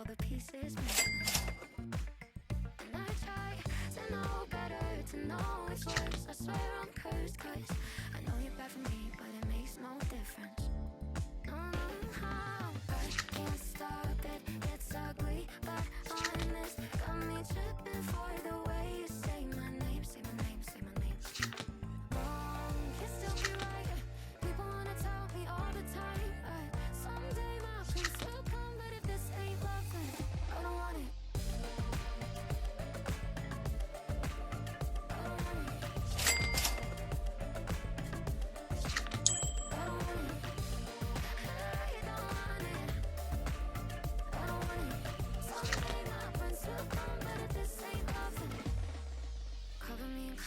the pieces missing. And I try to know better, to know it's worse. I swear I'm cursed, cause I know you're bad for me, but it makes no difference. I can't stop it, it's ugly, but honest. Got me tripping for the way you say my name, say my name, say my name. Wrong can still be right. People wanna tell me all the time, but someday my prince will come. But if this ain't love, then I don't want it.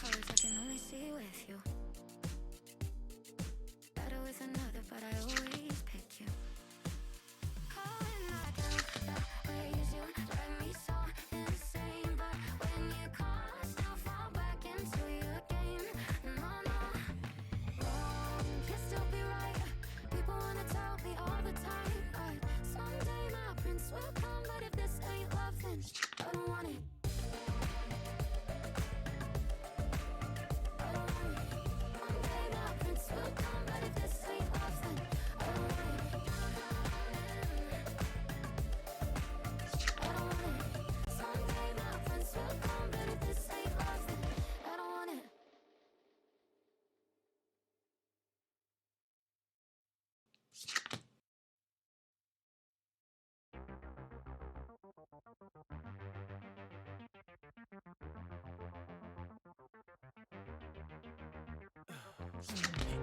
I can only see with you. Better with another, but I always pick you. Calling back down the ways you drive me so insane. But when you call, I still fall back into your game. No, no, wrong can still be right. People wanna tell me all the time, but someday my prince will come. But if this ain't love, then I don't want it.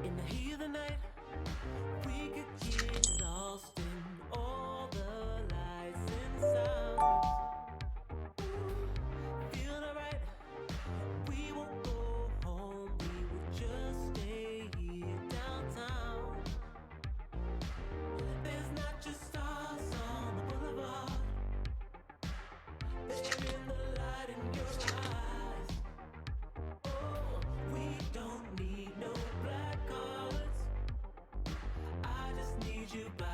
In the heat of the night, we could get lost in all the lights and sounds. Feeling alright, we won't go home, we would just stay here downtown. There's not just stars on the boulevard, they're in the light in your eyes. Oh, we don't need no black cards, I just need you by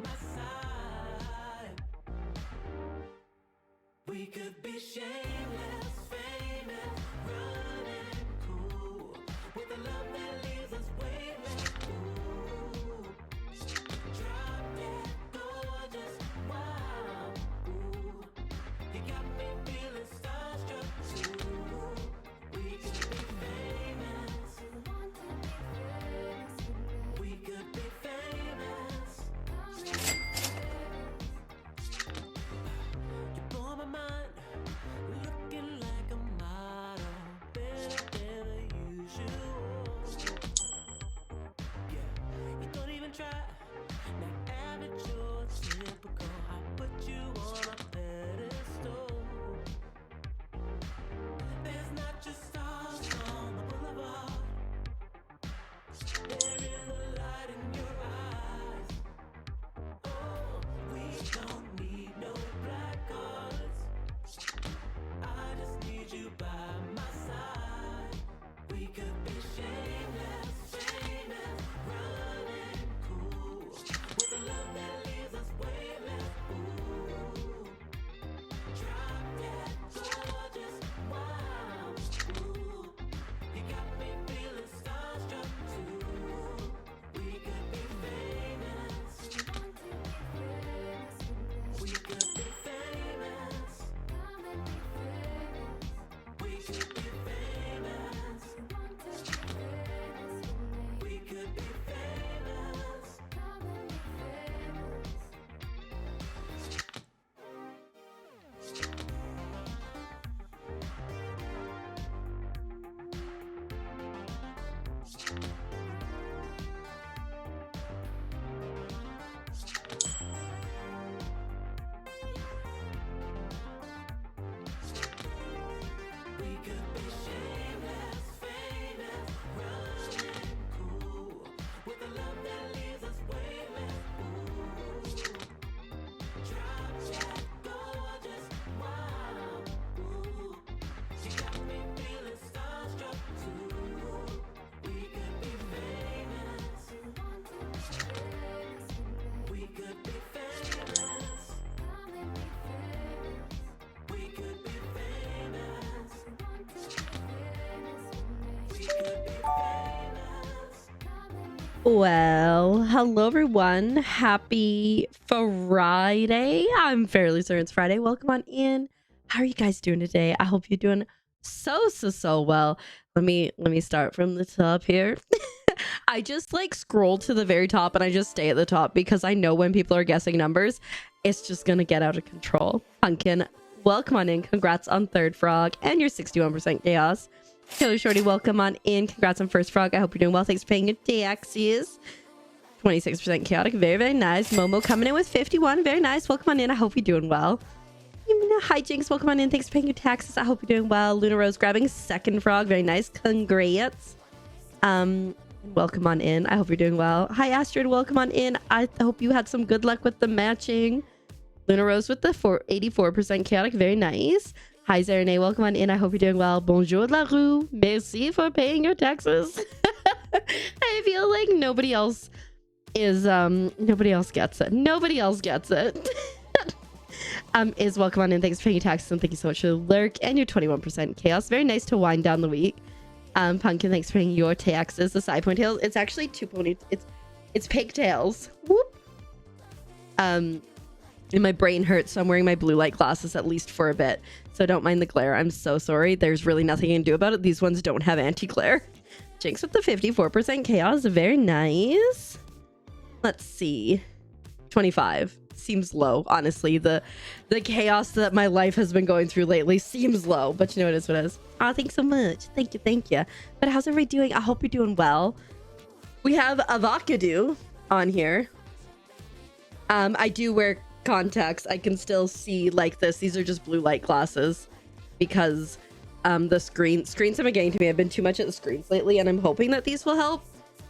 my side. We could be shameless, famous, running cool, with a love that leaves us weightless. Ooh, drop dead gorgeous, wow. Ooh, you got me feeling starstruck. Ooh, we could be famous. We could be famous. You blow my mind, Well, hello everyone. Happy Friday. I'm fairly certain it's Friday. Welcome on in. How are you guys doing today? I hope you're doing so well. Let me start from the top here. I just like scroll to the very top and I just stay at the top because I know when people are guessing numbers, it's just gonna get out of control. Pumpkin, welcome on in. Congrats on third frog and your 61% chaos. Taylor Shorty, welcome on in. Congrats on first frog. I hope you're doing well. Thanks for paying your taxes. 26% chaotic. Very nice. Momo coming in with 51. Very nice. Welcome on in. I hope you're doing well. Hi Jinx, welcome on in. Thanks for paying your taxes. I hope you're doing well. Luna Rose grabbing second frog. Very nice. Congrats. Welcome on in. I hope you're doing well. Hi Astrid, welcome on in. I hope you had some good luck with the matching. Luna Rose with the 84% chaotic. Very nice. Hi Zerene, welcome on in. I hope you're doing well. Bonjour la rue. Merci for paying your taxes. I feel like nobody else is nobody else gets it. Nobody else gets it. Is welcome on in. Thanks for paying your taxes and thank you so much for the lurk and your 21% chaos. Very nice to wind down the week. Pumpkin, thanks for paying your taxes. The side ponytails. It's actually two ponies. It's pigtails. Whoop. And my brain hurts, so I'm wearing my blue light glasses at least for a bit. So don't mind the glare. I'm so sorry. There's really nothing you can do about it. These ones don't have anti-glare. Jinx with the 54% chaos. Very nice. Let's see. 25. Seems low, honestly. The chaos that my life has been going through lately seems low. But you know, it is what it is. Oh, thanks so much. Thank you. But how's everybody doing? I hope you're doing well. We have Avocado on here. I do wear contacts. I can still see like this. These are just blue light glasses because the screens have been getting to me. I've been too much at the screens lately and I'm hoping that these will help.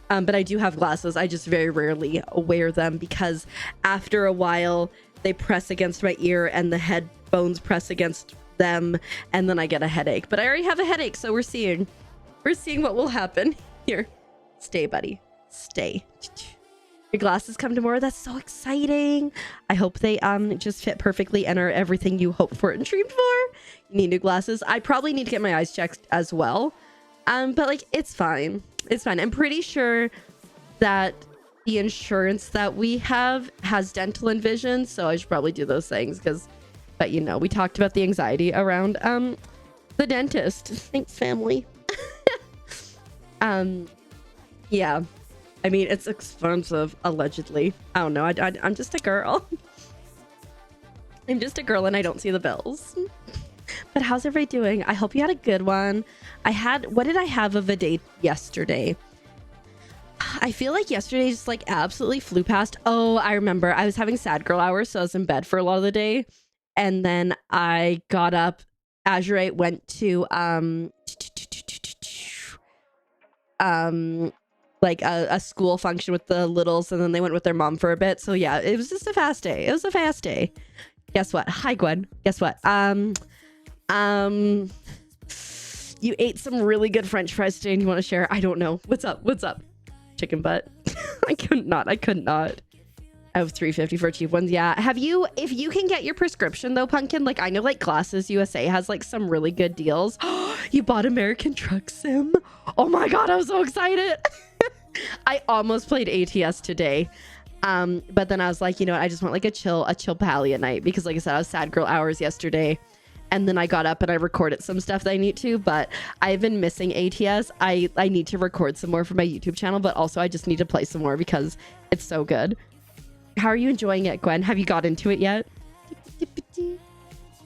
But I do have glasses. I just very rarely wear them because after a while they press against my ear and the headphones press against them and then I get a headache. But I already have a headache, so we're seeing what will happen here. Stay, buddy. Stay. Your glasses come tomorrow. That's so exciting. I hope they just fit perfectly and are everything you hoped for and dreamed for. You need new glasses. I probably need to get my eyes checked as well. But like it's fine. It's fine. I'm pretty sure that the insurance that we have has dental and vision, so I should probably do those things but you know, we talked about the anxiety around the dentist. Thanks, family. Yeah. I mean, it's expensive, allegedly. I don't know. I'm just a girl. I'm just a girl and I don't see the bills. But how's everybody doing? I hope you had a good one. What did I have of a day yesterday? I feel like yesterday just like absolutely flew past. Oh, I remember. I was having sad girl hours, so I was in bed for a lot of the day. And then I got up. Azurite went to like a school function with the littles, and then they went with their mom for a bit. So yeah, it was just a fast day. It was a fast day. Guess what? Hi, Gwen. Guess what? You ate some really good French fries today and you want to share? I don't know. What's up? Chicken butt. I could not. I have 350 for cheap ones. Yeah. If you can get your prescription though, Pumpkin, like I know like Glasses USA has like some really good deals. You bought American Truck Sim? Oh my God, I'm so excited. I almost played ATS today. But then I was like, you know what? I just want like a chill Palia night because like I said, I was sad girl hours yesterday. And then I got up and I recorded some stuff that I need to, but I've been missing ATS. I need to record some more for my YouTube channel, but also I just need to play some more because it's so good. How are you enjoying it, Gwen? Have you got into it yet?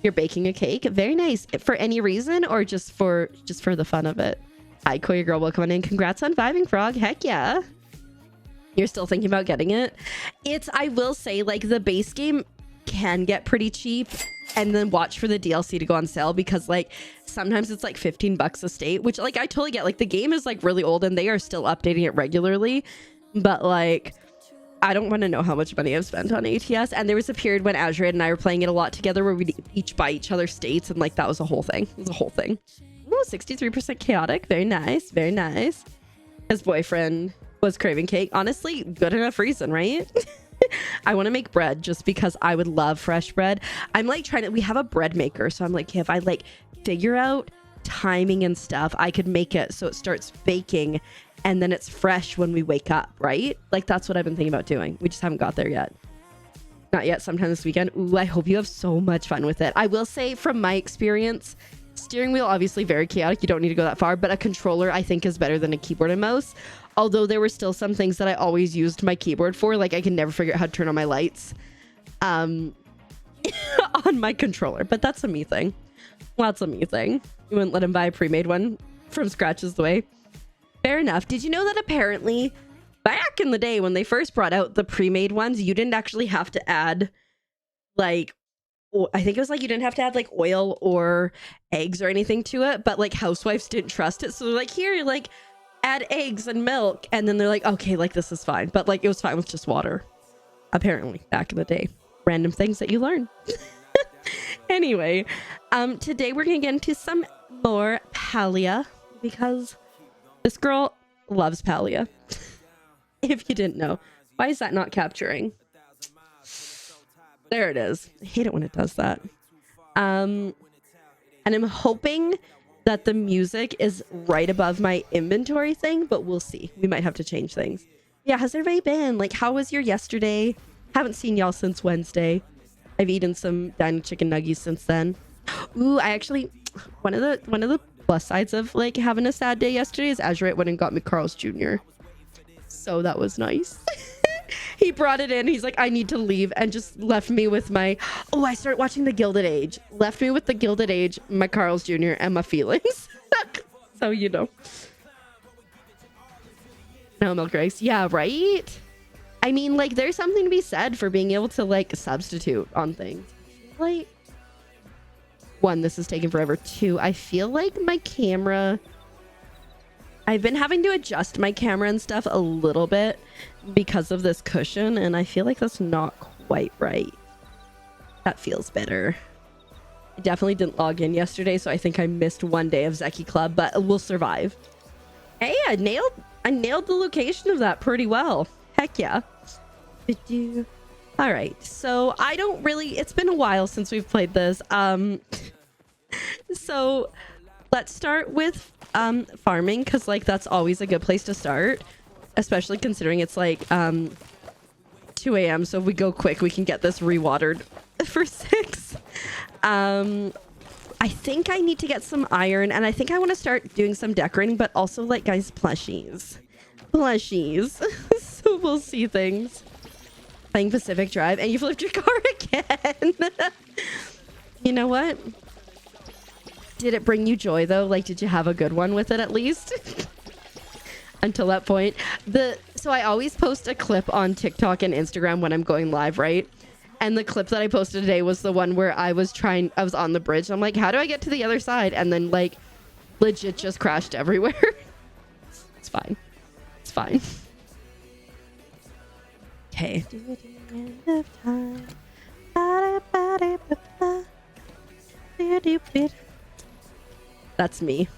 You're baking a cake. Very nice. For any reason or just for the fun of it? Hi, Koya Girl. Welcome on in. Congrats on Vibing Frog. Heck yeah. You're still thinking about getting it? I will say, like, the base game can get pretty cheap, and then watch for the DLC to go on sale because, like, sometimes it's like $15 a state, which, like, I totally get. Like, the game is, like, really old and they are still updating it regularly, but, like, I don't want to know how much money I've spent on ATS. And there was a period when Azure and I were playing it a lot together where we'd each buy each other's states, and, like, that was a whole thing. It was a whole thing. Ooh, 63% chaotic. Very nice. Very nice. His boyfriend was craving cake. Honestly, good enough reason, right? I want to make bread just because I would love fresh bread. I'm like we have a bread maker. So I'm like, if I like figure out timing and stuff, I could make it so it starts baking and then it's fresh when we wake up, right? Like that's what I've been thinking about doing. We just haven't got there yet. Not yet, sometime this weekend. Ooh, I hope you have so much fun with it. I will say from my experience, steering wheel, obviously very chaotic. You don't need to go that far, but a controller I think is better than a keyboard and mouse. Although there were still some things that I always used my keyboard for. Like I can never figure out how to turn on my lights on my controller, but that's a me thing. Well, that's a me thing. You wouldn't let him buy a pre-made one from scratch is the way. Fair enough. Did you know that apparently back in the day when they first brought out the pre-made ones, you didn't actually have to add like, I think it was like you didn't have to add like oil or eggs or anything to it, but like housewives didn't trust it. So they're like, here, like add eggs and milk. And then they're like, okay, like this is fine. But like it was fine with just water. Apparently back in the day. Random things that you learn. Anyway, today we're going to get into some more Palia because this girl loves Palia. If you didn't know. Why is that not capturing? There it is. I hate it when it does that. And I'm hoping that the music is right above my inventory thing, but we'll see. We might have to change things. Yeah, how's everybody been? Like, how was your yesterday? Haven't seen y'all since Wednesday. I've eaten some dining chicken nuggies since then. Ooh, I actually, one of the plus sides of like having a sad day yesterday is Azurite went and got me Carl's Jr. So that was nice. He brought it in. He's like, I need to leave, and just left me with my, I started watching The Gilded Age. Left me with The Gilded Age, my Carl's Jr. and my feelings. So, you know. No milk rice. Yeah, right? I mean, like, there's something to be said for being able to, like, substitute on things. Like, one, this is taking forever. Two, I feel like my camera... I've been having to adjust my camera and stuff a little bit because of this cushion, and I feel like that's not quite right. That feels better. I definitely didn't log in yesterday, so I think I missed one day of Zeki Club, but we'll survive. Hey, I nailed the location of that pretty well. Heck yeah. All right, so I don't really... It's been a while since we've played this. So let's start with farming, because like that's always a good place to start, especially considering it's like 2 a.m. So if we go quick, we can get this rewatered for 6. I think I need to get some iron, and I think I want to start doing some decorating, but also like, guys, plushies. So we'll see things. Playing Pacific Drive, and you flipped your car again. You know what? Did it bring you joy though? Like, did you have a good one with it at least? Until that point. So I always post a clip on TikTok and Instagram when I'm going live, right? And the clip that I posted today was the one where I was on the bridge. I'm like, how do I get to the other side? And then like legit just crashed everywhere. It's fine. It's fine. Okay. That's me.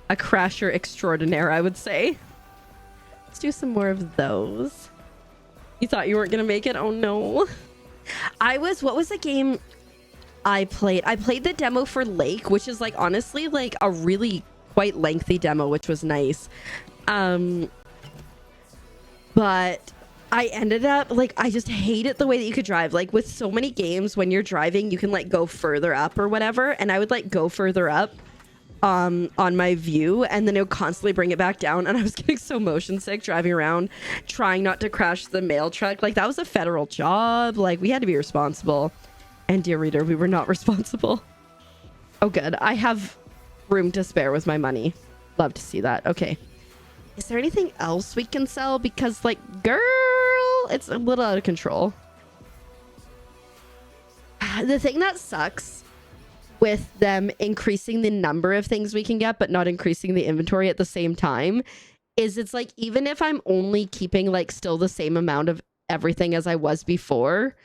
A crasher extraordinaire, I would say. Let's do some more of those. You thought you weren't gonna make it? Oh no. What was the game I played? I played the demo for Lake, which is like honestly like a really quite lengthy demo, which was nice. But I ended up like, I just hate it the way that you could drive. Like with so many games, when you're driving, you can like go further up or whatever. And I would like go further up on my view, and then it would constantly bring it back down. And I was getting so motion sick driving around, trying not to crash the mail truck. Like that was a federal job. Like we had to be responsible. And dear reader, we were not responsible. Oh, good. I have room to spare with my money. Love to see that. Okay. Is there anything else we can sell? Because like, girl, it's a little out of control. The thing that sucks with them increasing the number of things we can get, but not increasing the inventory at the same time, is it's like, even if I'm only keeping like still the same amount of everything as I was before,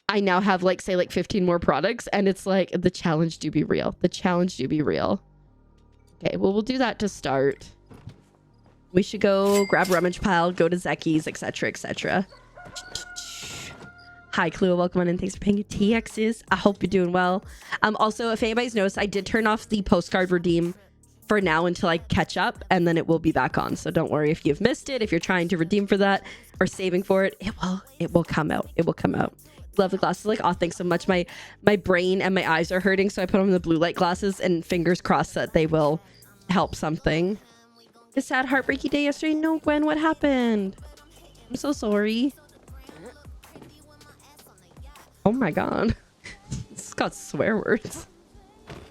I now have like, say like 15 more products, and it's like, the challenge do be real. The challenge do be real. Okay, well, we'll do that to start. We should go grab rummage pile, go to Zeki's, etc., etc. Hi, Clue. Welcome on in. Thanks for paying your TXs. I hope you're doing well. Also, if anybody's noticed, I did turn off the postcard redeem for now until I catch up, and then it will be back on. So don't worry if you've missed it. If you're trying to redeem for that or saving for it, it will come out. It will come out. Love the glasses. Like, oh, thanks so much. My brain and my eyes are hurting, so I put on the blue light glasses, and fingers crossed that they will help something. A sad, heartbreaky day yesterday. No, Gwen, what happened? I'm so sorry. Oh my god. It's got swear words.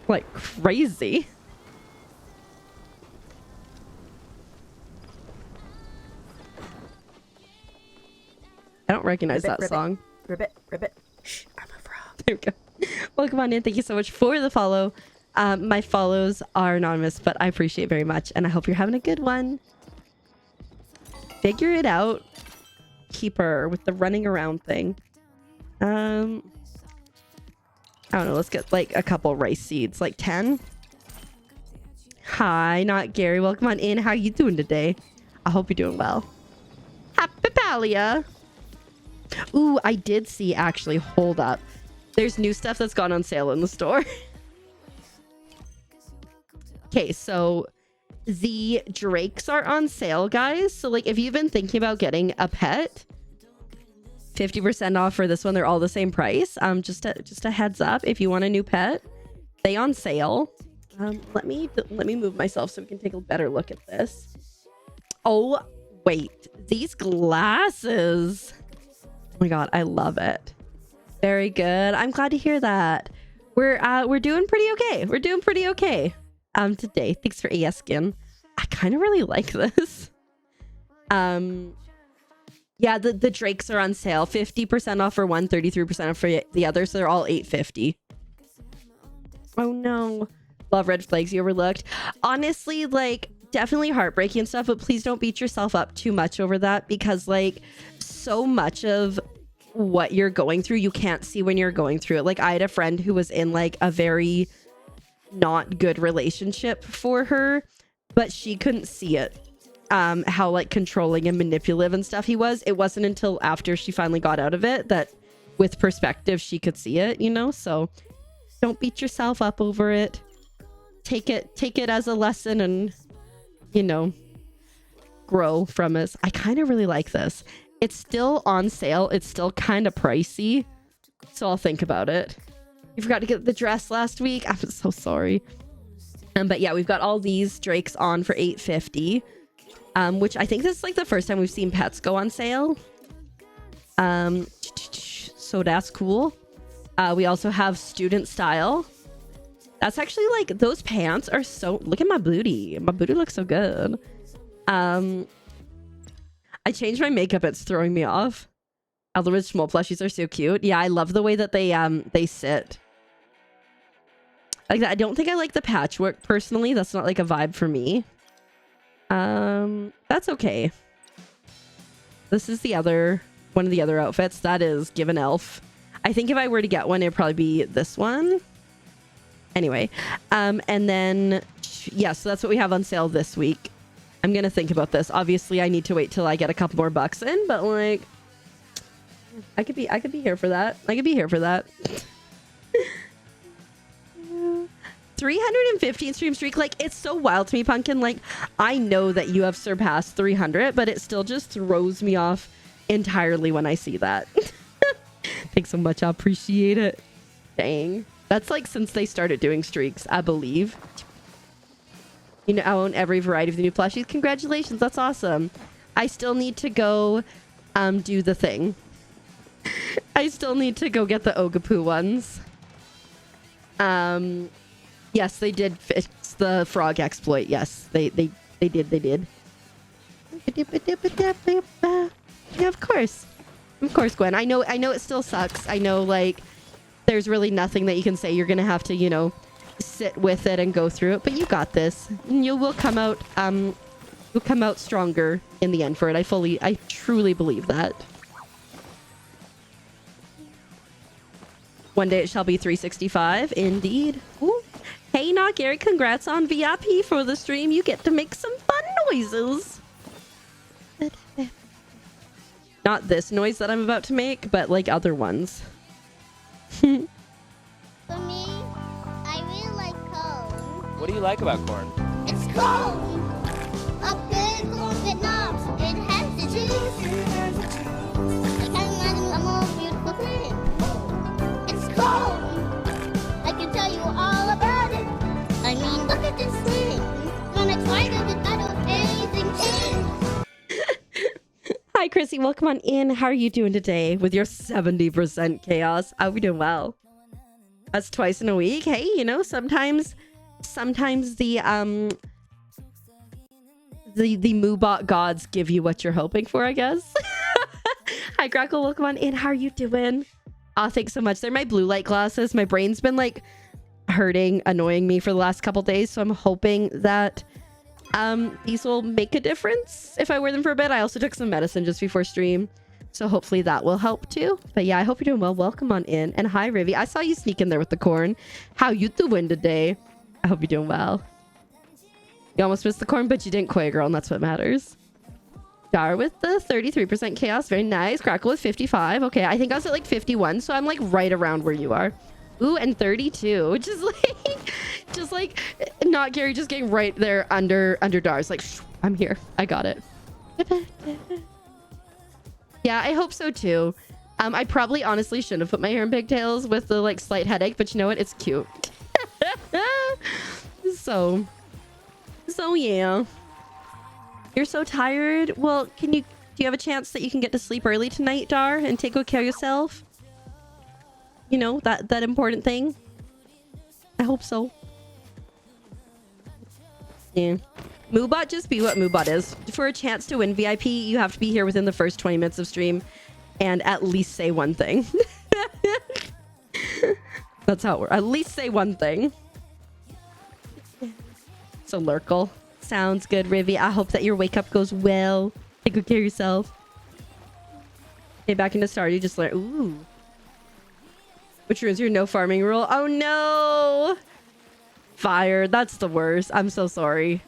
Like crazy. I don't recognize that song. Ribbit. Shh, I'm a frog. There we go. Welcome on in. Thank you so much for the follow. My follows are anonymous, but I appreciate it very much, and I hope you're having a good one. Figure it out. Keeper with the running around thing. I don't know. Let's get like a couple rice seeds, like 10. Hi, not Gary. Welcome on in. How you doing today? I hope you're doing well. Happy Palia. Ooh, I did see, actually, hold up. There's new stuff that's gone on sale in the store. Okay, so the drakes are on sale, guys. So, like, if you've been thinking about getting a pet, 50% off for this one. They're all the same price. Just a heads up, if you want a new pet, they on sale. Let me move myself so we can take a better look at this. Oh, wait. These glasses. Oh my god, I love it. Very good. I'm glad to hear that. We're doing pretty okay. We're doing pretty okay today. Thanks for asking. I kind of really like this. Yeah, the drakes are on sale. 50% off for one, 33% off for the others. So they're all $8.50. Oh no. Love red flags you overlooked. Honestly, like, definitely heartbreaking and stuff, but please don't beat yourself up too much over that, because like so much of what you're going through you can't see when you're going through it. Like, I had a friend who was in like a very not good relationship for her, but she couldn't see it. How like controlling and manipulative and stuff he was. It wasn't until after she finally got out of it that with perspective she could see it, you know? So don't beat yourself up over it. Take it as a lesson and, you know, grow from it. I kind of really like this. It's still on sale. It's still kind of pricey, so I'll think about it. You forgot to get the dress last week. I'm so sorry. But yeah, we've got all these drakes on for $8.50, which I think this is like the first time we've seen pets go on sale. So that's cool. We also have student style. That's actually like, those pants are so, look at my booty. My booty looks so good. I changed my makeup. It's throwing me off. Other small plushies are so cute. Yeah, I love the way that they sit. Like that. I don't think I like the patchwork personally. That's not like a vibe for me. That's okay. This is the other one of the other outfits. That is Give an Elf. I think if I were to get one, it'd probably be this one. Anyway, and then yeah, so that's what we have on sale this week. I'm gonna think about this. Obviously, I need to wait till I get a couple more bucks in, but like, I could be here for that. I could be here for that. 315 stream streak. Like, it's so wild to me, Pumpkin. Like, I know that you have surpassed 300, but it still just throws me off entirely when I see that. Thanks so much. I appreciate it. Dang. That's like since they started doing streaks, I believe. You know, I own every variety of the new plushies. Congratulations. That's awesome. I still need to go do the thing. I still need to go get the Ogapoo ones. Yes, they did fix the frog exploit. Yes, they did. Yeah, of course. Of course, Gwen. I know it still sucks. I know, like, there's really nothing that you can say. You're gonna have to, you know, sit with it and go through it, but you got this. You will come out you'll come out stronger in the end for it. I truly believe that. One day it shall be 365 indeed. Ooh. Hey, not Gary, congrats on VIP for the stream. You get to make some fun noises. Not this noise that I'm about to make, but like other ones. For me, I really like corn. What do you like about corn? It's cold. Up good corn with knobs. It has to choose. I can't imagine a more beautiful thing. It's cold. I can tell you all about it. I mean, look at this thing. When I try to get out of anything in. Hi, Chrissy. Welcome on in. How are you doing today with your 70% chaos? I hope you're doing well. That's twice in a week. Hey, you know, sometimes the Moobot gods give you what you're hoping for, I guess. Hi, Grackle. Welcome on in. How are you doing? Oh, thanks so much. They're my blue light glasses. My brain's been like hurting, annoying me for the last couple days, so I'm hoping that these will make a difference if I wear them for a bit. I also took some medicine just before stream, so hopefully that will help too. But yeah, I hope you're doing well. Welcome on in. And hi, Rivi. I saw you sneak in there with the corn. How you doing today? I hope you're doing well. You almost missed the corn, but you didn't quite, girl, and that's what matters. Dar with the 33% chaos. Very nice. Crackle with 55. Okay, I think I was at like 51, so I'm like right around where you are. Ooh, and 32, which is like, just like, not Gary, just getting right there under Dar's. Like, I'm here. I got it. Yeah, I hope so too. I probably honestly shouldn't have put my hair in pigtails with the like slight headache, but you know what? It's cute. So yeah. You're so tired. Well, do you have a chance that you can get to sleep early tonight, Dar, and take good care of yourself? You know, that important thing. I hope so. Yeah. Moobot, just be what Moobot is. For a chance to win VIP, you have to be here within the first 20 minutes of stream and at least say one thing. That's how it works. At least say one thing. So Lurkle. Sounds good, Rivi. I hope that your wake up goes well. Take good care of yourself. Okay, back into Stardew. Just learn. Ooh. Which ruins your no farming rule? Oh no! Fire. That's the worst. I'm so sorry.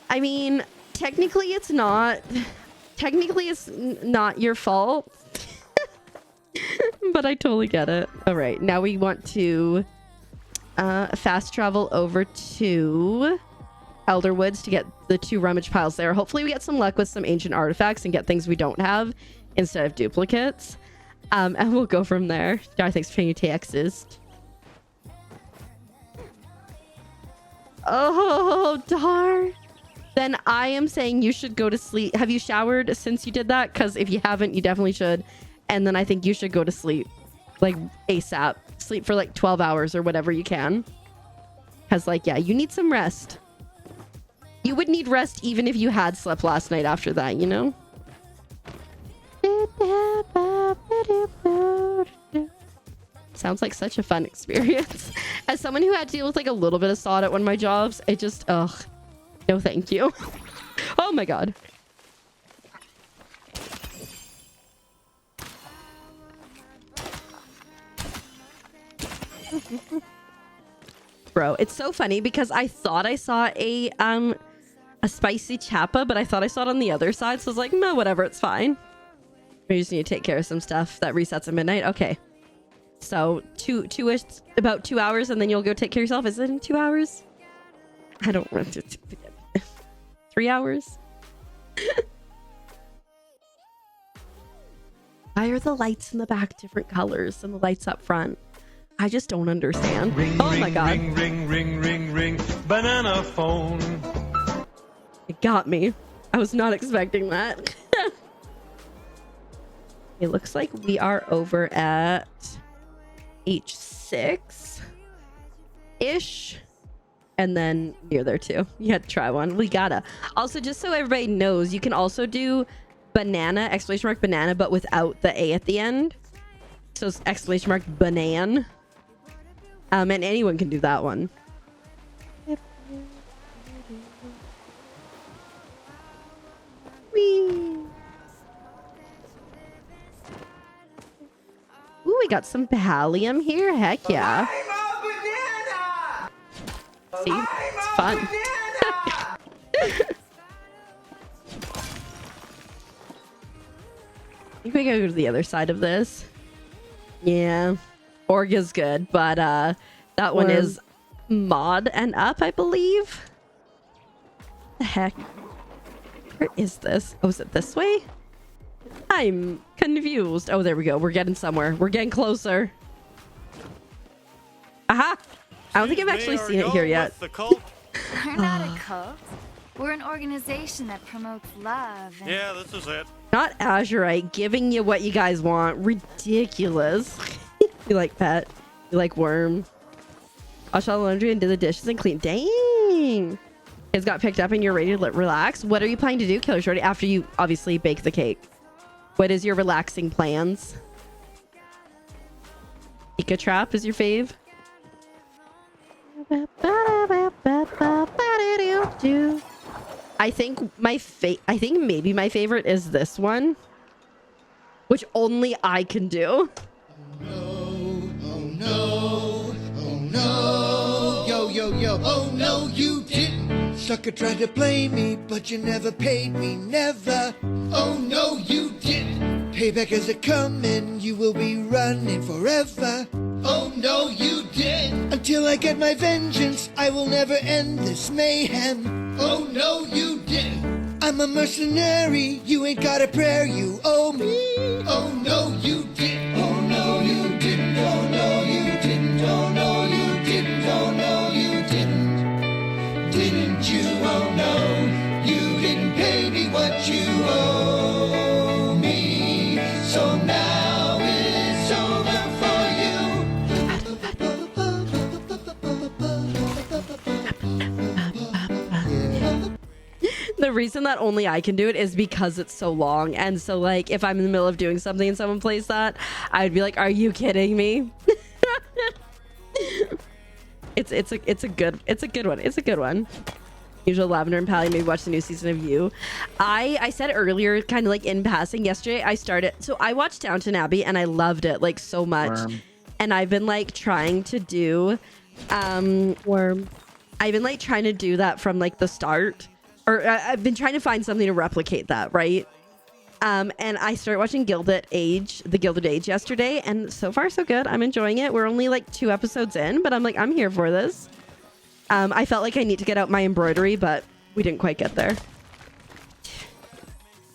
I mean, technically it's not. Technically it's not your fault. But I totally get it. All right, now we want to fast travel over to Elderwoods to get the 2 rummage piles there. Hopefully we get some luck with some ancient artifacts and get things we don't have instead of duplicates. And we'll go from there. Dar, thanks for paying your taxes. Oh, Dar. Then I am saying you should go to sleep. Have you showered since you did that? Because if you haven't, you definitely should. And then I think you should go to sleep. Like ASAP. Sleep for like 12 hours or whatever you can. Because like, yeah, you need some rest. You would need rest even if you had slept last night after that, you know? Sounds like such a fun experience. As someone who had to deal with like a little bit of sod at one of my jobs, it just, ugh. No thank you. Oh my god. Bro, it's so funny because I thought I saw a spicy chappa, but I thought I saw it on the other side, so I was like, no, whatever, it's fine. We just need to take care of some stuff that resets at midnight. Okay. So two-ish, about 2 hours, and then you'll go take care of yourself. Is it in 2 hours? I don't want to. 3 hours? Why are the lights in the back different colors than the lights up front? I just don't understand. Ring, oh ring, my god. Ring, ring, ring, ring, ring. Banana phone. It got me. I was not expecting that. It looks like we are over at H6-ish. And then near there too. You had to try one. We gotta. Also, just so everybody knows, you can also do banana, exclamation mark banana, but without the A at the end. So it's exclamation mark banan. And anyone can do that one. Whee! Ooh, we got some Pallium here. Heck yeah. See? It's fun. I think we gotta go to the other side of this. Yeah. Org is good, but that one is mod and up, I believe. The heck? Where is this? Oh, is it this way? I'm confused. Oh, there we go. We're getting somewhere. We're getting closer. Aha! I don't think I've actually seen it here yet. We're not a cult. We're an organization that promotes love. And Yeah, this is it. Not Azurite giving you what you guys want. Ridiculous. You like pet. You like worm. Wash all the laundry and do the dishes and clean. Dang. Kids got picked up and you're ready to relax. What are you planning to do, Killer Shorty, after you obviously bake the cake? What is your relaxing plans? Pika Trap is your fave? I think maybe my favorite is this one, which only I can do. Oh no, yo, yo, yo, oh no, you didn't. Sucker tried to blame me, but you never paid me, never. Oh no, you didn't. Payback is a coming, you will be running forever. Oh no, you didn't. Until I get my vengeance, I will never end this mayhem. Oh no, you didn't. I'm a mercenary, you ain't got a prayer, you owe me. Oh no, you didn't. Oh no, you didn't. Oh no, you didn't. Oh no, you didn't. Oh no, you didn't. Didn't you? Oh no, you didn't pay me what you owe me. So now it's over for you. The reason that only I can do it is because it's so long. And so like if I'm in the middle of doing something and someone plays that, I'd be like, are you kidding me? It's a good one. It's a good one. Usual Lavender and Palia, maybe watch the new season of You. I said earlier, kind of like in passing, yesterday I watched Downton Abbey and I loved it like so much. And I've been like trying to do I've been like trying to do that from like the start. Or I've been trying to find something to replicate that, right? And I started watching The Gilded Age yesterday, and so far so good. I'm enjoying it. We're only like 2 episodes in, but I'm like, I'm here for this. I felt like I need to get out my embroidery, but we didn't quite get there.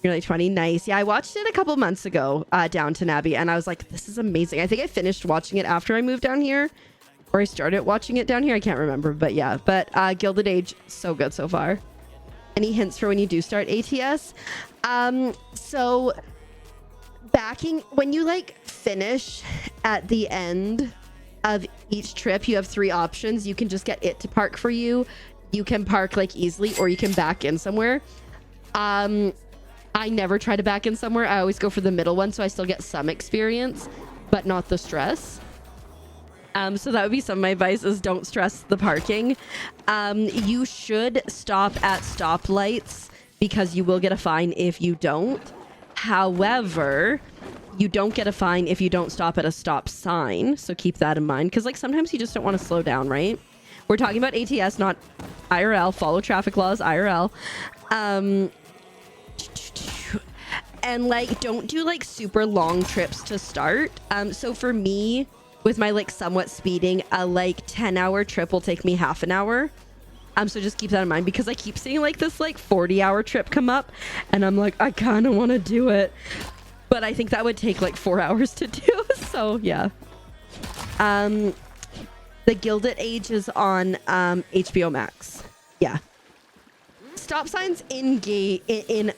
You're like 20, nice. Yeah, I watched it a couple months ago, Downton Abbey, and I was like, this is amazing. I think I finished watching it after I moved down here, or I started watching it down here. I can't remember, but yeah. But Gilded Age, so good so far. Any hints for when you do start ATS? So when you like finish at the end of each trip, you have 3 options. You can just get it to park for you. You can park like easily, or you can back in somewhere. I never try to back in somewhere. I always go for the middle one, so I still get some experience, but not the stress. So that would be some of my advice is don't stress the parking. You should stop at stoplights because you will get a fine if you don't. However, you don't get a fine if you don't stop at a stop sign. So keep that in mind because like sometimes you just don't want to slow down, right? We're talking about ATS, not IRL. Follow traffic laws, IRL. And like don't do like super long trips to start. So for me, with my like somewhat speeding, a like 10-hour trip will take me half an hour. So just keep that in mind because I keep seeing like this like 40-hour trip come up and I'm like, I kind of want to do it, but I think that would take like 4 hours to do. So yeah. The Gilded Age is on HBO Max. Yeah. Stop signs in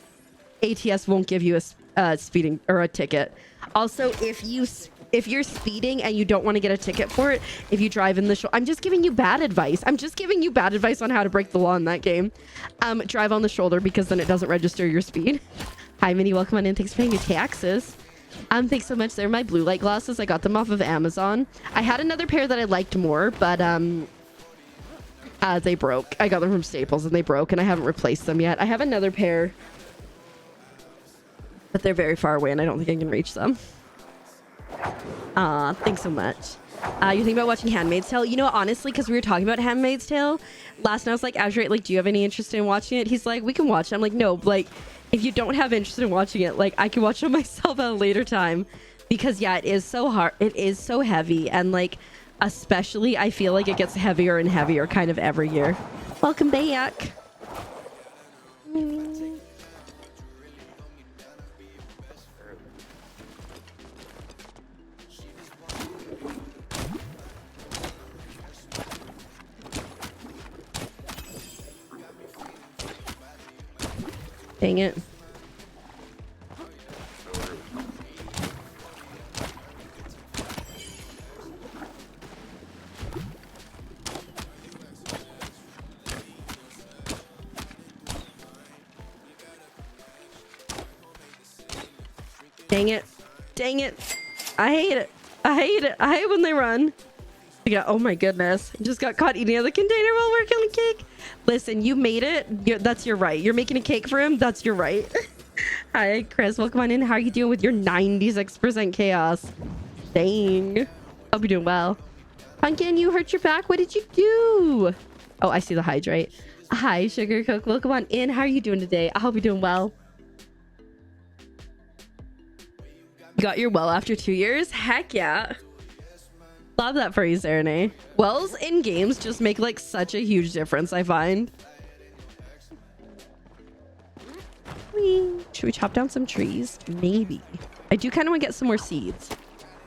ATS won't give you a speeding or a ticket. Also, if you're speeding and you don't want to get a ticket for it, if you drive in the shoulder, I'm just giving you bad advice. I'm just giving you bad advice on how to break the law in that game. Drive on the shoulder because then it doesn't register your speed. Hi, Minnie. Welcome on in. Thanks for paying your taxes. Thanks so much. They're my blue light glasses. I got them off of Amazon. I had another pair that I liked more, but they broke. I got them from Staples and they broke and I haven't replaced them yet. I have another pair, but they're very far away and I don't think I can reach them. Thanks so much. You think about watching Handmaid's Tale? You know, honestly, because we were talking about Handmaid's Tale last night, I was like, Azure, like, do you have any interest in watching it? He's like, we can watch it. I'm like, no, like, if you don't have interest in watching it, like, I can watch it myself at a later time. Because, yeah, it is so hard. It is so heavy. And, like, especially, I feel like it gets heavier and heavier kind of every year. Welcome back. Dang it. Dang it. Dang it. I hate it. I hate it. I hate when they run. Yeah, oh my goodness. Just got caught eating out of the container while working on cake. Listen, you made it. That's your right. You're making a cake for him. That's your right. Hi, Chris. Welcome on in. How are you doing with your 96% chaos? Dang. Hope you're doing well. Pumpkin, you hurt your back. What did you do? Oh, I see the hydrate. Hi, Sugar Cook. Welcome on in. How are you doing today? I hope you're doing well. You got your well after 2 years? Heck yeah. Love that for you, Serenade. Wells in games just make like such a huge difference, I find. Should we chop down some trees? Maybe. I do kind of want to get some more seeds.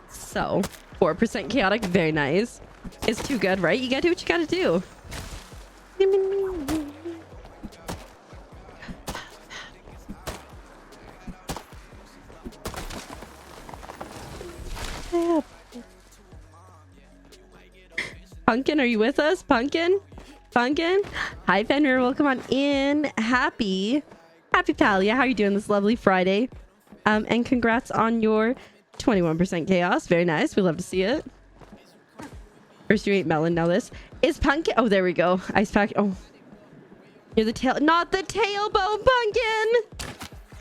So, 4% chaotic, very nice. It's too good, right? You gotta do what you gotta do. Pumpkin, are you with us? Pumpkin? Pumpkin? Hi, Fenrir. Welcome on in. Happy Palia. How are you doing this lovely Friday? And congrats on your 21% chaos. Very nice. We love to see it. First you ate melon. Now this is Pumpkin. Oh, there we go. Ice pack. Oh, you're the tail. Not the tailbone, Pumpkin.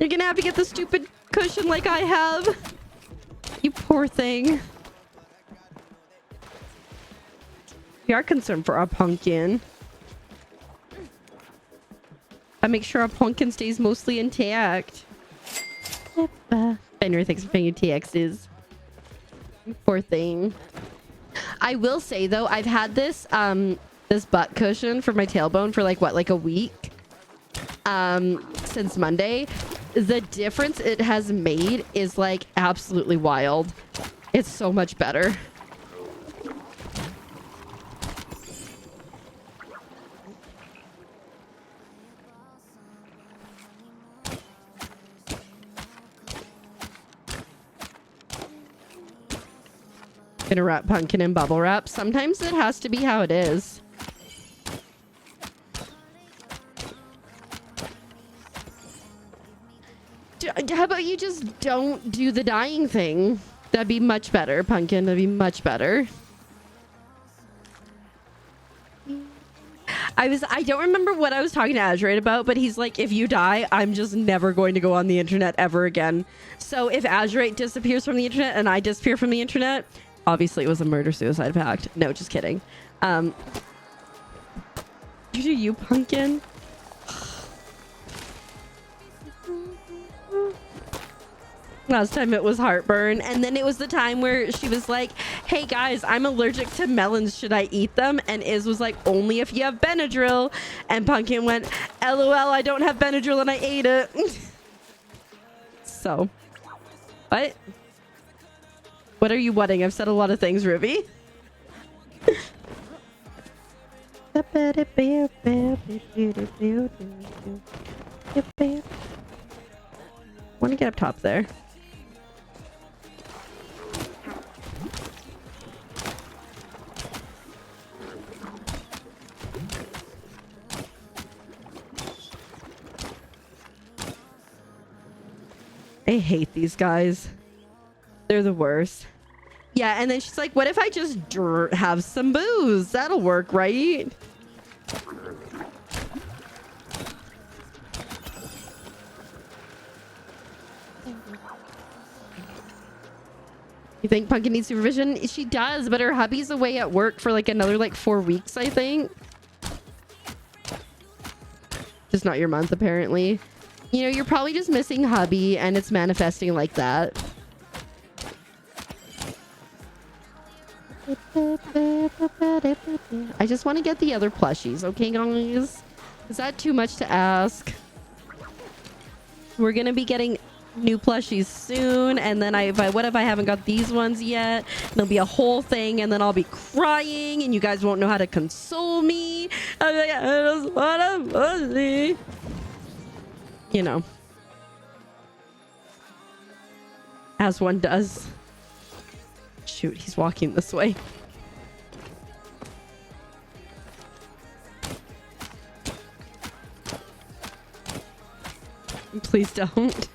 You're gonna have to get the stupid cushion like I have. You poor thing. We are concerned for our Pumpkin. I make sure our Pumpkin stays mostly intact. Fenrir, thanks for paying your TXs. Poor thing. I will say though, I've had this this butt cushion for my tailbone for like what, like a week? Since Monday. The difference it has made is like absolutely wild. It's so much better. Gonna wrap Pumpkin in bubble wrap. Sometimes it has to be how it is. How about you just don't do the dying thing? That'd be much better, Pumpkin. That'd be much better. I don't remember what I was talking to Azurite about, but he's like, if you die, I'm just never going to go on the internet ever again. So if Azurite disappears from the internet and I disappear from the internet, obviously it was a murder-suicide pact. No, just kidding. You Pumpkin? Last time it was heartburn, and then it was the time where she was like, hey guys, I'm allergic to melons, should I eat them? And Iz was like, only if you have Benadryl. And Pumpkin went, LOL, I don't have Benadryl, and I ate it. So what are you whatting? I've said a lot of things, Ruby. Want to get up top there. I hate these guys. They're the worst. Yeah, and then she's like, what if I just have some booze? That'll work, right? You think Pumpkin needs supervision? She does, but her hubby's away at work for like another like 4 weeks, I think. Just not your month, apparently. You know, you're probably just missing hubby and it's manifesting like that. I just want to get the other plushies, okay guys? Is that too much to ask? We're gonna be getting new plushies soon, and then what if I haven't got these ones yet? There'll be a whole thing, and then I'll be crying, and you guys won't know how to console me. I'll be like, I just want a plushie. You know, as one does. Shoot, he's walking this way. Please don't.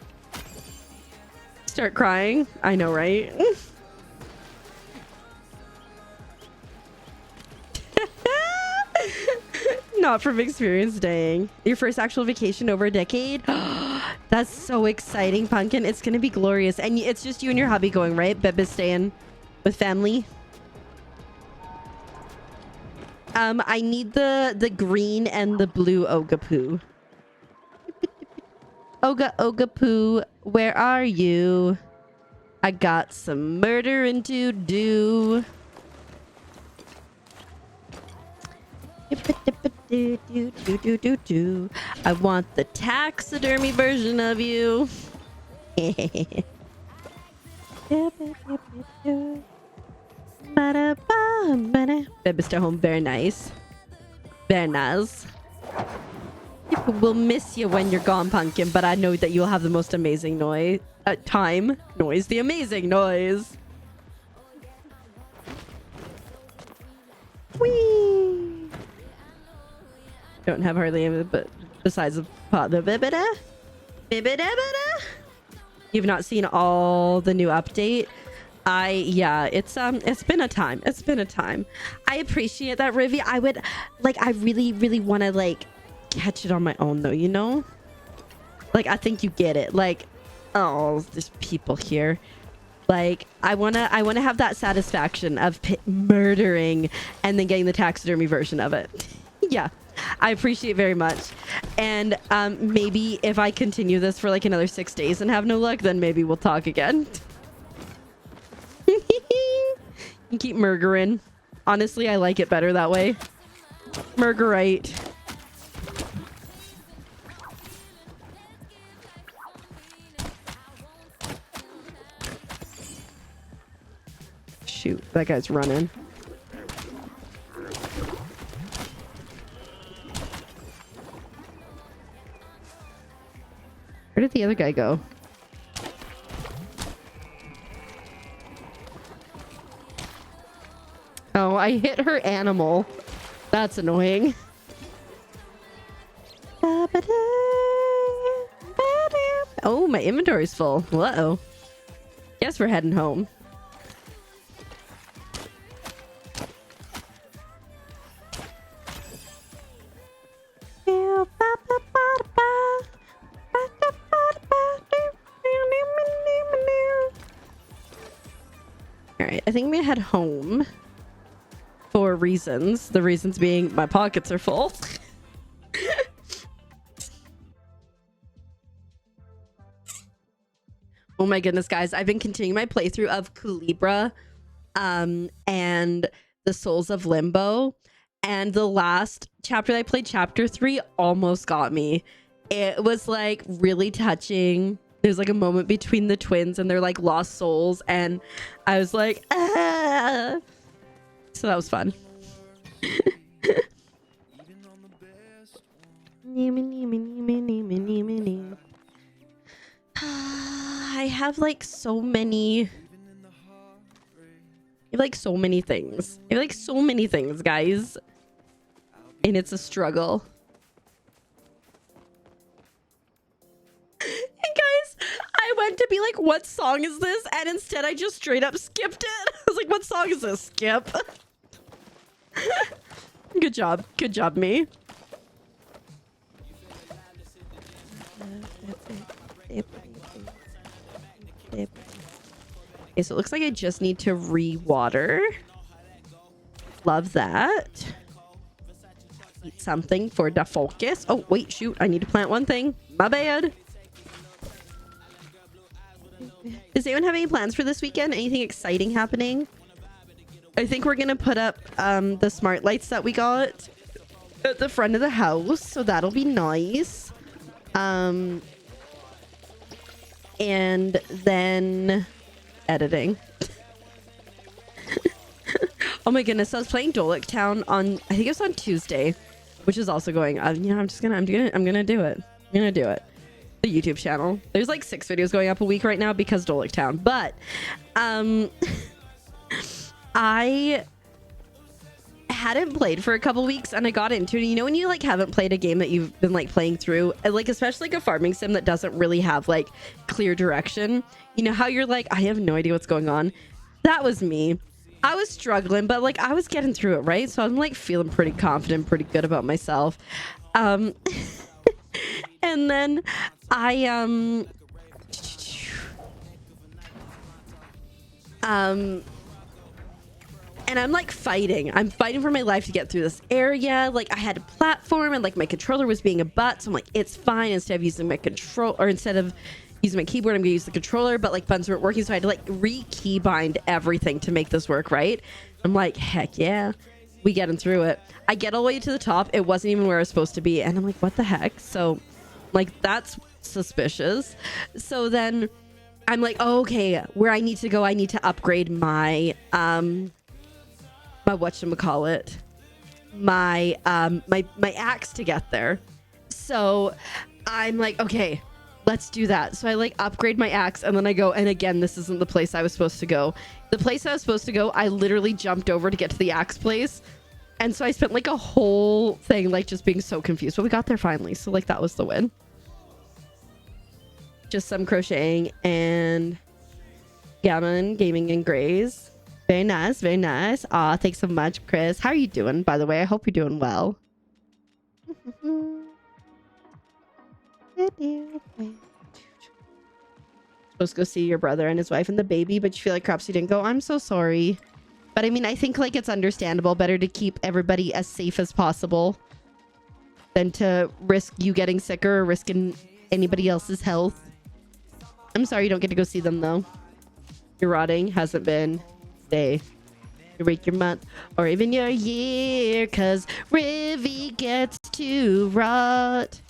Start crying. I know, right? Not from experience, dang. Your first actual vacation over a decade? That's so exciting, Pumpkin. It's gonna be glorious. And it's just you and your hubby going, right? Bebe's staying with family. I need the green and the blue Ogapoo. Ogapoo, where are you? I got some murdering to do. I want the taxidermy version of you. Baby's still home. Very nice. Very nice. People will miss you when you're gone, Pumpkin, but I know that you'll have the most amazing noise. The amazing noise. Whee! Don't have hardly any, but besides the pot, the bibida. You've not seen all the new update. It's been a time. It's been a time. I appreciate that, Rivi. I would I really want to catch it on my own though, you know? I think you get it. Oh, there's people here. I wanna have that satisfaction of murdering and then getting the taxidermy version of it. Yeah, I appreciate it very much. And maybe if I continue this for another 6 days and have no luck, then maybe we'll talk again. You keep murgering. Honestly, I like it better that way. Murgerite. Shoot, that guy's running. Where did the other guy go? Oh, I hit her animal. That's annoying. Oh, my inventory's full. Uh-oh. Guess we're heading home. Alright, I think I'm gonna head home. For reasons. The reasons being my pockets are full. Oh my goodness, guys. I've been continuing my playthrough of Culebra and the Souls of Limbo. And the last chapter that I played, chapter 3, almost got me. It was really touching. There's a moment between the twins and they're lost souls. And I was like, ah! So that was fun. I have so many. I have so many things. I have so many things, guys. And it's a struggle. And guys, I went to be what song is this? And instead I just straight up skipped it. I was like, what song is this? Skip. Good job. Good job, me. Okay, so it looks like I just need to re-water. Love that. Eat something for the focus. Oh, wait, shoot. I need to plant one thing. My bad. Does anyone have any plans for this weekend? Anything exciting happening? I think we're going to put up the smart lights that we got at the front of the house. So that'll be nice. and then editing. Oh my goodness, I was playing Dolic Town on, I think it was on Tuesday, which is also going, you know, I'm gonna do it. I'm gonna do it. The YouTube channel. There's like 6 videos going up a week right now because Dolic Town. But I hadn't played for a couple weeks and I got into it. You know when you like haven't played a game that you've been like playing through, and, like especially like a farming sim that doesn't really have like clear direction. You know how you're like, I have no idea what's going on. That was me. I was struggling, but like I was getting through it, right? So I'm like feeling pretty confident, pretty good about myself. And then I and I'm like fighting. I'm fighting for my life to get through this area. Like I had a platform and like my controller was being a butt. So I'm like, it's fine. Instead of using my control, or instead of using my keyboard, I'm gonna use the controller. But like buttons weren't working, so I had to like re-keybind everything to make this work, right? I'm like, heck yeah, we getting through it. I get all the way to the top. It wasn't even where I was supposed to be, and I'm like, what the heck? So like that's suspicious. So then I'm like, oh, okay, where I need to go, I need to upgrade my my whatchamacallit, my axe to get there. So I'm like, okay, let's do that. So I like upgrade my axe, and then I go, and again, this isn't the place I was supposed to go. The place I was supposed to go, I literally jumped over to get to the axe place. And so I spent like a whole thing like just being so confused, but we got there finally. So like that was the win. Just some crocheting and gammon, gaming and grays. Very nice, very nice. Aw, thanks so much, Chris. How are you doing, by the way? I hope you're doing well. Supposed to go see your brother and his wife and the baby, but you feel like craps you didn't go. I'm so sorry. But I mean, I think like it's understandable. Better to keep everybody as safe as possible than to risk you getting sicker or risking anybody else's health. I'm sorry you don't get to go see them though. Your rotting hasn't been day, your week, your month, or even your year, cause Rivy gets to rot.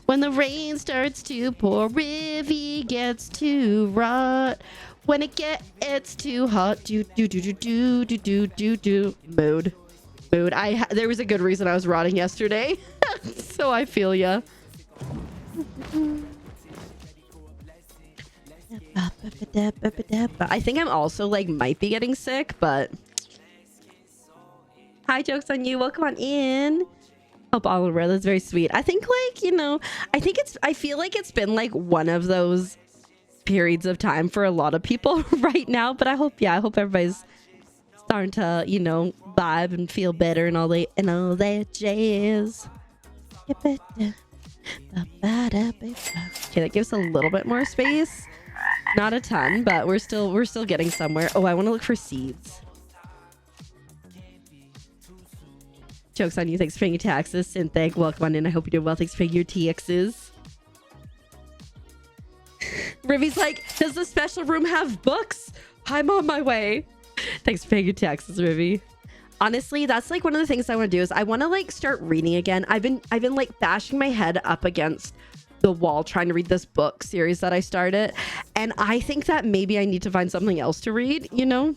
When the rain starts to pour, Rivy gets to rot. When it gets too hot, do. Mood. There was a good reason I was rotting yesterday, so I feel ya. I think I'm also like might be getting sick, but hi, jokes on you. Welcome on in. Hope all around. That's very sweet. I think like, you know, I feel like it's been like one of those periods of time for a lot of people right now, but I hope everybody's starting to, you know, vibe and feel better and all that jazz. Okay, that gives a little bit more space. Not a ton, but we're still getting somewhere. Oh, I want to look for seeds. Jokes on you. Thanks for paying your taxes. Synthag, welcome on in. I hope you're doing well. Thanks for paying your TXs. Rivy's like, does the special room have books? I'm on my way. Thanks for paying your taxes, Rivy. Honestly, that's like one of the things I want to do is I want to like start reading again. I've been like bashing my head up against the wall trying to read this book series that I started, and I think that maybe I need to find something else to read, you know.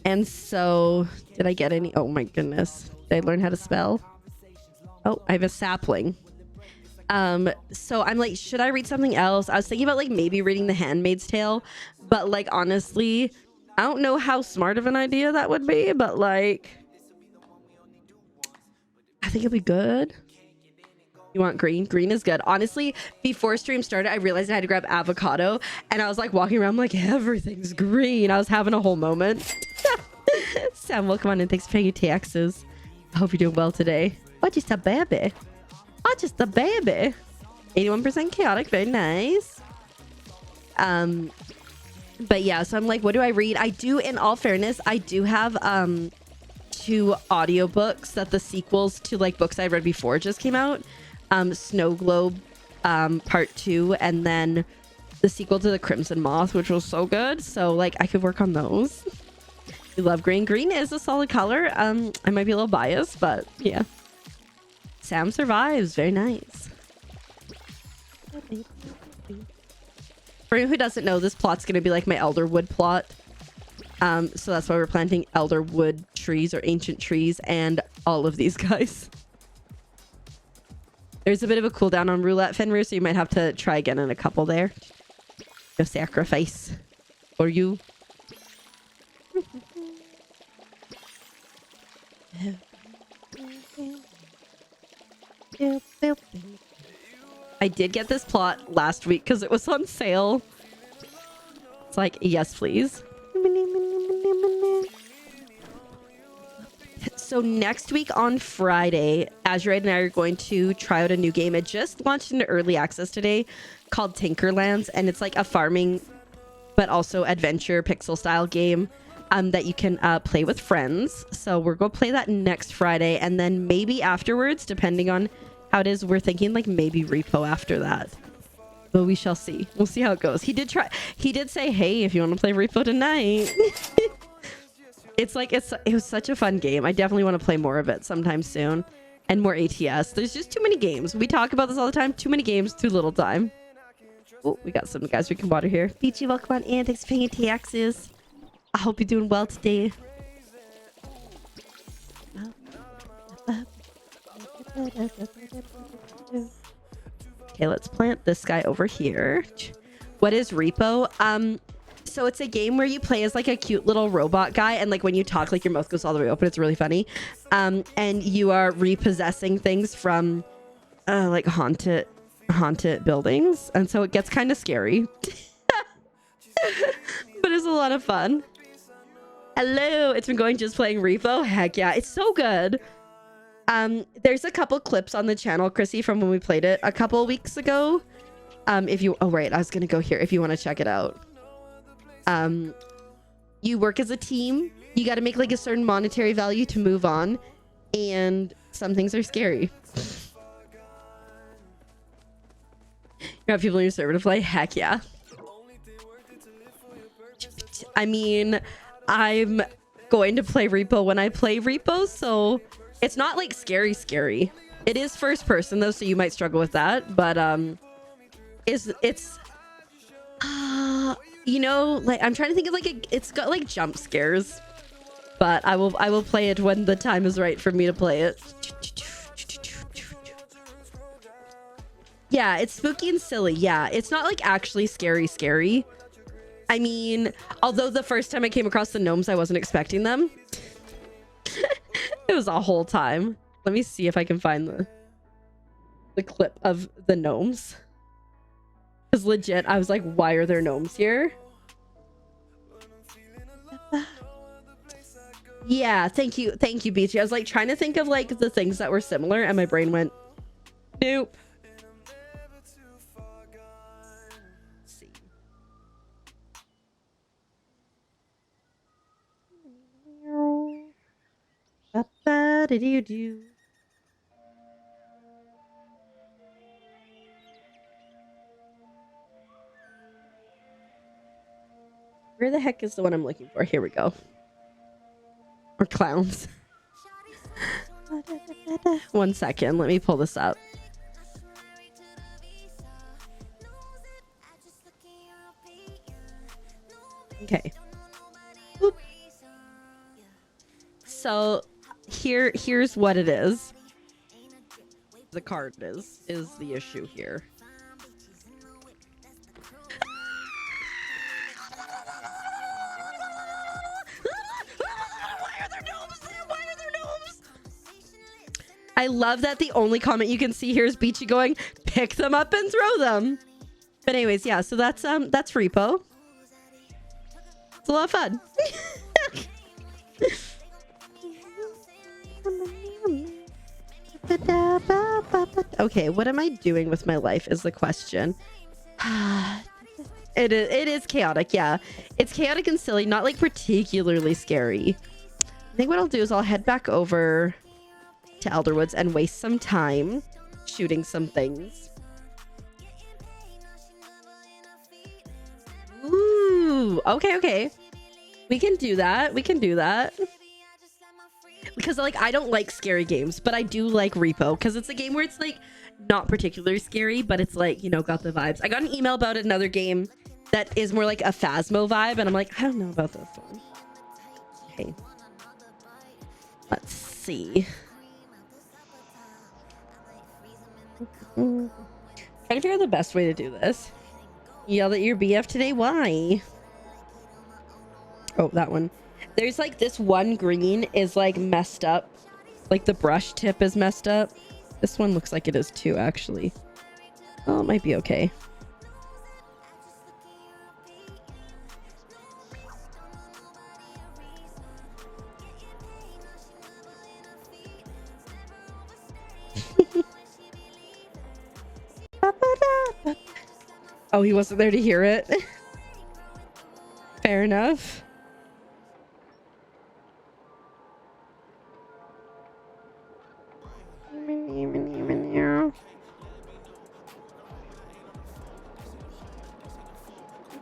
And so did I get any? Oh my goodness, did I learn how to spell? Oh, I have a sapling. So I'm like, should I read something else? I was thinking about like maybe reading The Handmaid's Tale, but like honestly, I don't know how smart of an idea that would be, but like I think it'll be good. You want green? Green is good. Honestly, before stream started, I realized I had to grab avocado, and I was like walking around like everything's green. I was having a whole moment. Sam, welcome on in. Thanks for paying your taxes. I hope you're doing well today. Oh, just a baby. Oh, just a baby. 81% chaotic. Very nice. But yeah, so I'm like, what do I read? I do, in all fairness, I do have 2 audiobooks that the sequels to like books I read before just came out. Snow Globe part 2, and then the sequel to The Crimson Moth, which was so good. So like I could work on those. You love green. Green is a solid color. I might be a little biased, but yeah. Sam survives. Very nice. For anyone who doesn't know, this plot's going to be like my elderwood plot. So that's why we're planting elderwood trees or ancient trees and all of these guys. There's a bit of a cooldown on roulette, Fenrir, so you might have to try again in a couple there. No sacrifice for you. I did get this plot last week because it was on sale. It's like, yes, please. So next week on Friday, Azurite and I are going to try out a new game. It just launched into early access today called Tinkerlands, and it's like a farming but also adventure pixel style game that you can play with friends. So we're going to play that next Friday, and then maybe afterwards, depending on how it is, we're thinking like maybe repo after that. But we shall see. We'll see how it goes. He did say, hey, if you want to play repo tonight. It's like it was such a fun game. I definitely want to play more of it sometime soon, and more ATS. There's just too many games. We talk about this all the time. Too many games, too little time. Oh, we got some guys we can water here. Beachy, welcome on in. Thanks for paying taxes. I hope you're doing well today. Okay, let's plant this guy over here. What is repo? So it's a game where you play as like a cute little robot guy, and like when you talk, like your mouth goes all the way open. It's really funny. And you are repossessing things from like haunted buildings, and so it gets kind of scary. But it's a lot of fun. Hello, it's been going just playing repo. Heck yeah, it's so good. There's a couple clips on the channel, Chrissy, from when we played it a couple weeks ago. If you, oh right, I was gonna go here if you want to check it out. You work as a team. You got to make like a certain monetary value to move on, and some things are scary. You have people in your server to play? Heck yeah. I mean, I'm going to play repo when I play repo, so it's not like scary. It is first person though, so you might struggle with that, but it's you know, like I'm trying to think of like it's got like jump scares, but I will play it when the time is right for me to play it. Yeah, it's spooky and silly. Yeah, it's not like actually scary. I mean, although the first time I came across the gnomes, I wasn't expecting them. It was a whole time. Let me see if I can find the clip of the gnomes. Because legit, I was like, why are there gnomes here? Yeah, thank you, Beachy. I was like trying to think of like the things that were similar, and my brain went, nope. Let's see. Ba-ba-da-doo-doo. Where the heck is the one I'm looking for? Here we go. Or clowns. 1 second. Let me pull this up. Okay. Boop. So here's what it is. The card is the issue here. I love that the only comment you can see here is Beachy going, pick them up and throw them. But anyways, yeah, so that's repo. It's a lot of fun. Okay, what am I doing with my life is the question. It is chaotic, yeah. It's chaotic and silly, not like particularly scary. I think what I'll do is I'll head back over to Elderwoods and waste some time shooting some things. Ooh, okay. We can do that. Because like I don't like scary games, but I do like repo because it's a game where it's like not particularly scary, but it's like, you know, got the vibes. I got an email about another game that is more like a Phasmo vibe, and I'm like, I don't know about this one. Okay. Let's see. Trying to figure out the best way to do this. Yell at your BF today? Why? Oh, that one. There's like this one green is like messed up. Like the brush tip is messed up. This one looks like it is too, actually. Oh, it might be okay. Oh, he wasn't there to hear it. Fair enough.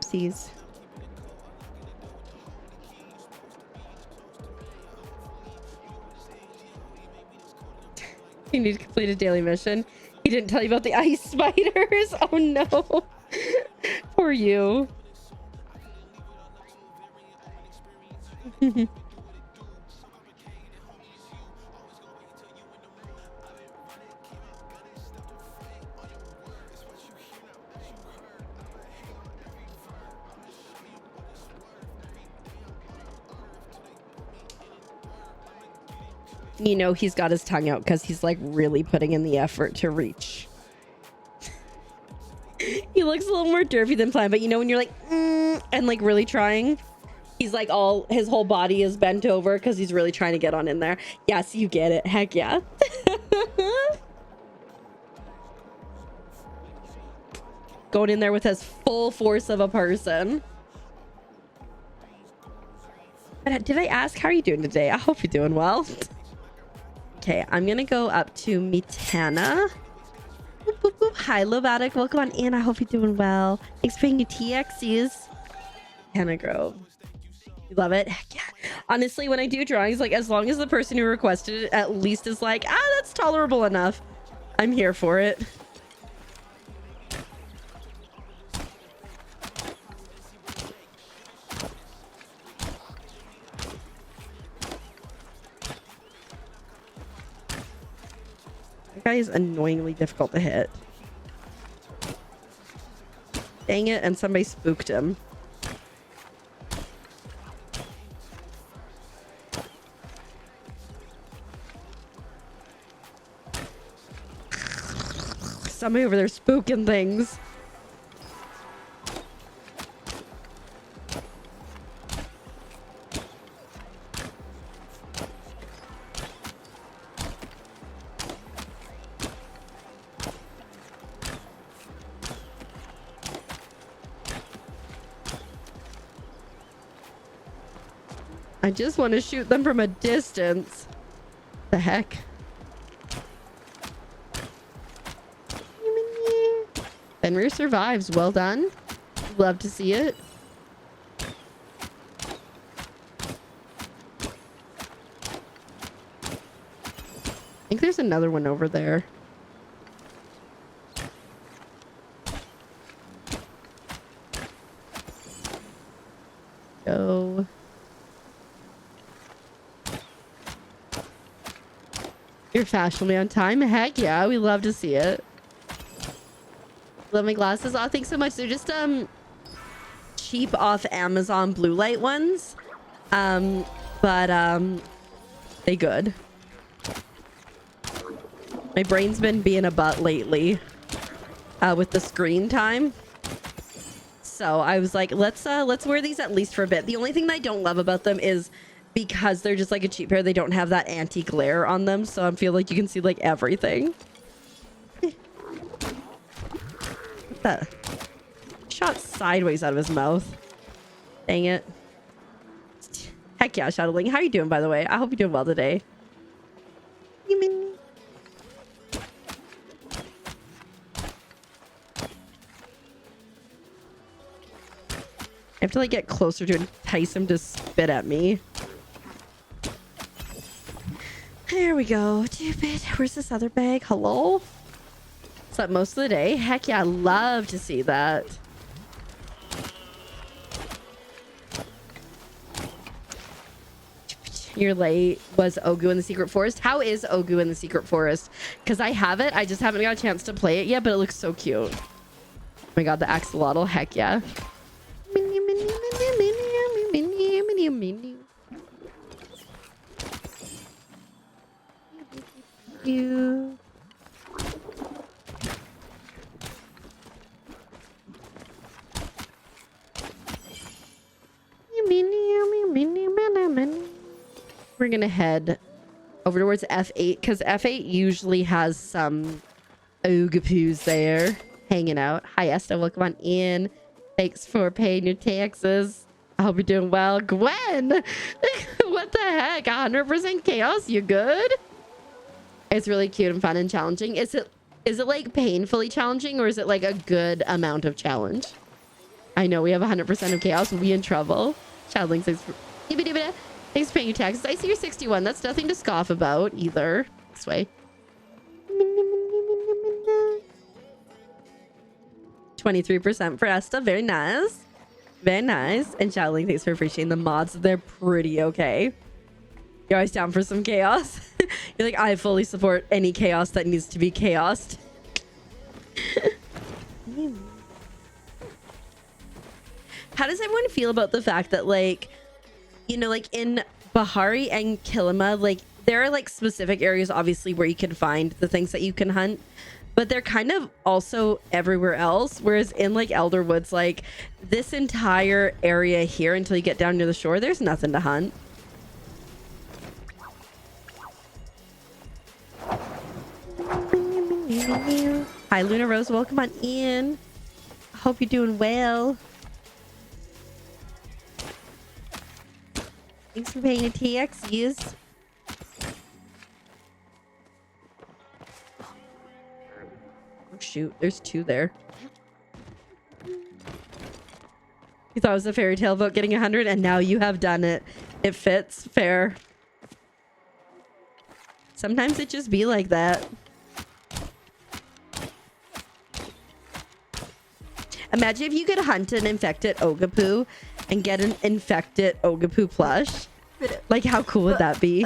Oopsies. You need to complete a daily mission. He didn't tell you about the ice spiders. Oh no. Poor you. You know he's got his tongue out because he's like really putting in the effort to reach. He looks a little more derpy than planned, but you know when you're like and like really trying, he's like all his whole body is bent over because he's really trying to get on in there. Yes, you get it. Heck yeah. Going in there with his full force of a person. But did I ask how are you doing today? I hope you're doing well. Okay, I'm gonna go up to Mitana. Boop, boop, boop. Hi, Lovatic. Welcome on in. I hope you're doing well. Thanks for paying your TXCs. Hannah Grove. You love it? Heck yeah. Honestly, when I do drawings, like as long as the person who requested it at least is like, that's tolerable enough, I'm here for it. That guy is annoyingly difficult to hit. Dang it, and somebody spooked him. Somebody over there spooking things. I just want to shoot them from a distance. The heck? Fenrir survives. Well done. Love to see it. I think there's another one over there. Go. You're fashionably on time. Heck yeah, we love to see it. Love my glasses. Oh, thanks so much. They're just cheap off Amazon blue light ones. But they good. My brain's been being a butt lately with the screen time. So I was like, let's wear these at least for a bit. The only thing that I don't love about them is because they're just like a cheap pair, they don't have that anti-glare on them, so I feel like you can see like everything. What the? Shot sideways out of his mouth. Dang it. Heck yeah, Shadowling. How are you doing, by the way? I hope you're doing well today. I have to like get closer to entice him to spit at me. There we go. Stupid. Where's this other bag? Hello? Slept most of the day. Heck yeah, I love to see that. You're late. Was Ogu in the Secret Forest? How is Ogu in the Secret Forest? Because I have it. I just haven't got a chance to play it yet, but it looks so cute. Oh my god, the axolotl. Heck yeah. You. We're gonna head over towards F8 because F8 usually has some Ogapoos there hanging out. Hi Esther, welcome on in. Thanks for paying your taxes. I hope you're doing well. Gwen! What the heck? 100% chaos? You good? It's really cute and fun and challenging. Is it like painfully challenging or is it like a good amount of challenge? I know we have 100% of chaos. We in trouble. Childling thanks for paying your taxes. I see you're 61. That's nothing to scoff about either. This way. 23% for Esta. Very nice. Very nice. And Childling, thanks for appreciating the mods. They're pretty okay. You're always down for some chaos. You're like, I fully support any chaos that needs to be chaosed. How does everyone feel about the fact that, like, you know, like in Bahari and Kilima, like there are like specific areas obviously where you can find the things that you can hunt, but they're kind of also everywhere else. Whereas in like Elder Woods, like this entire area here until you get down near the shore, there's nothing to hunt. Hi Luna Rose, welcome on in. Hope you're doing well. Thanks for paying a TX, yes. Oh shoot, there's two there. You thought it was a fairy tale about getting 100 and now you have done it. It fits, fair. Sometimes it just be like that. Imagine if you could hunt an infected Ogapoo and get an infected Ogapoo plush. Like, how cool would that be?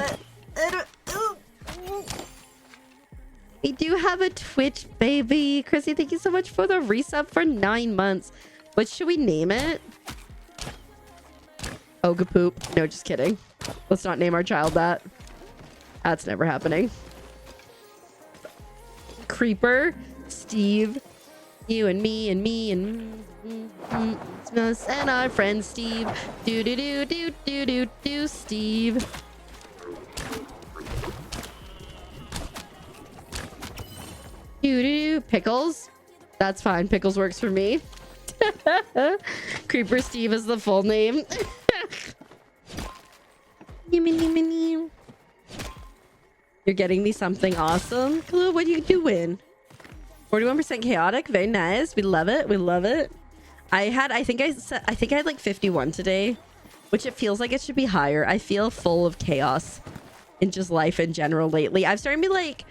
We do have a Twitch, baby. Chrissy, thank you so much for the resub for 9 months. What should we name it? Ogapoop. No, just kidding. Let's not name our child that. That's never happening. Creeper, Steve, you and me and me and us and our friend Steve. Do do do do do do do Steve. Do do do Pickles. That's fine. Pickles works for me. Creeper Steve is the full name. You're getting me something awesome. Hello, what are you doing? 41% chaotic. Very nice. We love it. We love it. I think I had like 51 today, which it feels like it should be higher. I feel full of chaos in just life in general lately. I'm starting to be like,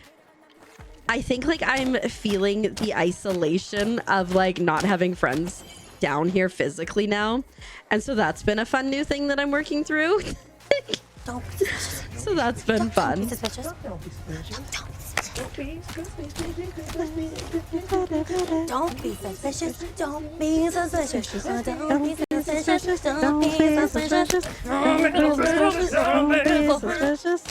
I think like I'm feeling the isolation of like not having friends down here physically now. And so that's been a fun new thing that I'm working through. So that's been fun. Don't be suspicious. Don't be suspicious. Don't be suspicious. Don't be suspicious.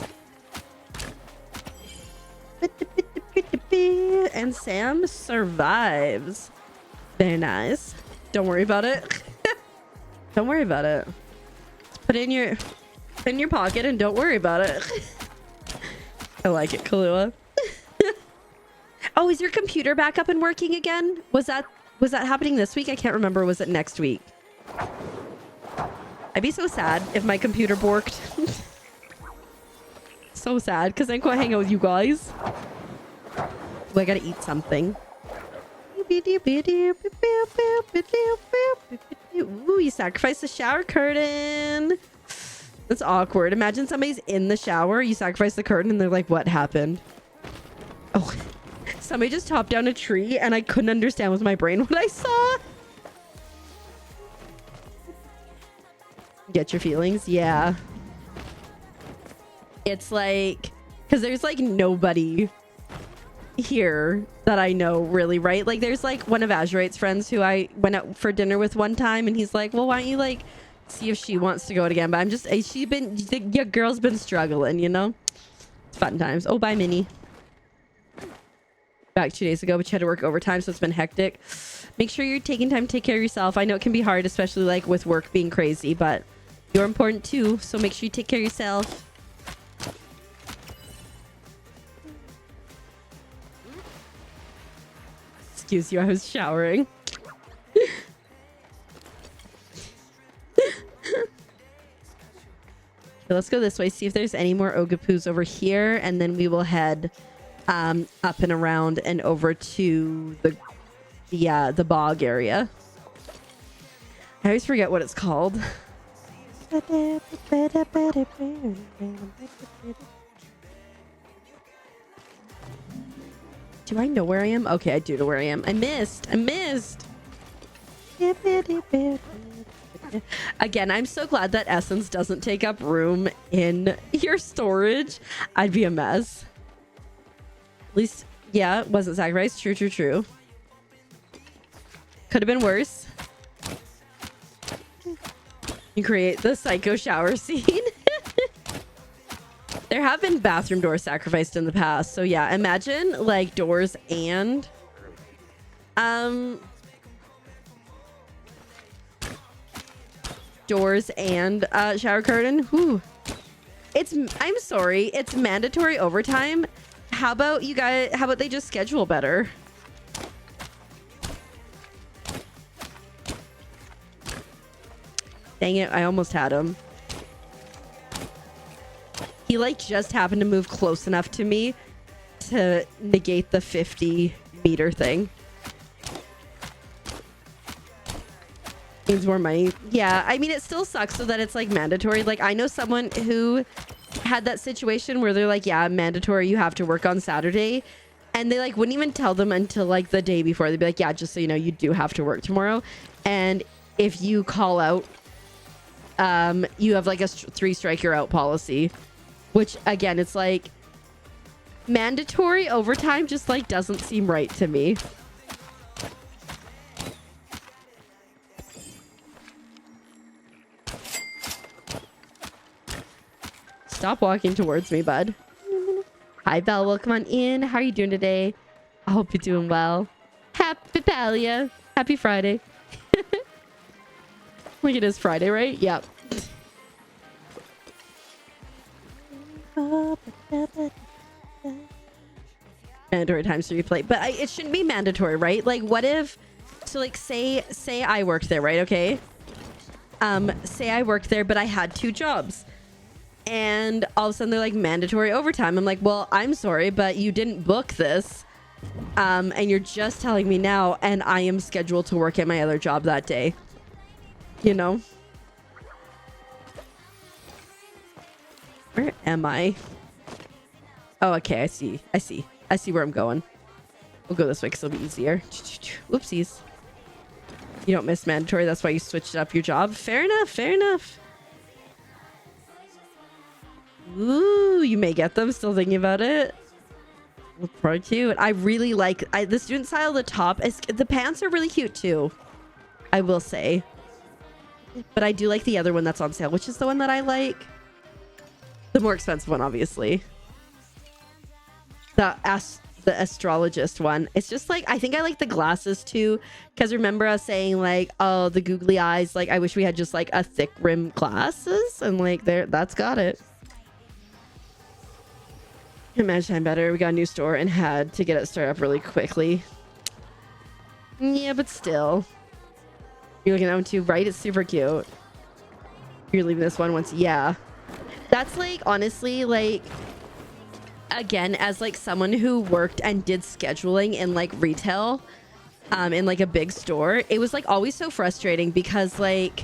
And Sam survives. Very nice. Don't worry about it. Don't worry about it. Put it in your pocket and don't worry about it. I like it, Kahlua. Oh, is your computer back up and working again? Was that happening this week? I can't remember. Was it next week? I'd be so sad if my computer borked. So sad because I can't hang out with you guys. Oh, I gotta eat something. Ooh, you sacrificed the shower curtain. That's awkward. Imagine somebody's in the shower, you sacrifice the curtain, and they're like, what happened? Oh, somebody just chopped down a tree, and I couldn't understand with my brain what I saw. Get your feelings? Yeah. it's like, because there's like nobody here that I know really, right? Like there's like one of Azurate's friends who I went out for dinner with one time, and he's like, well, why don't you like see if she wants to go out again? But I'm just, your girl's been struggling, you know? It's fun times. Oh, bye, Minnie. Back 2 days ago, but you had to work overtime, so it's been hectic. Make sure you're taking time to take care of yourself. I know it can be hard, especially like with work being crazy, but you're important too, so make sure you take care of yourself. Excuse you, I was showering. Okay, let's go this way, see if there's any more Ogapoos over here, and then we will head up and around and over to the bog area. I always forget what it's called. Do I know where I am? Okay, I do know where I am. I missed. Again, I'm so glad that Essence doesn't take up room in your storage. I'd be a mess. At least, yeah, it wasn't sacrificed. True. Could have been worse. You create the psycho shower scene. There have been bathroom doors sacrificed in the past. So yeah, imagine like doors and shower curtain. Whew. I'm sorry, it's mandatory overtime. How about they just schedule better? Dang it, I almost had him. He like just happened to move close enough to me to negate the 50-meter thing. Needs more money. Yeah, I mean, it still sucks so that it's like mandatory. Like I know someone who had that situation where they're like, yeah, mandatory, you have to work on Saturday. And they like wouldn't even tell them until like the day before. They'd be like, yeah, just so you know, you do have to work tomorrow. And if you call out, you have like a 3-strike you're out policy. Which again, it's like mandatory overtime just like doesn't seem right to me. Stop walking towards me, bud. Hi, Belle. Welcome on in. How are you doing today? I hope you're doing well. Happy Palia. Happy Friday. Like it is Friday, right? Yep. Mandatory times to replay, but it shouldn't be mandatory, right? Like what if, so like say I worked there, right? Okay, say I worked there but I had 2 jobs, and all of a sudden they're like mandatory overtime. I'm like, well, I'm sorry, but you didn't book this, and you're just telling me now, and I am scheduled to work at my other job that day, you know? Where am I? Oh, okay. I see where I'm going. We'll go this way because it'll be easier. Whoopsies. You don't miss mandatory. That's why you switched up your job. Fair enough. Ooh, you may get them. Still thinking about it. Look pretty cute. I really like the student style. The top the pants are really cute too, I will say. But I do like the other one that's on sale, which is the one that I like. The more expensive one, obviously. The astrologist one. It's just like, I think I like the glasses too. Because remember us saying like, oh, the googly eyes. Like, I wish we had just like a thick rim glasses. And like, that's got it. Imagine time better. We got a new store and had to get it started up really quickly. Yeah, but still. You're looking at that one too, right? It's super cute. You're leaving this one once. Yeah. That's like, honestly, like, again, as like someone who worked and did scheduling in like retail, in like a big store, it was like always so frustrating because like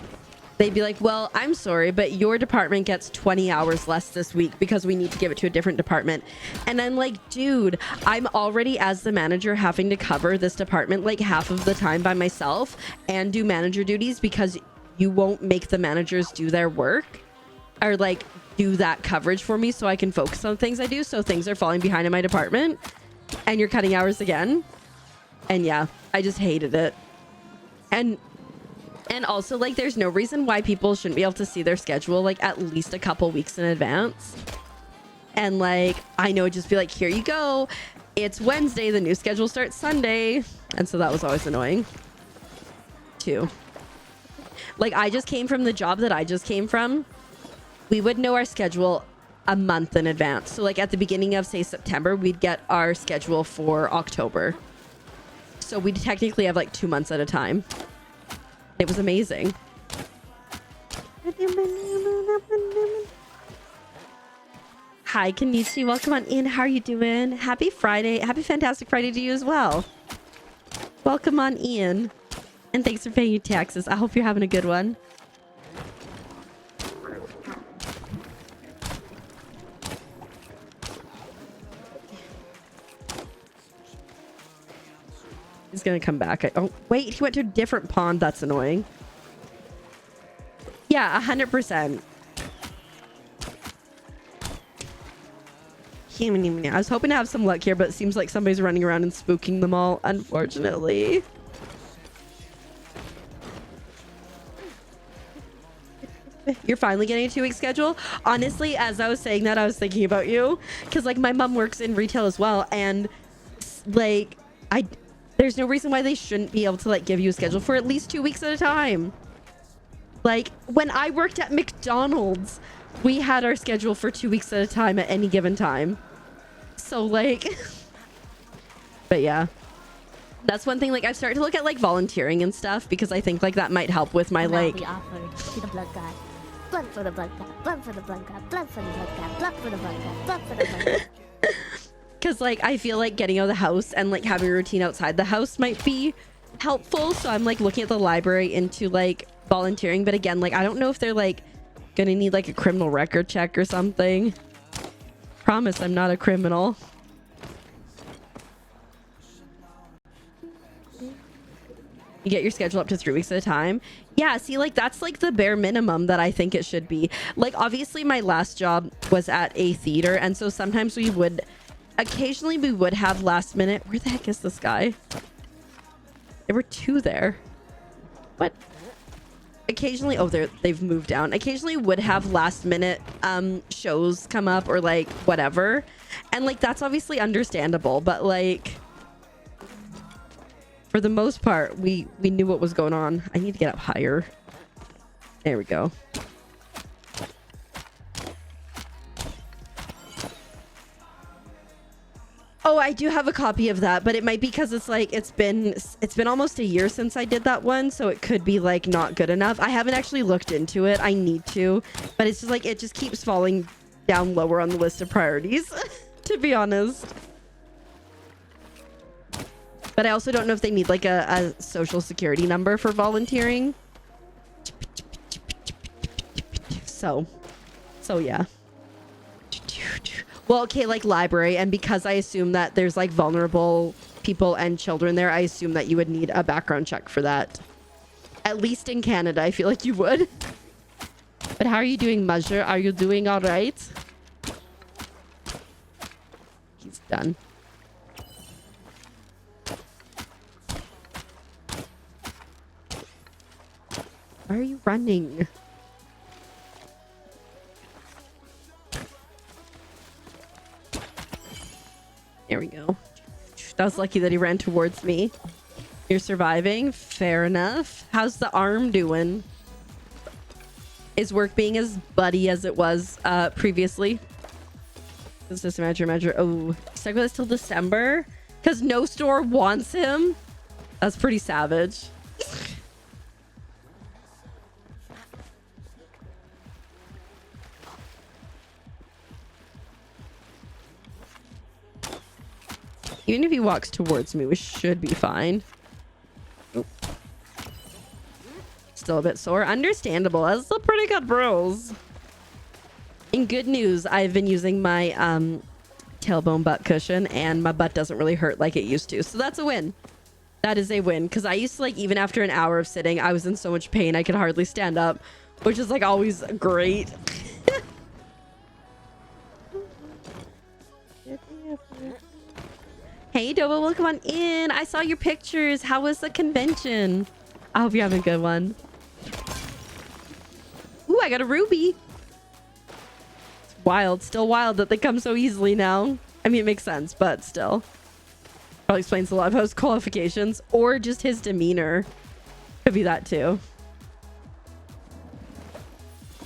they'd be like, well, I'm sorry, but your department gets 20 hours less this week because we need to give it to a different department. And I'm like, dude, I'm already as the manager having to cover this department like half of the time by myself and do manager duties because you won't make the managers do their work or like do that coverage for me so I can focus on things I do. So things are falling behind in my department and you're cutting hours again. And yeah, I just hated it. And also, like, there's no reason why people shouldn't be able to see their schedule like at least a couple weeks in advance. And like, I know, just be like, here you go. It's Wednesday. The new schedule starts Sunday. And so that was always annoying too. Like, I just came from the job that I just came from. We would know our schedule a month in advance. So like at the beginning of, say, September, we'd get our schedule for October. So we'd technically have like 2 months at a time. It was amazing. Hi, Kenichi. Welcome on in. How are you doing? Happy Friday. Happy Fantastic Friday to you as well. Welcome on in. And thanks for paying your taxes. I hope you're having a good one. He's gonna come back. Oh, wait, he went to a different pond. That's annoying. Yeah, 100%. I was hoping to have some luck here, but it seems like somebody's running around and spooking them all, unfortunately. You're finally getting a 2-week schedule. Honestly, as I was saying that, I was thinking about you, because like my mom works in retail as well, and like there's no reason why they shouldn't be able to like give you a schedule for at least 2 weeks at a time. Like when I worked at McDonald's, we had our schedule for 2 weeks at a time at any given time. So like, but yeah, that's one thing. Like I've started to look at like volunteering and stuff because I think like that might help with my like. We offer to the blood god. Blood for the blood god. Blood for the blood god. Blood for the blood god. Blood for the blood god. Blood for the blood god. Because like I feel like getting out of the house and like having a routine outside the house might be helpful. So I'm like looking at the library into like volunteering. But again, like I don't know if they're like gonna need like a criminal record check or something. Promise I'm not a criminal. You get your schedule up to 3 weeks at a time. Yeah, see, like that's like the bare minimum that I think it should be. Like obviously my last job was at a theater, and so sometimes we would have last minute. Where the heck is this guy? There were 2 there. What? Occasionally, oh, they've moved down. Occasionally would have last minute shows come up or like whatever. And like that's obviously understandable, but like for the most part, we knew what was going on. I need to get up higher. There we go. Oh, I do have a copy of that, but it might be because it's like it's been almost a year since I did that one, so it could be like not good enough. I haven't actually looked into it. I need to, but it's just like it just keeps falling down lower on the list of priorities, to be honest. But I also don't know if they need like a social security number for volunteering. So yeah. Well, okay, like library, and because I assume that there's like vulnerable people and children there, I assume that you would need a background check for that. At least in Canada, I feel like you would. But how are you doing, Muzzer? Are you doing all right? He's done. Why are you running? There we go. That was lucky that he ran towards me. You're surviving. Fair enough. How's the arm doing? Is work being as buddy as it was previously? Is this measure? Oh, stuck with us till December? Because no store wants him? That's pretty savage. Even if he walks towards me, we should be fine. Oh. Still a bit sore. Understandable. That's a pretty good bruise. In good news, I've been using my tailbone butt cushion, and my butt doesn't really hurt like it used to. So that's a win. That is a win. Because I used to, like, even after an hour of sitting, I was in so much pain I could hardly stand up, which is, like, always great. Hey, Doba, welcome on in. I saw your pictures. How was the convention? I hope you're having a good one. Ooh, I got a ruby. It's wild. Still wild that they come so easily now. I mean, it makes sense, but still. Probably explains a lot of his qualifications or just his demeanor. Could be that too.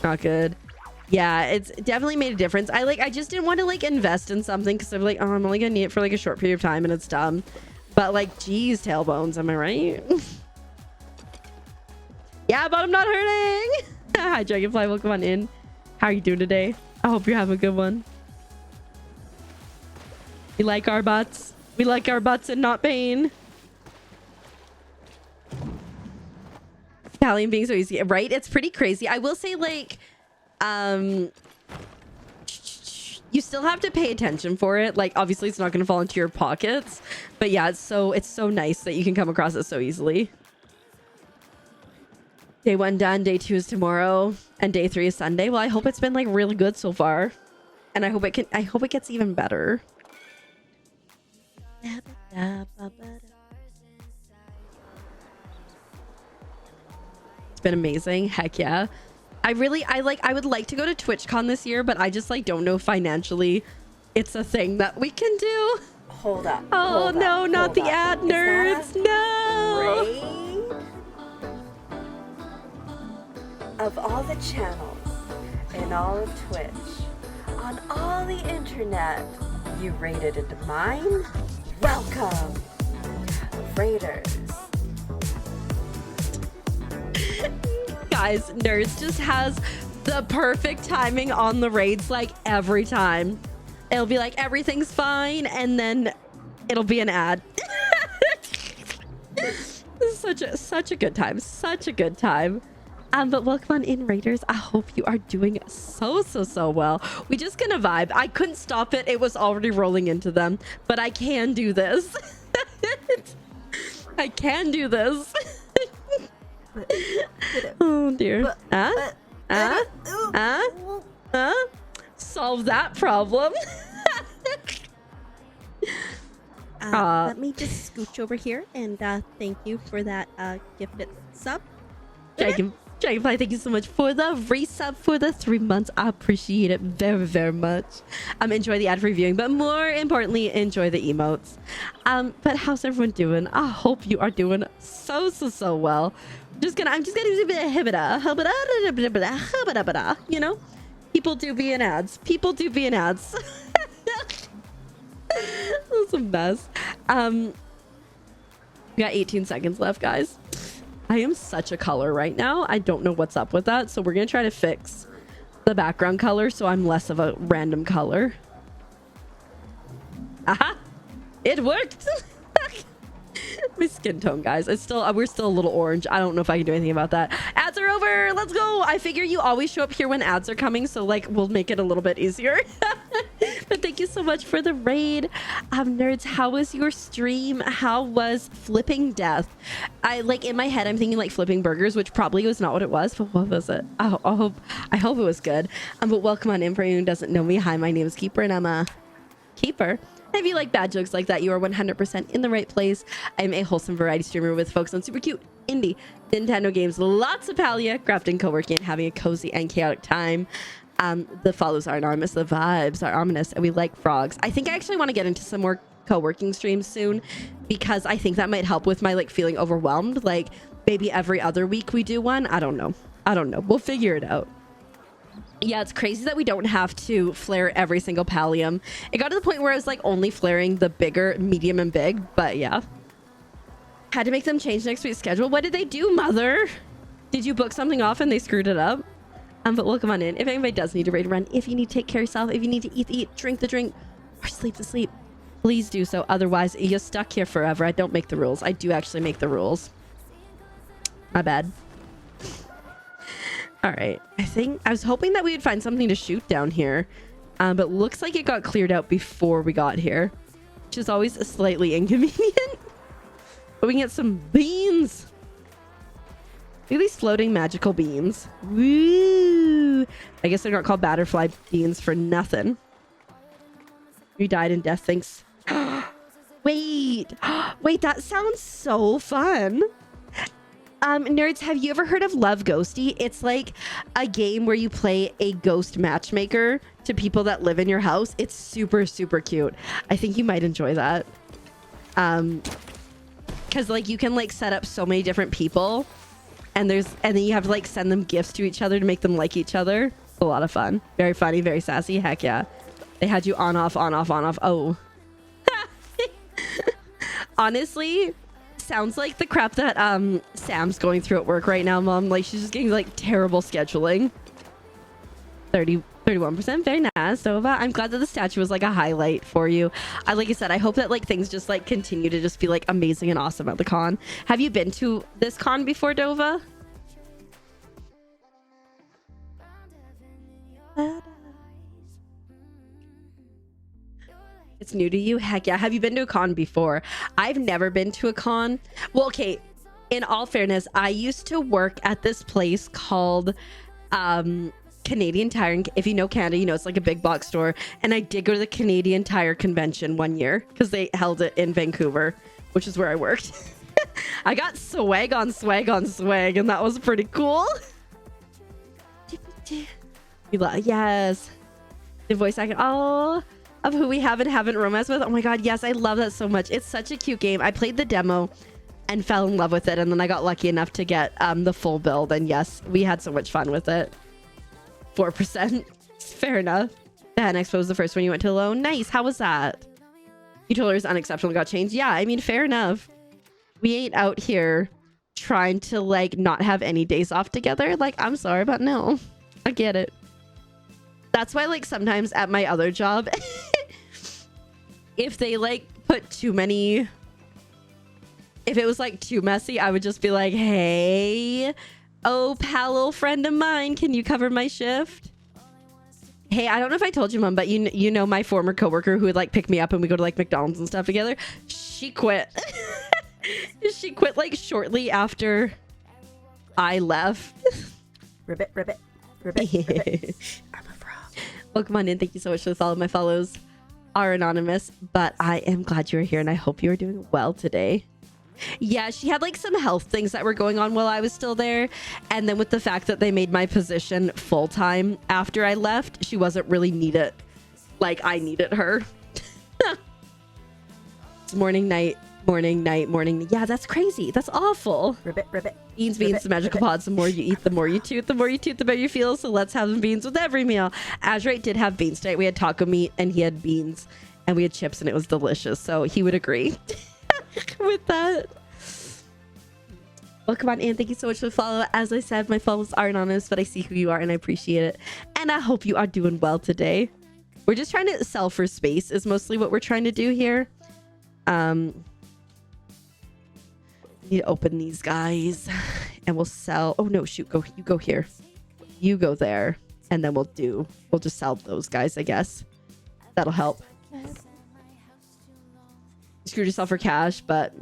Not good. Yeah, it's definitely made a difference. I just didn't want to like invest in something because I'm like, oh, I'm only gonna need it for like a short period of time and it's dumb. But like, geez, tailbones, am I right? Yeah, but I'm not hurting. Hi, Dragonfly, welcome on in. How are you doing today? I hope you're having a good one. We like our butts. We like our butts and not pain. Pallium being so easy, right? It's pretty crazy. I will say, like, you still have to pay attention for it. Like, obviously, it's not going to fall into your pockets. But yeah, it's so nice that you can come across it so easily. Day 1 done. Day 2 is tomorrow, and day 3 is Sunday. Well, I hope it's been like really good so far, and I hope it gets even better. It's been amazing. Heck yeah. I would like to go to TwitchCon this year, but I just like don't know financially it's a thing that we can do. Hold up. Oh no, not the ad nerds. No. Raid? Of all the channels in all of Twitch, on all the internet, you raided into mine? Welcome, Raiders. Guys, Nerds just has the perfect timing on the raids like every time. It'll be like everything's fine and then it'll be an ad. This is such a good time. Such a good time. But welcome on in, Raiders. I hope you are doing so well. We just gonna vibe. I couldn't stop it. It was already rolling into them, but I can do this. I can do this. Oh dear. Solve that problem. Let me just scooch over here and thank you for that gifted sub. Dragonfly, thank you so much for the resub for the 3 months. I appreciate it very much. Enjoy the ad for reviewing, but more importantly, enjoy the emotes. But how's everyone doing? I hope you are doing so well. I'm just gonna do a bit of hibida, you know? People do be in ads. That's a mess. We got 18 seconds left, guys. I am such a color right now. I don't know what's up with that. So we're going to try to fix the background color so I'm less of a random color. Aha! It worked! My skin tone, guys. We're still a little orange. I don't know if I can do anything about that. Ads are over. Let's go. I figure you always show up here when ads are coming. So like we'll make it a little bit easier. But thank you so much for the raid. Nerds, how was your stream? How was flipping death? In my head, I'm thinking like flipping burgers, which probably was not what it was. But what was it? I hope it was good. But welcome on in for anyone who doesn't know me. Hi, my name is Keeper and I'm a keeper. If you like bad jokes like that, you are 100% in the right place. I'm a wholesome variety streamer with focus on super cute indie Nintendo games, lots of Palia, crafting, co-working, and having a cozy and chaotic time. The follows are enormous, the vibes are ominous, and we like frogs. I think I actually want to get into some more co-working streams soon because I think that might help with my like feeling overwhelmed. Like maybe every other week we do one. I don't know. We'll figure it out. Yeah, it's crazy that we don't have to flare every single pallium. It got to the point where I was like only flaring the bigger, medium, and big. But yeah. Had to make them change next week's schedule. What did they do, mother? Did you book something off and they screwed it up? But welcome on in. If anybody does need to raid run, if you need to take care of yourself, if you need to eat, drink the drink, or sleep the sleep, please do so. Otherwise, you're stuck here forever. I don't make the rules. I do actually make the rules. My bad. All right, I was hoping that we would find something to shoot down here, but looks like it got cleared out before we got here, which is always slightly inconvenient. But we can get some beans. Look at these floating magical beans. Woo! I guess they're not called butterfly beans for nothing. You died in death. Thanks. Wait. Wait, that sounds so fun. Nerds, have you ever heard of Love Ghosty? It's like a game where you play a ghost matchmaker to people that live in your house. It's super, super cute. I think you might enjoy that. Because like you can like set up so many different people, and then you have to like send them gifts to each other to make them like each other. It's a lot of fun. Very funny, very sassy. Heck yeah. They had you on, off, on, off, on, off. Oh. Honestly, sounds like the crap that Sam's going through at work right now, Mom. Like she's just getting like terrible scheduling. 31%. Very nice, Dova. I'm glad that the statue was like a highlight for you. Like I said, I hope that like things just like continue to just be like amazing and awesome at the con. Have you been to this con before, Dova? It's new to you? Heck yeah. Have you been to a con before? I've never been to a con. Well, okay. In all fairness, I used to work at this place called Canadian Tire. And if you know Canada, you know it's like a big box store. And I did go to the Canadian Tire convention one year because they held it in Vancouver, which is where I worked. I got swag on swag on swag, and that was pretty cool. Yes. The voice acting. Oh, of who we haven't romance with. Oh my god, yes, I love that so much. It's such a cute game. I played the demo and fell in love with it, and then I got lucky enough to get the full build, and yes, we had so much fun with it. 4%. Fair enough. The Hen Expo was the first one you went to alone. Nice. How was that? You told her it was unexceptional, got changed. Yeah, I mean, fair enough. We ain't out here trying to like not have any days off together. Like, I'm sorry, but no. I get it. That's why like sometimes at my other job, if they like put too many, if it was like too messy, I would just be like, hey, oh, pal, old friend of mine, can you cover my shift? Hey, I don't know if I told you, Mom, but you know my former coworker who would like pick me up and we go to like McDonald's and stuff together. She quit. She quit like shortly after I left. Ribbit, ribbit, ribbit, ribbit. I'm a frog. Welcome on in. Thank you so much for the follow. My follows are anonymous, but I am glad you're here and I hope you are doing well today. Yeah, she had like some health things that were going on while I was still there. And then with the fact that they made my position full-time after I left, she wasn't really needed like I needed her. It's morning, night, morning, night, morning. Yeah, that's crazy. That's awful. Ribbit, ribbit. Beans, the magical pods. The more you eat, the more you toot. The more you toot, the better you feel. So let's have them beans with every meal. Azrite did have beans tonight. We had taco meat and he had beans and we had chips and it was delicious. So he would agree with that. Welcome on in. Thank you so much for the follow. As I said, my follows are anonymous, but I see who you are and I appreciate it. And I hope you are doing well today. We're just trying to sell for space is mostly what we're trying to do here. Need to open these guys and we'll sell. Oh no, shoot, you go here. You go there. And then we'll just sell those guys, I guess. That'll help. You screwed yourself for cash, but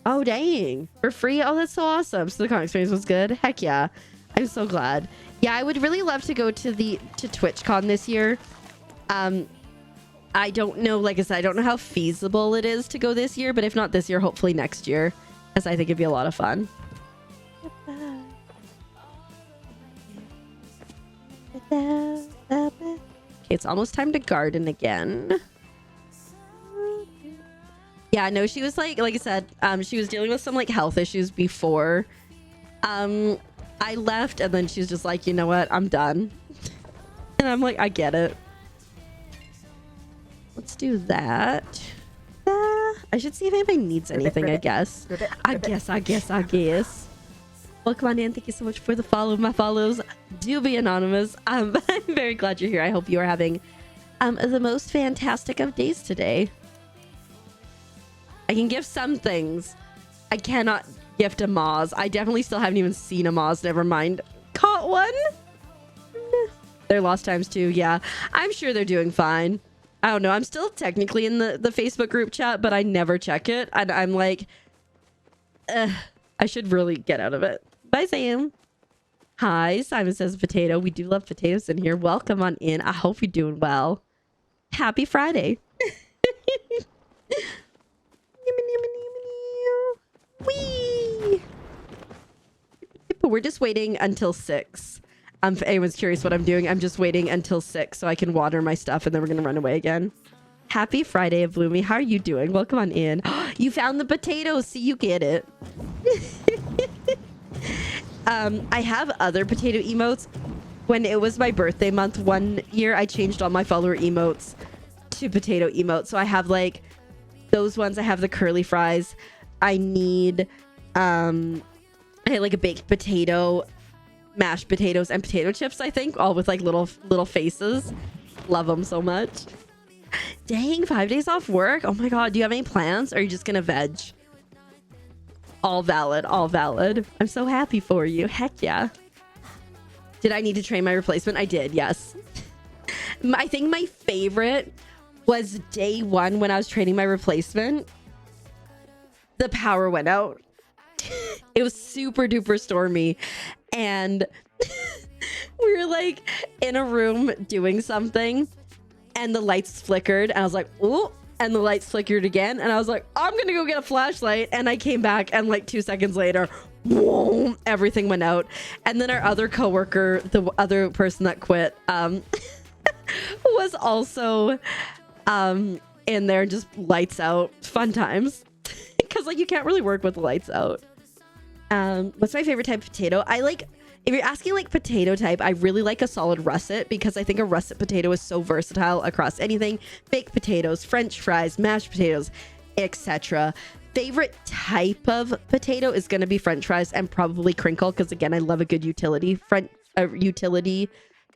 oh dang, for free. Oh, that's so awesome. So the con experience was good. Heck yeah, I'm so glad. Yeah, I would really love to go to TwitchCon this year. I don't know, like I said, I don't know how feasible it is to go this year, but if not this year, hopefully next year, as I think it'd be a lot of fun. Okay, it's almost time to garden again. Yeah, no, she was like I said, she was dealing with some like health issues before I left, and then she's just like, you know what, I'm done. And I'm like, I get it. Let's do that. I should see if anybody needs anything, I guess. I guess. Welcome on in. Thank you so much for the follow. My follows do be anonymous. I'm very glad you're here. I hope you are having the most fantastic of days today. I can gift some things. I cannot gift a Moz. I definitely still haven't even seen a Moz. Never mind. Caught one? They're lost times too. Yeah, I'm sure they're doing fine. I don't know. I'm still technically in the Facebook group chat, but I never check it. And I'm like, I should really get out of it. Bye, Sam. Hi, Simon says potato. We do love potatoes in here. Welcome on in. I hope you're doing well. Happy Friday. Whee! But we're just waiting until 6. If anyone's curious what I'm doing, I'm just waiting until 6 so I can water my stuff and then we're gonna run away again. Happy Friday, Bloomy. How are you doing? Welcome on in. You found the potatoes. See, you get it. I have other potato emotes. When it was my birthday month one year, I changed all my follower emotes to potato emotes. So I have like those ones. I have the curly fries. I need I had like a baked potato, mashed potatoes, and potato chips, I think, all with like little faces. Love them so much. Dang, 5 days off work. Oh my god, do you have any plans, or are you just gonna veg? All valid, all valid. I'm so happy for you. Heck yeah. Did I need to train my replacement? I did, yes. I think my favorite was day 1 when I was training my replacement. The power went out. It was super duper stormy, and we were like in a room doing something, and the lights flickered, and I was like, ooh, and the lights flickered again, and I was like, I'm gonna go get a flashlight, and I came back, and like 2 seconds later, boom, everything went out. And then our other coworker, the other person that quit, was also in there, just lights out. Fun times. Because like you can't really work with the lights out. What's my favorite type of potato? I like, if you're asking like potato type, I really like a solid russet, because I think a russet potato is so versatile across anything. Baked potatoes, French fries, mashed potatoes, etc. Favorite type of potato is going to be French fries and probably crinkle, because again, I love a good utility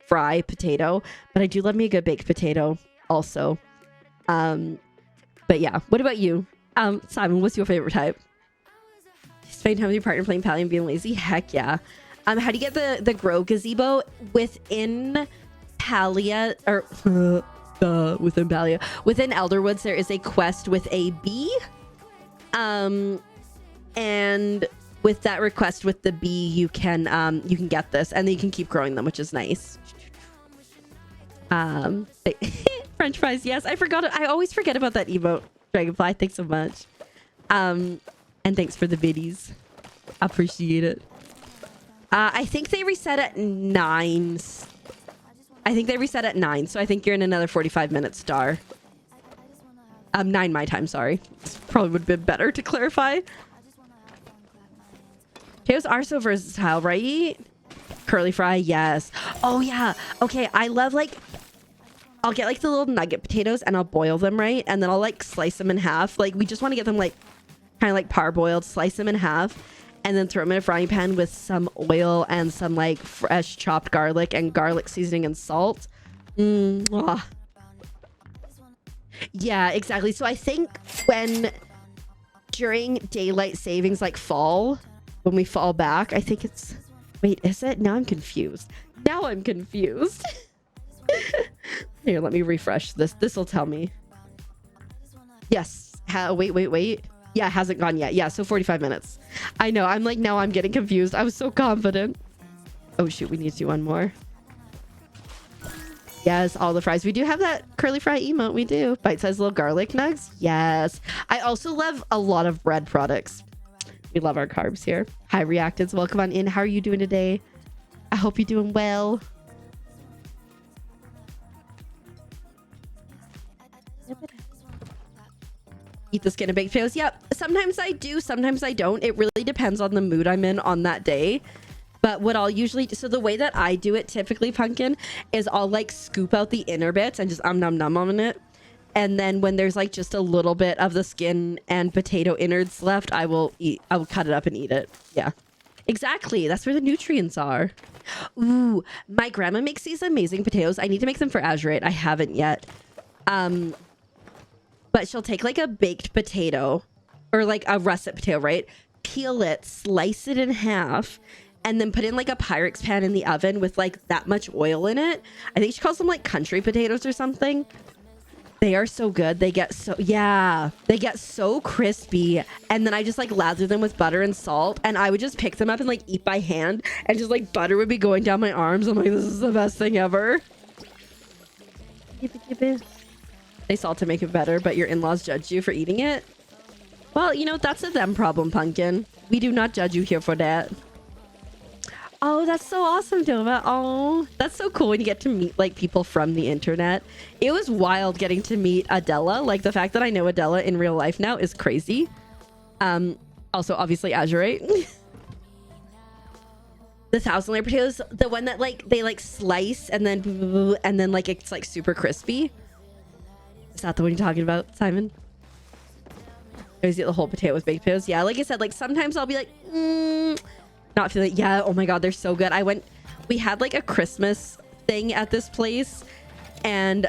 fry potato, but I do love me a good baked potato also. But yeah, what about you? Simon, what's your favorite type? Spending time with your partner playing Palia and being lazy? Heck yeah. How do you get the grow gazebo? Within Palia, or within Palia, within Elderwoods, there is a quest with a bee. And with that request with the bee, you can get this, and then you can keep growing them, which is nice. French fries, yes, I forgot it. I always forget about that emote. Dragonfly, thanks so much. And thanks for the biddies. Appreciate it. I think they reset at 9. I think they reset at 9, so I think you're in another 45-minute star. 9 my time, sorry. This probably would have been better to clarify. Potatoes are so versatile, right? Curly fry, yes. Oh yeah. Okay, I love like, I'll get like the little nugget potatoes and I'll boil them, right? And then I'll like slice them in half. Like we just want to get them like kind of like parboiled, slice them in half, and then throw them in a frying pan with some oil and some like fresh chopped garlic and garlic seasoning and salt. Yeah, exactly. So I think during daylight savings, like fall, when we fall back, I think it's, wait, is it? Now I'm confused. Here, let me refresh this. This will tell me. Yes. Wait. Yeah, it hasn't gone yet. Yeah, so 45 minutes. I know. I'm like, now I'm getting confused. I was so confident. Oh, shoot. We need to do one more. Yes, all the fries. We do have that curly fry emote. We do. Bite-sized little garlic nugs. Yes. I also love a lot of bread products. We love our carbs here. Hi, Reactants. Welcome on in. How are you doing today? I hope you're doing well. Eat the skin of baked potatoes. Yep. Sometimes I do. Sometimes I don't. It really depends on the mood I'm in on that day. But what I'll usually do, so the way that I do it typically, Pumpkin, is I'll like scoop out the inner bits and just nom nom on it. And then when there's like just a little bit of the skin and potato innards left, I will cut it up and eat it. Yeah, exactly. That's where the nutrients are. Ooh, my grandma makes these amazing potatoes. I need to make them for Azurite. I haven't yet. But she'll take like a baked potato or like a russet potato, right? Peel it, slice it in half, and then put in like a Pyrex pan in the oven with like that much oil in it. I think she calls them like country potatoes or something. They are so good. They get so crispy. And then I just like lather them with butter and salt, and I would just pick them up and like eat by hand, and just like butter would be going down my arms. I'm like, this is the best thing ever. They salt to make it better, but your in-laws judge you for eating it. Well, you know, that's a them problem, Pumpkin. We do not judge you here for that. Oh, that's so awesome, Dova. Oh, that's so cool when you get to meet like people from the internet. It was wild getting to meet Adela. Like the fact that I know Adela in real life now is crazy. Also, obviously, Azurite. The 1,000-layer potatoes, the one that like they like slice and then like it's like super crispy. Is that the one you're talking about, Simon? Or is it the whole potato with baked potatoes? Yeah, like I said, like sometimes I'll be like, not feeling. Yeah, oh my god, they're so good. We had like a Christmas thing at this place, and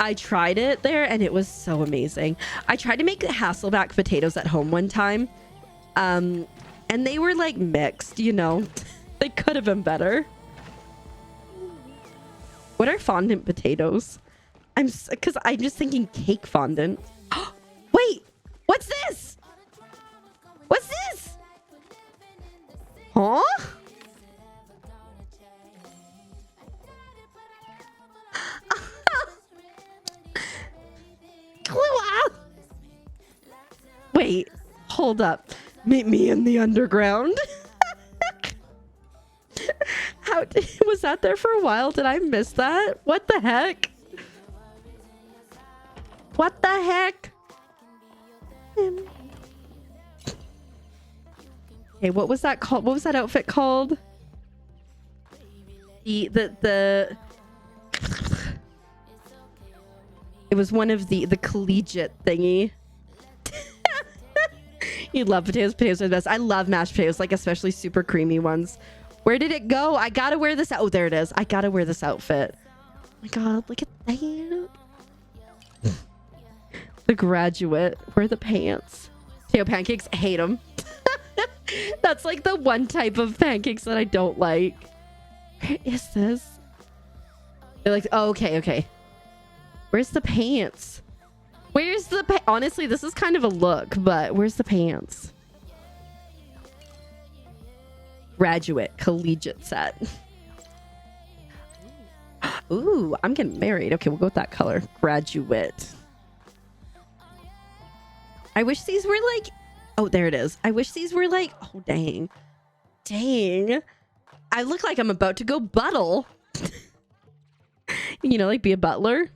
I tried it there, and it was so amazing. I tried to make Hasselback potatoes at home one time, and they were like mixed, you know. They could have been better. What are fondant potatoes? Because I'm just thinking cake fondant. Wait, what's this? What's this? Huh? Wait, hold up. Meet me in the underground. Was that there for a while? Did I miss that? What the heck? What the heck? Okay, what was that called? What was that outfit called? The it was one of the collegiate thingy. You love potatoes. Potatoes are the best. I love mashed potatoes, like especially super creamy ones. Where did it go? I gotta wear this. Oh, there it is. I gotta wear this outfit. Oh my god, look at that. The graduate. Where are the pants? Potato pancakes. I hate them. That's like the one type of pancakes that I don't like. Where is this? They're like, oh, okay. Where's the pants? Where's the honestly, this is kind of a look, but where's the pants? Graduate collegiate set. Ooh, I'm getting married. Okay, we'll go with that color. Graduate. I wish these were like, oh, there it is. I wish these were like, oh, dang. I look like I'm about to go buttle. You know, like be a butler.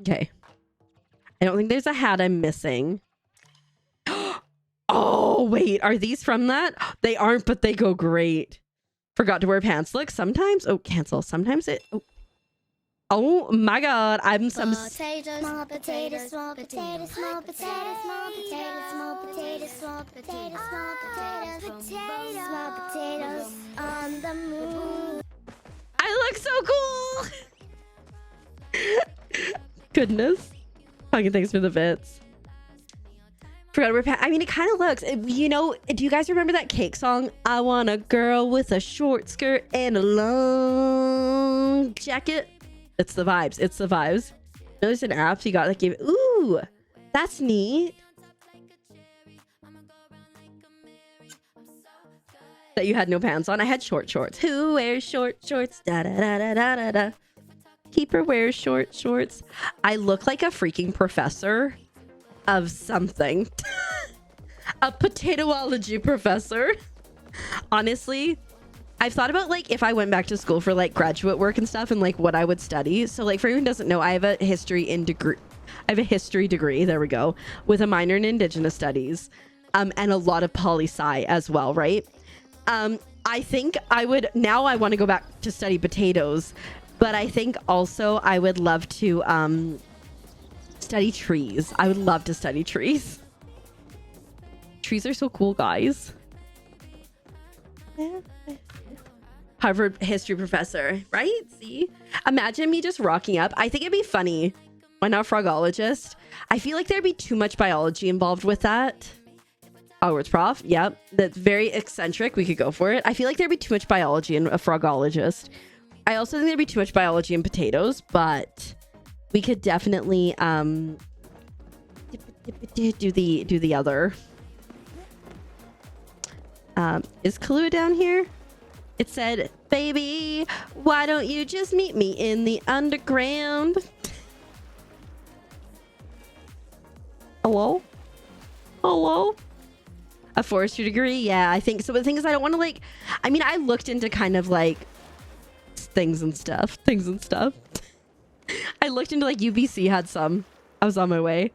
Okay. I don't think there's a hat I'm missing. Oh, wait. Are these from that? They aren't, but they go great. Forgot to wear pants. Look, sometimes. Oh, cancel. Sometimes it. Oh my god. I'm some. Potatoes, small potatoes, small potatoes, small potatoes, small potatoes, small potatoes, small potatoes, small potatoes, small potatoes on the moon. I look so cool. Goodness. Fucking thanks for the bits. Forgot to wear pants. I mean, it kind of looks, you know, do you guys remember that cake song? I want a girl with a short skirt and a long jacket. It's the vibes. It's the vibes. There's an app you got that gave. Ooh, that's neat. That you had no pants on. I had short shorts. Who wears short shorts? Da da da da da da da. Keeper wears short shorts. I look like a freaking professor of something. A potatoology professor. Honestly, I've thought about like if I went back to school for like graduate work and stuff and like what I would study. So like for anyone who doesn't know, I have a history degree, there we go, with a minor in Indigenous studies, and a lot of poli-sci as well, right? I think I want to go back to study potatoes, but I think also I would love to study trees. I would love to study trees. Trees are so cool, guys. Harvard history professor, right? See? Imagine me just rocking up. I think it'd be funny. Why not frogologist? I feel like there'd be too much biology involved with that. Hogwarts prof. Yep. That's very eccentric. We could go for it. I feel like there'd be too much biology in a frogologist. I also think there'd be too much biology in potatoes, but we could definitely do the other. Is Kahlua down here? It said, baby, why don't you just meet me in the underground? Hello? Hello? A forestry degree? Yeah, I think so. But the thing is, I don't want to like... I mean, I looked into kind of like things and stuff. I looked into like UBC had some. I was on my way.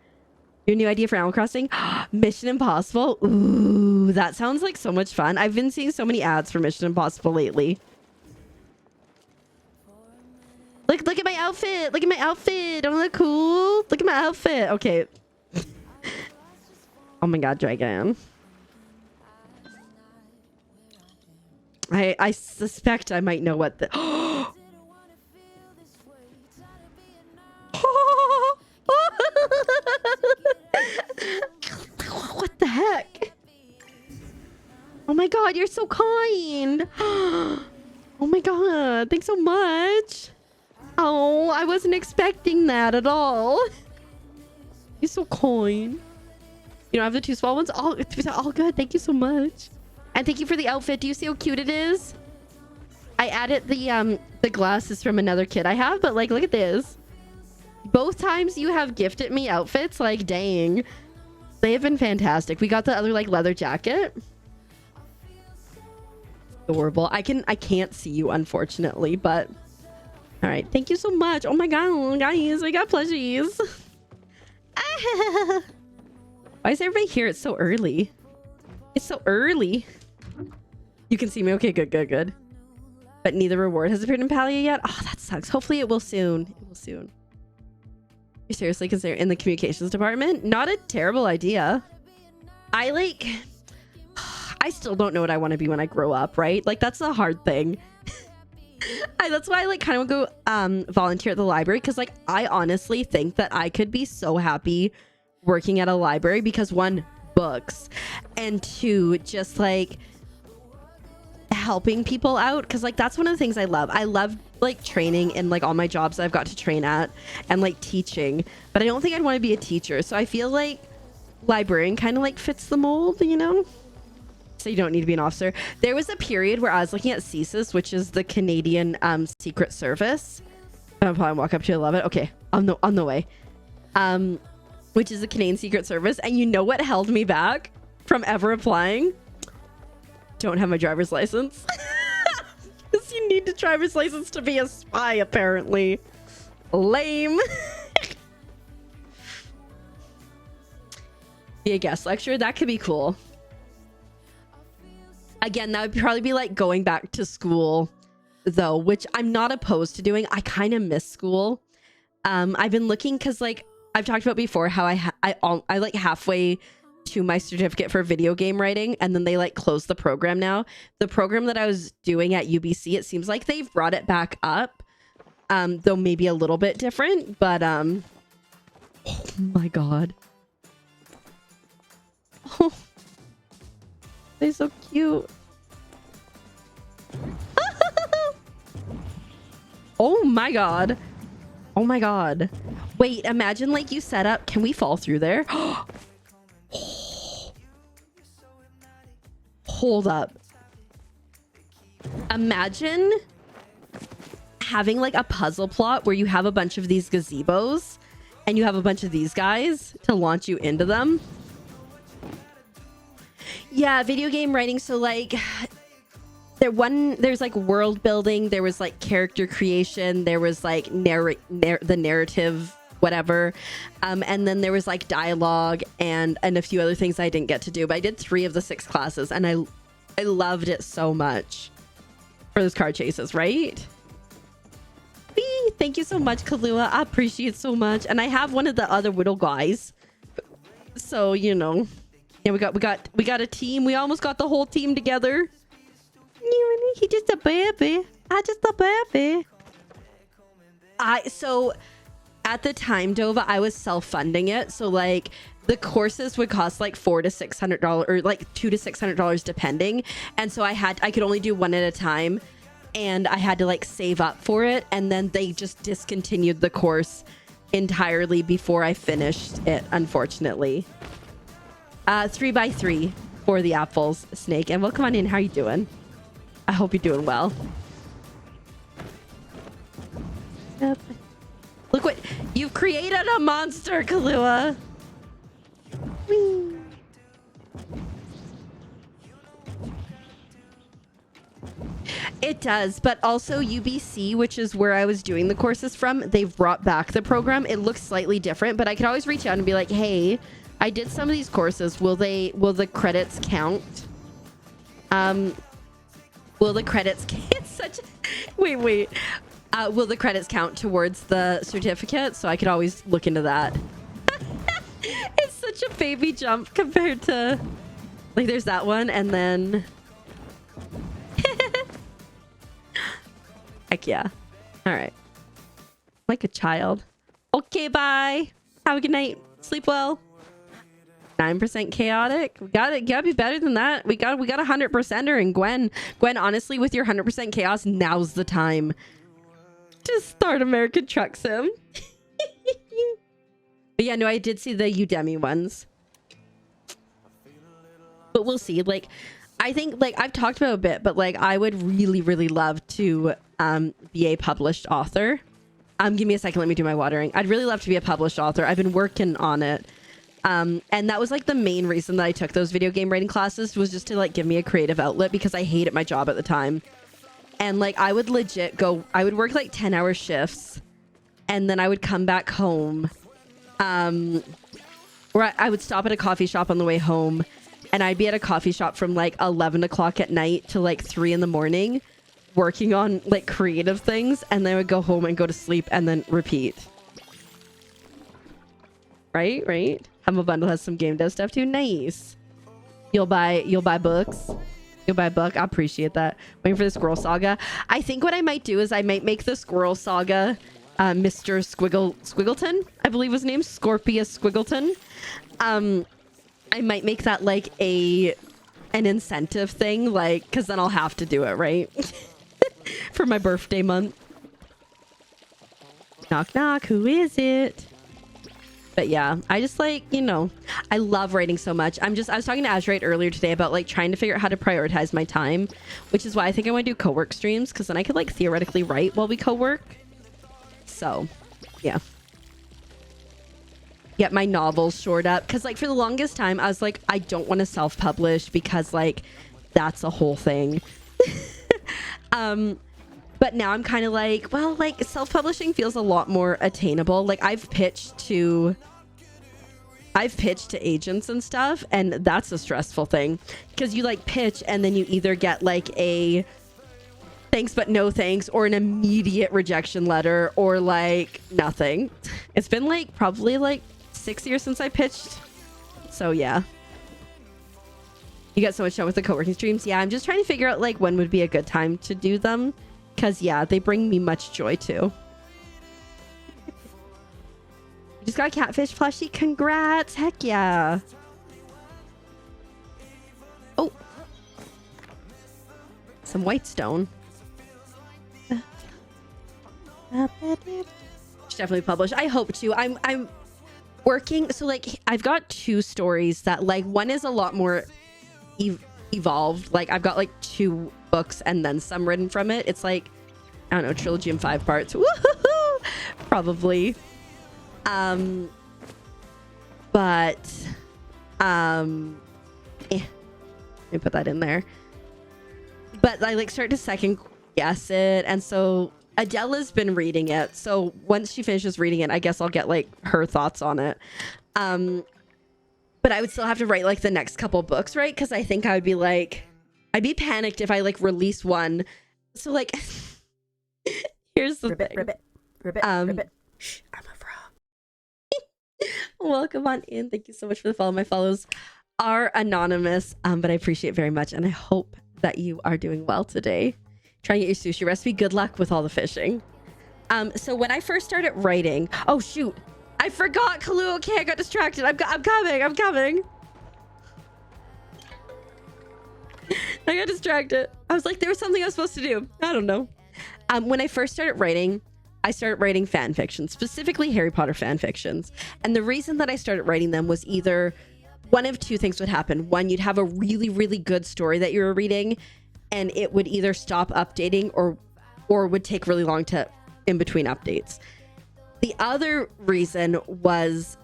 Your new idea for Animal Crossing? Mission Impossible? Ooh, that sounds like so much fun. I've been seeing so many ads for Mission Impossible lately. Look at my outfit. Look at my outfit. Don't I look cool? Look at my outfit. Okay. Oh my god, Dragon. I suspect I might know what the... What the heck? Oh my god, you're so kind. Oh my god, thanks so much. Oh, I wasn't expecting that at all. You're so kind. You don't have the two small ones? All good. Thank you so much. And thank you for the outfit. Do you see how cute it is? I added the glasses from another kit I have, but like, look at this. Both times you have gifted me outfits, like, dang. They have been fantastic. We got the other, like, leather jacket. Adorable. I can't see you, unfortunately, but... All right. Thank you so much. Oh my god, guys. We got plushies. Why is everybody here? It's so early. It's so early. You can see me. Okay, good. But neither reward has appeared in Palia yet. Oh, that sucks. Hopefully it will soon. You're seriously considering in the communications department? Not a terrible idea. I still don't know what I want to be when I grow up, right? Like, that's a hard thing. That's why I like kind of go volunteer at the library, because like I honestly think that I could be so happy working at a library because one, books, and two, just like helping people out, because like that's one of the things I love like training in like all my jobs that I've got to train at, and like teaching, but I don't think I'd want to be a teacher. So I feel like librarian kind of like fits the mold, you know? So you don't need to be an officer. There was a period where I was looking at CSIS, which is the Canadian Secret Service. I'll probably walk up to you. I love it. Okay, on the way. Which is the Canadian Secret Service. And you know what held me back from ever applying? Don't have my driver's license. Because you need a driver's license to be a spy, apparently. Lame. Be a guest lecturer. That could be cool. Again, that would probably be like going back to school, though, which I'm not opposed to doing. I kind of miss school. I've been looking because, like, I've talked about before how I like halfway to my certificate for video game writing, and then they like closed the program now. The program that I was doing at UBC, it seems like they've brought it back up, though maybe a little bit different. But oh my god. Oh. They're so cute. Oh my god. Oh my god. Wait, imagine like you set up. Can we fall through there? Hold up. Imagine having like a puzzle plot where you have a bunch of these gazebos and you have a bunch of these guys to launch you into them. Yeah, video game writing. So like there's like world building, there was like character creation, there was like the narrative, whatever, and then there was like dialogue and a few other things I didn't get to do, but I did 3 of the 6 classes, and I loved it so much for those car chases, right? Whee! Thank you so much, Kalua. I appreciate it so much. And I have one of the other Whittle guys, so you know. Yeah, we got a team. We almost got the whole team together. He just a baby. So at the time, Dova, I was self-funding it. So like the courses would cost like $400 to $600, or like $200 to $600 depending. And so I could only do one at a time, and I had to like save up for it. And then they just discontinued the course entirely before I finished it, unfortunately. 3x3 for the apples, Snake. And welcome on in. How are you doing? I hope you're doing well. Look what you've created, a monster, Kalua. Whee! It does, but also UBC, which is where I was doing the courses from, they've brought back the program. It looks slightly different, but I could always reach out and be like, hey, I did some of these courses. Will the credits count? Will the credits it's such wait. Will the credits count towards the certificate? So I could always look into that. It's such a baby jump compared to like there's that one and then heck yeah. All right. Like a child. Okay, bye. Have a good night. Sleep well. 9% chaotic. We gotta be better than that. We got 100%er and Gwen, honestly, with your 100% chaos, now's the time to start American Truck Sim. But yeah, no, I did see the Udemy ones. But we'll see. Like, I think, like, I've talked about it a bit, but like, I would really, really love to be a published author. Give me a second. Let me do my watering. I'd really love to be a published author. I've been working on it. And that was like the main reason that I took those video game writing classes was just to like give me a creative outlet because I hated my job at the time. And like, I would legit I would work like 10-hour shifts and then I would come back home. Or I would stop at a coffee shop on the way home and I'd be at a coffee shop from like 11 o'clock at night to like 3 in the morning working on like creative things. And then I would go home and go to sleep and then repeat. Right? Humble Bundle has some game dev stuff too. Nice. You'll buy books. You'll buy a book. I appreciate that. Waiting for the Squirrel Saga. I think what I might do is I might make the Squirrel Saga Mr. Squiggleton, I believe his name, Scorpius Squiggleton. I might make that like an incentive thing, like, because then I'll have to do it, right? For my birthday month. Knock knock, who is it? But yeah, I just like, you know, I love writing so much. I was talking to Azurite earlier today about like trying to figure out how to prioritize my time, which is why I think I want to do co-work streams because then I could like theoretically write while we co-work. So yeah. Get my novels shored up because like for the longest time I was like, I don't want to self-publish because like that's a whole thing. But now I'm kind of like, well, like self-publishing feels a lot more attainable. Like I've pitched to agents and stuff, and that's a stressful thing because you like pitch and then you either get like a thanks but no thanks or an immediate rejection letter or like nothing. It's been like probably like 6 years since I pitched. So yeah. You get so much done with the co-working streams. Yeah, I'm just trying to figure out like when would be a good time to do them. Because, yeah, they bring me much joy, too. You just got a catfish plushie. Congrats. Heck yeah. Oh. Some white stone. Should definitely publish. I hope to. I'm working. So, like, I've got 2 stories that, like, one is a lot more evolved. Like, I've got, like, 2 books and then some written from it. It's like, I don't know, trilogy in 5 parts. Woohoo! Probably. Let me put that in there. But I like start to second guess it, and so Adela's been reading it. So once she finishes reading it, I guess I'll get like her thoughts on it. But I would still have to write like the next couple books, right? Because I think I would be like, I'd be panicked if I like release one. So like, here's the thing. Ribbit. Shh, I'm a frog. Welcome on in. Thank you so much for the follow. My follows are anonymous, but I appreciate it very much, and I hope that you are doing well today. Trying to get your sushi recipe. Good luck with all the fishing. So when I first started writing, oh shoot, I forgot Kalu. Okay, I got distracted. I'm coming. I got distracted. I was like, there was something I was supposed to do. I don't know. When I first started writing, I started writing fan fiction, specifically Harry Potter fan fictions. And the reason that I started writing them was either one of 2 things would happen. One, you'd have a really, really good story that you were reading, and it would either stop updating or would take really long to in between updates. The other reason was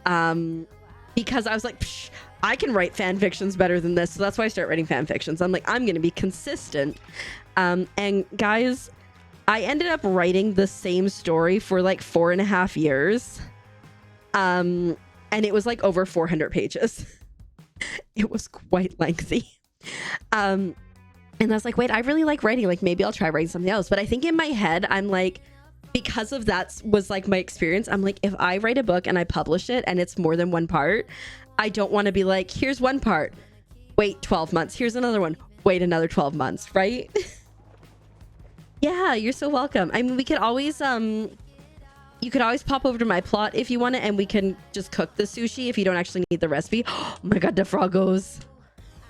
because I was like, I can write fan fictions better than this. So that's why I start writing fan fictions. I'm like, I'm going to be consistent. And guys, I ended up writing the same story for like 4.5 years. And it was like over 400 pages. It was quite lengthy. And I was like, wait, I really like writing. Like, maybe I'll try writing something else. But I think in my head, I'm like, because of that was like my experience. I'm like, if I write a book and I publish it and it's more than one part, I don't want to be like, here's one part. Wait 12 months. Here's another one. Wait another 12 months. Right? Yeah, you're so welcome. I mean, we could always, you could always pop over to my plot if you want it, and we can just cook the sushi if you don't actually need the recipe. Oh my god, the froggos.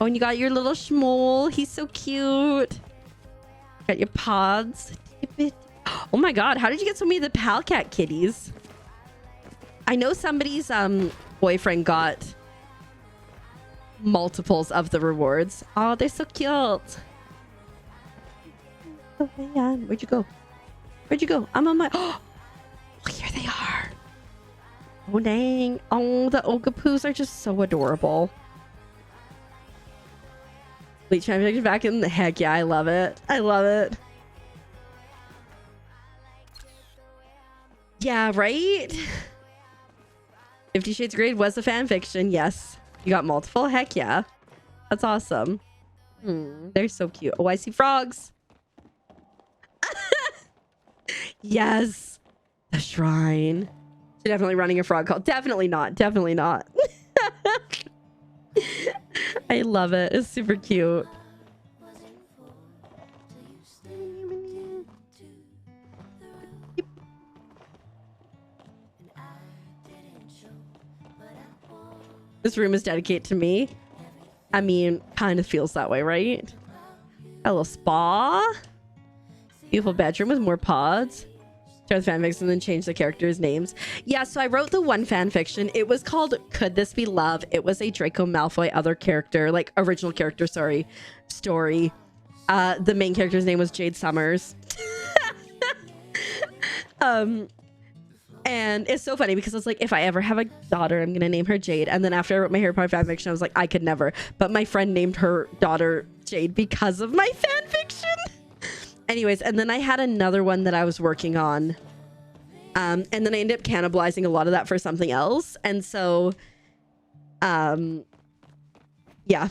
Oh, and you got your little schmoll. He's so cute. Got your pods. Oh my god, how did you get so many of the Pal Cat kitties? I know somebody's boyfriend got multiples of the rewards. Oh, they're so cute. Oh man, where'd you go? Where'd you go? I'm on my... Oh, here they are. Oh dang. Oh, the Okapoos are just so adorable. Bleach fanfiction back in the heck yeah, I love it. I love it. Yeah, right? 50 Shades Grade was a fan fiction. Yes. You got multiple? Heck yeah. That's awesome. They're so cute. Oh, I see frogs. Yes. The shrine. So definitely running a frog call. Definitely not. Definitely not. I love it. It's super cute. This room is dedicated to me. I mean, kind of feels that way, right? A little spa. Beautiful bedroom with more pods. Start the fanfics and then change the characters' names. Yeah, so I wrote the one fanfiction. It was called Could This Be Love? It was a Draco Malfoy other character, like original character, sorry, story. The main character's name was Jade Summers. And it's so funny because I was like, if I ever have a daughter, I'm going to name her Jade. And then after I wrote my Harry Potter fanfiction, I was like, I could never. But my friend named her daughter Jade because of my fanfiction. Anyways, and then I had another one that I was working on. And then I ended up cannibalizing a lot of that for something else. And so, yeah.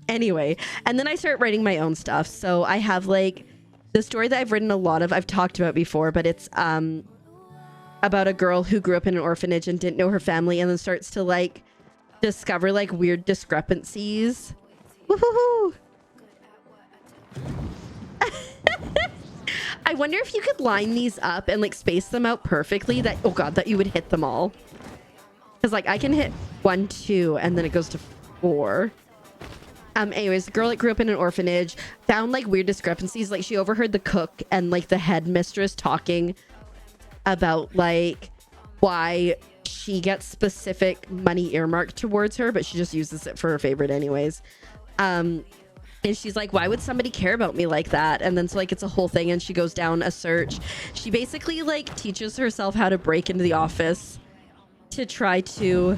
Anyway, and then I started writing my own stuff. So I have like the story that I've written a lot of, I've talked about before, but it's about a girl who grew up in an orphanage and didn't know her family and then starts to like discover like weird discrepancies. Woohoo! I wonder if you could line these up and like space them out perfectly that, oh god, that you would hit them all. Because like I can hit 1, 2, and then it goes to 4. Anyways, the girl that grew up in an orphanage found like weird discrepancies. Like she overheard the cook and like the headmistress talking about like why she gets specific money earmarked towards her, but she just uses it for her favorite anyways. And she's like, why would somebody care about me like that? And then so like it's a whole thing and she goes down a search. She basically like teaches herself how to break into the office to try to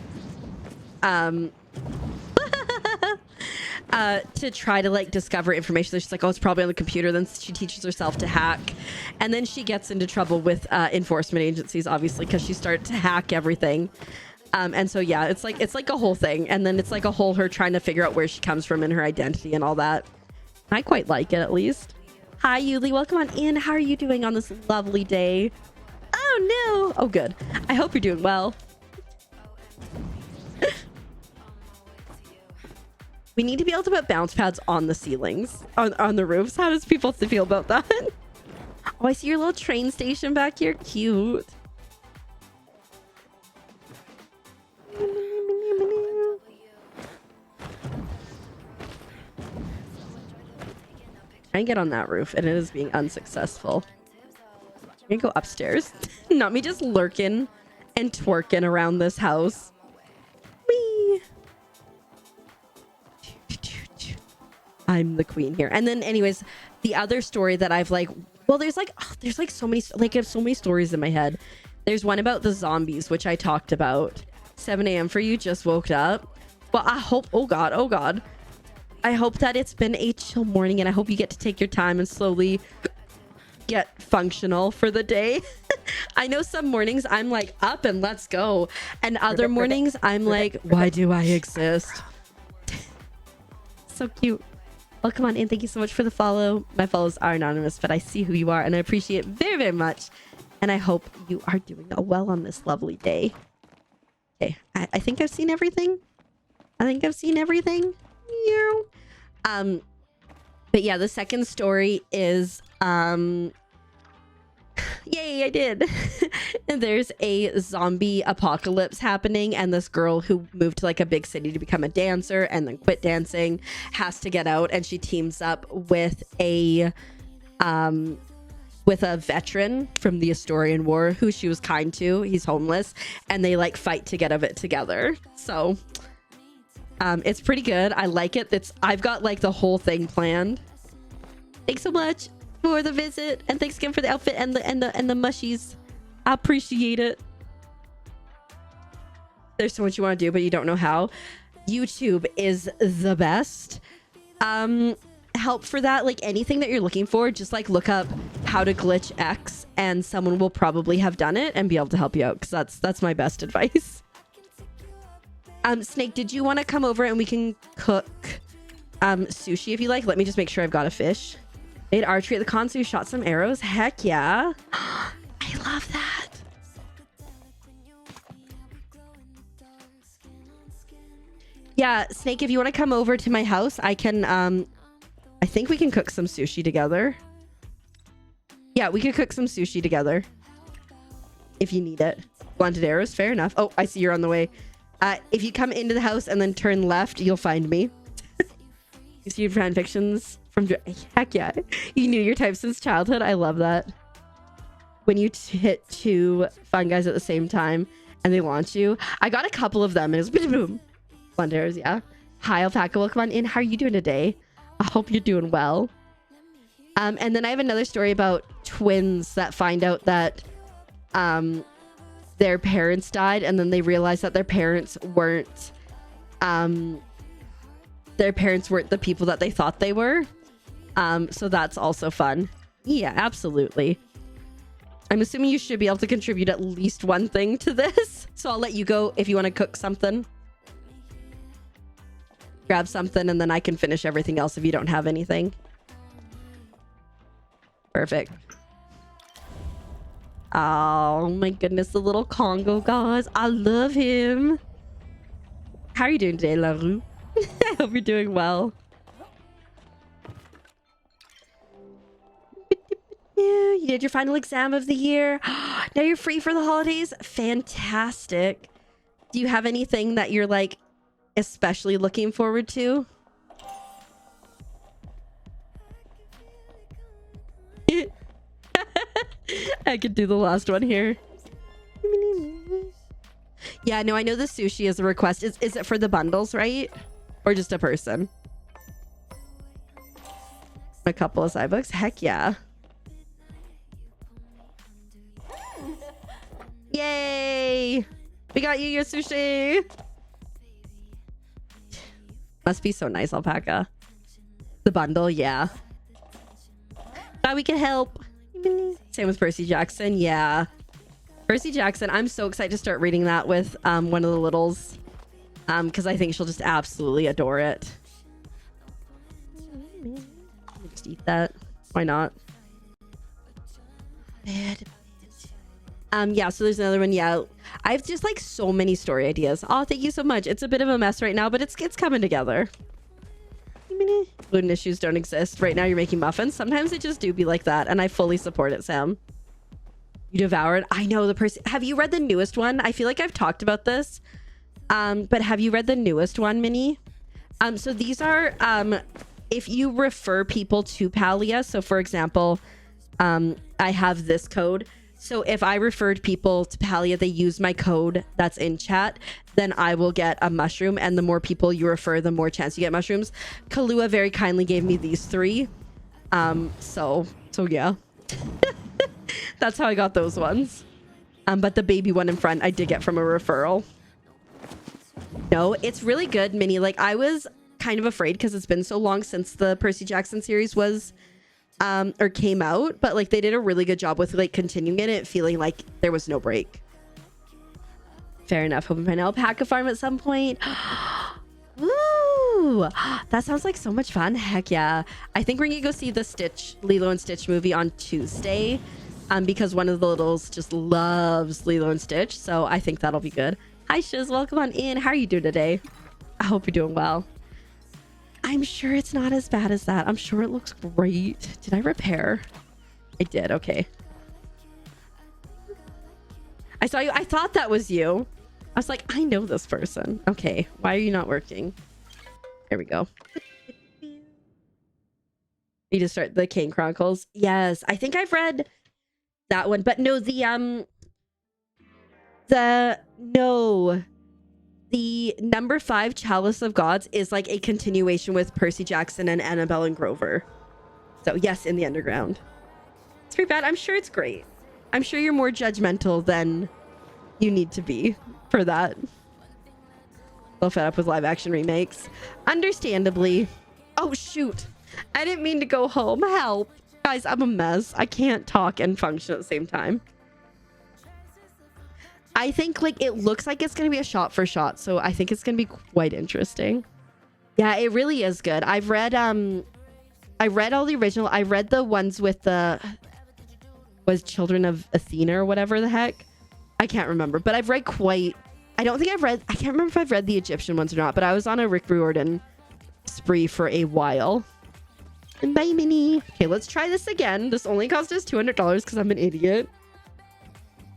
like discover information. So she's like, oh, it's probably on the computer. Then she teaches herself to hack, and then she gets into trouble with enforcement agencies, obviously, because she started to hack everything. And so yeah, it's like a whole thing, and then it's like a whole her trying to figure out where she comes from and her identity and all that. I quite like it, at least. Hi Yuli, welcome on in. How are you doing on this lovely day? Oh no. Oh good. I hope you're doing well. We need to be able to put bounce pads on the ceilings, on the roofs. How does people feel about that? Oh, I see your little train station back here. Cute. Try and get on that roof, and it is being unsuccessful. I'm gonna go upstairs. Not me just lurking and twerking around this house. Whee! I'm the queen here. And then anyways, the other story that I've like, well, there's so many, like I have so many stories in my head. There's one about the zombies, which I talked about. 7 a.m. for you, just woke up. Well, I hope, oh God. I hope that it's been a chill morning, and I hope you get to take your time and slowly get functional for the day. I know some mornings I'm like up and let's go, and other mornings I'm like, why do I exist? So cute. Well, come on in. Thank you so much for the follow. My follows are anonymous, but I see who you are, and I appreciate it very, very much. And I hope you are doing well on this lovely day. Okay, I think I've seen everything. Yeah. But yeah, the second story is yay, I did. There's a zombie apocalypse happening, and this girl who moved to like a big city to become a dancer and then quit dancing has to get out, and she teams up with a veteran from the Asturian War who she was kind to. He's homeless, and they like fight to get out of it together. So it's pretty good. I like it. I've got like the whole thing planned. Thanks so much for the visit, and thanks again for the outfit and the mushies. I appreciate it. There's so much you want to do, but you don't know how. YouTube is the best. Help for that, like anything that you're looking for, just like look up how to glitch X, and someone will probably have done it and be able to help you out, because that's my best advice. Snake, did you want to come over and we can cook sushi if you like? Let me just make sure I've got a fish. Made archery at the con, so you shot some arrows. Heck yeah. I love that. Yeah, Snake, if you want to come over to my house, I can I think we can cook some sushi together. Yeah, we could cook some sushi together if you need it. Blunted arrows, fair enough. Oh, I see you're on the way. If you come into the house and then turn left, you'll find me. You see fan fictions from... Heck yeah. You knew your type since childhood. I love that. When you hit two fun guys at the same time and they launch you. I got a couple of them and it was boom. Blunted arrows, yeah. Hi, Alpaca. Welcome on in. How are you doing today? I hope you're doing well. And then I have another story about twins that find out that their parents died, and then they realized that their parents weren't the people that they thought they were. So that's also fun. Yeah, absolutely. I'm assuming you should be able to contribute at least one thing to this. So I'll let you go if you want to cook something. Grab something, and then I can finish everything else if you don't have anything. Perfect. Oh my goodness, the little Congo guys. I love him. How are you doing today, LaRue? I hope you're doing well. You did your final exam of the year. Now you're free for the holidays. Fantastic. Do you have anything that you're like especially looking forward to? I could do the last one here. Yeah, no, I know the sushi is a request. Is it for the bundles, right? Or just a person? A couple of side books? Heck yeah. Yay! We got you your sushi! Must be so nice, Alpaca. The bundle, yeah. Thought we could help. Same with Percy Jackson, yeah. Percy Jackson, I'm so excited to start reading that with one of the littles. Because I think she'll just absolutely adore it. Just eat that. Why not? Yeah, so there's another one. Yeah, I have just like so many story ideas. Oh, thank you so much. It's a bit of a mess right now, but it's coming together. Gluten issues don't exist. Right now you're making muffins. Sometimes they just do be like that, and I fully support it, Sam. You devoured. I know the person. Have you read the newest one? I feel like I've talked about this. But have you read the newest one, Minnie? So these are if you refer people to Palia. So for example, I have this code. So if I referred people to Palia, they use my code that's in chat, then I will get a mushroom. And the more people you refer, the more chance you get mushrooms. Kahlua very kindly gave me these 3. So yeah. That's how I got those ones. But the baby one in front, I did get from a referral. No, it's really good, Minnie. Like, I was kind of afraid because it's been so long since the Percy Jackson series was or came out, but like they did a really good job with like continuing it, feeling like there was no break. Fair enough. Hoping to find an alpaca farm at some point. Ooh, that sounds like so much fun. Heck yeah. I think we're gonna go see the Lilo and Stitch movie on Tuesday, because one of the littles just loves Lilo and Stitch, so I think that'll be good. Hi Shiz, welcome on in. How are you doing today? I hope you're doing well. I'm sure it's not as bad as that. I'm sure it looks great. Did I repair? I did. Okay. I saw you. I thought that was you. I was like, I know this person. Okay. Why are you not working? There we go. You just start the Kane Chronicles. Yes. I think I've read that one, but no, the number 5 Chalice of Gods is like a continuation with Percy Jackson and Annabelle and Grover. So yes, in the underground. It's pretty bad. I'm sure it's great. I'm sure you're more judgmental than you need to be for that. A little fed up with live action remakes. Understandably. Oh shoot. I didn't mean to go home. Help. Guys, I'm a mess. I can't talk and function at the same time. I think like it looks like it's going to be a shot for shot, so I think it's going to be quite interesting. Yeah, it really is good. I read all the original. I read the ones with the Children of Athena or whatever the heck. I can't remember, but I've read I can't remember if I've read the Egyptian ones or not, but I was on a Rick Riordan spree for a while. And bye, Minnie. Okay, let's try this again. This only cost us $200 because I'm an idiot.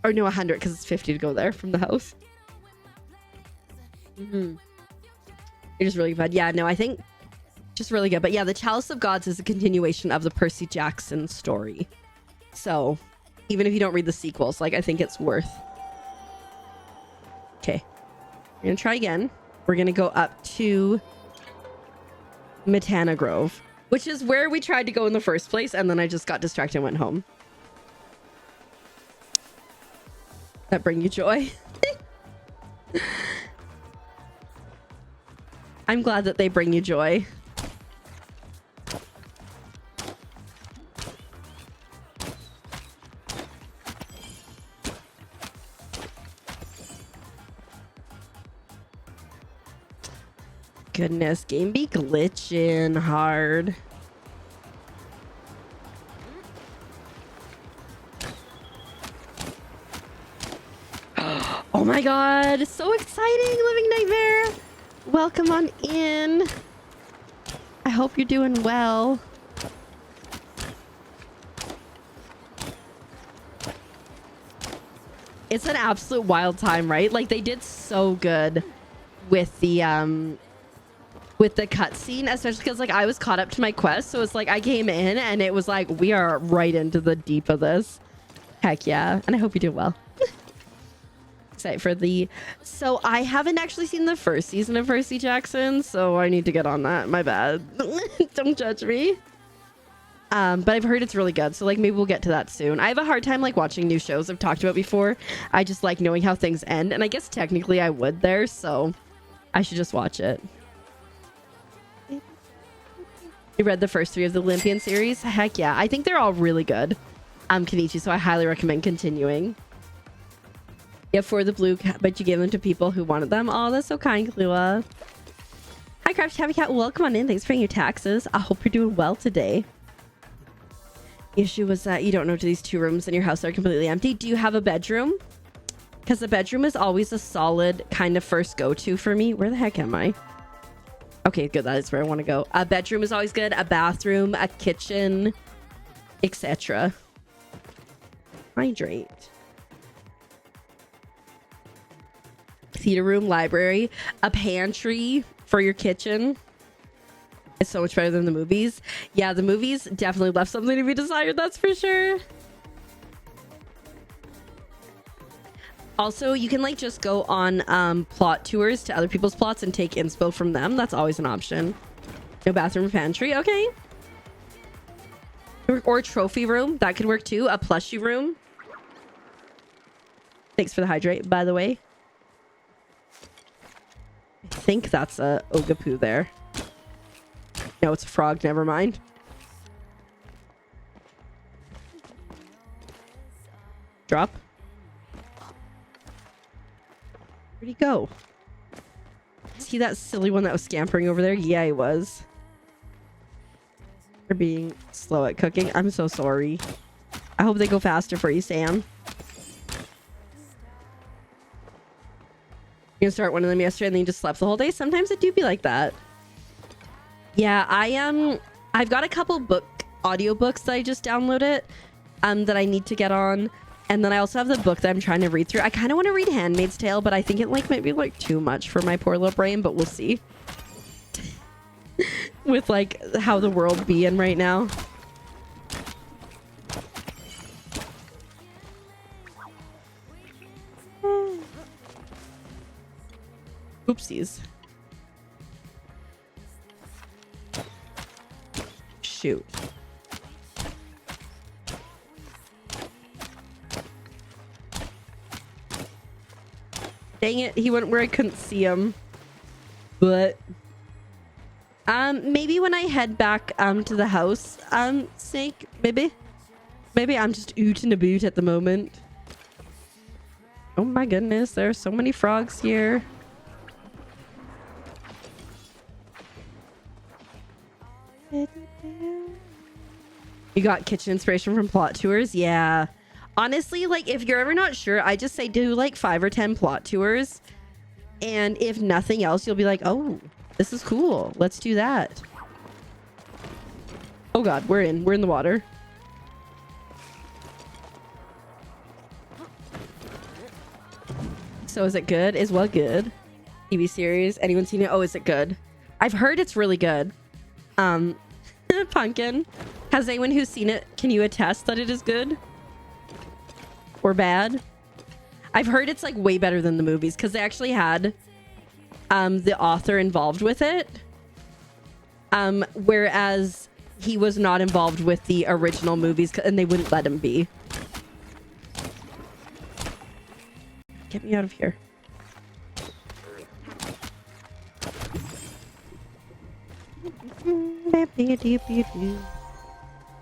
Or no, 100 because it's 50 to go there from the house. You're just really good. Yeah, no, I think just really good. But yeah, the Chalice of Gods is a continuation of the Percy Jackson story. So even if you don't read the sequels, like I think it's worth. Okay, we're gonna try again. We're gonna go up to Matana Grove, which is where we tried to go in the first place, and then I just got distracted and went home. That bring you joy. I'm glad that they bring you joy. Goodness, game be glitching hard. Oh my god, so exciting, Living Nightmare. Welcome on in. I hope you're doing well. It's an absolute wild time, right? Like they did so good with the cutscene, especially because like I was caught up to my quest, so it's like I came in and it was like we are right into the deep of this. Heck yeah, and I hope you do well. For so I haven't actually seen the first season of Percy Jackson, so I need to get on that. My bad. Don't judge me. But I've heard it's really good, so like maybe we'll get to that soon. I have a hard time like watching new shows I've talked about before. I just like knowing how things end, and I guess technically I would there, so I should just watch it. You read the first 3 of the Olympian series? Heck yeah, I think they're all really good. Kenichi, so I highly recommend continuing. Yeah, for the blue cat, but you gave them to people who wanted them. Oh, that's so kind, Klua. Hi, Craft Tabby Cat. Welcome on in. Thanks for paying your taxes. I hope you're doing well today. Issue was that you don't know, do these 2 rooms in your house are completely empty? Do you have a bedroom? Because the bedroom is always a solid kind of first go-to for me. Where the heck am I? Okay, good. That is where I want to go. A bedroom is always good. A bathroom, a kitchen, etc. Hydrate. Theater room, library, a pantry for your kitchen. It's so much better than the movies. Yeah, the movies definitely left something to be desired, that's for sure. Also, you can like just go on plot tours to other people's plots and take inspo from them. That's always an option. No bathroom or pantry. Okay. Or trophy room. That could work too. A plushie room. Thanks for the hydrate, by the way. think that's a Ogapoo there. No, it's a frog. Never mind. Drop. Where'd he go? Is he that silly one that was scampering over there? Yeah, he was. They're being slow at cooking. I'm so sorry. I hope they go faster for you, Sam. You can start one of them yesterday and then you just slept the whole day. Sometimes it do be like that. Yeah, I've got a couple audiobooks that I just downloaded that I need to get on. And then I also have the book that I'm trying to read through. I kind of want to read Handmaid's Tale, but I think it like might be like too much for my poor little brain, but we'll see. With like how the world be in right now. Oopsies. Shoot. Dang it, he went where I couldn't see him. But maybe when I head back to the house, Snake, maybe I'm just ootin' a boot at the moment. Oh my goodness, there are so many frogs here. You got kitchen inspiration from plot tours? Yeah. Honestly, like if you're ever not sure, I just say do like 5 or 10 plot tours. And if nothing else, you'll be like, oh, this is cool. Let's do that. Oh God, we're in the water. So is it good? Is what good? TV series? Anyone seen it? Oh, is it good? I've heard it's really good. Pumpkin. Has anyone who's seen it, can you attest that it is good? Or bad? I've heard it's like way better than the movies because they actually had the author involved with it. Whereas he was not involved with the original movies and they wouldn't let him be. Get me out of here.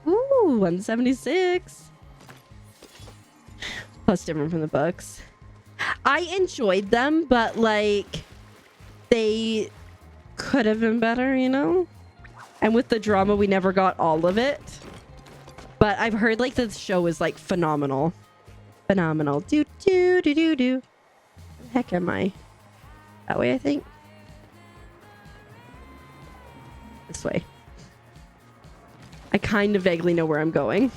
Ooh, 176. Plus different from the books. I enjoyed them, but like they could have been better, you know? And with the drama, we never got all of it. But I've heard like the show is like phenomenal. Phenomenal. Do do do do do. Where the heck am I? That way, I think. This way. I kind of vaguely know where I'm going.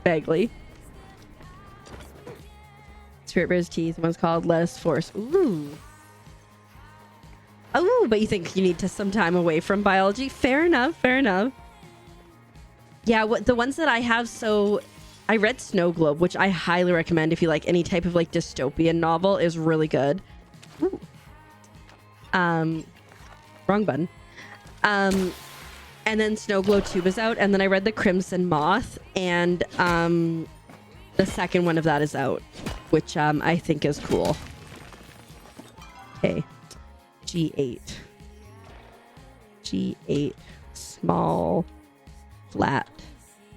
Vaguely. Spirit Bear's teeth. One's called Lettuce Force. Ooh. Oh, but you think you need to some time away from biology? Fair enough. Fair enough. Yeah, what the ones that I have, so I read Snow Globe, which I highly recommend if you like any type of like dystopian novel, is really good. Ooh. Wrong button. And then Snow Glow Tube is out, and then I read The Crimson Moth, and the second one of that is out, which I think is cool. Okay. G8. G8. Small, flat,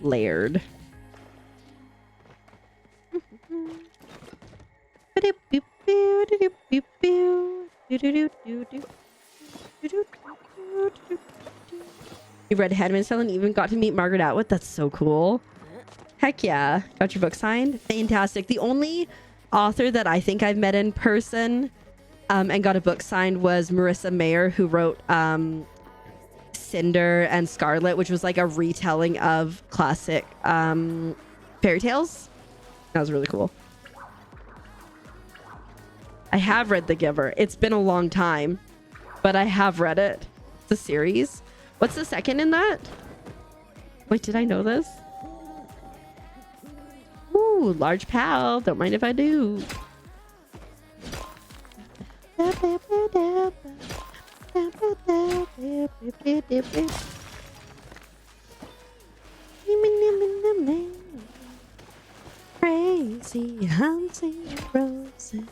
layered. You read Handmaid's Tale and even got to meet Margaret Atwood? That's so cool. Heck yeah. Got your book signed? Fantastic. The only author that I think I've met in person and got a book signed was Marissa Mayer, who wrote Cinder and Scarlet, which was like a retelling of classic fairy tales. That was really cool. I have read The Giver. It's been a long time, but I have read it. It's a series. What's the second in that? Wait, did I know this? Ooh, large pal. Don't mind if I do. Crazy hunting roses.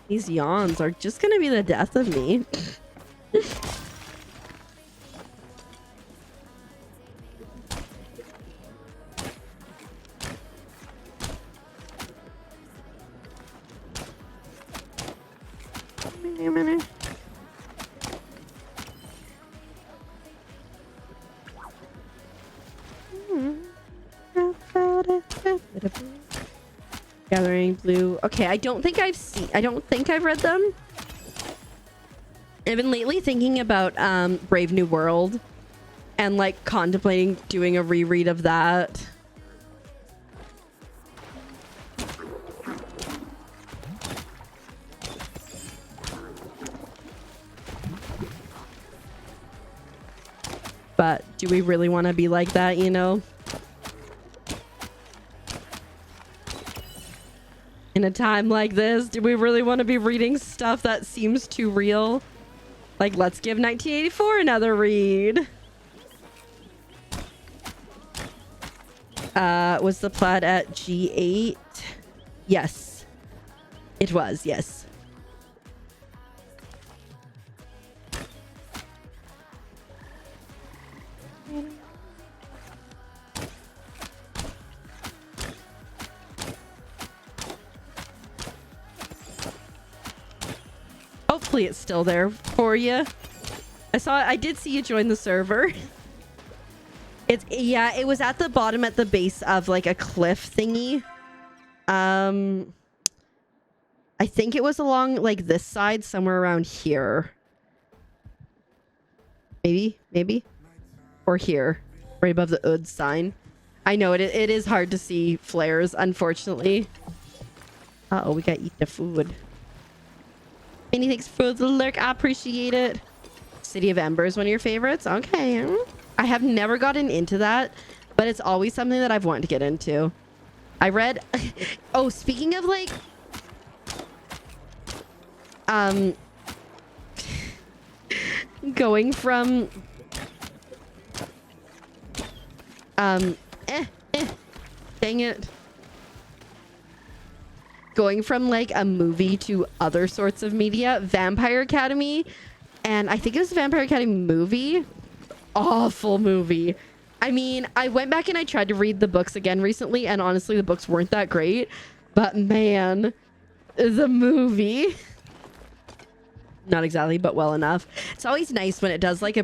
These yawns are just gonna be the death of me. Gathering Blue. Okay, I don't think I've read them. I've been lately thinking about Brave New World and like contemplating doing a reread of that. But do we really want to be like that, you know? In a time like this, do we really want to be reading stuff that seems too real? Like, let's give 1984 another read. Was the plaid at G8? Yes. It was, yes. Hopefully it's still there for you. I did see you join the server. Yeah, it was at the bottom at the base of like a cliff thingy. I think it was along like this side, somewhere around here. Maybe. Or here, right above the UD sign. I know it is hard to see flares, unfortunately. Uh-oh, we gotta eat the food. Many thanks for the lurk. I appreciate it. City of Embers, one of your favorites? Okay. I have never gotten into that, but it's always something that I've wanted to get into. I read... Oh, speaking of like... Going from... Dang it. Going from like a movie to other sorts of media, Vampire Academy, and I think it was a Vampire Academy movie. Awful movie. I mean, I went back and I tried to read the books again recently, and honestly, the books weren't that great. But man, the movie, not exactly, but well enough. It's always nice when it does like a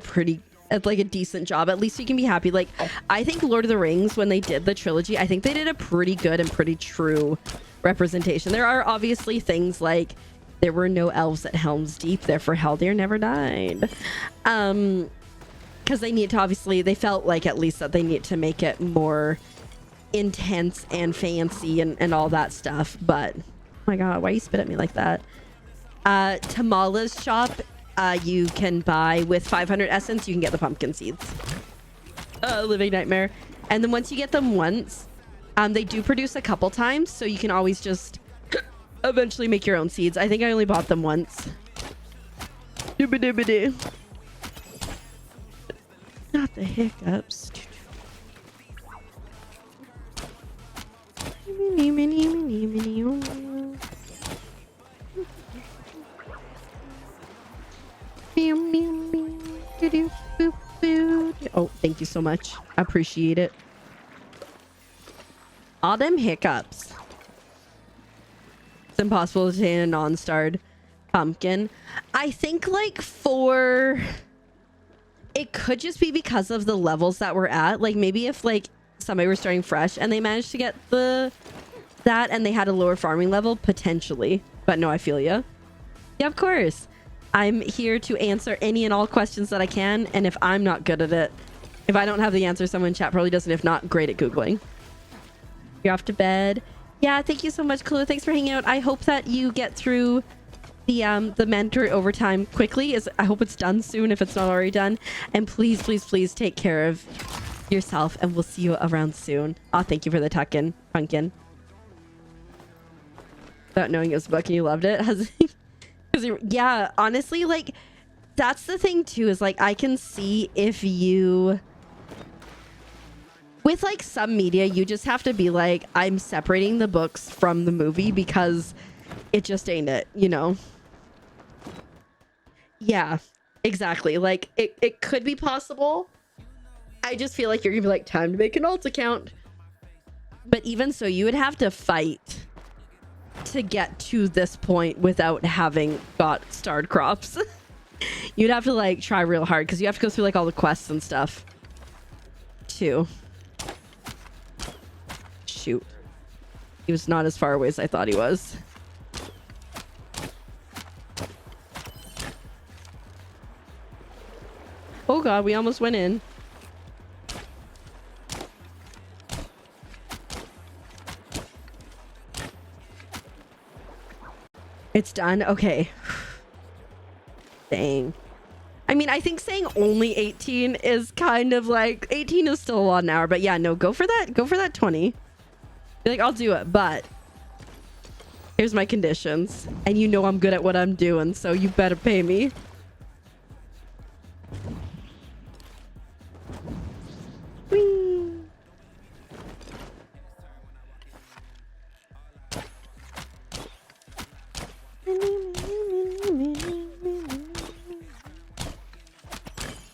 decent job. At least you can be happy. Like, I think Lord of the Rings, when they did the trilogy, I think they did a pretty good and pretty true representation. There are obviously things like there were no elves at Helm's Deep, therefore Haldir never died. Because they need to, obviously, they felt like at least that they need to make it more intense and fancy and all that stuff. But, oh my god, why you spit at me like that? Tamala's shop, you can buy with 500 essence, you can get the pumpkin seeds. Living nightmare. And then once you get them once, they do produce a couple times, so you can always just eventually make your own seeds. I think I only bought them once. Doobie-doobie-doo. Not the hiccups. Oh, thank you so much. I appreciate it. All them hiccups. It's impossible to obtain a non-starred pumpkin. I think like it could just be because of the levels that we're at. Like maybe if like somebody were starting fresh and they managed to get that and they had a lower farming level, potentially. But no, I feel ya. Yeah, of course. I'm here to answer any and all questions that I can. And if I'm not good at it, if I don't have the answer, someone in chat probably doesn't. If not, great at Googling. You're off to bed. Yeah, thank you so much, Clue. Thanks for hanging out. I hope that you get through the mandatory overtime quickly. I hope it's done soon if it's not already done. And please, please, please take care of yourself, and we'll see you around soon. Oh, thank you for the tuck-in, pumpkin. Without knowing it was a book and you loved it. Yeah, honestly, like, that's the thing too, is like I can see if you with like some media, you just have to be like, I'm separating the books from the movie because it just ain't it, you know? Yeah, exactly. Like it could be possible. I just feel like you're gonna be like, time to make an alt account. But even so, you would have to fight to get to this point without having got starred crops. You'd have to like try real hard because you have to go through like all the quests and stuff too. Shoot. He was not as far away as I thought he was. Oh god, we almost went in. It's done? Okay. Dang. I mean, I think saying only 18 is kind of like 18 is still a lot an hour, but yeah, no, go for that. Go for that 20. Be like, I'll do it, but here's my conditions. And you know I'm good at what I'm doing, so you better pay me. Whee.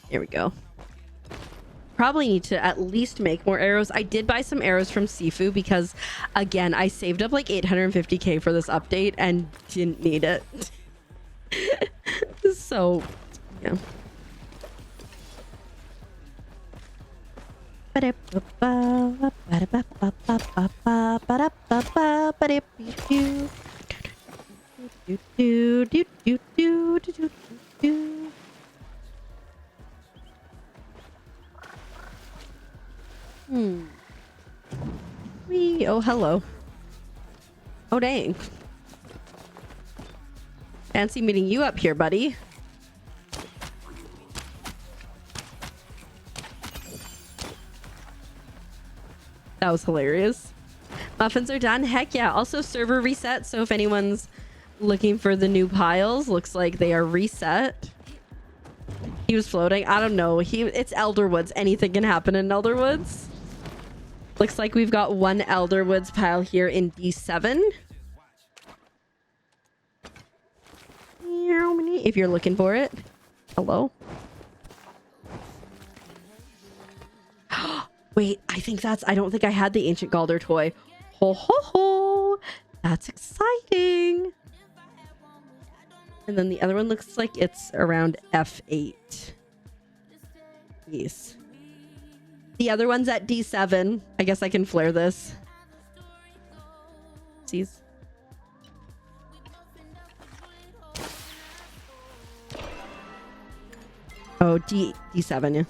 Here we go. Probably need to at least make more arrows. I did buy some arrows from Sifu because, again, I saved up like 850k for this update and didn't need it. So, yeah. Wee. Oh, hello. Oh, dang. Fancy meeting you up here, buddy. That was hilarious. Muffins are done. Heck yeah. Also server reset. So if anyone's looking for the new piles, looks like they are reset. He was floating. I don't know. It's Elderwoods. Anything can happen in Elderwoods. Looks like we've got one Elderwoods pile here in D7. If you're looking for it. Hello. Wait, I don't think I had the Ancient Galder toy. Ho ho ho. That's exciting. And then the other one looks like it's around F8. Yes. The other one's at D7. I guess I can flare this. Sees. Oh, D7, yeah.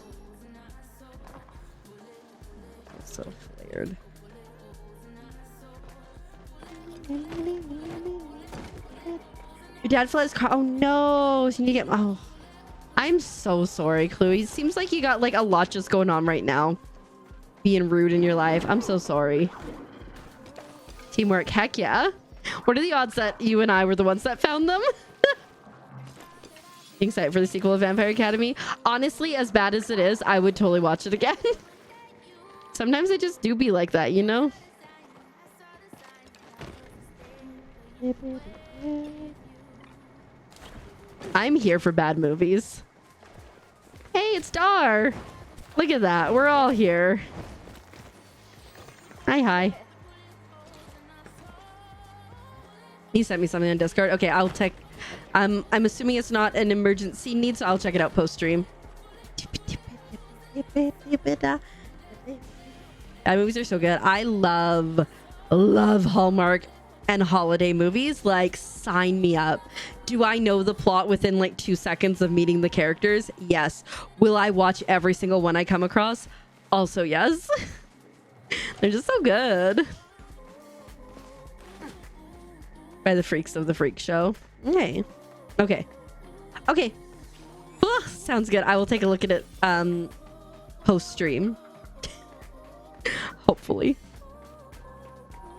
So flared. Your dad flew his car. Oh no. So you need to get. Oh. I'm so sorry, Chloe. It seems like you got like a lot just going on right now. Being rude in your life. I'm so sorry. Teamwork. Heck yeah. What are the odds that you and I were the ones that found them? Excited for the sequel of Vampire Academy. Honestly, as bad as it is, I would totally watch it again. Sometimes I just do be like that, you know? I'm here for bad movies. Hey, it's Dar. Look at that. We're all here. Hi. He sent me something on Discord. Okay, I'll check. I'm assuming it's not an emergency need, so I'll check it out post-stream. Movies are so good. I love Hallmark and holiday movies. Like, sign me up. Do I know the plot within like 2 seconds of meeting the characters? Yes. Will I watch every single one I come across? Also, yes. They're just so good. By the freaks of the freak show. Okay. Ugh, sounds good. I will take a look at it post stream. Hopefully.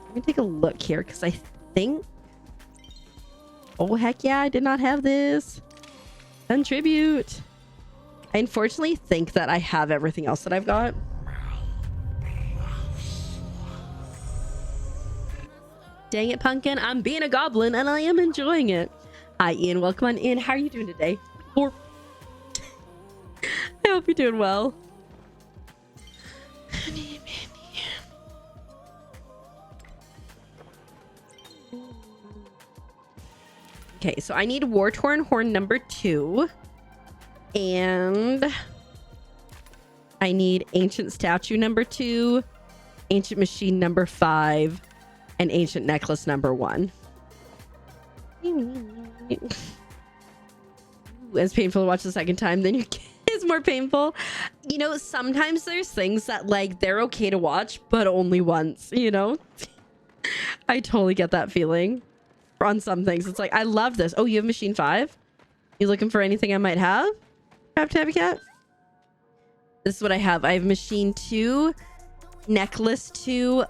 Let me take a look here because I think. Oh heck yeah! I did not have this. Contribute. I unfortunately think that I have everything else that I've got. dang it, pumpkin. I'm being a goblin and I am enjoying it. Hi, Ian. Welcome on in. How are you doing today? I hope you're doing well. Okay, so I need War-Torn Horn number 2. And I need Ancient Statue number 2, Ancient Machine number 5, and Ancient Necklace number 1. It's painful to watch the second time, then your kid is more painful. You know, sometimes there's things that, like, they're okay to watch, but only once, you know? I totally get that feeling on some things. It's like, I love this. Oh, you have Machine 5? You looking for anything I might have? Tabby Cat? This is what I have. I have Machine 2, Necklace 2,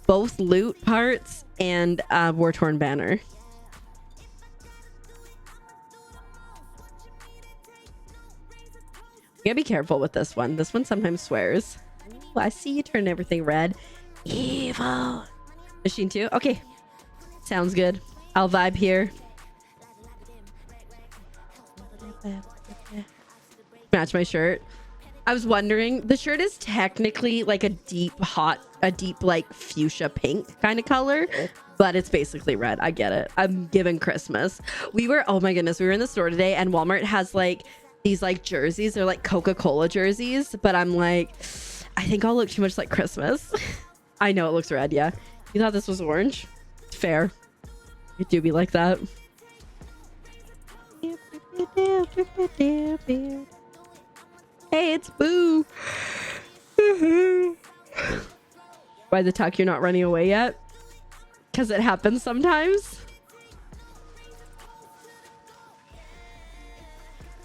both loot parts, and War-Torn Banner. You gotta be careful with this one. This one sometimes swears. Ooh, I see you turn everything red. Evil. Machine 2? Okay. Sounds good. I'll vibe here. Match my shirt. I was wondering, the shirt is technically like a deep like fuchsia pink kind of color, but it's basically red. I get it. I'm giving Christmas. Oh my goodness, we were in the store today and Walmart has like these like jerseys. They're like Coca-Cola jerseys, but I'm like, I think I'll look too much like Christmas. I know it looks red. Yeah. You thought this was orange? Fair. It do be like that. Hey, it's Boo. Why the tuck? You're not running away yet? Because it happens sometimes.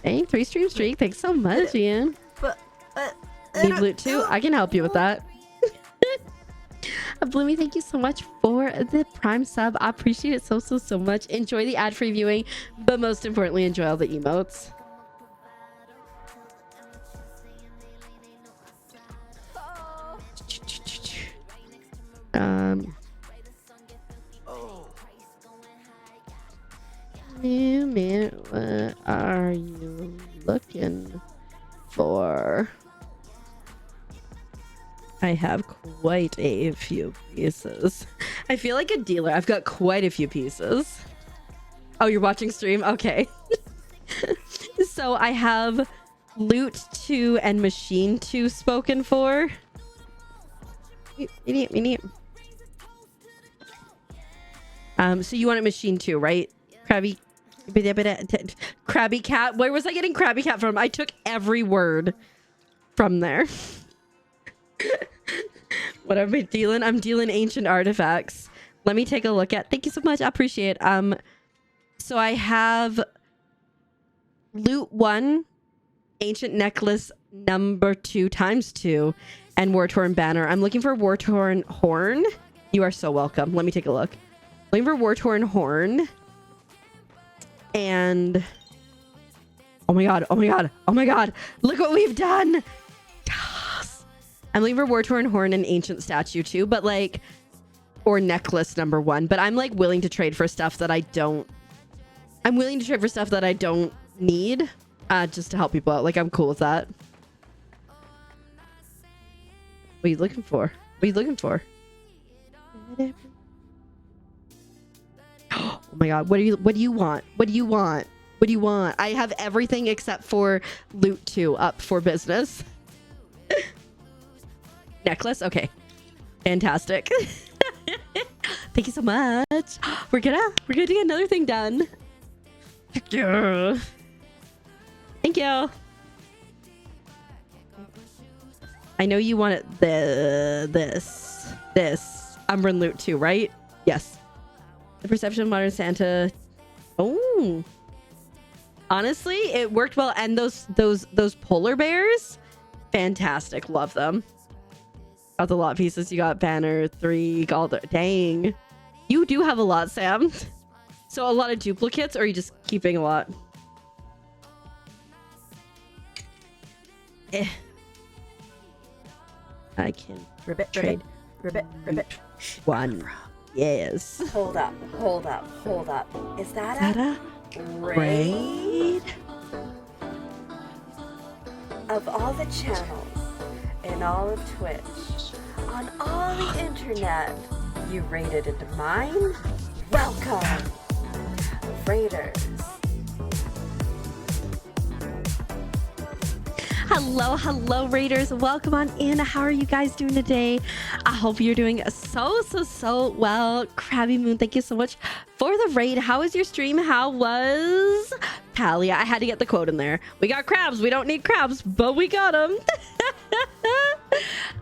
Dang, 3 stream streak. Thanks so much, Ian. Need loot too? I can help you with that. Bloomy, thank you so much for the Prime sub. I appreciate it so much. Enjoy the ad-free viewing, but most importantly, enjoy all the emotes. Man, what are you looking for? I have quite a few pieces. I feel like a dealer. I've got quite a few pieces. Oh, you're watching stream? Okay. So I have Loot 2 and Machine 2 spoken for. So you want a Machine 2, right? Krabby Cat. Where was I getting Krabby Cat from? I took every word from there. What am I dealing? I'm dealing ancient artifacts. Let me take a look at. Thank you so much. I appreciate it. So I have Loot 1, Ancient Necklace number 2 times 2, and War-Torn Banner. I'm looking for War-Torn Horn. You are so welcome. Let me take a look. Looking for War-Torn Horn. And oh my god. Look what we've done. Yes. I'm looking for War-Torn Horn and Ancient Statue too, but like, or Necklace number 1. But I'm like willing to trade for stuff that I don't. I'm willing to trade for stuff that I don't need, just to help people out. Like, I'm cool with that. What are you looking for? What are you looking for? Oh my god, what do you want? What do you want? What do you want? I have everything except for Loot 2 up for business. Necklace? Okay. Fantastic. Thank you so much. We're gonna get another thing done. Thank you. Thank you. I know you want it this Umbran Loot 2, right? Yes. The Perception of Modern Santa. Oh. Honestly, it worked well. And those polar bears, fantastic. Love them. Got the lot pieces. You got Banner 3, Galder. Dang. You do have a lot, Sam. So a lot of duplicates, or are you just keeping a lot? I can trade. Ribbit. 1. Yes. Hold up. Is that That a a raid? raid? Of all the channels in all of Twitch, on all the internet, you raided into mine? Welcome, Raiders. Hello, Raiders. Welcome on in. How are you guys doing today? I hope you're doing so well. Krabby Moon, thank you so much for the raid. How was your stream? How was Palia? I had to get the quote in there. We got crabs. We don't need crabs, but we got them.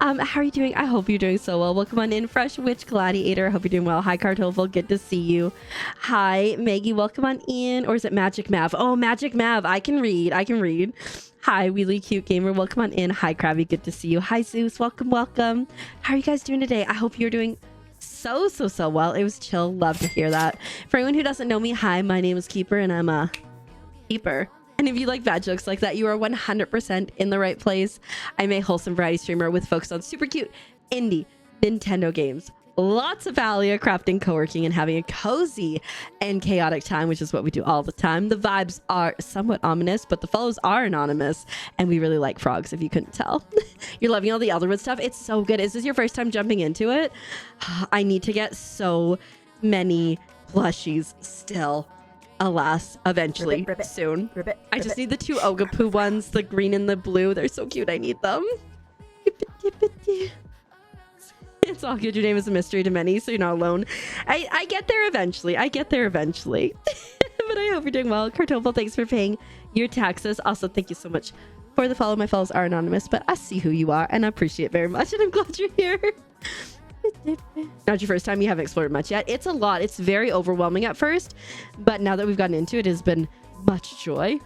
How are you doing? I hope you're doing so well. Welcome on in, Fresh Witch Gladiator. I hope you're doing well. Hi, Cartoval. Good to see you. Hi, Maggie. Welcome on in. Or is it Magic Mav? Oh, Magic Mav. I can read. Hi, Wheelie Cute Gamer. Welcome on in. Hi, Krabby. Good to see you. Hi, Zeus. Welcome. How are you guys doing today? I hope you're doing so well. It was chill. Love to hear that. For anyone who doesn't know me, hi, my name is Keeper and I'm a Keeper. And if you like bad jokes like that, you are 100% in the right place. I'm a wholesome variety streamer with focus on super cute indie Nintendo games. Lots of Palia, crafting, co-working, and having a cozy and chaotic time, which is what we do all the time. The vibes are somewhat ominous, but the follows are anonymous, and we really like frogs, if you couldn't tell. You're loving all the Elderwood stuff. It's so good. Is this your first time jumping into it? I need to get so many plushies still. Alas, eventually, soon. I just need the 2 Ogapoo ones, the green and the blue. They're so cute. I need them. It's all good. Your name is a mystery to many, so you're not alone. I get there eventually. But I hope you're doing well. Cartoval, thanks for paying your taxes. Also, thank you so much for the follow. My follows are anonymous, but I see who you are, and I appreciate it very much, and I'm glad you're here. Not your first time. You haven't explored much yet. It's a lot. It's very overwhelming at first, but now that we've gotten into it, it has been much joy.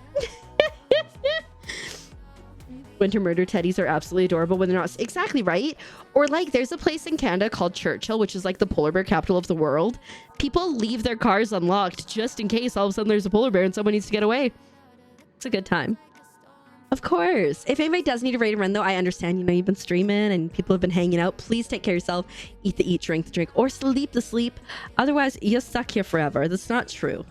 Winter murder teddies are absolutely adorable when they're not exactly right. Or like there's a place in Canada called Churchill, which is like the polar bear capital of the world. People leave their cars unlocked just in case all of a sudden there's a polar bear and someone needs to get away. It's a good time. Of course. If anybody does need a raid and run though, I understand, you've been streaming and people have been hanging out. Please take care of yourself. Eat the eat, drink the drink, or sleep the sleep. Otherwise, you're stuck here forever. That's not true.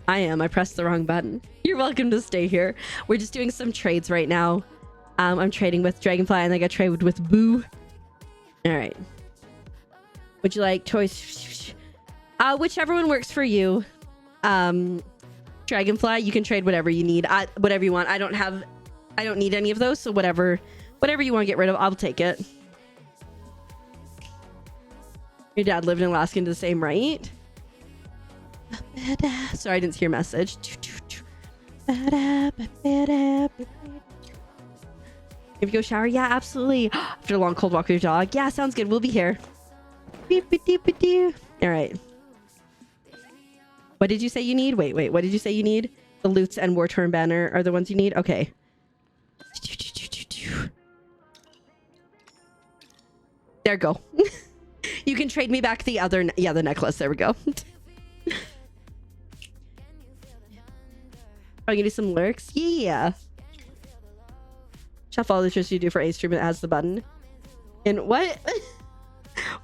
I pressed the wrong button. You're welcome to stay here. We're just doing some trades right now. I'm trading with Dragonfly and I got traded with Boo. All right. Would you like choice? Whichever one works for you. Dragonfly, you can trade whatever you need. Whatever you want. I don't need any of those, so whatever you want to get rid of, I'll take it. Your dad lived in Alaska and did the same, right? Sorry, I didn't see your message. If you go shower, yeah, absolutely. After a long cold walk with your dog, yeah, sounds good. We'll be here. All right. What did you say you need? Wait. What did you say you need? The loots and war torn banner are the ones you need. Okay. There you go. You can trade me back the other, the necklace. There we go. I'm gonna do some lurks. Yeah. Shuffle all the tricks you do for a stream. It has the button. And what?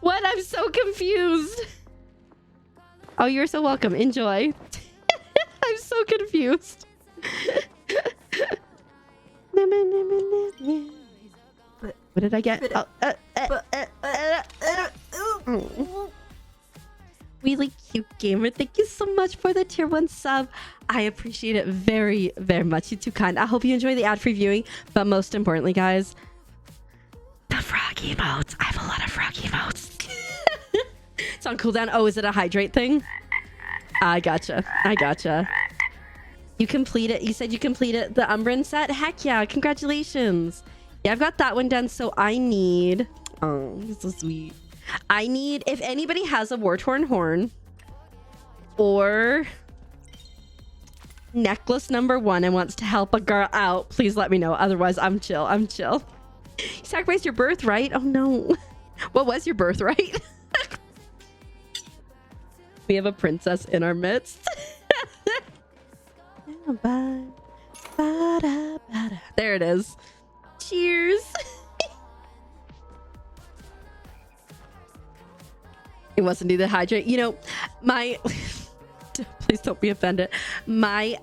What? I'm so confused. Oh, you're so welcome. Enjoy. I'm so confused. What did I get? Really cute gamer. Thank you so much for the tier 1 sub. I appreciate it very, very much. You're too kind. I hope you enjoy the ad-free viewing. But most importantly, guys, the frog emotes. I have a lot of frog emotes. It's on cooldown. Oh, is it a hydrate thing? I gotcha. You complete it. You said you completed the Umbran set? Heck yeah. Congratulations. Yeah, I've got that one done. So I need... Oh, it's so sweet. I need... If anybody has a war-torn horn or necklace number 1 and wants to help a girl out, please let me know. Otherwise, I'm chill. You sacrificed your birthright? Oh, no. What was your birthright? We have a princess in our midst. There it is. Cheers. It wasn't dehydrate. You know, my please don't be offended. My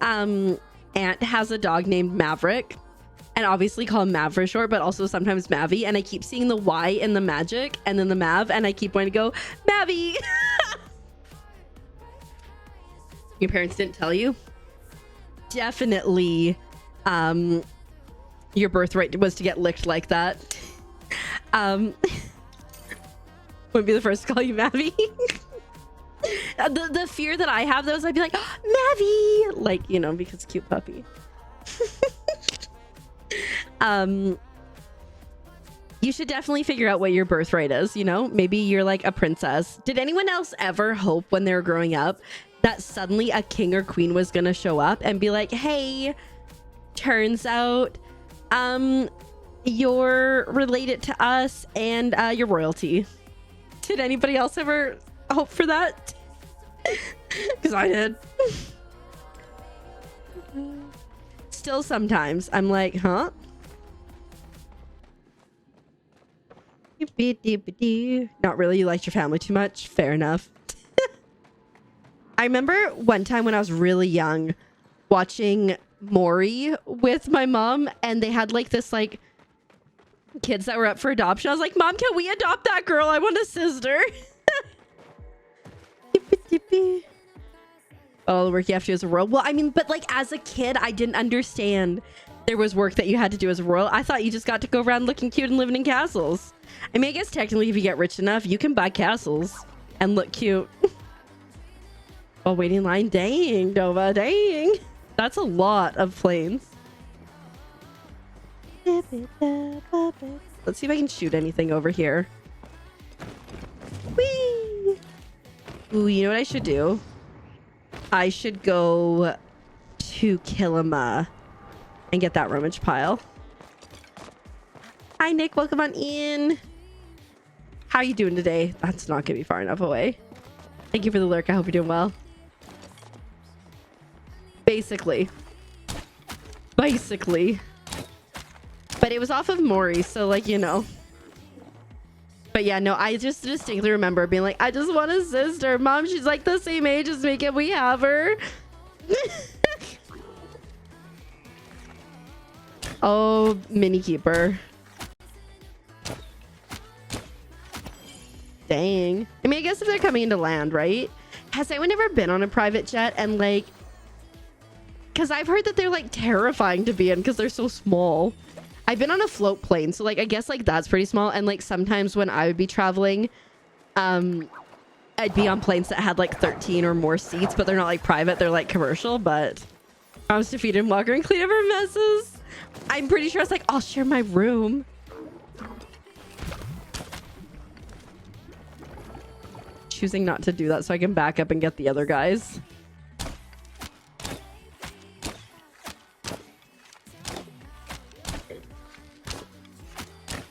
aunt has a dog named Maverick, and obviously call him Mav for short, but also sometimes Mavi. And I keep seeing the Y in the magic and then the Mav, and I keep wanting to go Mavi. Your parents didn't tell you? Definitely, your birthright was to get licked like that. Wouldn't be the first to call you Mavi. The fear that I have, though, is I'd be like, oh, Mavi! Like, you know, because cute puppy. You should definitely figure out what your birthright is, you know? Maybe you're like a princess. Did anyone else ever hope when they were growing up that suddenly a king or queen was gonna show up and be like, hey, turns out, you're related to us and you're royalty? Did anybody else ever hope for that? Because I did. Still sometimes I'm like, huh? Not really. You liked your family too much. Fair enough. I remember one time when I was really young watching Maury with my mom, and they had like this like kids that were up for adoption. I was like, Mom, can we adopt that girl? I want a sister. Oh, the work you have to do as a royal. Well, I mean, but like as a kid, I didn't understand there was work that you had to do as a royal. I thought you just got to go around looking cute and living in castles. I mean, I guess technically if you get rich enough, you can buy castles and look cute. While waiting in line. Dang, Nova, dang. That's a lot of planes. Let's see if I can shoot anything over here. Whee! Ooh, you know what I should do? I should go to Kilima and get that rummage pile. Hi, Nick. Welcome on in. How are you doing today? That's not going to be far enough away. Thank you for the lurk. I hope you're doing well. Basically. But it was off of Maury, so like, you know. But yeah, no, I just distinctly remember being like, I just want a sister. Mom, she's like the same age as me. Can we have her? Oh, Mini Keeper. Dang. I mean, I guess if they're coming into land, right? Has anyone ever been on a private jet and like... Because I've heard that they're like terrifying to be in because they're so small. I've been on a float plane, so like I guess like that's pretty small. And like sometimes when I would be traveling, I'd be on planes that had like 13 or more seats, but they're not like private, they're like commercial. But I was defeated in walker and clean up her messes. I'm pretty sure it's like, I'll share my room. Choosing not to do that so I can back up and get the other guys.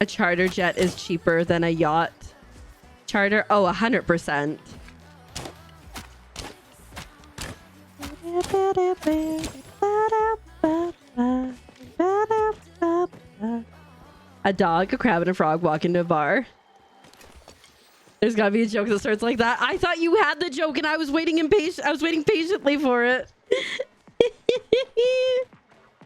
A charter jet is cheaper than a yacht. Charter? Oh, 100%. A dog, a crab, and a frog walk into a bar. There's gotta be a joke that starts like that. I thought you had the joke and I was waiting patiently for it.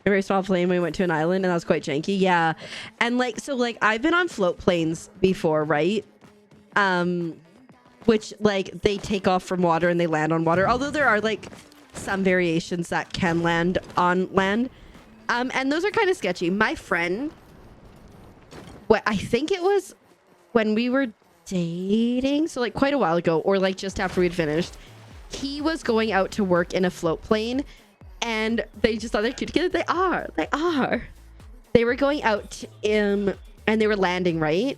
A very small plane. We went to an island and that was quite janky. Yeah. And like, so like I've been on float planes before, right? Which like they take off from water and they land on water. Although there are like some variations that can land on land. And those are kind of sketchy. My friend, what I think it was when we were dating, so like quite a while ago, or like just after we'd finished, he was going out to work in a float plane. And they just thought they're cute together. They are. They were going out and they were landing, right?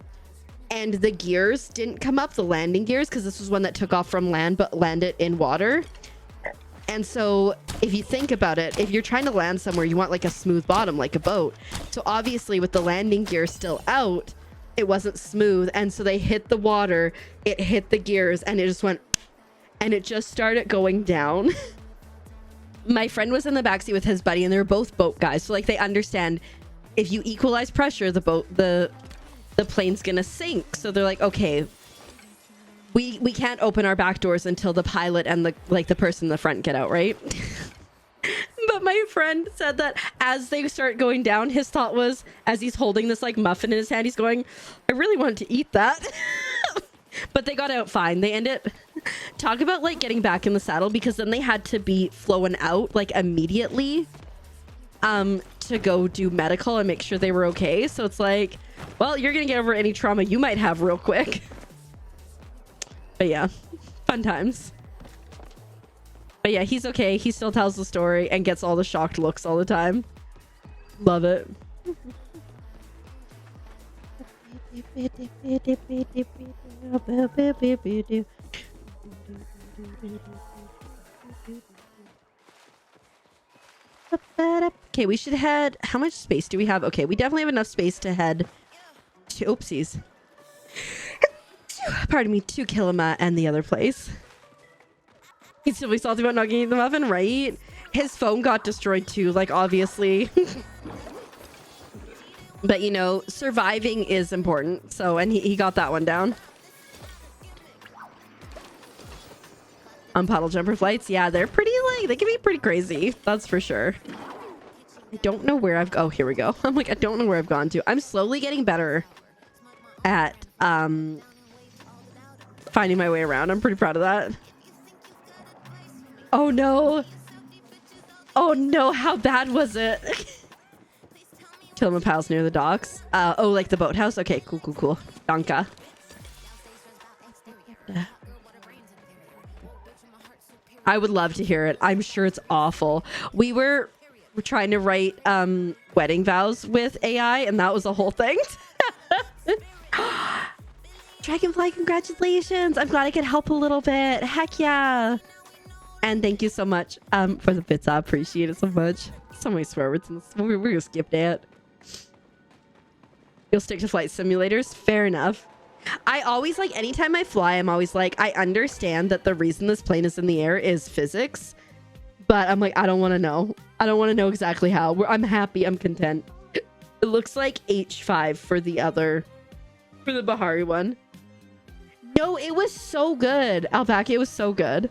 And the gears didn't come up, the landing gears, because this was one that took off from land but landed in water. And so if you think about it, if you're trying to land somewhere, you want like a smooth bottom, like a boat. So obviously with the landing gear still out, it wasn't smooth. And so they hit the water, it hit the gears, and it just went, and it just started going down. My friend was in the backseat with his buddy and they're both boat guys. So like they understand if you equalize pressure, the plane's gonna sink. So they're like, okay, we can't open our back doors until the pilot and the person in the front get out, right? But my friend said that as they start going down, his thought was, as he's holding this like muffin in his hand, he's going, I really wanted to eat that. But they got out fine. They ended talk about like getting back in the saddle, because then they had to be flown out like immediately to go do medical and make sure they were okay. So it's like, well, you're gonna get over any trauma you might have real quick. But yeah, fun times. But yeah, he's okay. He still tells the story and gets all the shocked looks all the time. Love it. Okay, we should head. How much space do we have? Okay, we definitely have enough space to head to oopsies. Pardon me, to Kilima and the other place. He'd still be salty about not getting the muffin, right? His phone got destroyed too, like obviously. But you know, surviving is important. So, and he got that one down. On puddle jumper flights, yeah, they're pretty like, they can be pretty crazy. That's for sure. I don't know where I've, oh, here we go. I'm like, I don't know where I've gone to. I'm slowly getting better at finding my way around. I'm pretty proud of that. Oh no. Oh no, how bad was it? Kill my pals near the docks. Oh, like the boathouse? Okay, cool. Danka. I would love to hear it. I'm sure it's awful. We're trying to write wedding vows with AI, and that was a whole thing. Dragonfly, congratulations. I'm glad I could help a little bit. Heck yeah. And thank you so much for the bits. I appreciate it so much. So many swear words in this. We're gonna skip that. You'll stick to flight simulators? Fair enough. I always like, anytime I fly, I'm always like, I understand that the reason this plane is in the air is physics, but I'm like, I don't want to know. I don't want to know exactly how. I'm happy. I'm content. It looks like H5 for the Bahari one. No, it was so good. Alpaca, it was so good.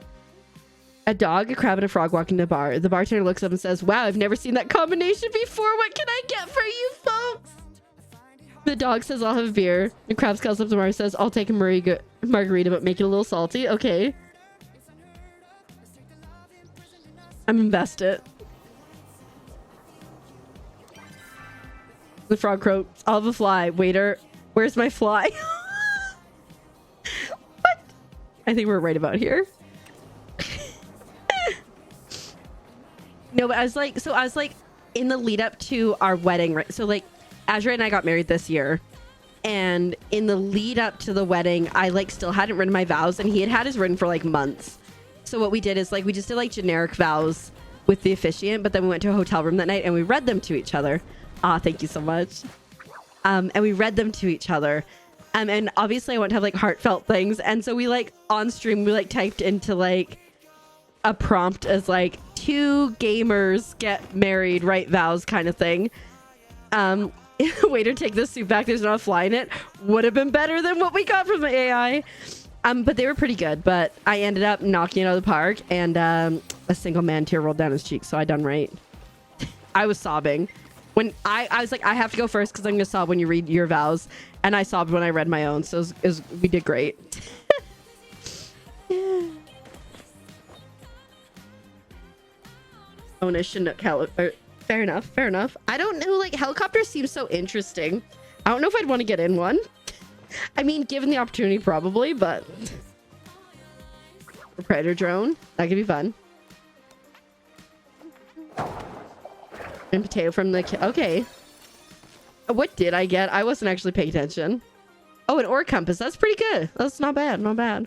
A dog, a crab, and a frog walk into a bar. The bartender looks up and says, wow, I've never seen that combination before. What can I get for you folks? The dog says, I'll have a beer. The crab calls up the bar and says, I'll take a margarita, but make it a little salty. Okay. I'm invested. The frog croaks, I'll have a fly. Waiter, where's my fly? What? I think we're right about here. No, but I was like in the lead up to our wedding, right? So like Azure and I got married this year, and in the lead up to the wedding, I like still hadn't written my vows, and he had his written for like months. So what we did is like, we just did like generic vows with the officiant, but then we went to a hotel room that night and we read them to each other. Thank you so much. And we read them to each other. And obviously I want to have like heartfelt things. And so we like on stream, we like typed into like a prompt as like, two gamers get married, write vows kind of thing. Waiter, take this soup back. There's not a fly in it. Would have been better than what we got from the AI. But they were pretty good. But I ended up knocking it out of the park, and a single man tear rolled down his cheek. So I done right. I was sobbing. When I was like, I have to go first because I'm going to sob when you read your vows. And I sobbed when I read my own. So we did great. Yeah. Own a Chinook fair enough. I don't know, like helicopters seem so interesting. I don't know if I'd want to get in one. I mean, given the opportunity, probably, but a predator drone, that could be fun. And potato from the okay. What did I get? I wasn't actually paying attention. Oh, an ore compass. That's pretty good. That's not bad. Not bad.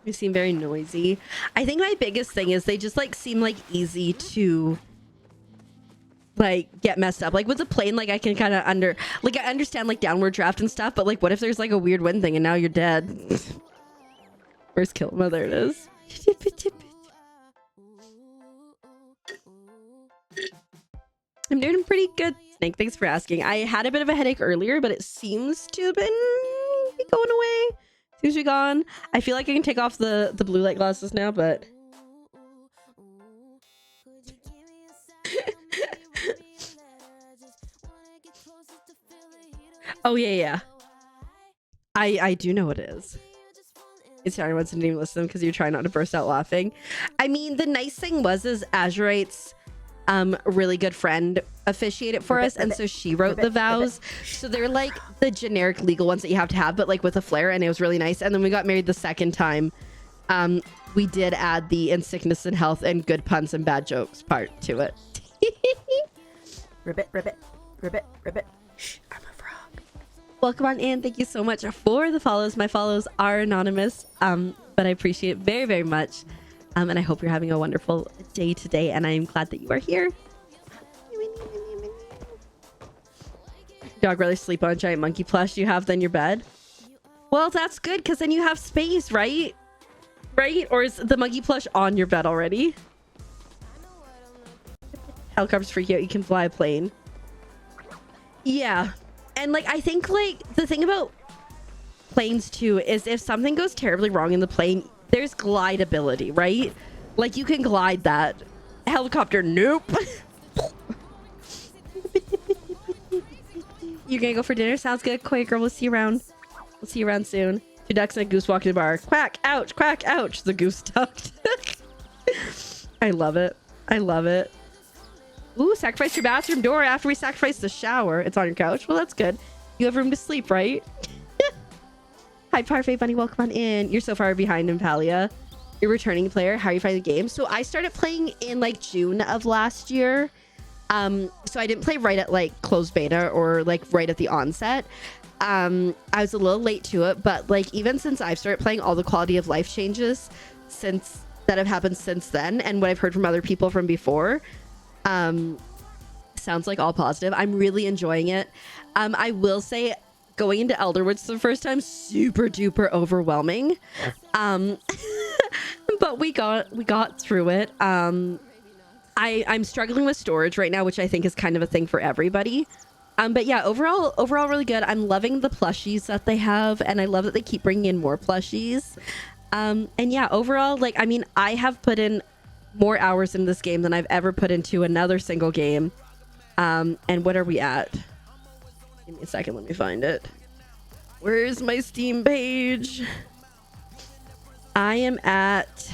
They seem very noisy. I think my biggest thing is they just like seem like easy to like get messed up. Like with a plane, like I can kind of I understand like downward draft and stuff, but like what if there's like a weird wind thing and now you're dead? Where's Kilma? There it is. I'm doing pretty good, Snake. Thanks for asking. I had a bit of a headache earlier, but it seems to have been going away. Seems to be gone. I feel like I can take off the blue light glasses now, but... Oh, yeah. I do know what it is. It's Tony wants to even listen because you're trying not to burst out laughing. I mean, the nice thing is Azurite's really good friend officiated for us, and so she wrote the vows. So they're like the generic legal ones that you have to have, but like with a flair, and it was really nice. And then we got married the second time. We did add the in sickness and health and good puns and bad jokes part to it. Ribbit. Shh, I'm a frog. Welcome on in. Thank you so much for the follows. My follows are anonymous, but I appreciate it very, very much. And I hope you're having a wonderful day today, and I'm glad that you are here. Dog rather sleep on a giant monkey plush you have than your bed? Well, that's good, because then you have space, right? Right? Or is the monkey plush on your bed already? Helicopters freak you out. You can fly a plane. Yeah. And like, I think like the thing about planes too is if something goes terribly wrong in the plane, there's glideability, right? Like you can glide that. Helicopter, nope. You're gonna go for dinner? Sounds good. Koi girl, we'll see you around. We'll see you around soon. Two ducks and a goose walk in the bar. Quack, ouch, quack, ouch. The goose ducked. I love it. I love it. Ooh, sacrifice your bathroom door after we sacrifice the shower. It's on your couch. Well, that's good. You have room to sleep, right? Hi, Parfait Bunny. Welcome on in. You're so far behind in Palia. You're a returning player. How are you finding the game? So I started playing in like June of last year. So I didn't play right at like closed beta or like right at the onset. I was a little late to it, but like even since I've started playing, all the quality of life changes since that have happened since then, and what I've heard from other people from before, sounds like all positive. I'm really enjoying it. I will say going into Elderwoods for the first time, super duper overwhelming. But we got through it. I'm struggling with storage right now, which I think is kind of a thing for everybody. But yeah, overall really good. I'm loving the plushies that they have, and I love that they keep bringing in more plushies. And yeah, overall, like, I mean, I have put in more hours in this game than I've ever put into another single game. And what are we at? Give me a second, let me find it. Where's my Steam page? I am at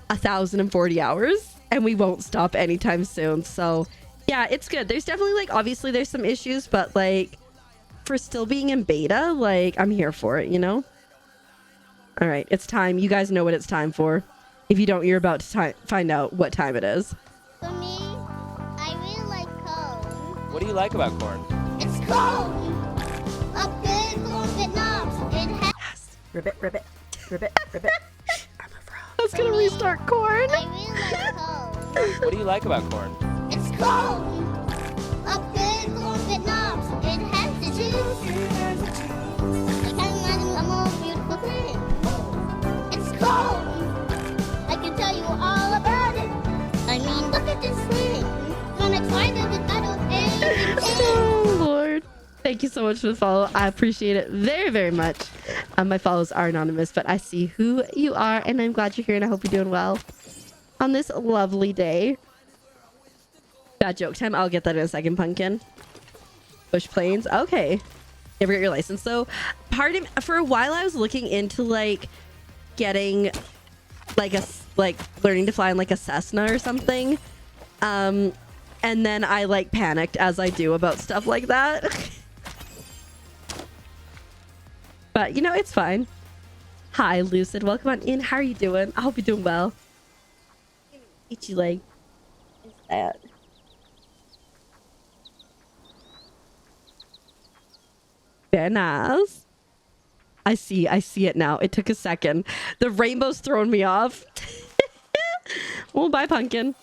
1,040 hours, and we won't stop anytime soon. So yeah, it's good. There's definitely like, obviously there's some issues, but like for still being in beta, like I'm here for it, you know? All right, it's time. You guys know what it's time for. If you don't, you're about to find out what time it is. For me, I really like corn. What do you like about corn? It's corn! A big corn that knobs. It has... Yes. Ribbit. Shh, I'm a frog. I was gonna restart corn. I really like corn. What do you like about corn? It's corn! A big corn that knobs. It has the juice. I can't imagine a more beautiful thing. It's corn! I can tell you all about it. I mean, look at this thing. Gonna try to get that okay. Oh Lord. Thank you so much for the follow. I appreciate it very, very much. My follows are anonymous, but I see who you are, and I'm glad you're here, and I hope you're doing well on this lovely day. Bad joke time. I'll get that in a second, Pumpkin. Bush Plains. Okay. Never got your license, though. For a while, I was looking into like getting like learning to fly in like a Cessna or something. And then I like panicked, as I do about stuff like that. But you know, it's fine. Hi, Lucid. Welcome on in. How are you doing? I hope you're doing well. Itchy leg. What's that? Very nice. I see it now. It took a second. The rainbow's throwing me off. Well, bye, Pumpkin.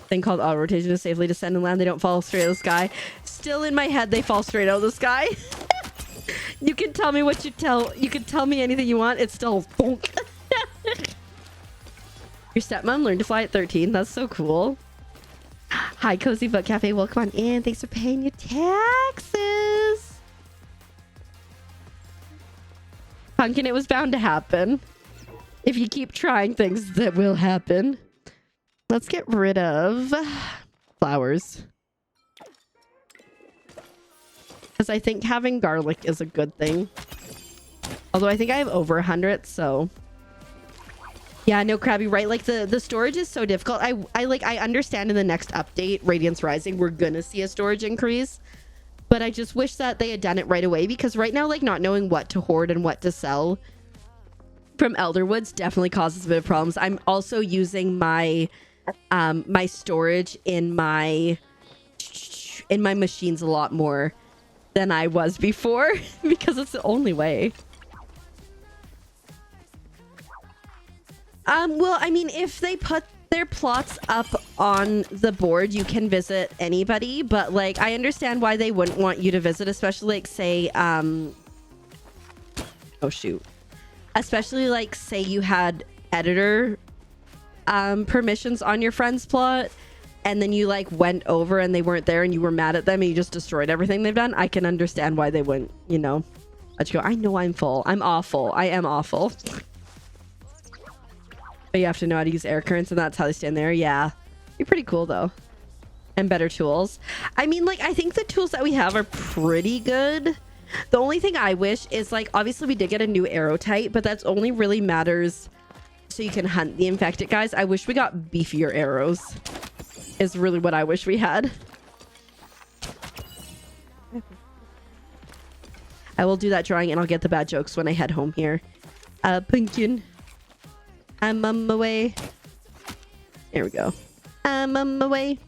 Thing called auto rotation to safely descend and land. They don't fall straight out of the sky. Still in my head, they fall straight out of the sky. You can tell me you can tell me anything you want. It's still bonk. Your stepmom learned to fly at 13. That's so cool. Hi, Cozy Book Cafe. Welcome on in. Thanks for paying your taxes. Pumpkin, it was bound to happen. If you keep trying things, that will happen. Let's get rid of flowers. Because I think having garlic is a good thing. Although I think I have over 100, so... Yeah, no, Krabby, right? Like, the storage is so difficult. I understand in the next update, Radiance Rising, we're gonna see a storage increase. But I just wish that they had done it right away. Because right now, like, not knowing what to hoard and what to sell from Elderwoods definitely causes a bit of problems. I'm also using my my storage in my machines a lot more than I was before. Because it's the only way. Well, I mean, if they put their plots up on the board, you can visit anybody, but like, I understand why they wouldn't want you to visit, especially like, say, oh shoot. Especially like, say you had editor permissions on your friend's plot, and then you like went over and they weren't there and you were mad at them and you just destroyed everything they've done. I can understand why they wouldn't, you know, let you go. I know I'm full. I'm awful. I am awful. But you have to know how to use air currents, and that's how they stand there. Yeah. You're pretty cool, though. And better tools. I mean, like, I think the tools that we have are pretty good. The only thing I wish is, like, obviously we did get a new arrow type, but that's only really matters so you can hunt the infected guys. I wish we got beefier arrows. Is really what I wish we had. I will do that drawing, and I'll get the bad jokes when I head home here. Pumpkin. I'm on my way. There we go. I'm on my way.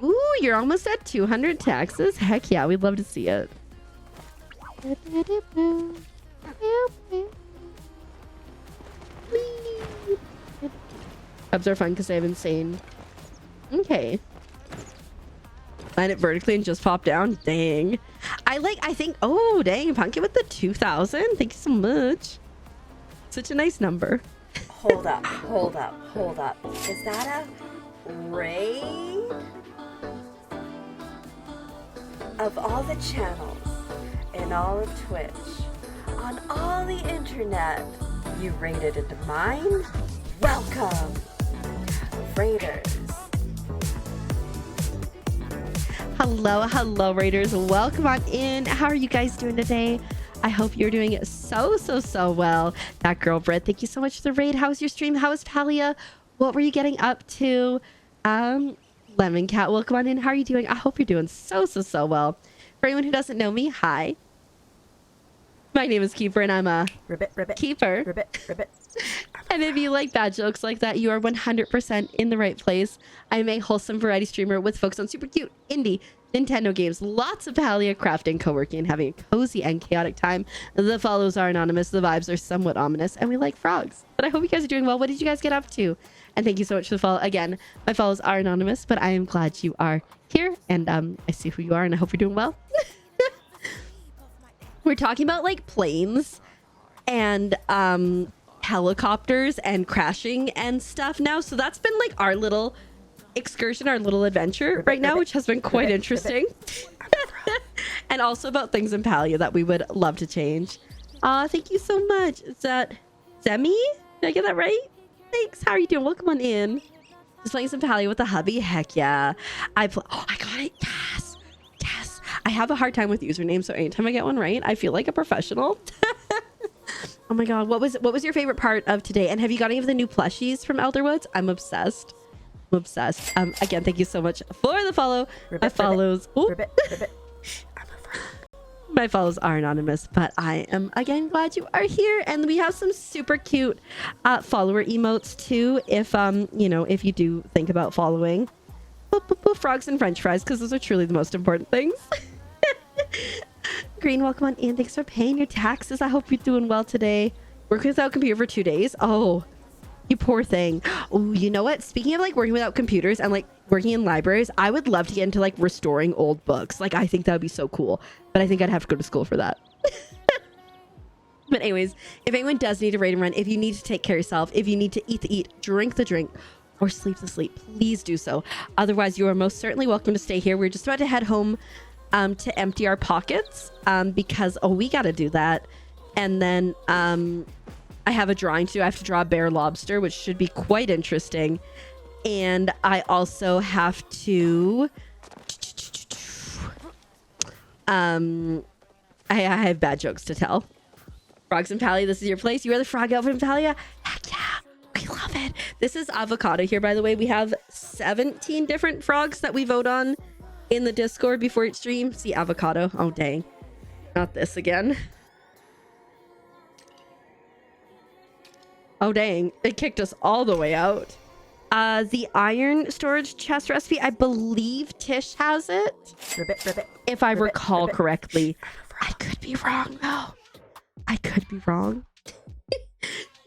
Ooh, you're almost at 200 taxes. Heck yeah, we'd love to see it. Cubs are fun because they have insane. Okay. Land it vertically and just pop down. Dang. I think, oh, dang. Pumpkin with the 2,000. Thank you so much. Such a nice number. Hold up, hold up, hold up. Is that a raid? Of all the channels in all of Twitch, on all the internet, you raided into mine? Welcome, Raiders. Hello, Raiders. Welcome on in. How are you guys doing today? I hope you're doing so well. That girl, Britt, thank you so much for the raid. How was your stream? How was Palia? What were you getting up to? Lemon Cat, welcome on in. How are you doing? I hope you're doing so well. For anyone who doesn't know me, hi. My name is Keeper, and I'm a Ribbit. Keeper. Ribbit. And if you like bad jokes like that, you are 100% in the right place. I'm a wholesome variety streamer with focus on super cute indie Nintendo games, lots of Palia crafting, co-working, and having a cozy and chaotic time. The follows are anonymous, the vibes are somewhat ominous, and we like frogs. But I hope you guys are doing well. What did you guys get up to? And thank you so much for the follow. Again, my follows are anonymous, but I am glad you are here, and I see who you are, and I hope you're doing well. We're talking about like planes and helicopters and crashing and stuff now. So that's been like our little excursion, our little adventure right now, which has been quite interesting. And also about things in Palia that we would love to change. Thank you so much. Is that Zemi? Did I get that right? Thanks. How are you doing? Welcome on in. Just playing some Palia with the hubby. Heck yeah. Oh, I got it. Yes. I have a hard time with usernames, so anytime I get one right, I feel like a professional. Oh my god, what was your favorite part of today? And have you got any of the new plushies from Elderwoods? I'm obsessed. Again, thank you so much for the follow. My follows. My follows are anonymous, but I am again glad you are here. And we have some super cute follower emotes too. If if you do think about following. Frogs and French fries, because those are truly the most important things. Green, welcome on in. Thanks for paying your taxes. I hope you're doing well today. Working without computer for 2 days. Oh, you poor thing. Oh, you know what? Speaking of like working without computers and like working in libraries, I would love to get into like restoring old books. Like I think that would be so cool. But I think I'd have to go to school for that. But anyways, if anyone does need a raid and run, if you need to take care of yourself, if you need to eat the eat, drink the drink, or sleep the sleep, please do so. Otherwise, you are most certainly welcome to stay here. We're just about to head home to empty our pockets because, we got to do that. And then I have a drawing to do. I have to draw a bear lobster, which should be quite interesting. And I also have to... I have bad jokes to tell. Frogs and Palia, this is your place. You are the frog elf in Palia. Heck yeah, we love it. This is Avocado here, by the way. We have 17 different frogs that we vote on in the Discord before each stream. See, Avocado. Oh, dang. Not this again. Oh, dang. It kicked us all the way out. The iron storage chest recipe, I believe Tish has it. Ribbit. If I recall correctly. I could be wrong, though. I could be wrong.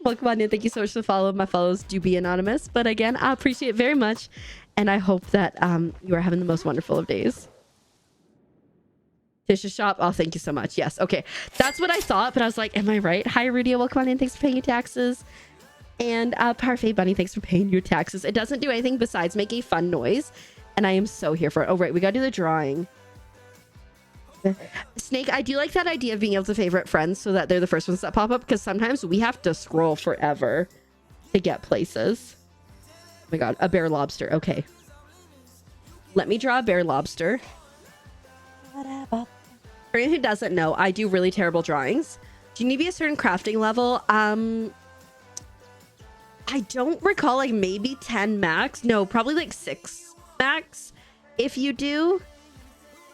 Welcome on in. Thank you so much for the follow. My follows do be anonymous. But again, I appreciate it very much. And I hope that you are having the most wonderful of days. Tish's shop. Oh, thank you so much. Yes. Okay. That's what I thought. But I was like, am I right? Hi, Rudy. Welcome on in. Thanks for paying your taxes. And Parfait Bunny, thanks for paying your taxes. It doesn't do anything besides make a fun noise. And I am so here for it. Oh, right. We got to do the drawing. Snake, I do like that idea of being able to favorite friends so that they're the first ones that pop up, because sometimes we have to scroll forever to get places. Oh my god, a bear lobster. Okay. Let me draw a bear lobster. For anyone who doesn't know, I do really terrible drawings. Do you need to be a certain crafting level? I don't recall, like maybe 10 max. No, probably like 6 max. If you do,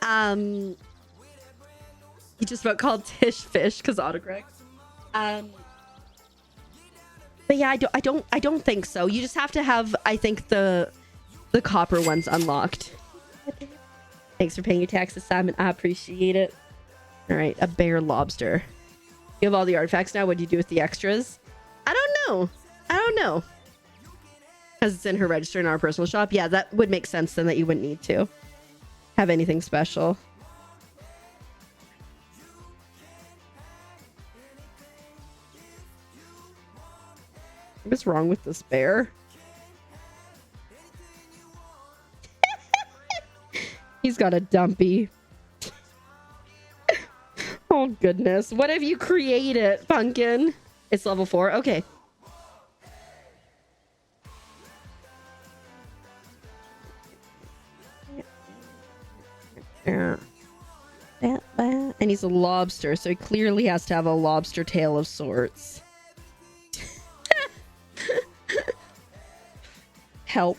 you just about called Tish Fish because autocorrect. But yeah, I don't think so. You just have to have, I think, the copper ones unlocked. Thanks for paying your taxes, Simon. I appreciate it. All right, a bear lobster. You have all the artifacts now. What do you do with the extras? I don't know. Because it's in her register in our personal shop. Yeah, that would make sense then that you wouldn't need to have anything special. What's wrong with this bear? He's got a dumpy. Oh goodness. What have you created, Pumpkin? It's level 4. Okay. Yeah. And he's a lobster, so he clearly has to have a lobster tail of sorts. Help.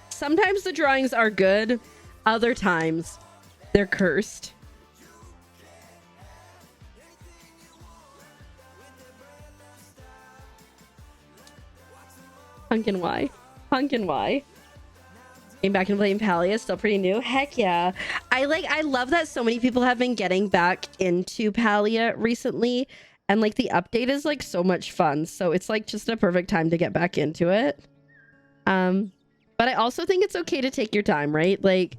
Sometimes the drawings are good, other times they're cursed. Pumpkin Y. Came back and playing Palia, still pretty new. Heck yeah. I love that so many people have been getting back into Palia recently, and like the update is like so much fun. So it's like just a perfect time to get back into it. But I also think it's okay to take your time, right? Like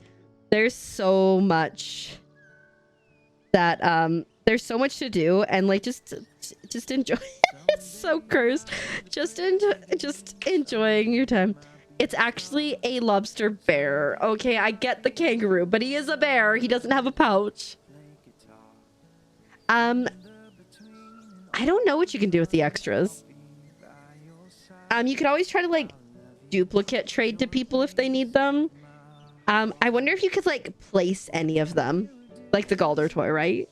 there's so much that there's so much to do, and like just enjoy. It's so cursed. Just enjoying your time. It's actually a lobster bear. Okay, I get the kangaroo, but he is a bear. He doesn't have a pouch. I don't know what you can do with the extras. You could always try to like duplicate trade to people if they need them. I wonder if you could like place any of them, like the Galder toy, right?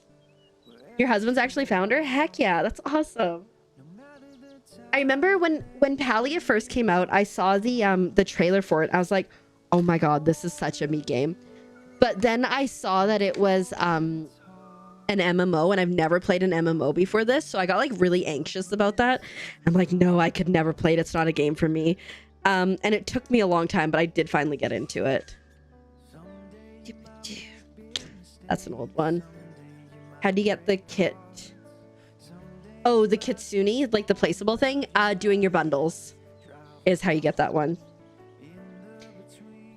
Your husband's actually found her? Heck yeah, that's awesome. I remember when Palia first came out, I saw the trailer for it. I was like, oh my god, this is such a me game. But then I saw that it was an MMO, and I've never played an MMO before this, so I got like really anxious about that. I'm like, no, I could never play it. It's not a game for me. And it took me a long time, but I did finally get into it. That's an old one. How do you get the kit? Oh, the kitsune, like the placeable thing. Doing your bundles is how you get that one.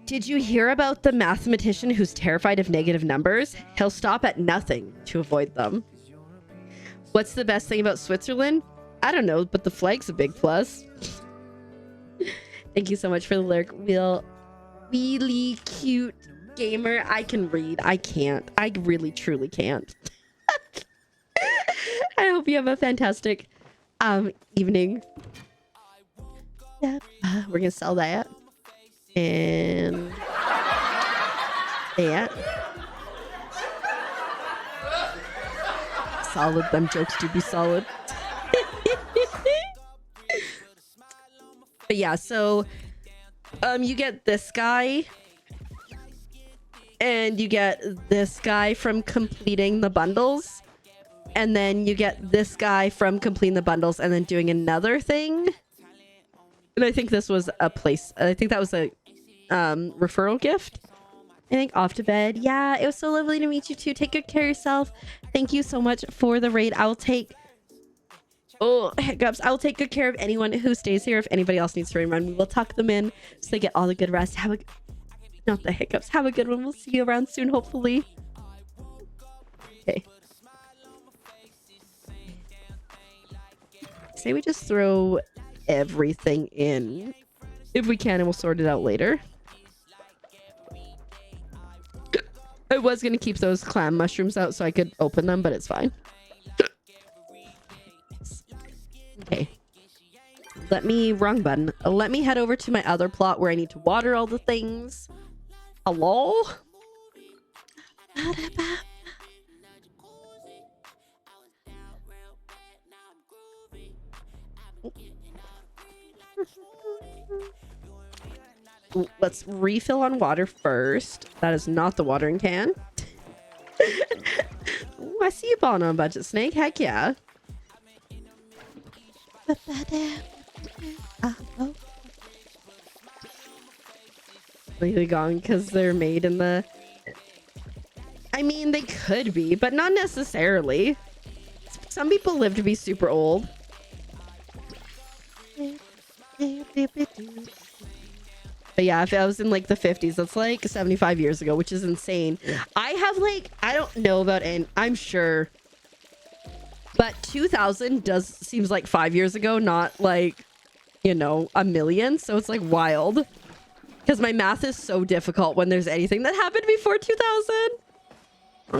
Did you hear about the mathematician who's terrified of negative numbers? He'll stop at nothing to avoid them. What's the best thing about Switzerland? I don't know, but the flag's a big plus. Thank you so much for the lurk. Really cute gamer. I can read. I can't. I really, truly can't. I hope you have a fantastic evening. Yeah, we're gonna sell that. And that. Solid. Them jokes do be solid. But yeah, so you get this guy and you get this guy from completing the bundles, and then you get this guy from completing the bundles and then doing another thing. And I think this was a place. I think that was a referral gift. I think off to bed. Yeah, it was so lovely to meet you too. Take good care of yourself. Thank you so much for the raid. I'll take... Oh, hiccups. I'll take good care of anyone who stays here. If anybody else needs to run, we will tuck them in so they get all the good rest. Have a... Not the hiccups. Have a good one. We'll see you around soon, hopefully. Okay. Say we just throw everything in if we can, and we'll sort it out later. I was gonna keep those clam mushrooms out so I could open them, but it's fine. Okay. Wrong button. Let me head over to my other plot where I need to water all the things. Hello? Let's refill on water first. That is not the watering can. Ooh, I see you balling on a budget, Snake. Heck yeah. Completely gone because they're made in the... I mean, they could be, but not necessarily. Some people live to be super old. But yeah, if I was in like the 50s, that's like 75 years ago, which is insane. I have like, I don't know about, and I'm sure, but 2000 seems like 5 years ago, not like, you know, a million. So it's like wild because my math is so difficult when there's anything that happened before 2000.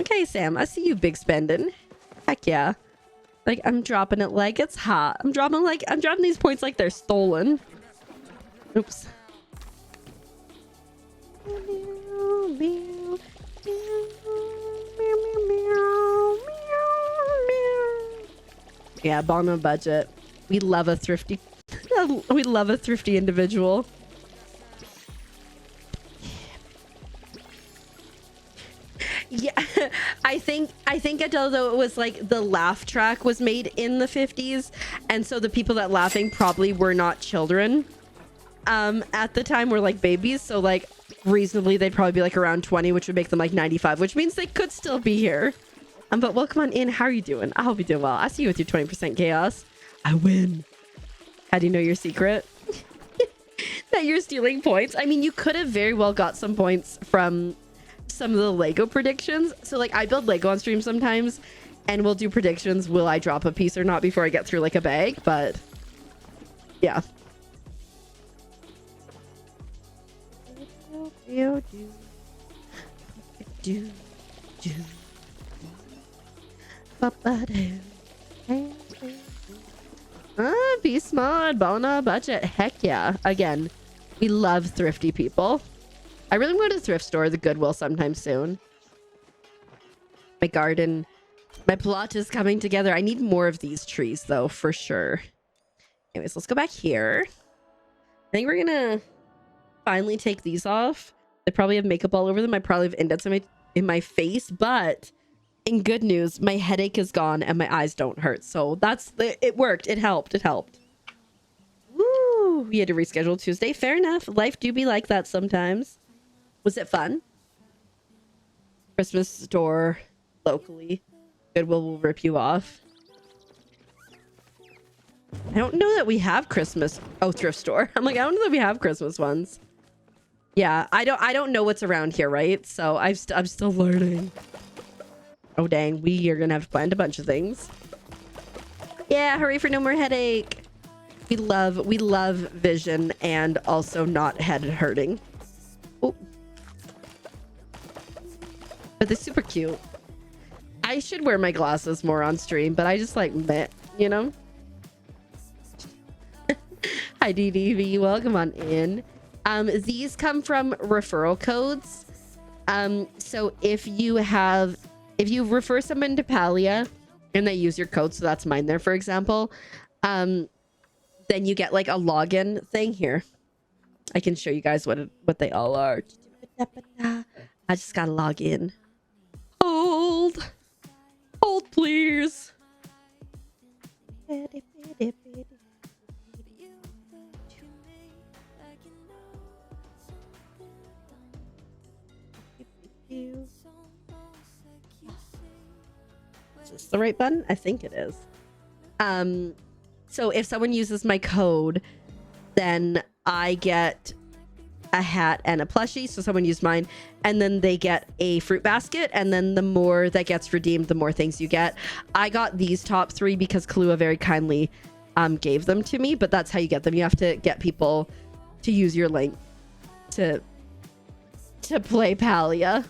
Okay, Sam, I see you big spending. Heck yeah. Like, I'm dropping it like it's hot. I'm dropping these points like they're stolen. Oops. Yeah, on a budget. We love a thrifty. We love a thrifty individual. Yeah, I think although it was like the laugh track was made in the 50s, and so the people that laughing probably were not children at the time, were like babies, so like reasonably they'd probably be like around 20, which would make them like 95, which means they could still be here. But welcome on in. How are you doing? I hope you're doing well. I see you with your 20% chaos. I win. How do you know your secret? That you're stealing points? I mean, you could have very well got some points from some of the Lego predictions. So like I build Lego on stream sometimes and we'll do predictions. Will I drop a piece or not before I get through like a bag? But yeah. Be smart, bona budget. Heck yeah. Again, we love thrifty people. I really want to go to the thrift store, the Goodwill, sometime soon. My garden, my plot is coming together. I need more of these trees, though, for sure. Anyways, let's go back here. I think we're gonna finally take these off. They probably have makeup all over them. I probably have indents in my face, but in good news, my headache is gone and my eyes don't hurt. So it worked. It helped. It helped. Woo! We had to reschedule Tuesday. Fair enough. Life do be like that sometimes. Was it fun? Christmas store locally. Goodwill will rip you off. I don't know that we have Christmas. Oh, thrift store. I'm like, I don't know that we have Christmas ones. Yeah, I don't know what's around here, right? So I'm still learning. Oh dang, we are gonna have to plant a bunch of things. Yeah, hooray for no more headache. We love vision and also not head hurting. Oh. But they're super cute. I should wear my glasses more on stream, but I just like meh, you know? Hi DDV, welcome on in. These come from referral codes. So if you refer someone to Palia and they use your code, so that's mine there, for example, then you get like a login thing here. I can show you guys what they all are. I just gotta log in. Hold, please. Is this the right button? I think it is. So if someone uses my code, then I get a hat and a plushie. So someone used mine, and then they get a fruit basket, and then the more that gets redeemed, the more things you get. I got these top 3 because Kahlua very kindly gave them to me, but that's how you get them. You have to get people to use your link to play Palia.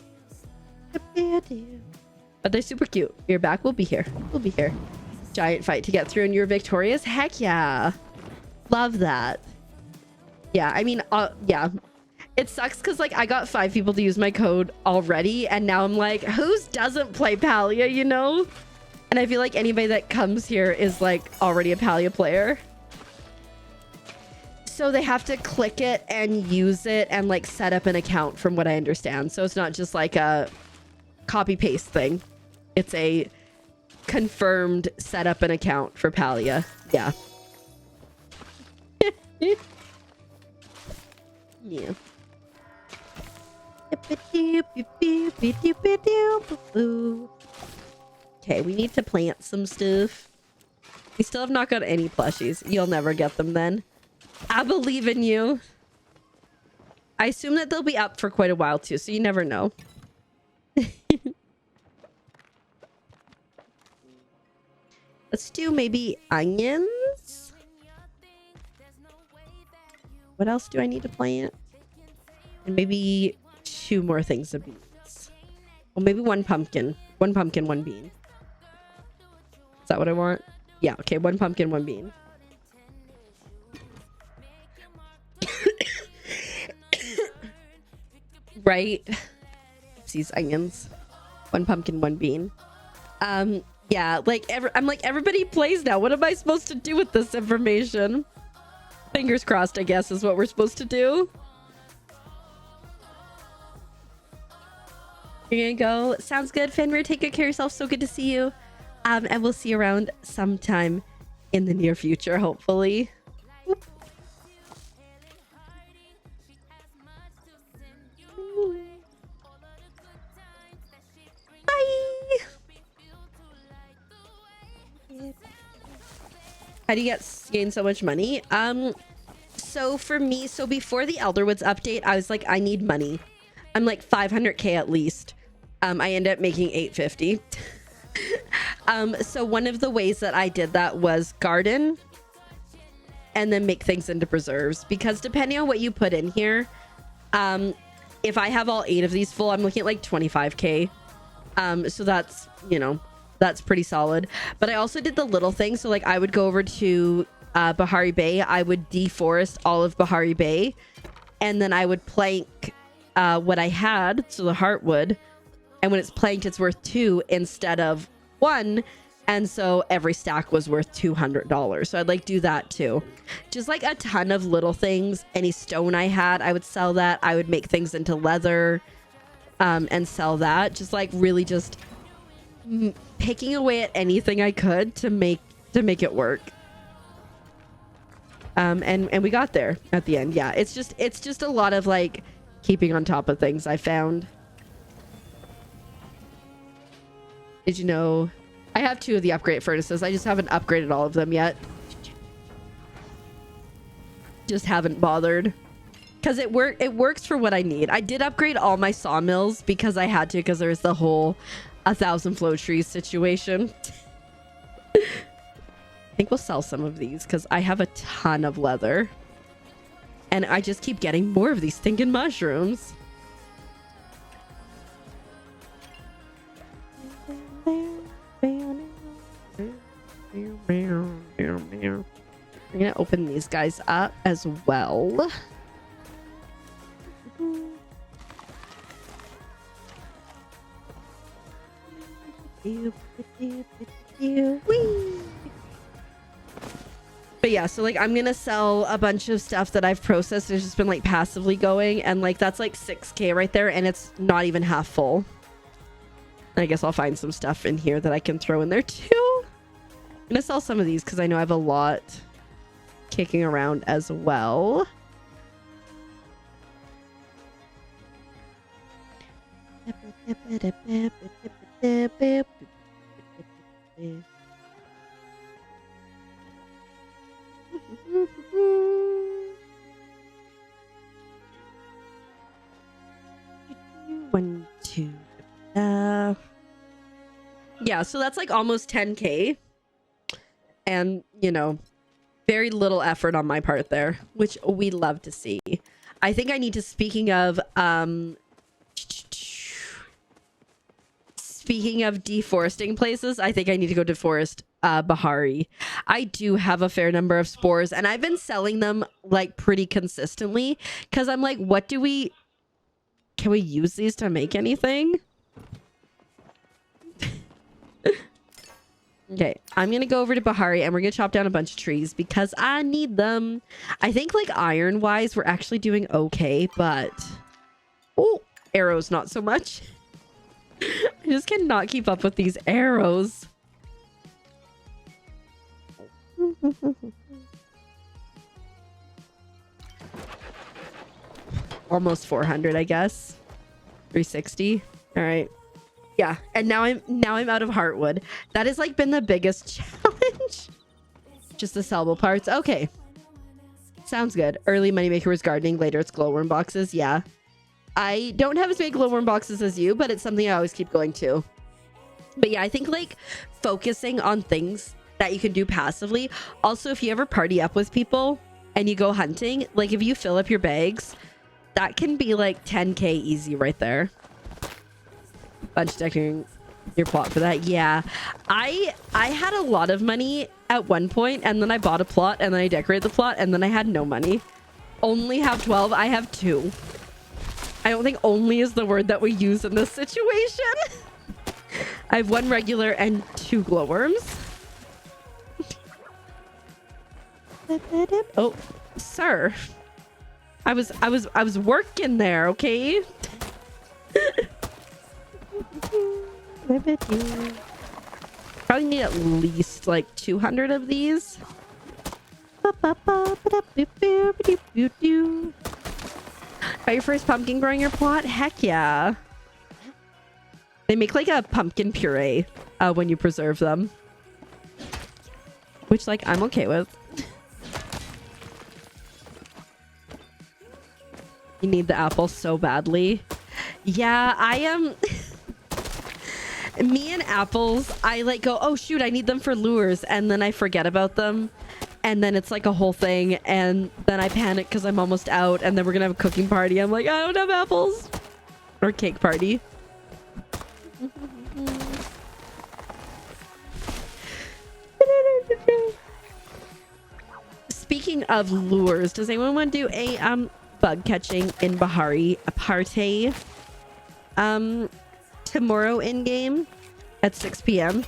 But they're super cute. You're back. We'll be here. Giant fight to get through and you're victorious. Heck yeah. Love that. Yeah, I mean, yeah. It sucks because like I got 5 people to use my code already, and now I'm like, who's doesn't play Palia, you know? And I feel like anybody that comes here is like already a Palia player. So they have to click it and use it and like set up an account, from what I understand. So it's not just like a copy paste thing. It's a confirmed set up an account for Palia. Yeah. Yeah. Okay, we need to plant some stuff. We still have not got any plushies. You'll never get them then. I believe in you. I assume that they'll be up for quite a while too, so you never know. Let's do maybe onions. What else do I need to plant? And maybe 2 more things of beans. Well, maybe 1 pumpkin. 1 pumpkin, 1 bean. Is that what I want? Yeah, okay, 1 pumpkin, 1 bean. Right? These onions. 1 pumpkin, 1 bean. Yeah, like I'm like, everybody plays now. What am I supposed to do with this information? Fingers crossed, I guess, is what we're supposed to do. You're gonna go. Sounds good, Fenrir. Take good care of yourself. So good to see you. And we'll see you around sometime in the near future, hopefully. Bye. How do you gain so much money? So for me, so before the Elderwoods update, I was like, I need money. I'm like 500k at least. I end up making 850. So one of the ways that I did that was garden and then make things into preserves, because depending on what you put in here, if I have all 8 of these full, I'm looking at like 25k. So that's, you know, that's pretty solid. But I also did the little things. So like I would go over to Bahari Bay. I would deforest all of Bahari Bay, and then I would plank what I had, so the heartwood, and when it's planked, it's worth 2 instead of 1, and so every stack was worth $200. So I'd like do that too. Just like a ton of little things. Any stone I had, I would sell that. I would make things into leather and sell that. Just like really just picking away at anything I could to make it work. And we got there at the end. Yeah, it's just a lot of like keeping on top of things, I found. Did you know I have 2 of the upgrade furnaces? I just haven't upgraded all of them yet. Just haven't bothered. Because it works for what I need. I did upgrade all my sawmills because I had to, because there was the whole 1,000 flow trees situation. I think we'll sell some of these because I have a ton of leather. And I just keep getting more of these stinking mushrooms. I'm gonna open these guys up as well. But yeah, so like I'm gonna sell a bunch of stuff that I've processed. It's just been like passively going, and like that's like 6K right there, and it's not even half full. I guess I'll find some stuff in here that I can throw in there too. I'm gonna sell some of these because I know I have a lot kicking around as well. One, two. Yeah, so that's like almost 10K. And, you know, very little effort on my part there, which we love to see. I think I need to, speaking of deforesting places, I think I need to go deforest Bahari. I do have a fair number of spores, and I've been selling them like pretty consistently because I'm like, can we use these to make anything? Okay, I'm gonna go over to Bahari and we're gonna chop down a bunch of trees because I need them. I think like iron wise we're actually doing okay, but oh, arrows not so much. I just cannot keep up with these arrows. Almost 400, I guess. 360. All right. Yeah, and now I'm out of heartwood. That has like been the biggest challenge. Just the sellable parts. Okay. Sounds good. Early moneymaker was gardening, later it's glowworm boxes. Yeah. I don't have as many glowworm boxes as you, but it's something I always keep going to. But yeah, I think like focusing on things that you can do passively. Also, if you ever party up with people and you go hunting, like if you fill up your bags, that can be like 10K easy right there. Bunch decorating your plot for that. Yeah, I had a lot of money at one point, and then I bought a plot, and then I decorated the plot, and then I had no money. Only have 12. I have 2. I don't think only is the word that we use in this situation. I have 1 regular and 2 glowworms. Oh, sir. I was working there, okay? Probably need at least like 200 of these. Got your first pumpkin growing your plot? Heck yeah. They make like a pumpkin puree when you preserve them, which like I'm okay with. You need the apple so badly. Yeah, I am. Me and apples, I like go, oh shoot, I need them for lures, and then I forget about them, and then it's like a whole thing, and then I panic because I'm almost out, and then we're gonna have a cooking party. I'm like, I don't have apples. Or cake party. Speaking of lures, does anyone want to do a bug catching in Bahari a party tomorrow in game at 6 p.m.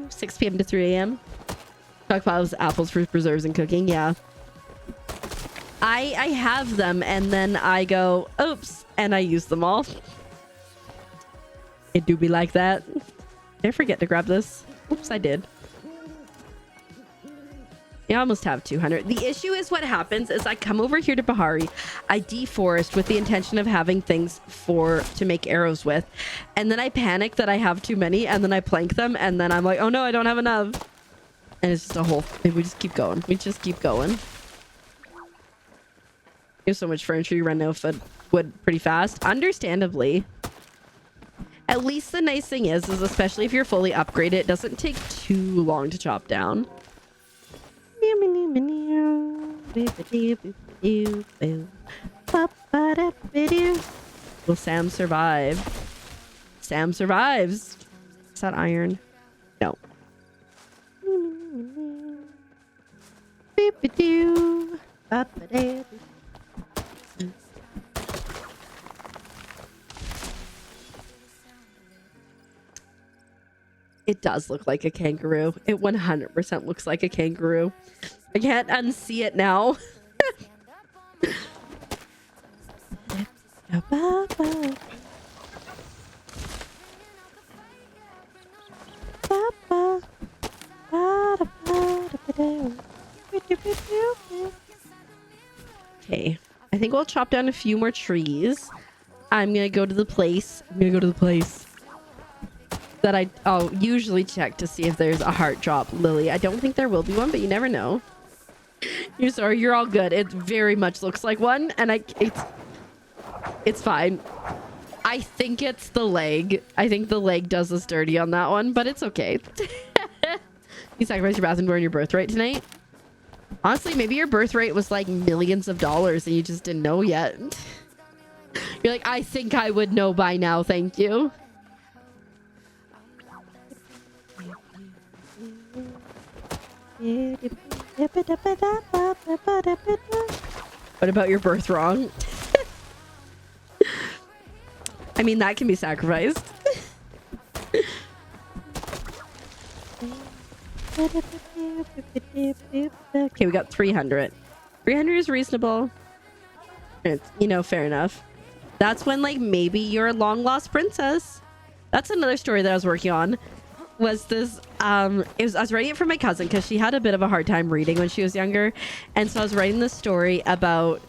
6 p.m. to 3 a.m. Talk about apples for preserves and cooking. Yeah, I have them, and then I go, oops, and I use them all. It do be like that. Did I forget to grab this? Oops, I did. I almost have 200. The issue is what happens is I come over here to Bahari, I deforest with the intention of having things to make arrows with, and then I panic that I have too many, and then I plank them, and then I'm like, oh no, I don't have enough. And it's just a whole thing. We just keep going. We just keep going. You have so much furniture, you run out of wood pretty fast. Understandably. At least the nice thing is especially if you're fully upgraded, it doesn't take too long to chop down. Will Sam survive? Sam survives. Is that iron? No. It does look like a kangaroo. It 100% looks like a kangaroo. I can't unsee it now. Okay, I think we'll chop down a few more trees. I'm gonna go to the place. That I'll usually check to see if there's a heart drop lily. I don't think there will be one, but you never know. You're sorry, you're all good. It very much looks like one, and it's fine. I think it's the leg. I think the leg does us dirty on that one, but it's okay. You sacrificed your bath and born your birthright tonight? Honestly, maybe your birthright was like millions of dollars and you just didn't know yet. You're like, I think I would know by now, thank you. What about your birth wrong? I mean, that can be sacrificed. Okay, we got 300. 300 is reasonable. It's, you know, fair enough. That's when, like, maybe you're a long lost princess. That's another story that I was working on. Was this I was writing it for my cousin because she had a bit of a hard time reading when she was younger, and so I was writing this story about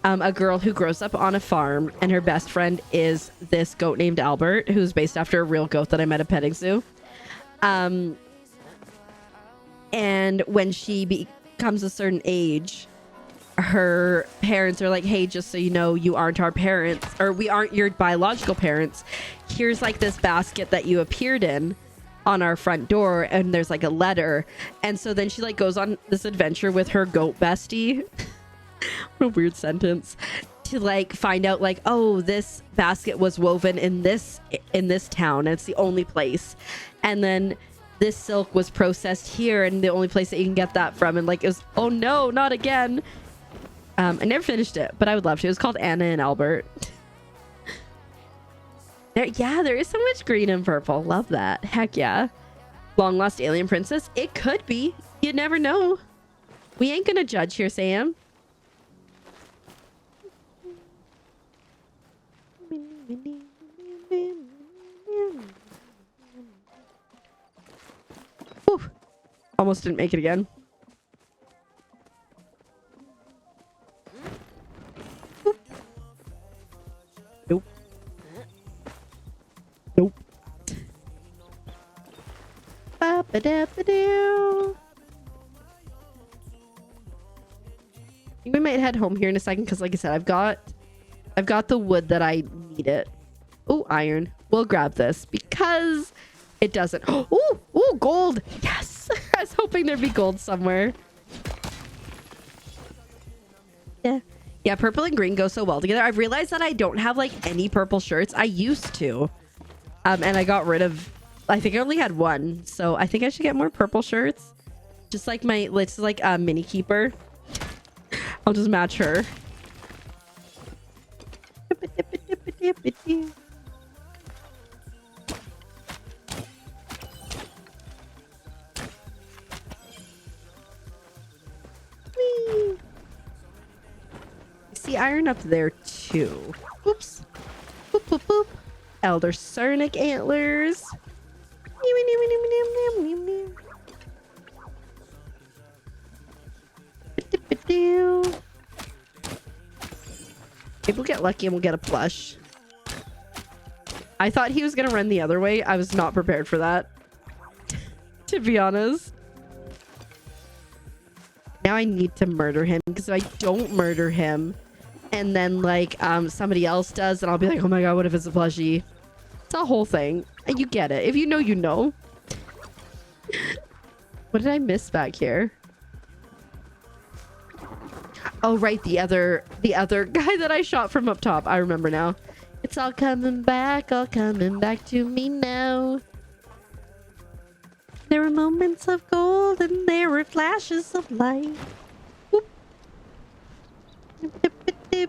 a girl who grows up on a farm, and her best friend is this goat named Albert, who's based after a real goat that I met at a petting zoo. And when she becomes a certain age, her parents are like, hey, just so you know, you aren't our parents, or we aren't your biological parents. Here's like this basket that you appeared in on our front door, and there's like a letter. And so then she like goes on this adventure with her goat bestie. What a weird sentence. To like find out like, oh, this basket was woven in this town, and it's the only place. And then this silk was processed here, and the only place that you can get that from. And like, it was, oh no, not again. I never finished it, but I would love to. It was called Anna and Albert. There is so much green and purple. Love that. Heck yeah. Long lost alien princess. It could be. You never know. We ain't gonna judge here, Sam. Whew. Almost didn't make it again. Nope. Nope. Ba-ba-da-ba-doo. I think we might head home here in a second because, like I said, I've got the wood that I need it. Oh, iron. We'll grab this because it doesn't. Oh, gold. Yes. I was hoping there'd be gold somewhere. Yeah, purple and green go so well together. I've realized that I don't have like any purple shirts. I used to. And I got rid of, I think I only had one. So I think I should get more purple shirts. Just like my, it's like a mini keeper. I'll just match her. Whee! See iron up there too. Oops. Boop, boop, boop. Elder Cernic antlers. Maybe we'll get lucky and we'll get a plush. I thought he was gonna run the other way. I was not prepared for that. To be honest. Now I need to murder him, because if I don't murder him and then like somebody else does, and I'll be like, oh my god, what if it's a plushie? It's a whole thing. And you get it. If you know, you know. What did I miss back here? Oh, right. The other guy that I shot from up top. I remember now. It's all coming back to me now. There were moments of gold and there were flashes of light. Whoop. We're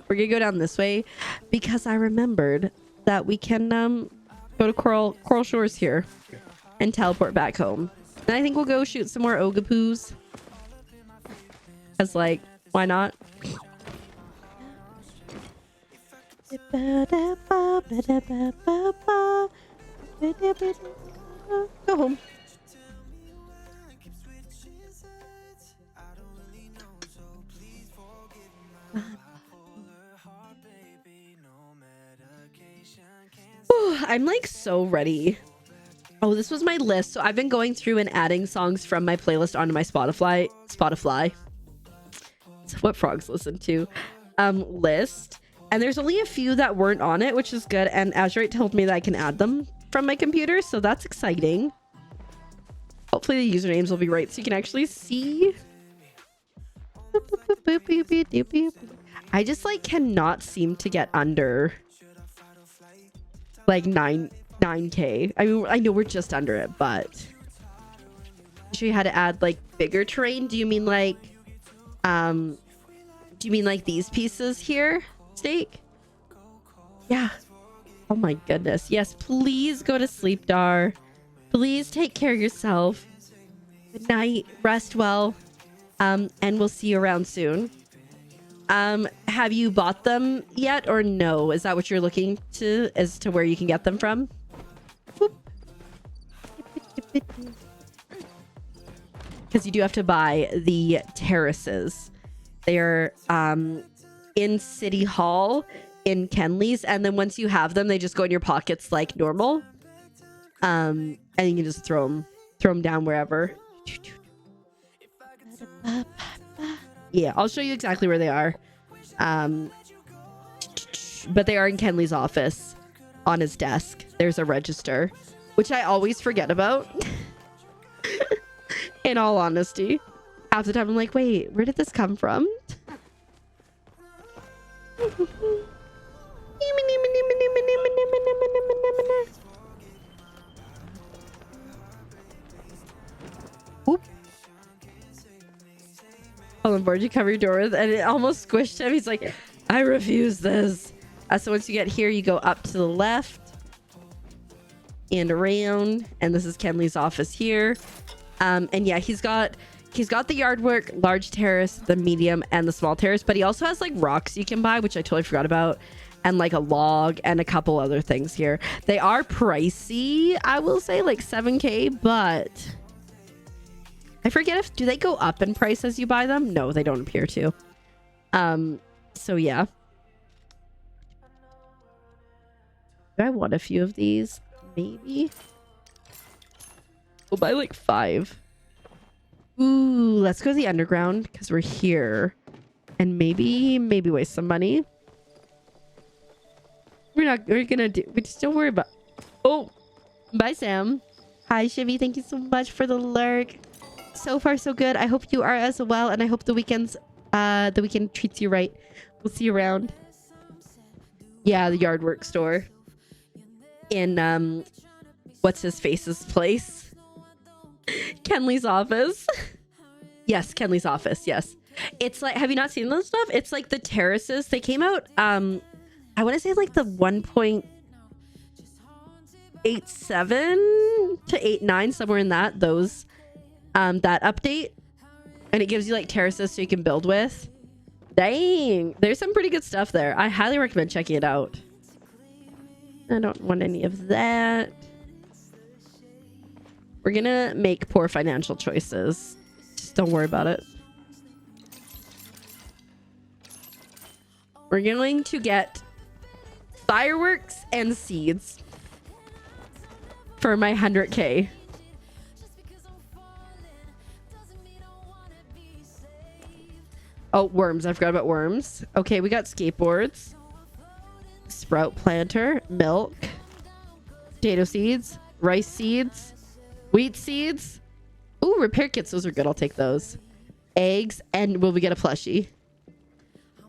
gonna go down this way because I remembered that we can go to Coral Shores here and teleport back home. And I think we'll go shoot some more Ogapoos. Cause like, why not? Go home. I'm like so ready. Oh, this was my list. So I've been going through and adding songs from my playlist onto my Spotify. It's what frogs listen to. List. And there's only a few that weren't on it, which is good. And Azurite told me that I can add them from my computer, so that's exciting. Hopefully the usernames will be right so you can actually see. I just like cannot seem to get under like 9k. I mean, I know we're just under it, but show you how to add like bigger terrain. Do you mean like these pieces here, Steak? Yeah. Oh my goodness. Yes, please go to sleep, Dar. Please take care of yourself. Good night. Rest well. And we'll see you around soon. Have you bought them yet or no? Is that what you're looking to as to where you can get them from? Because you do have to buy the terraces. They're in City Hall in Kenley's, and then once you have them, they just go in your pockets like normal. And you can just throw them down wherever. Yeah, I'll show you exactly where they are. But they are in Kenley's office on his desk. There's a register, which I always forget about. In all honesty, half the time I'm like, wait, where did this come from? Oop. On the board you cover your door with, and it almost squished him. He's like, I refuse this. So once you get here, you go up to the left and around, and this is Kenley's office here. And yeah, he's got the yard work, large terrace, the medium, and the small terrace, but he also has like rocks you can buy, which I totally forgot about, and like a log and a couple other things here. They are pricey, I will say, like 7k, but I forget do they go up in price as you buy them? No, they don't appear to. So yeah. Do I want a few of these? Maybe. We'll buy like 5. Ooh, let's go to the underground because we're here. And maybe waste some money. We just don't worry about. Oh, bye, Sam. Hi, Shivy. Thank you so much for the lurk. So far, so good. I hope you are as well. And I hope the weekend treats you right. We'll see you around. Yeah, the yard work store. In, what's his face's place? Kenley's office. Yes, Kenley's office. Yes. It's like, have you not seen those stuff? It's like the terraces. They came out, I want to say like the 1.87 to 8.9, somewhere in that update. And it gives you like terraces so you can build with. Dang. There's some pretty good stuff there. I highly recommend checking it out. I don't want any of that. We're gonna make poor financial choices. Just don't worry about it. We're going to get fireworks and seeds for my 100k. Oh, worms. I forgot about worms. Okay, we got skateboards. sprout planter, milk, potato seeds, rice seeds, wheat seeds. Ooh, repair kits. Those are good. I'll take those. Eggs. And will we get a plushie?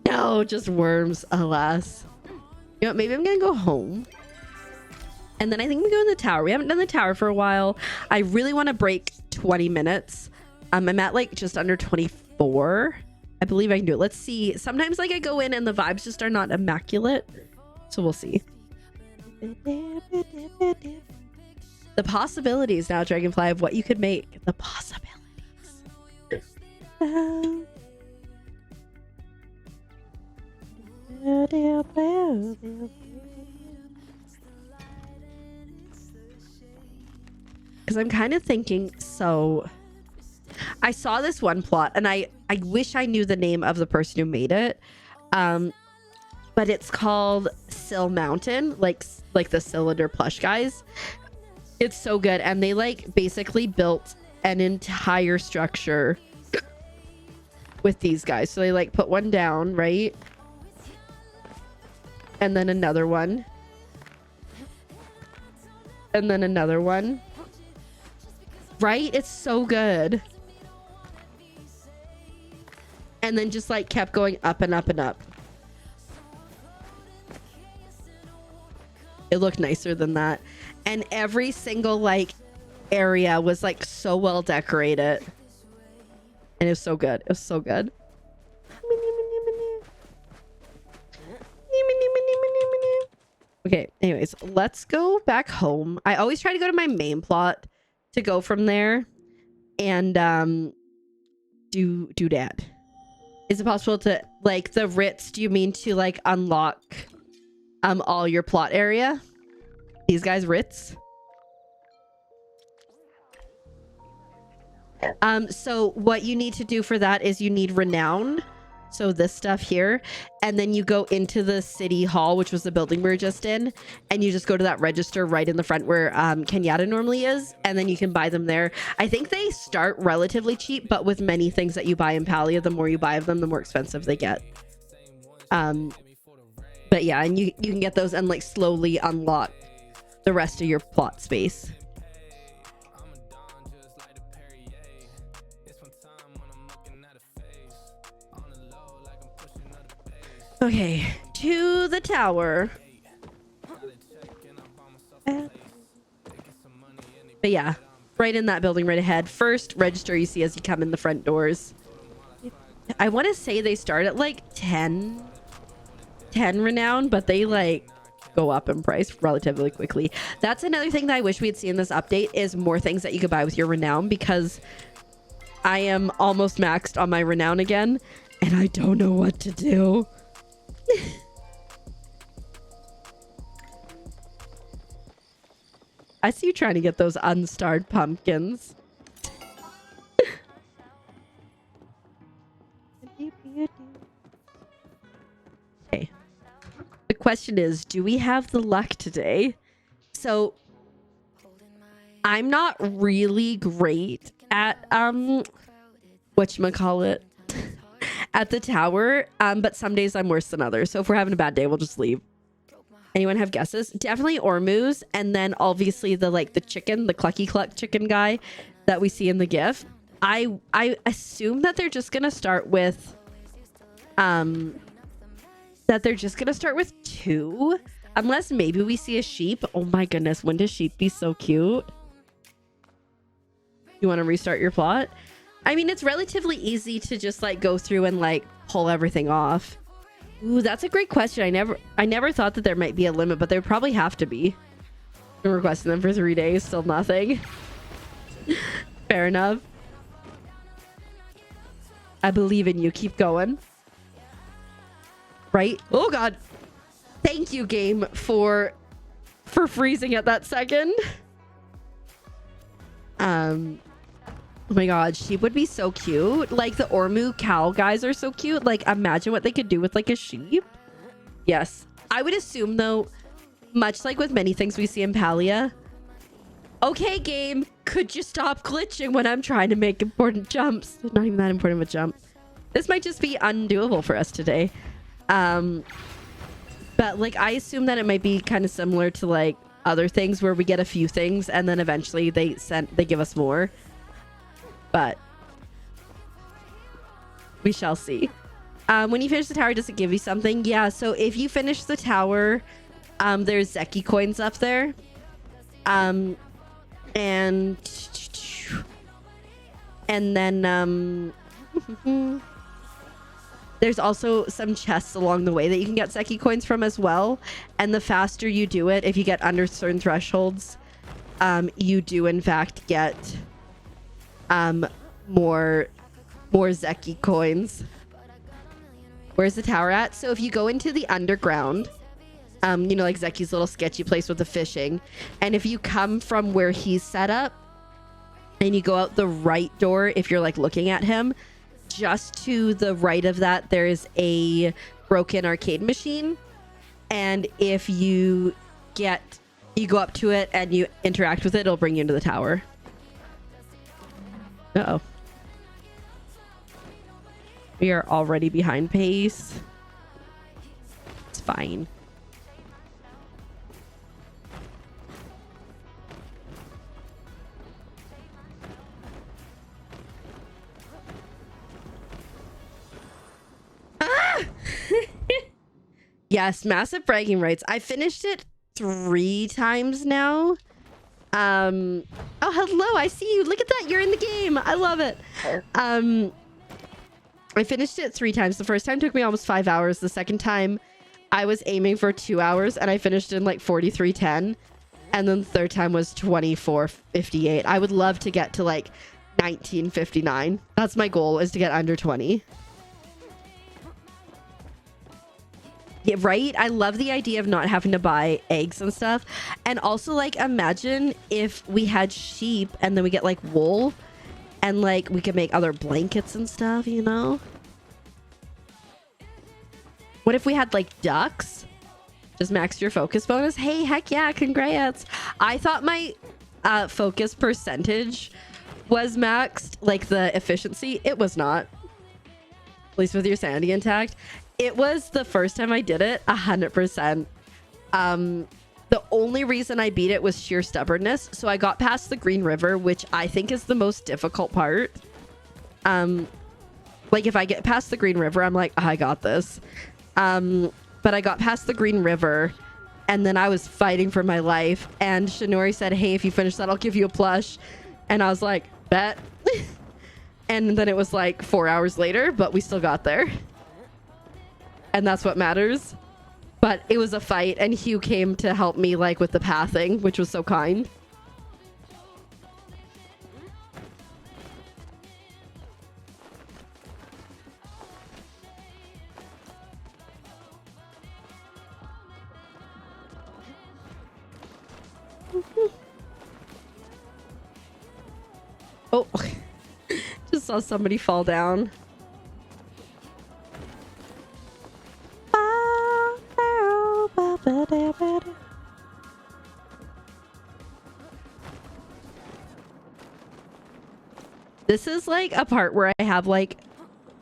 No, just worms. Alas. You know what? Maybe I'm going to go home. And then I think we go in the tower. We haven't done the tower for a while. I really want to break 20 minutes. I'm at like just under 24. I believe I can do it. Let's see. Sometimes like I go in and the vibes just are not immaculate. So we'll see. The possibilities now, Dragonfly, of what you could make. The possibilities. Because I'm kind of thinking, so I saw this one plot and I wish I knew the name of the person who made it. But it's called Sill Mountain, like the cylinder plush guys. It's so good. And they like basically built an entire structure with these guys. So they like put one down, right? And then another one. And then another one. Right? It's so good. And then just like kept going up and up and up. It looked nicer than that. And every single like area was like so well decorated. And it was so good. It was so good. Okay, anyways, let's go back home. I always try to go to my main plot to go from there and do that. Is it possible to like the Ritz? Do you mean to like unlock all your plot area? These guys Ritz? So what you need to do for that is you need renown. So this stuff here, and then you go into the city hall, which was the building we were just in, and you just go to that register right in the front where Kenyatta normally is, and then you can buy them there. I think they start relatively cheap, but with many things that you buy in Palia, the more you buy of them, the more expensive they get. But yeah, and you can get those and like slowly unlock the rest of your plot space. Okay, to the tower. But yeah, right in that building right ahead. First register you see as you come in the front doors. I want to say they start at like 10 renown, but they like go up in price relatively quickly. That's another thing that I wish we had seen in this update is more things that you could buy with your renown, because I am almost maxed on my renown again and I don't know what to do. I see you trying to get those unstarred pumpkins. Okay. The question is, do we have the luck today? So I'm not really great at whatchamacallit at the tower, but some days I'm worse than others. So if we're having a bad day, we'll just leave. Anyone have guesses? Definitely Ormuz, and then obviously the chicken, the Clucky Cluck chicken guy that we see in the GIF. I assume that they're just gonna start with two, unless maybe we see a sheep. Oh my goodness, when does sheep be so cute? You want to restart your plot? I mean, it's relatively easy to just like go through and like pull everything off. Ooh, that's a great question. I never thought that there might be a limit, but there probably have to be. I'm requesting them for 3 days, still nothing. Fair enough. I believe in you. Keep going. Right? Oh god. Thank you, game, for freezing at that second. Oh my god, sheep would be so cute. Like the Ormu cow guys are so cute. Like imagine what they could do with like a sheep. Yes. I would assume though, much like with many things we see in Palia. Okay, game, could you stop glitching when I'm trying to make important jumps? Not even that important of a jump. This might just be undoable for us today. But like I assume that it might be kind of similar to like other things where we get a few things and then eventually they give us more. But we shall see. When you finish the tower, does it give you something? Yeah, so if you finish the tower, there's Zeki coins up there. And then there's also some chests along the way that you can get Zeki coins from as well. And the faster you do it, if you get under certain thresholds, you do in fact get more Zeki coins. Where's the tower at? So if you go into the underground, you know, like Zeki's little sketchy place with the fishing, and if you come from where he's set up and you go out the right door, if you're like looking at him, just to the right of that there is a broken arcade machine, and if you go up to it and you interact with it, it'll bring you into the tower. Uh-oh. We are already behind pace. It's fine. Ah! Yes, massive bragging rights. I finished it 3 times now. Oh, hello. I see you. Look at that. You're in the game. I love it. I finished it 3 times. The first time took me almost 5 hours. The second time I was aiming for 2 hours and I finished in like 43:10. And then the third time was 24:58. I would love to get to like 19:59. That's my goal, is to get under 20. Yeah, right? I love the idea of not having to buy eggs and stuff. And also, like, imagine if we had sheep and then we get like wool. And like we could make other blankets and stuff, you know? What if we had like ducks? Just max your focus bonus? Hey, heck yeah, congrats. I thought my focus percentage was maxed, like the efficiency. It was not. At least with your sanity intact. It was the first time I did it, 100%. The only reason I beat it was sheer stubbornness. So I got past the Green River, which I think is the most difficult part. Like if I get past the Green River, I'm like, oh, I got this. But I got past the Green River and then I was fighting for my life. And Shinori said, hey, if you finish that, I'll give you a plush. And I was like, bet. And then it was like 4 hours later, but we still got there. And that's what matters. But it was a fight, and Hugh came to help me like with the pathing, which was so kind. Oh, just saw somebody fall down. This is like a part where I have like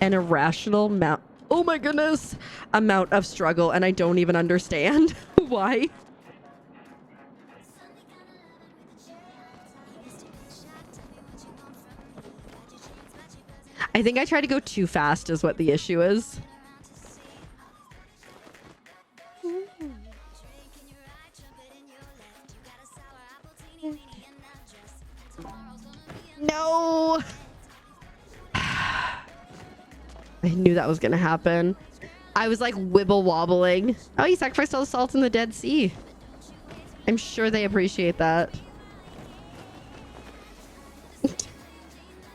an irrational amount, oh my goodness, amount of struggle, and I don't even understand why. I think I try to go too fast is what the issue is. No! I knew that was gonna happen. I was like wibble wobbling. Oh, you sacrificed all the salt in the Dead Sea. I'm sure they appreciate that.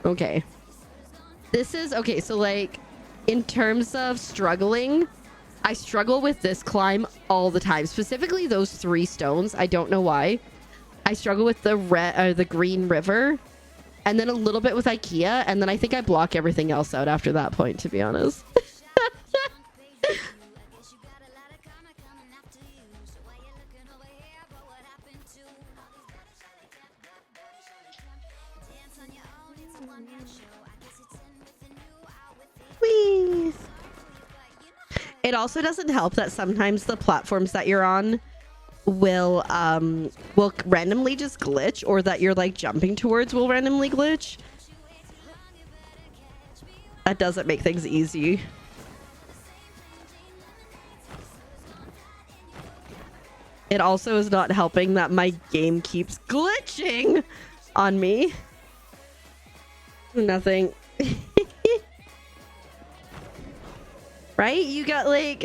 Okay. This is okay. So like in terms of struggling, I struggle with this climb all the time, specifically those 3 stones. I don't know why. I struggle with the Green River, and then a little bit with IKEA, and then I think I block everything else out after that point, to be honest. Whee! It also doesn't help that sometimes the platforms that you're on will randomly just glitch, or that you're like jumping towards will randomly glitch. That doesn't make things easy. It also is not helping that my game keeps glitching on me. Nothing. Right? You got like,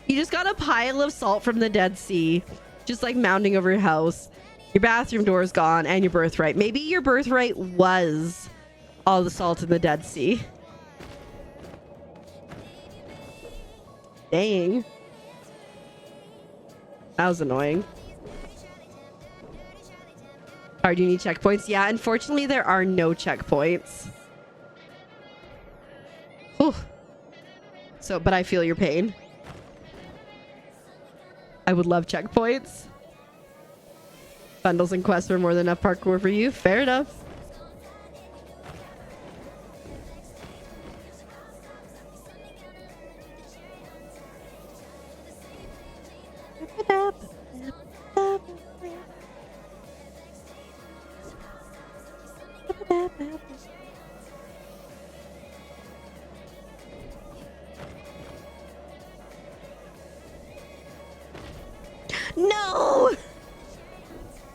you just got a pile of salt from the Dead Sea, just like mounding over your house. Your bathroom door is gone, and your birthright. Maybe your birthright was all the salt in the Dead Sea. Dang. That was annoying. Do you need checkpoints? Yeah, unfortunately, there are no checkpoints. Whew. So, but I feel your pain. I would love checkpoints. Bundles and quests were more than enough parkour for you. Fair enough. No!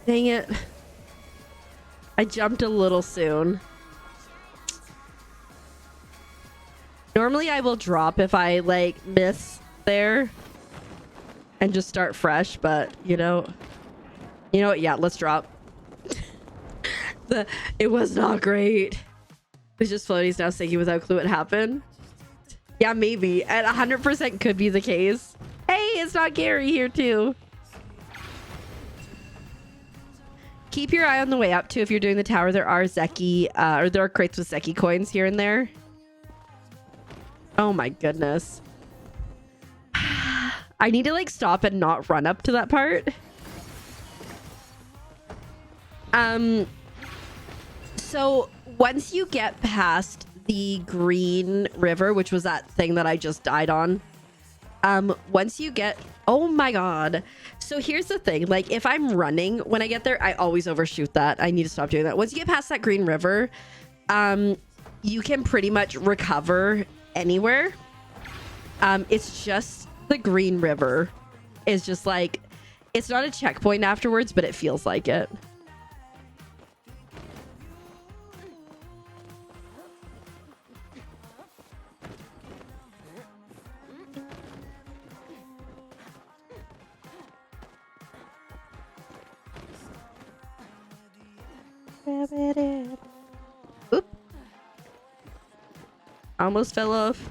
Dang it. I jumped a little soon. Normally I will drop if I like miss there and just start fresh, but you know what? Yeah, let's drop. It was not great. It's just floaties now sinking without a clue what happened. Yeah, maybe. At 100% could be the case. Hey, it's not Gary here too. Keep your eye on the way up too. If you're doing the tower, there are Zeki, or there are crates with Zeki coins here and there. Oh my goodness. I need to like stop and not run up to that part. So once you get past the green river, which was that thing that I just died on, once you get, oh my god. So here's the thing, like if I'm running when I get there, I always overshoot that. I need to stop doing that. Once you get past that green river, you can pretty much recover anywhere. It's just the green river is just like, it's not a checkpoint afterwards, but it feels like it. Oop. Almost fell off.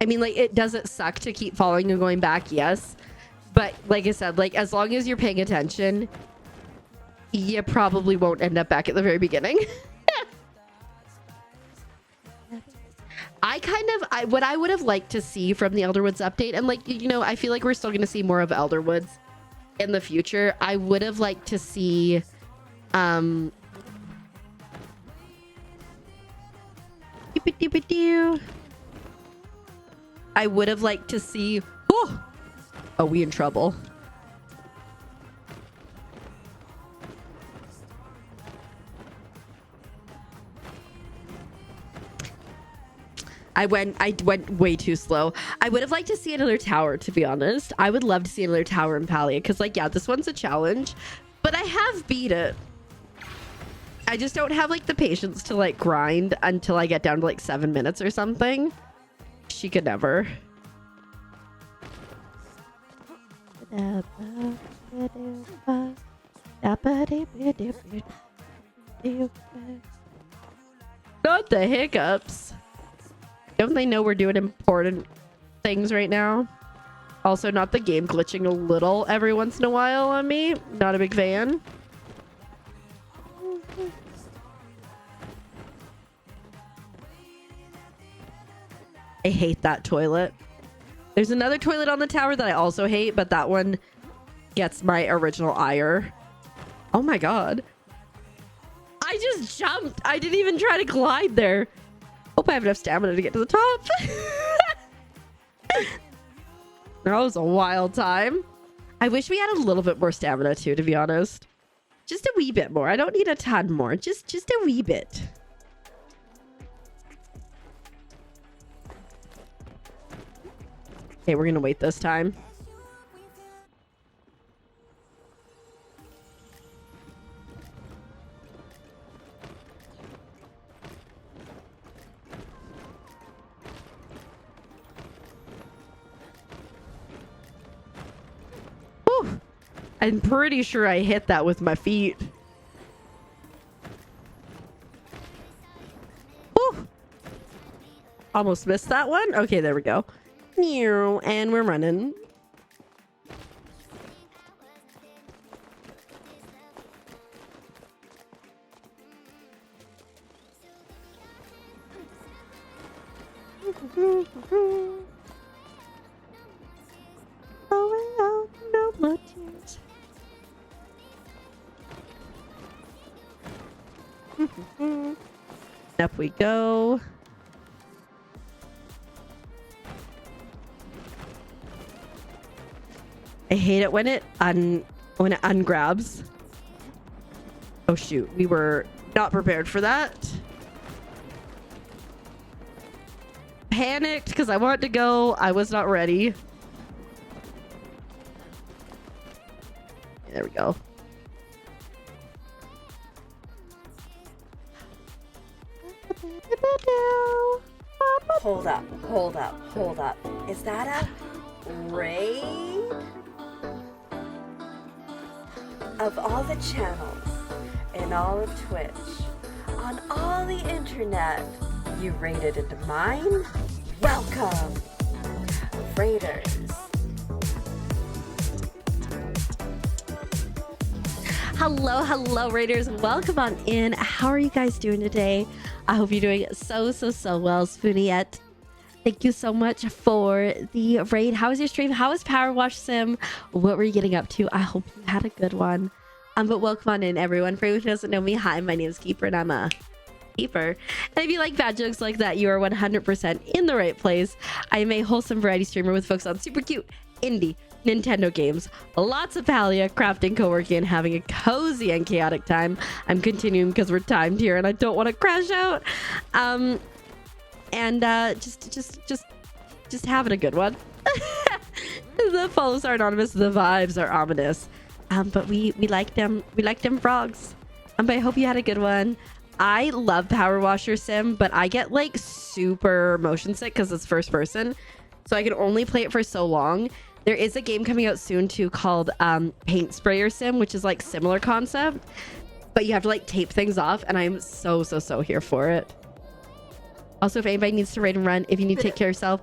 I mean, like, it doesn't suck to keep falling and going back, yes. But like I said, like, as long as you're paying attention, you probably won't end up back at the very beginning. What I would have liked to see from the Elderwoods update, and like, you know, I feel like we're still going to see more of Elderwoods in the future. I would have liked to see, I would have liked to see, oh, we in trouble. I went way too slow. I would have liked to see another tower, to be honest. I would love to see another tower in Palia, because like, yeah, this one's a challenge, but I have beat it. I just don't have like the patience to like grind until I get down to like 7 minutes or something. She could never. Not the hiccups. Don't they know we're doing important things right now? Also, not the game glitching a little every once in a while on me. Not a big fan. I hate that toilet. There's another toilet on the tower that I also hate, but that one gets my original ire. Oh my god. I just jumped. I didn't even try to glide there. Hope I have enough stamina to get to the top. That was a wild time. I wish we had a little bit more stamina too, to be honest. Just a wee bit more. I don't need a ton more. Just a wee bit. Okay, we're gonna wait this time. Whew. I'm pretty sure I hit that with my feet. Whew. Almost missed that one. Okay, there we go. And we're running. Oh, no more tears. Up we go. I hate it when it ungrabs. Oh shoot, we were not prepared for that. Panicked because I wanted to go. I was not ready. There we go. Hold up, hold up, hold up. Is that a raid? Of all the channels in all of Twitch, on all the internet, you raided into mine? Welcome, Raiders. Hello, Raiders. Welcome on in. How are you guys doing today? I hope you're doing so well, Spooniette. Thank you so much for the raid. How was your stream? How was Power Wash Sim? What were you getting up to? I hope you had a good one. But welcome on in, everyone. For anyone who doesn't know me, hi, my name is Keeper, and I'm a keeper. And if you like bad jokes like that, you are 100% in the right place. I am a wholesome variety streamer with focus on super cute indie Nintendo games, lots of Palia, crafting, co-working, and having a cozy and chaotic time. I'm continuing because we're timed here, and I don't want to crash out. Just having a good one. The follows are anonymous, the vibes are ominous. But we like them. We like them frogs. But I hope you had a good one. I love Power Washer Sim, but I get like super motion sick because it's first person, so I can only play it for so long. There is a game coming out soon too called Paint Sprayer Sim, which is like similar concept, but you have to like tape things off, and I'm so here for it. Also, if anybody needs to raid and run, if you need to take care of yourself,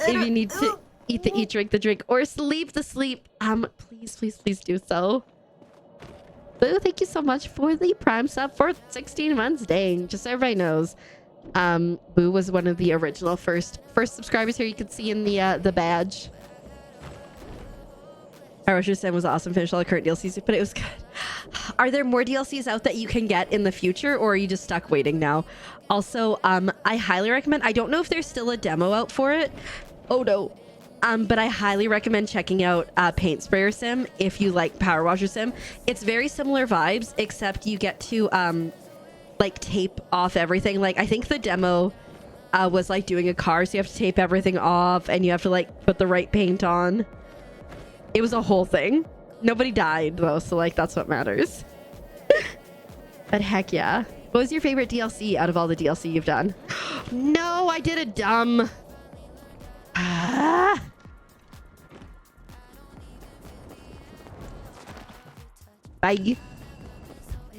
if you need to eat the eat, drink the drink, or sleep the sleep, please do so. Boo, thank you so much for the Prime sub for 16 months. Dang, just so everybody knows. Boo was one of the original first subscribers here. You can see in the badge. Power Washer Sim was awesome. Finished all the current DLCs, but it was good. Are there more DLCs out that you can get in the future, or are you just stuck waiting now? Also, I highly recommend, I don't know if there's still a demo out for it. Oh no. But I highly recommend checking out Paint Sprayer Sim if you like Power Washer Sim. It's very similar vibes, except you get to like tape off everything. Like I think the demo was like doing a car, so you have to tape everything off, and you have to like put the right paint on. It was a whole thing. Nobody died though, so like that's what matters. But heck yeah. What was your favorite DLC out of all the DLC you've done? No, I did a dumb. Bye.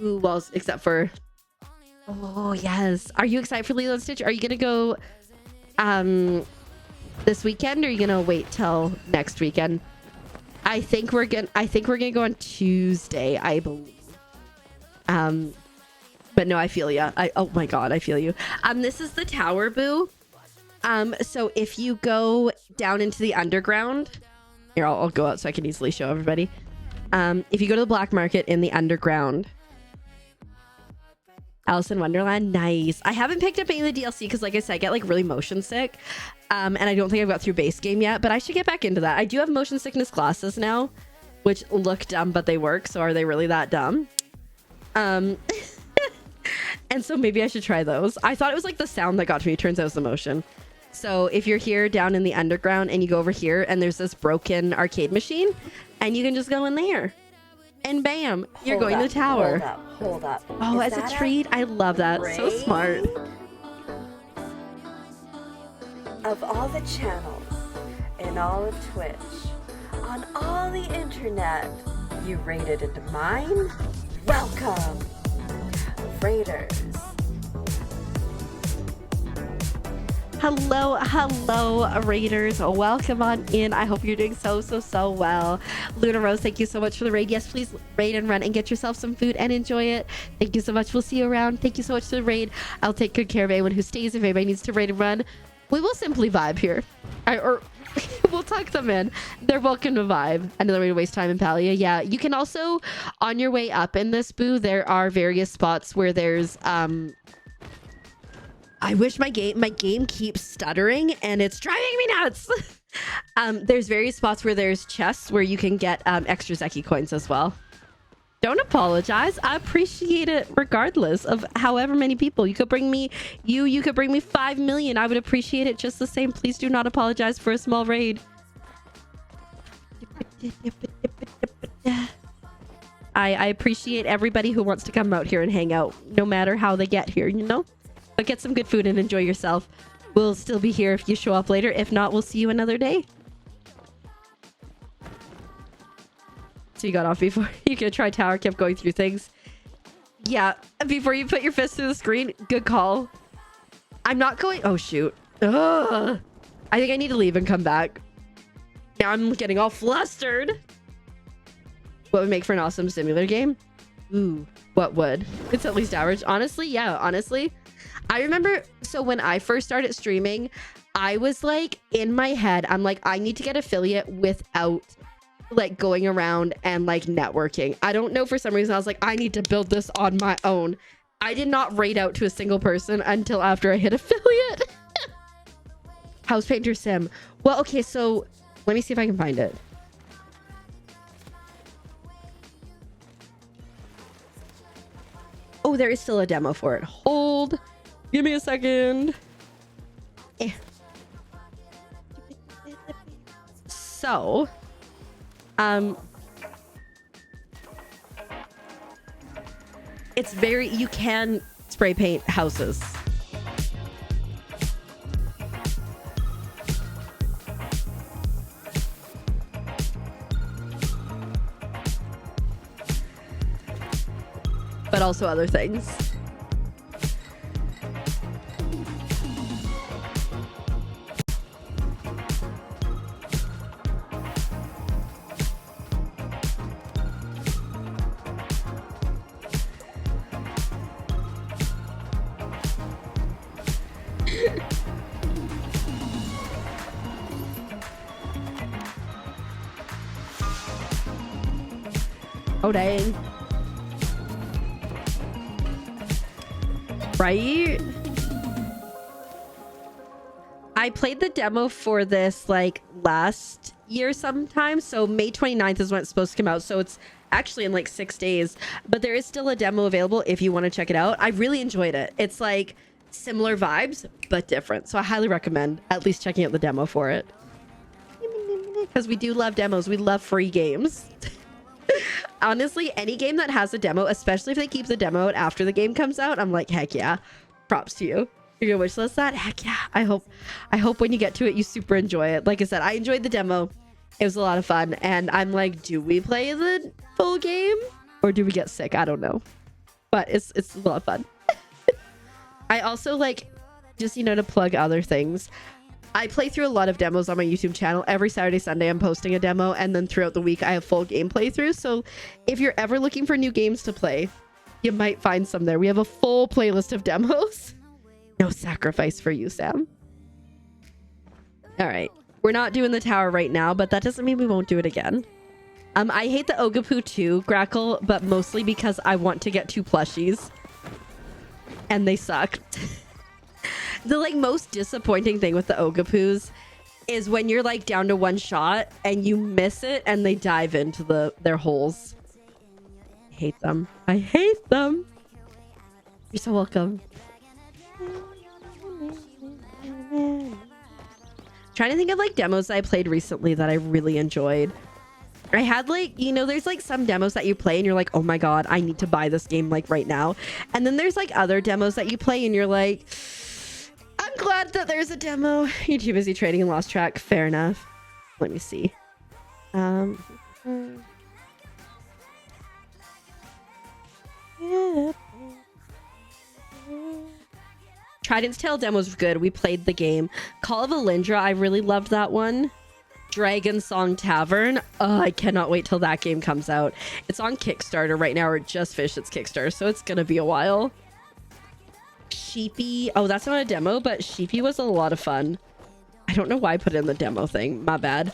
Ooh, well, except for... Oh, yes. Are you excited for Lilo and Stitch? Are you gonna go this weekend, or are you gonna wait till next weekend? I think we're gonna go on Tuesday, I believe. But no, I feel ya. Oh my god, I feel you. This is the tower, Boo. So if you go down into the underground, Here, I'll go out so I can easily show everybody. If you go to the black market in the underground, Alice in Wonderland, nice. I haven't picked up any of the DLC because, like I said, I get like really motion sick. And I don't think I've got through base game yet, but I should get back into that. I do have motion sickness glasses now, which look dumb, but they work. So are they really that dumb? And so maybe I should try those. I thought it was like the sound that got to me. Turns out it was the motion. So if you're here down in the underground and you go over here and there's this broken arcade machine and you can just go in there and bam, you're going to the tower. Hold up. Oh, as a treat. I love that. So smart. Of all the channels in all of Twitch, on all the internet, you raided into mine? Welcome, Raiders. Hello, Raiders. Welcome on in. I hope you're doing so well. Luna Rose, thank you so much for the raid. Yes, please raid and run and get yourself some food and enjoy it. Thank you so much. We'll see you around. Thank you so much for the raid. I'll take good care of anyone who stays. If anybody needs to raid and run, we will simply vibe here. Or we'll tuck them in. They're welcome to vibe. Another way to waste time in Palia. Yeah, you can also, on your way up in this boo, there are various spots where there's I wish my game keeps stuttering and it's driving me nuts. There's various spots where there's chests where you can get extra Zeki coins as well. Don't apologize. I appreciate it regardless of however many people. You could bring me you could bring me 5 million. I would appreciate it just the same. Please do not apologize for a small raid. I appreciate everybody who wants to come out here and hang out, no matter how they get here, you know? But get some good food and enjoy yourself. We'll still be here if you show up later. If not, we'll see you another day. So you got off before you could try tower, kept going through things. Yeah, before you put your fist to the screen, good call. I'm not going... Oh, shoot. Ugh. I think I need to leave and come back. Now I'm getting all flustered. What would make for an awesome simulator game? Ooh, what would? It's at least average. Honestly, yeah, honestly. I remember, so when I first started streaming, I was like, in my head, I'm like, I need to get affiliate without like going around and like networking. I don't know, for some reason, I was like, I need to build this on my own. I did not raid out to a single person until after I hit affiliate. House Painter Sim. Well, okay, so let me see if I can find it. Oh, there is still a demo for it. Hold. Give me a second. So, it's very, you can spray paint houses. But also other things. Oh, dang. Right? I played the demo for this like last year sometime. So May 29th is when it's supposed to come out. So it's actually in like 6 days. But there is still a demo available if you want to check it out. I really enjoyed it. It's like similar vibes, but different. So I highly recommend at least checking out the demo for it. Because we do love demos. We love free games. Honestly, any game that has a demo, especially if they keep the demo out after the game comes out, I'm like, heck yeah. Props to you. You're gonna wishlist that? Heck yeah. I hope when you get to it, you super enjoy it. Like I said, I enjoyed the demo. It was a lot of fun. And I'm like, do we play the full game? Or do we get sick? I don't know. But it's a lot of fun. I also like, just, you know, to plug other things. I play through a lot of demos on my YouTube channel. Every Saturday, Sunday, I'm posting a demo. And then throughout the week, I have full game playthroughs. So if you're ever looking for new games to play, you might find some there. We have a full playlist of demos. No sacrifice for you, Sam. All right. We're not doing the tower right now, but that doesn't mean we won't do it again. I hate the Ogapoo too, Grackle, but mostly because I want to get 2 plushies. And they suck. The like most disappointing thing with the Ogapoos is when you're like down to 1 shot and you miss it and they dive into their holes. I hate them. I hate them. You're so welcome. Trying to think of like demos I played recently that I really enjoyed. I had like, you know, there's like some demos that you play and you're like, oh my god, I need to buy this game like right now. And then there's like other demos that you play and you're like, I'm glad that there's a demo. You're too busy trading and lost track. Fair enough. Let me see. Yeah. Trident's Tale demo's good. We played the game. Call of Alindra, I really loved that one. Dragon Song Tavern. Oh, I cannot wait till that game comes out. It's on Kickstarter right now, or it just finished its Kickstarter, so it's gonna be a while. Sheepy. Oh, that's not a demo, but Sheepy was a lot of fun. I don't know why I put it in the demo thing. My bad.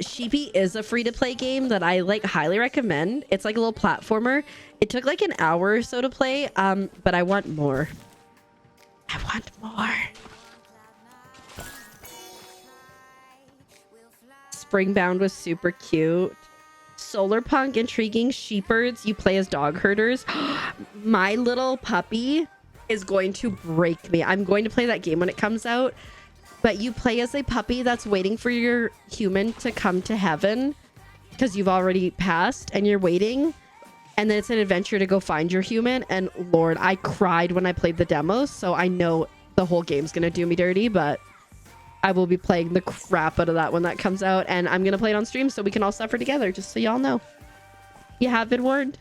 Sheepy is a free-to-play game that I like highly recommend. It's like a little platformer. It took like an hour or so to play, but I want more. I want more. Springbound was super cute. Solarpunk, intriguing. Sheepherds, you play as dog herders. My little puppy is going to break me. I'm going to play that game when it comes out. But you play as a puppy that's waiting for your human to come to heaven because you've already passed and you're waiting. And then it's an adventure to go find your human. And Lord, I cried when I played the demos. So I know the whole game's going to do me dirty, but I will be playing the crap out of that when that comes out. And I'm going to play it on stream so we can all suffer together, just so y'all know. You have been warned.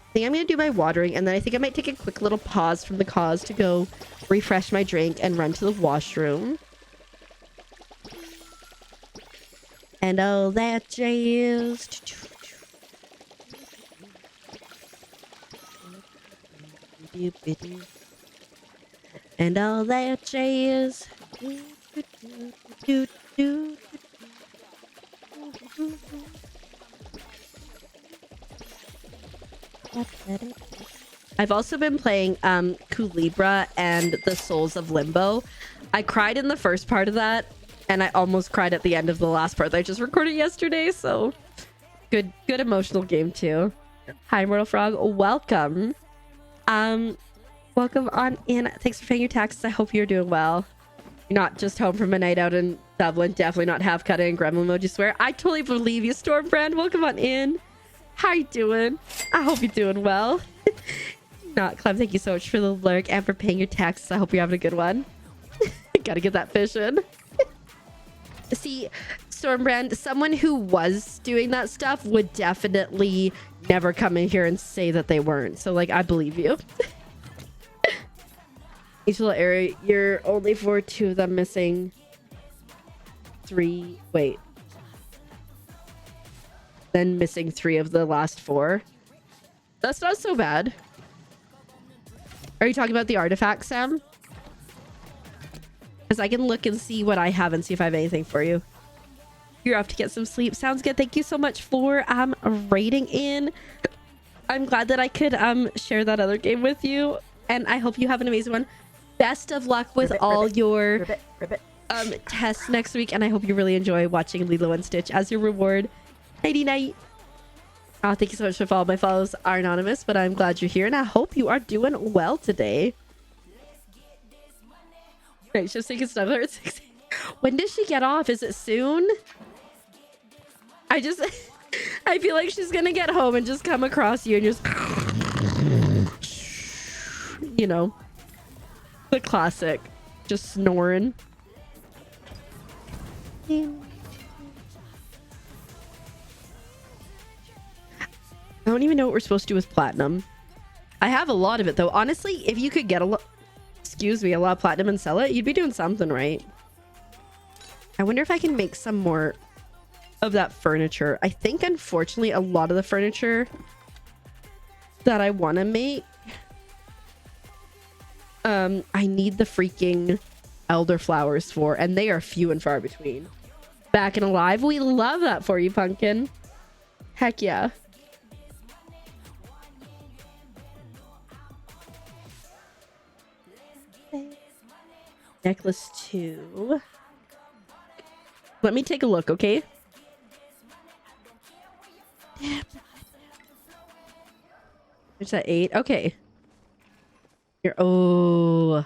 I think I'm going to do my watering, and then I think I might take a quick little pause from the cause to go refresh my drink and run to the washroom. And all that jazz. And all that jazz. I've also been playing Culibra and the Souls of Limbo. I cried in the first part of that, and I almost cried at the end of the last part that I just recorded yesterday. So good emotional game too. Hi, Mortal Frog. Welcome. Welcome on in. Thanks for paying your taxes. I hope you're doing well. You're not just home from a night out in Dublin. Definitely not half cutting gremlin mode, you swear. I totally believe you, Stormbrand. Welcome on in. How you doing? I hope you're doing well. Not Clem, thank you so much for the lurk and for paying your taxes. I hope you're having a good one. Gotta get that fish in. See, Stormbrand, someone who was doing that stuff would definitely never come in here and say that they weren't. So, like, I believe you. Each little area, you're only for 2 of them missing. 3. Wait. Then missing 3 of the last 4. That's not so bad. Are you talking about the artifact, Sam? Because I can look and see what I have and see if I have anything for you. You're off to get some sleep. Sounds good. Thank you so much for raiding in. I'm glad that I could share that other game with you. And I hope you have an amazing one. Best of luck with all your tests next week. And I hope you really enjoy watching Lilo and Stitch as your reward. Nighty night. Oh, thank you so much for following. My follows are anonymous, but I'm glad you're here, and I hope you are doing well today. Right, she's taking stuff at 6. When does she get off? Is it soon? I feel like she's gonna get home and just come across you and just, you know, the classic, just snoring. I don't even know what we're supposed to do with platinum. I have a lot of it though. Honestly, if you could get a lot of platinum and sell it, you'd be doing something right. I wonder if I can make some more of that furniture. I think unfortunately a lot of the furniture that I want to make I need the freaking elderflowers for, and they are few and far between. Back and alive. We love that for you, Pumpkin. Heck yeah. Necklace 2. Let me take a look, okay? There's that 8. Okay. Here. Oh,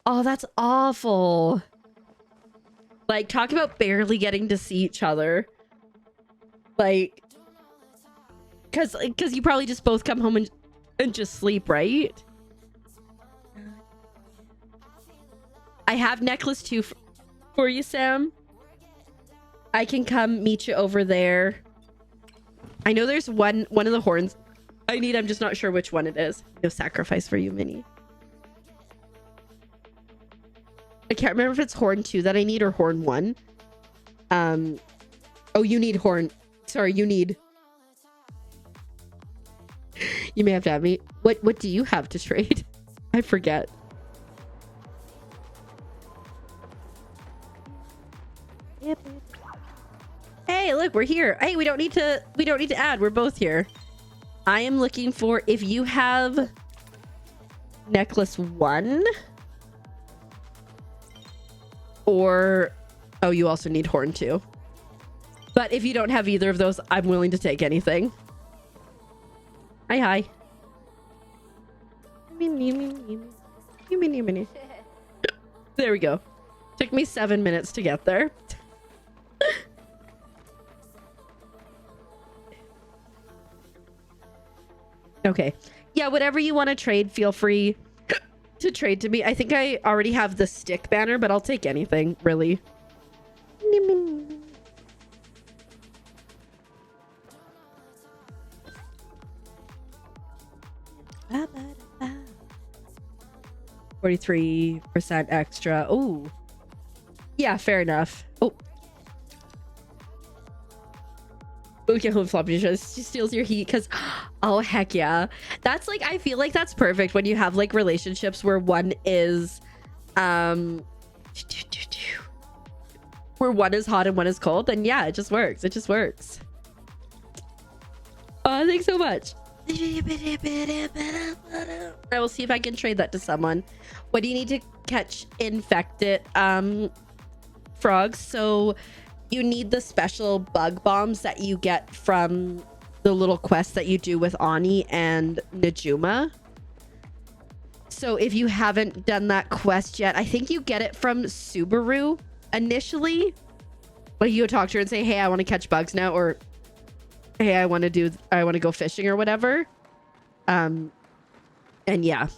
that's awful. Like, talk about barely getting to see each other. Like, because you probably just both come home and just sleep, right? I have necklace 2 for you, Sam. I can come meet you over there. I know there's one of the horns I need. I'm just not sure which one it is. No sacrifice for you, Minnie. I can't remember if it's horn 2 that I need or horn 1. Oh, you need horn. Sorry, you need. You may have to have me. What do you have to trade? I forget. Yep. Hey, look, we're here. Hey, we don't need to add. We're both here. I am looking for, if you have necklace 1 or, oh, you also need horn 2. But if you don't have either of those, I'm willing to take anything. Hi. There we go. Took me 7 minutes to get there. Okay. Yeah, whatever you want to trade, feel free to trade to me. I think I already have the stick banner, but I'll take anything, really. Ba, ba, ba. 43% extra. Oh. Yeah, fair enough. Oh. Okay, home floppy. She steals your heat because, oh, heck yeah. That's like, I feel like that's perfect when you have like relationships where one is, where one is hot and one is cold. Then yeah, it just works. It just works. Oh, thanks so much. I will see if I can trade that to someone. What do you need to catch infected frogs? So you need the special bug bombs that you get from the little quest that you do with Ani and Najuma. So if you haven't done that quest yet, I think you get it from Subaru initially. Like you talk to her and say, hey, I want to catch bugs now, or hey, I want to go fishing or whatever. And yeah.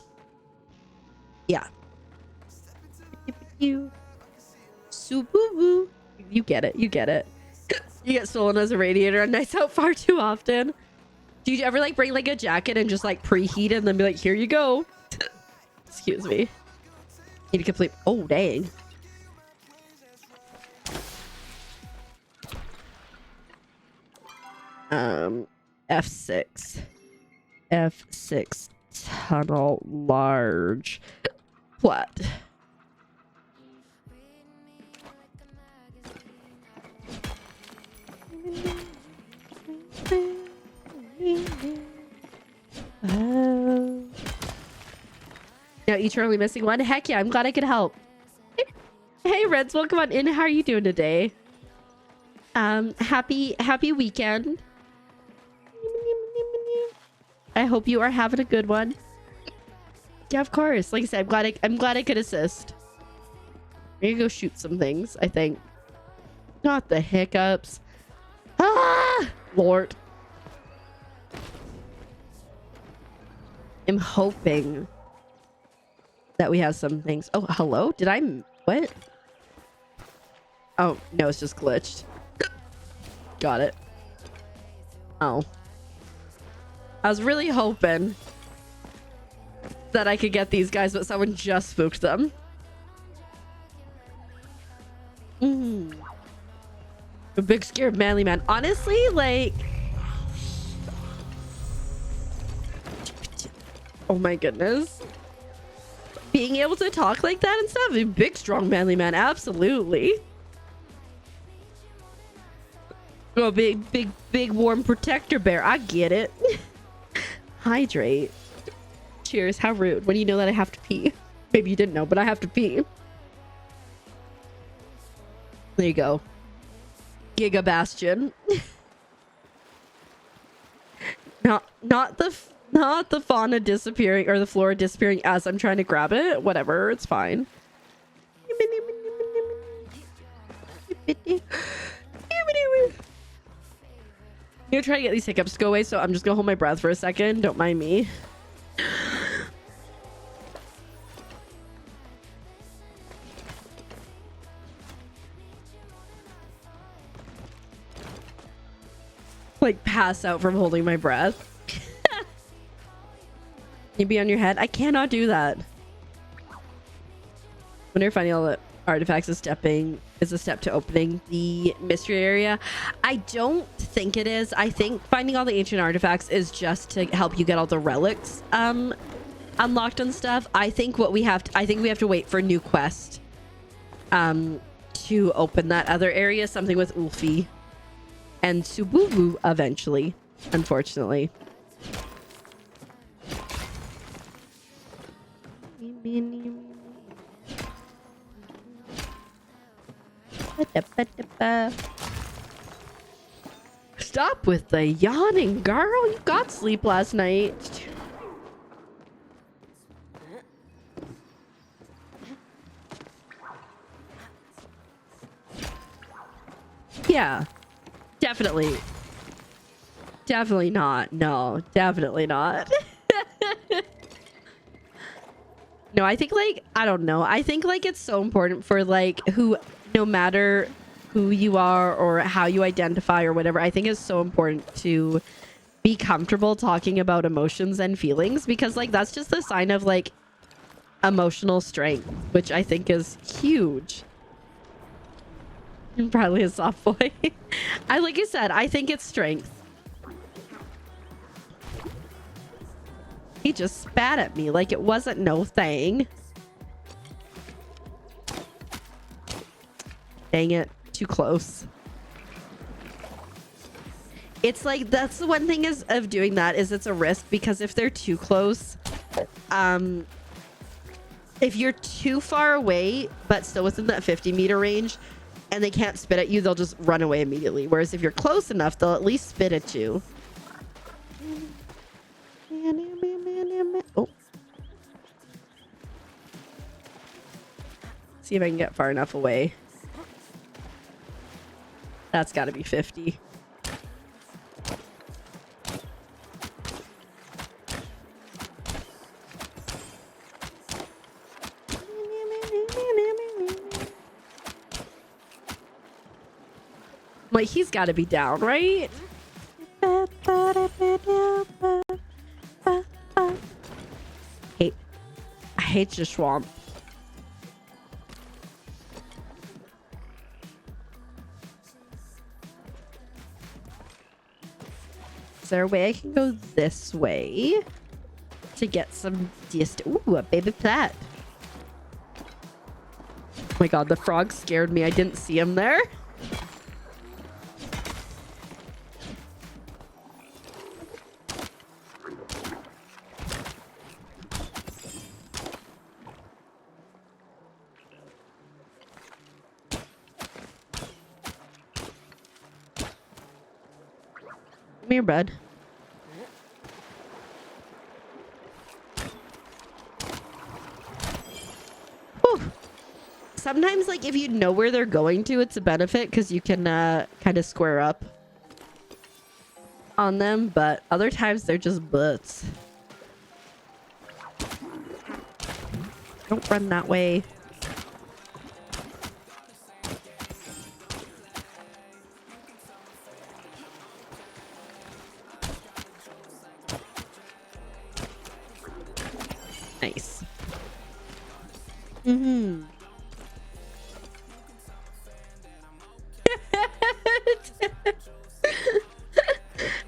Subaru. You get it. You get stolen as a radiator on nights out far too often. Do you ever like bring like a jacket and just like preheat it and then be like, here you go? Excuse me. Need to complete. Oh, dang. F6 tunnel large plat. Now eternally missing one. Heck yeah, I'm glad I could help. Hey Reds, welcome on in. How are you doing today? Happy weekend. I hope you are having a good one. Yeah, of course. Like I said, I'm glad I could assist. I'm gonna go shoot some things, I think. Not the hiccups. Ah, Lord. I'm hoping that we have some things. Oh, hello? Did I... What? Oh, no, it's just glitched. Got it. Oh. I was really hoping that I could get these guys, but someone just spooked them. A big scared manly man. Honestly, like... Oh my goodness. being able to talk like that and stuff. A big, strong, manly man. Absolutely. Oh, big, warm protector bear. I get it. Hydrate. Cheers. How rude. When you know that I have to pee. Maybe you didn't know, but I have to pee. There you go. Giga Bastion. Not the fauna disappearing or the flora disappearing as I'm trying to grab it. Whatever, it's fine. I'm gonna try to get these hiccups to go away, so I'm just gonna hold my breath for a second. Don't mind me. Like pass out from holding my breath. You be on your head? I cannot do that. When you're finding all the artifacts is a step to opening the mystery area. I don't think it is. I think finding all the ancient artifacts is just to help you get all the relics unlocked and stuff. I think we have to wait for a new quest to open that other area, something with Ulfi and Sububu eventually, unfortunately. Stop with the yawning, girl. You got sleep last night. Yeah, definitely. Definitely not. No, definitely not. No, I think like, I don't know. I think like it's so important for like no matter who you are or how you identify or whatever, I think it's so important to be comfortable talking about emotions and feelings, because like that's just a sign of like emotional strength, which I think is huge. I'm probably a soft boy. Like I said, I think it's strength. He just spat at me like it wasn't no thing. Dang it. Too close. It's like, that's the one thing of doing that is it's a risk, because if they're too close, if you're too far away, but still within that 50-meter range, and they can't spit at you, they'll just run away immediately. Whereas if you're close enough, they'll at least spit at you. Oh. See if I can get far enough away. That's got to be 50. Like, he's got to be down, right? I hate your swamp. Is there a way I can go this way to get some Ooh, a baby plat. Oh my god, the frog scared me. I didn't see him there. Come here, bud. Whew. Sometimes, like, if you know where they're going to, it's a benefit because you can kind of square up on them, but other times they're just butts. Don't run that way. Nice. Mm-hmm.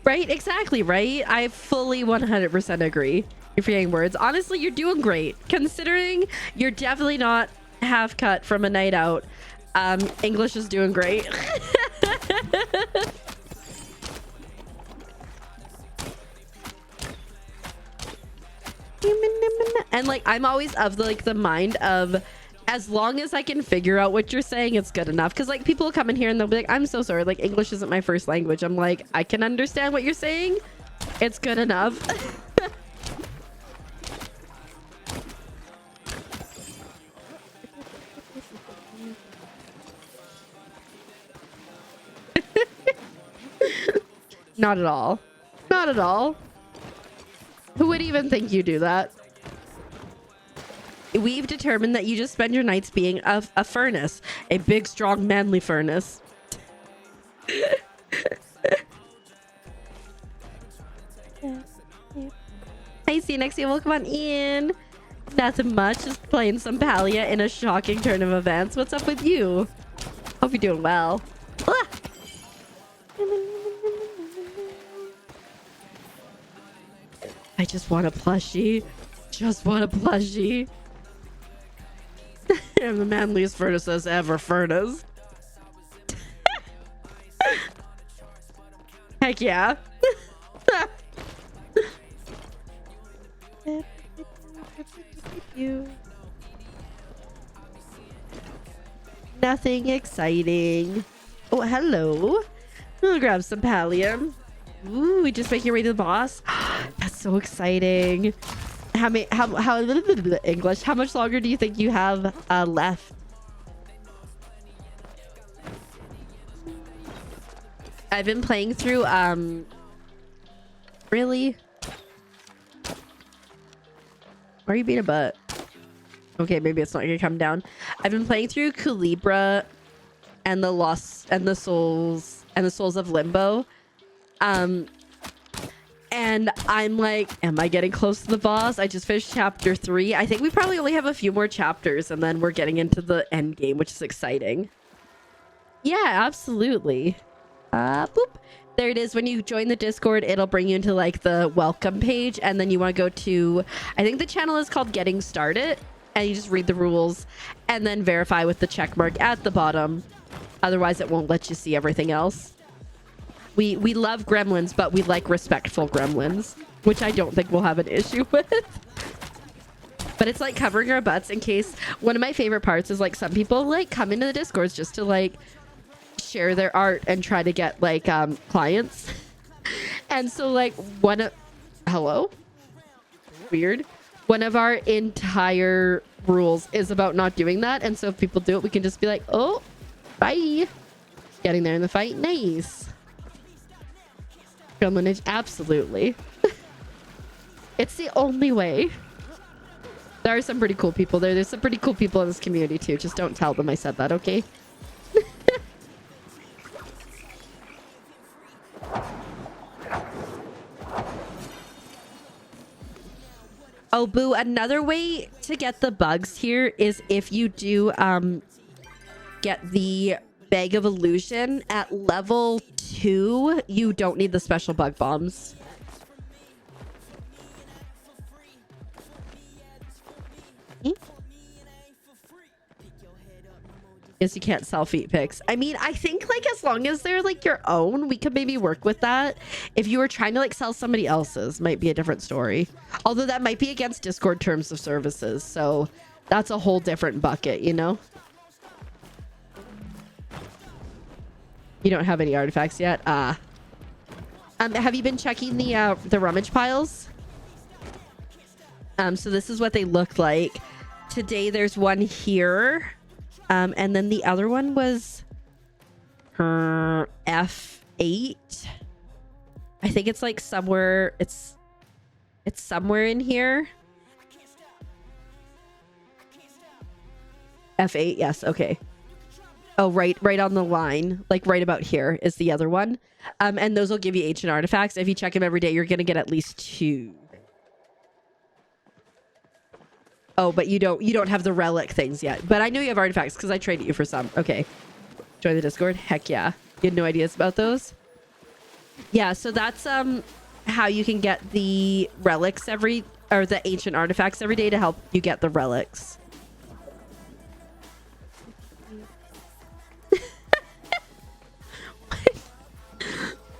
Right? Exactly, right? I fully 100% agree. You're forgetting words. Honestly, you're doing great. Considering you're definitely not half cut from a night out. English is doing great. And like, I'm always of the mind of, as long as I can figure out what you're saying, it's good enough. Because like, people will come in here and they'll be like, I'm so sorry, like English isn't my first language. I'm like, I can understand what you're saying. It's good enough. Not at all. Not at all. Who would even think you do that? We've determined that you just spend your nights being a furnace. A big, strong, manly furnace. Hey, see you next year. Welcome on in. Nothing much. Just playing some Palia in a shocking turn of events. What's up with you? Hope you're doing well. Ah! I just want a plushie. Just want a plushie. I'm the manliest furnace as ever furnace. Heck yeah. Nothing exciting. Oh, hello. We'll grab some Pallium. Ooh, we just make your way to the boss. That's so exciting. How English? How much longer do you think you have left? I've been playing through really? Why are you being a butt? Okay, maybe it's not gonna come down. I've been playing through Calibra and the Souls of Limbo. And I'm like, am I getting close to the boss? I just finished chapter 3. I think we probably only have a few more chapters and then we're getting into the end game, which is exciting. Yeah, absolutely. Boop. There it is. When you join the Discord, it'll bring you into like the welcome page. And then you want to go to, I think the channel is called Getting Started. And you just read the rules and then verify with the check mark at the bottom. Otherwise, it won't let you see everything else. We love gremlins, but we like respectful gremlins, which I don't think we'll have an issue with. But it's like covering our butts in case. One of my favorite parts is like some people like come into the Discords just to like share their art and try to get like clients. And so like hello? Weird. One of our entire rules is about not doing that. And so if people do it, we can just be like, oh, bye. Getting there in the fight. Nice. Gremlinage, absolutely. It's the only way. There are some pretty cool people there. There's some pretty cool people in this community too. Just don't tell them I said that, okay? Oh, boo. Another way to get the bugs here is if you do get the Bag of Illusion at level 2, you don't need the special bug bombs. Yes, you can't sell feet pics. I mean, I think like as long as they're like your own, we could maybe work with that. If you were trying to like sell somebody else's, might be a different story. Although that might be against Discord terms of services. So that's a whole different bucket, you know? You don't have any artifacts yet? Have you been checking the rummage piles? So this is what they look like. Today there's one here. And then the other one was F8. I think it's like somewhere, it's somewhere in here. F8, yes, okay. Oh, right on the line, like right about here is the other one. And those will give you ancient artifacts. If you check them every day, you're gonna get at least 2. Oh, but you don't have the relic things yet. But I know you have artifacts because I traded you for some. Okay. Join the Discord. Heck yeah. You had no ideas about those? Yeah, so that's how you can get the relics every or the ancient artifacts every day to help you get the relics.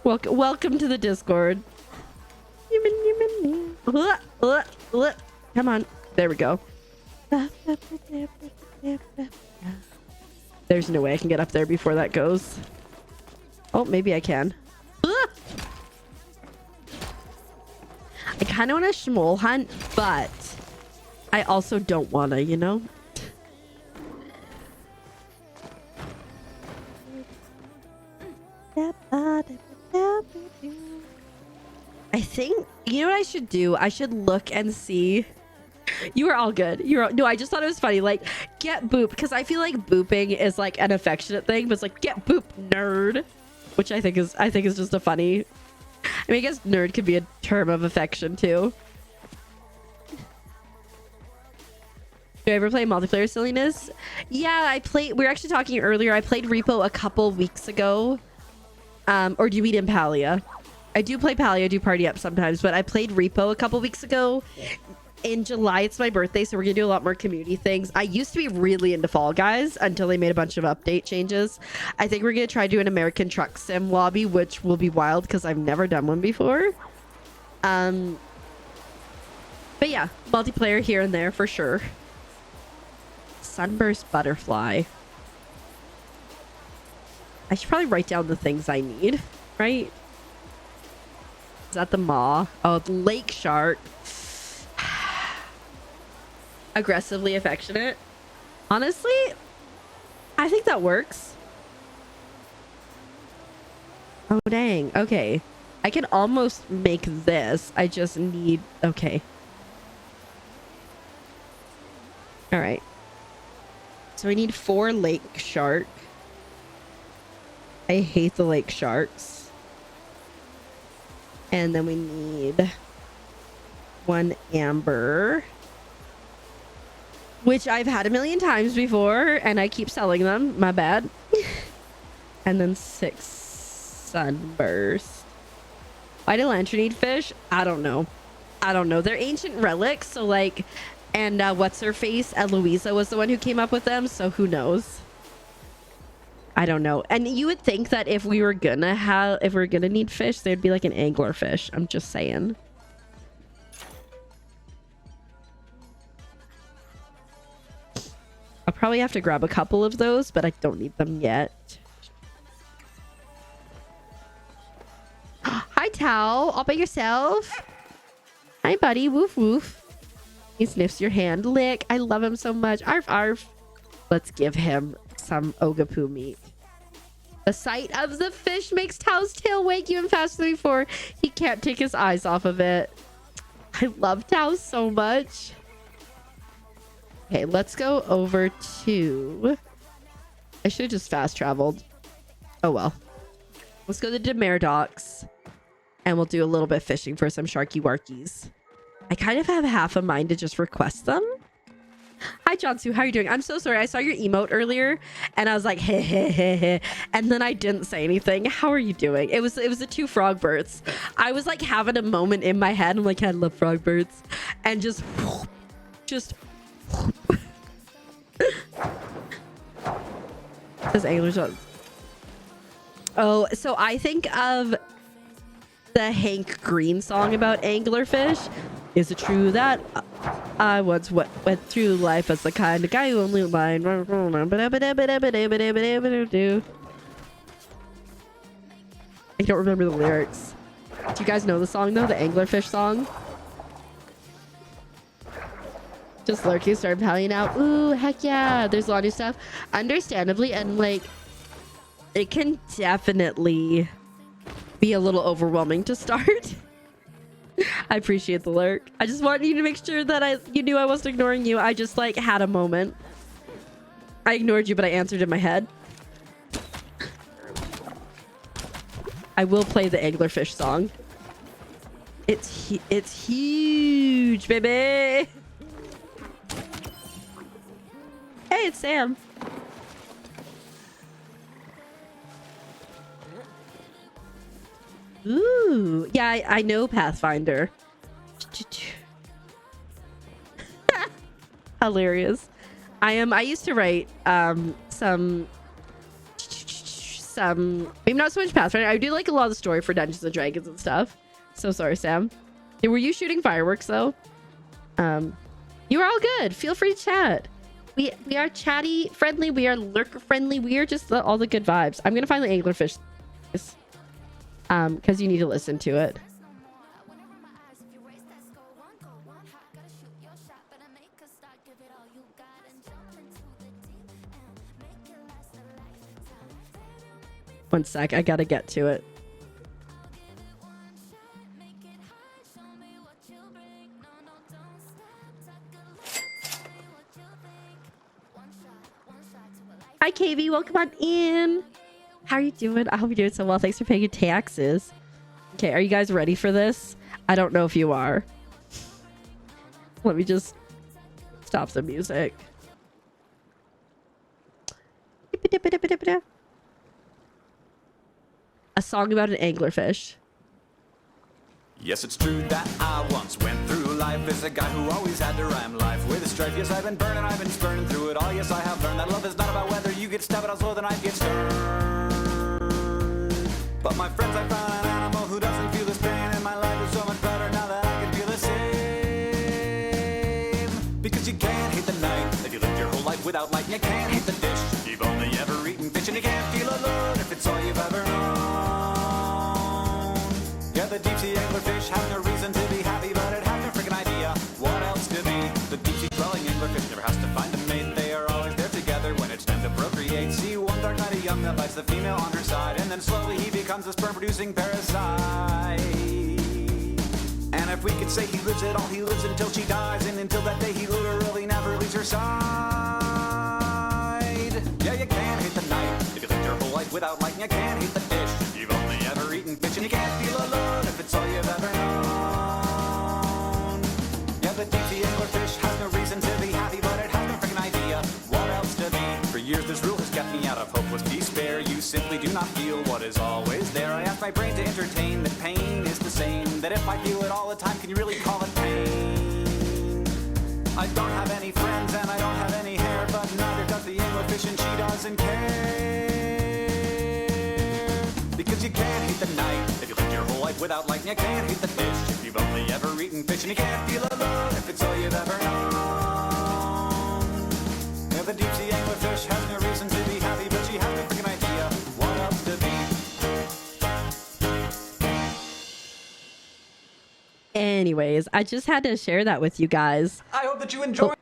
Welcome to the Discord. Come on. There we go. There's no way I can get up there before that goes. Oh, maybe I can. I kind of want to schmoll hunt, but I also don't want to, you know? I think, you know what I should do? I should look and see. You are all good. No, I just thought it was funny. Like, get boop, because I feel like booping is like an affectionate thing, but it's like, get boop, nerd, which I think is just a funny. I mean, I guess nerd could be a term of affection too. Do I ever play multiplayer silliness? Yeah, I played. We were actually talking earlier. I played Repo a couple weeks ago. Or do you mean in Palia? I do play Palia, I do party up sometimes, but I played Repo a couple weeks ago. In July, it's my birthday, so we're gonna do a lot more community things. I used to be really into Fall Guys until they made a bunch of update changes. I think we're gonna try to do an American Truck Sim lobby, which will be wild because I've never done one before. But yeah, multiplayer here and there for sure. Sunburst Butterfly. I should probably write down the things I need, right? Is that the maw? Oh, the lake shark. Aggressively affectionate. Honestly, I think that works. Oh, dang. Okay. I can almost make this. I just need... Okay. All right. So I need 4 lake shark. I hate the lake sharks. And then we need 1 amber, which I've had a million times before, and I keep selling them. My bad. And then 6 sunburst. Why do lantern need fish? I don't know. They're ancient relics, so like, and what's her face? Eloisa was the one who came up with them, so who knows? I don't know. And you would think that if we're gonna need fish, there'd be like an angler fish. I'm just saying. I'll probably have to grab a couple of those, but I don't need them yet. Hi, Tao. All by yourself? Hi, buddy. Woof, woof. He sniffs your hand. Lick. I love him so much. Arf, arf. Let's give him some Ogapoo meat. The sight of the fish makes Tao's tail wag even faster than before. He can't take his eyes off of it. I love Tao so much. Okay, let's go over to... I should have just fast traveled. Oh well. Let's go to the Demare docks. And we'll do a little bit of fishing for some sharky warkies. I kind of have half a mind to just request them. Hi, Johnsu. How are you doing? I'm so sorry. I saw your emote earlier and I was like, hey, hey, hey, hey. And then I didn't say anything. How are you doing? It was the 2 frog birds. I was like having a moment in my head. I'm like, I love frog birds. And just says anglers. Oh, so I think of the Hank Green song about anglerfish. Is it true that I once went through life as the kind of guy who only lied? I don't remember the lyrics. Do you guys know the song though? The anglerfish song? Just lurking, start palling out. Ooh, heck yeah. There's a lot of new stuff. Understandably, and like, it can definitely be a little overwhelming to start. I appreciate the lurk. I just wanted you to make sure that you knew I wasn't ignoring you. I just like had a moment. I ignored you, but I answered in my head. I will play the anglerfish song. It's huge, baby. Hey, it's Sam. Ooh, yeah, I know Pathfinder. Hilarious. I used to write some maybe not so much Pathfinder. I do like a lot of the story for Dungeons and Dragons and stuff. So sorry, Sam. Were you shooting fireworks though? You are all good. Feel free to chat. We are chatty friendly. We are lurker friendly. We are just all the good vibes. I'm gonna find the anglerfish, because you need to listen to it. One sec, I gotta get to it. Hi, KV. Welcome on in. How are you doing? I hope you're doing so well. Thanks for paying your taxes. Okay, are you guys ready for this? I don't know if you are. Let me just stop the music. A song about an anglerfish. Yes, it's true that I once went through life as a guy who always had to rhyme life with a strife. Yes, I've been burning, I've been spurning through it all. Yes, I have learned that love is not about whether you get stabbed out slow, the knife gets turned. But my friends, I found an animal who doesn't feel this pain, and my life is so much better now that I can feel the same. Because you can't hate the night if you lived your whole life without light, and you can't hate the dish if you've only ever eaten fish, and you can't feel alone if it's all you've ever known. Yeah, the deep sea anglerfish have no reason to be happy, but it has no freaking idea what else to be. The deep sea dwelling anglerfish never has to find a mate. They are always there together when it's time to procreate. See one dark night a young that bites the female on her side, and then slowly he becomes a sperm producing parasite. And if we could say he lives it all, he lives until she dies, and until that day he literally never leaves her side. Yeah, you can't hate the night if you lived your whole life without light, and you can't hate the dish if you've only ever eaten fish, and you can't feel alone if it's all you've ever known. Yeah, the deep sea anglerfish has no reason to be happy, but it has no freaking idea what else to be. For years this rule has kept me out of hopeless despair. You simply do not feel what is always there. I ask my brain to entertain that pain is the same, that if I feel it all the time, can you really call it pain? I don't have any friends and I don't have any hair, but neither does the anglerfish, and she doesn't care. Because you can't hate the night if you lived your whole life without light, and you can't hate the dish if you've only ever eaten fish, and you can't feel alone if it's all you've ever known. Yeah, the deep sea anglerfish has no reason to be happy, but she has no freaking idea what else to be. Anyways, I just had to share that with you guys. I hope that you enjoy.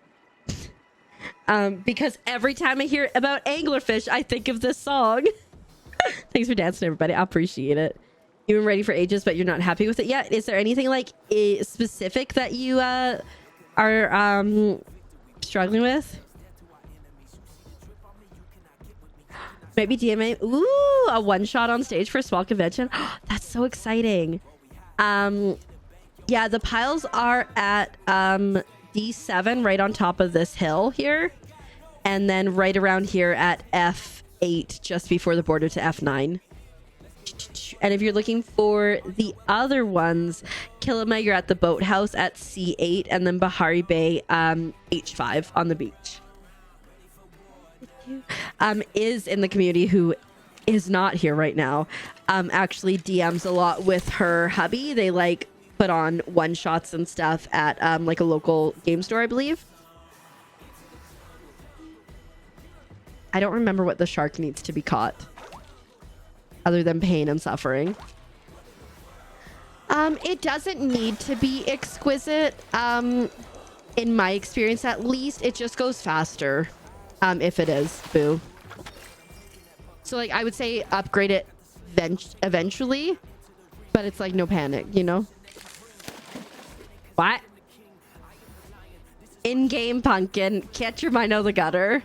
Because every time I hear about anglerfish, I think of this song. Thanks for dancing, everybody. I appreciate it. You've been ready for ages, but you're not happy with it yet. Is there anything like specific that you are struggling with? Maybe DMA. Ooh, a one shot on stage for a small convention. That's so exciting. Yeah, the piles are at D7 right on top of this hill here, and then right around here at F8 just before the border to F9. And if you're looking for the other ones, Kilima, you're at the boathouse at C8, and then Bahari Bay H5 on the beach. Is in the community, who is not here right now, actually DMs a lot with her hubby. They like put on one shots and stuff at like a local game store, I believe. I don't remember what the shark needs to be caught other than pain and suffering. It doesn't need to be exquisite. In my experience, at least, it just goes faster. If it is, boo. So like I would say upgrade it eventually, but it's like no panic, you know? What? In-game pumpkin. Catch your mind out of the gutter.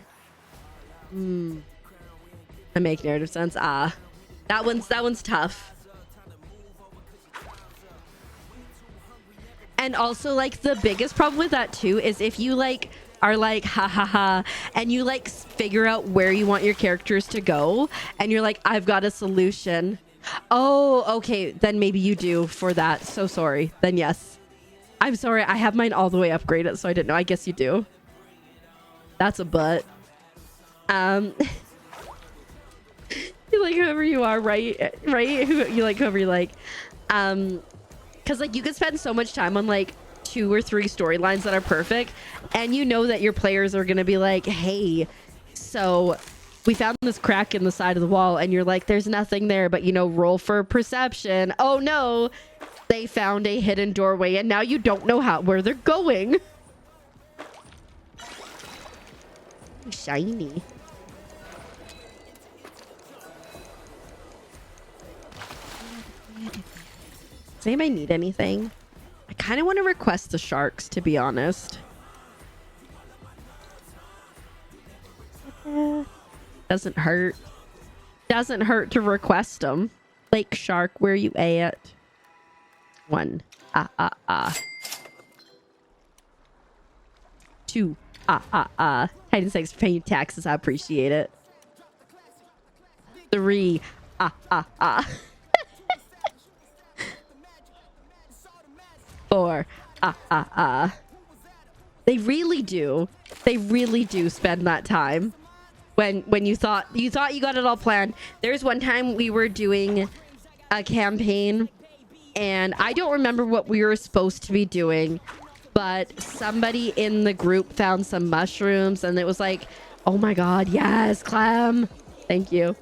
I make narrative sense. That one's tough. And also like the biggest problem with that too is if you like are like ha ha ha and you like figure out where you want your characters to go and you're like, I've got a solution. Oh, okay, then maybe you do for that. So sorry. Then yes. I'm sorry, I have mine all the way upgraded, so I didn't know. I guess you do. That's a butt. You like whoever you are, right? Right? You like whoever you like. Because like you could spend so much time on like 2 or 3 storylines that are perfect, and you know that your players are gonna be like, hey, so we found this crack in the side of the wall, and you're like, there's nothing there, but you know, roll for perception. Oh no, they found a hidden doorway, and now you don't know where they're going. Shiny. Does anybody need anything? I kind of want to request the sharks, to be honest. Doesn't hurt. Doesn't hurt to request them. Lake Shark, where you at? 1. 2. Hide and seeks for paying taxes. I appreciate it. 3. 4. They really do. They really do spend that time. When you thought you got it all planned. There's one time we were doing a campaign, and I don't remember what we were supposed to be doing, but somebody in the group found some mushrooms, and it was like, oh my god, yes, Clem, thank you.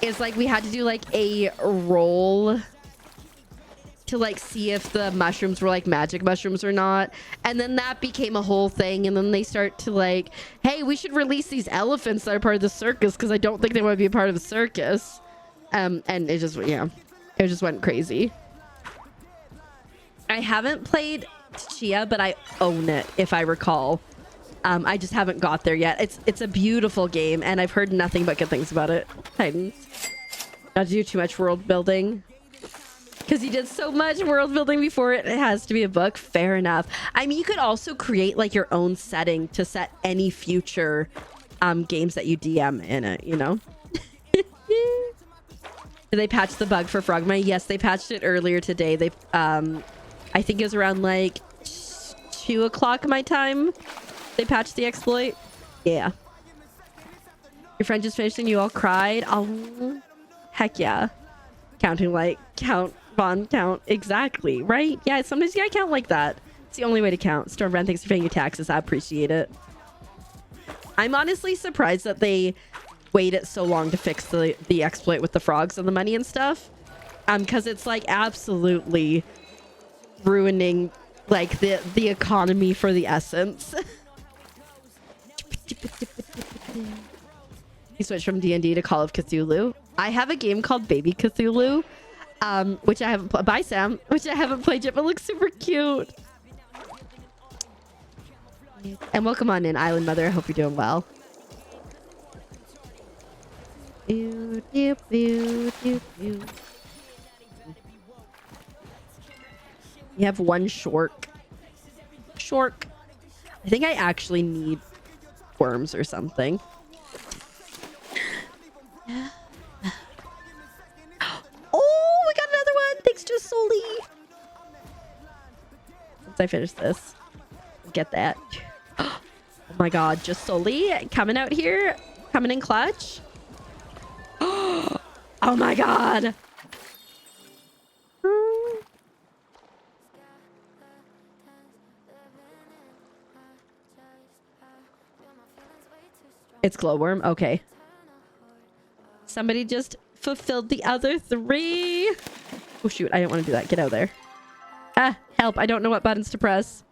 It's like we had to do like a roll to like see if the mushrooms were like magic mushrooms or not, and then that became a whole thing. And then they start to like, hey, we should release these elephants that are part of the circus, because I don't think they want to be a part of the circus. And it just, yeah, it just went crazy. I haven't played Chia, but I own it, if I recall. I just haven't got there yet. It's a beautiful game, and I've heard nothing but good things about it. Titans, not to do too much world building, because you did so much world building before it has to be a book. Fair enough. I mean, you could also create like your own setting to set any future games that you DM in it, you know. Did they patch the bug for Frogma? Yes, they patched it earlier today. They I think it was around like 2 o'clock my time. They patched the exploit. Yeah. Your friend just finished and you all cried. Oh, heck yeah. Counting like count. Exactly, right? Yeah, sometimes you gotta count like that. It's the only way to count. Stormbrand, thanks for paying your taxes. I appreciate it. I'm honestly surprised that they waited so long to fix the exploit with the frogs and the money and stuff. Because it's like absolutely ruining like the economy for the essence. You switched from D&D to Call of Cthulhu. I have a game called Baby Cthulhu, which I haven't bye Sam, which I haven't played yet, but looks super cute. And welcome on in, Island Mother. I hope you're doing well. You have 1 shork. I think I actually need worms or something. Oh, we got another one. Thanks, Just Soli. Once I finish this, get that. Oh my god, Just Soli coming out here, coming in clutch. Oh my god. It's glowworm. Okay. Somebody just fulfilled the other 3. Oh shoot, I didn't want to do that. Get out of there. Ah, help. I don't know what buttons to press.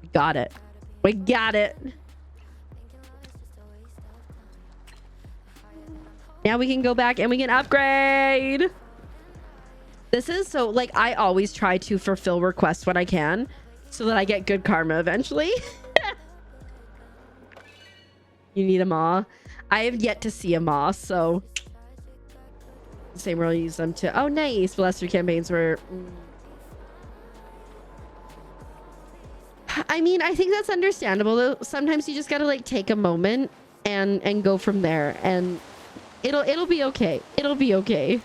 We got it. We got it. Now we can go back and we can upgrade. This is so like I always try to fulfill requests when I can so that I get good karma eventually. You need a maw. I have yet to see a maw, so same role, use them to. Oh, nice. The last 3 campaigns were. I mean, I think that's understandable though. Sometimes you just gotta like take a moment and go from there, and it'll be okay. It'll be okay.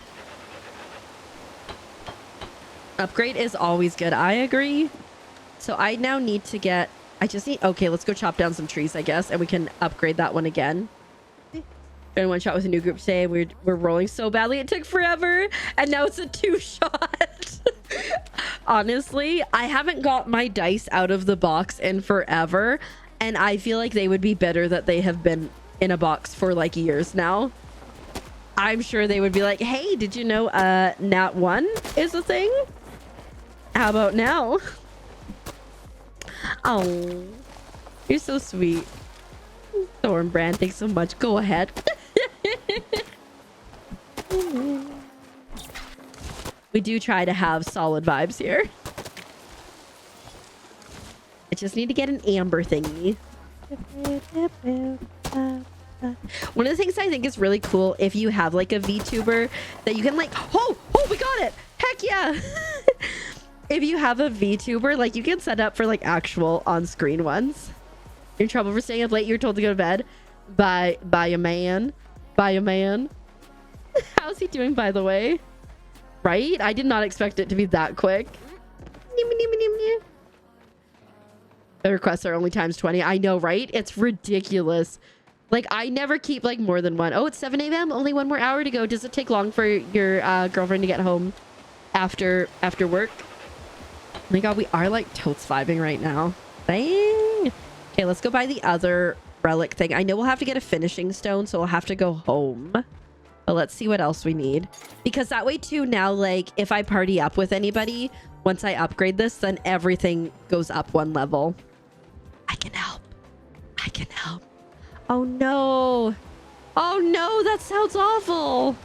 Upgrade is always good. I agree. So I now need to get, I just need, okay, let's go chop down some trees, I guess, and we can upgrade that one again. And one shot with a new group today. We're rolling so badly. It took forever. And now it's a 2-shot. Honestly, I haven't got my dice out of the box in forever. And I feel like they would be better that they have been in a box for like years now. I'm sure they would be like, hey, did you know Nat 1 is a thing? How about now? Oh, you're so sweet. Thornbrand, thanks so much. Go ahead. We do try to have solid vibes here. I just need to get an amber thingy. One of the things I think is really cool if you have like a VTuber that you can like, oh, we got it. Heck yeah. If you have a VTuber, like you can set up for like actual on-screen ones. You're in trouble for staying up late. You're told to go to bed by a man. By a man. How's he doing, by the way? Right? I did not expect it to be that quick. The requests are only times 20. I know, right? It's ridiculous. Like, I never keep like more than one. Oh, it's 7 a.m. Only 1 more hour to go. Does it take long for your girlfriend to get home after work? Oh my god, we are like totes vibing right now. Dang. Okay, let's go buy the other relic thing. I know we'll have to get a finishing stone, so we'll have to go home. But let's see what else we need. Because that way too, now like if I party up with anybody, once I upgrade this, then everything goes up 1 level. I can help. I can help. Oh no. Oh no, that sounds awful.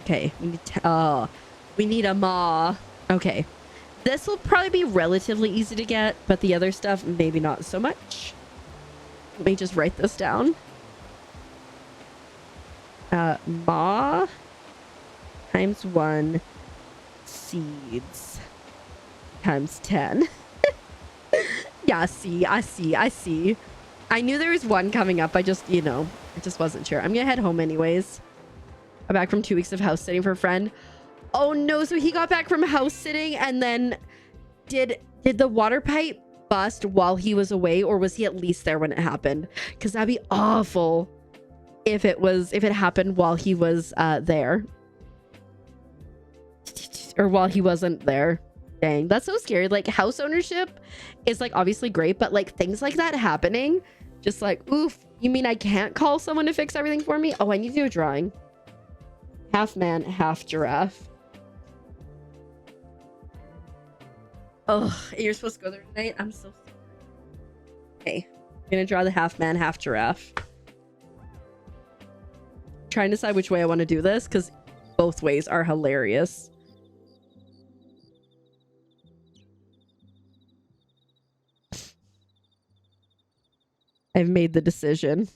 Okay, we need a maw. Okay. This will probably be relatively easy to get, but the other stuff, maybe not so much. Let me just write this down. Maw times 1 seeds times 10. Yeah, I see. I knew there was one coming up. I just, I just wasn't sure. I'm gonna head home anyways. I'm back from 2 weeks of house sitting for a friend. Oh no, so he got back from house sitting and then did the water pipe bust while he was away, or was he at least there when it happened? Because that'd be awful if it happened while he was there. Or while he wasn't there. Dang, that's so scary. Like, house ownership is like obviously great, but like things like that happening, just like, oof, you mean I can't call someone to fix everything for me? Oh, I need to do a drawing. Half man, half giraffe. Oh, you're supposed to go there tonight? I'm so sorry. Okay, I'm gonna draw the half man, half giraffe. Trying to decide which way I want to do this because both ways are hilarious. I've made the decision.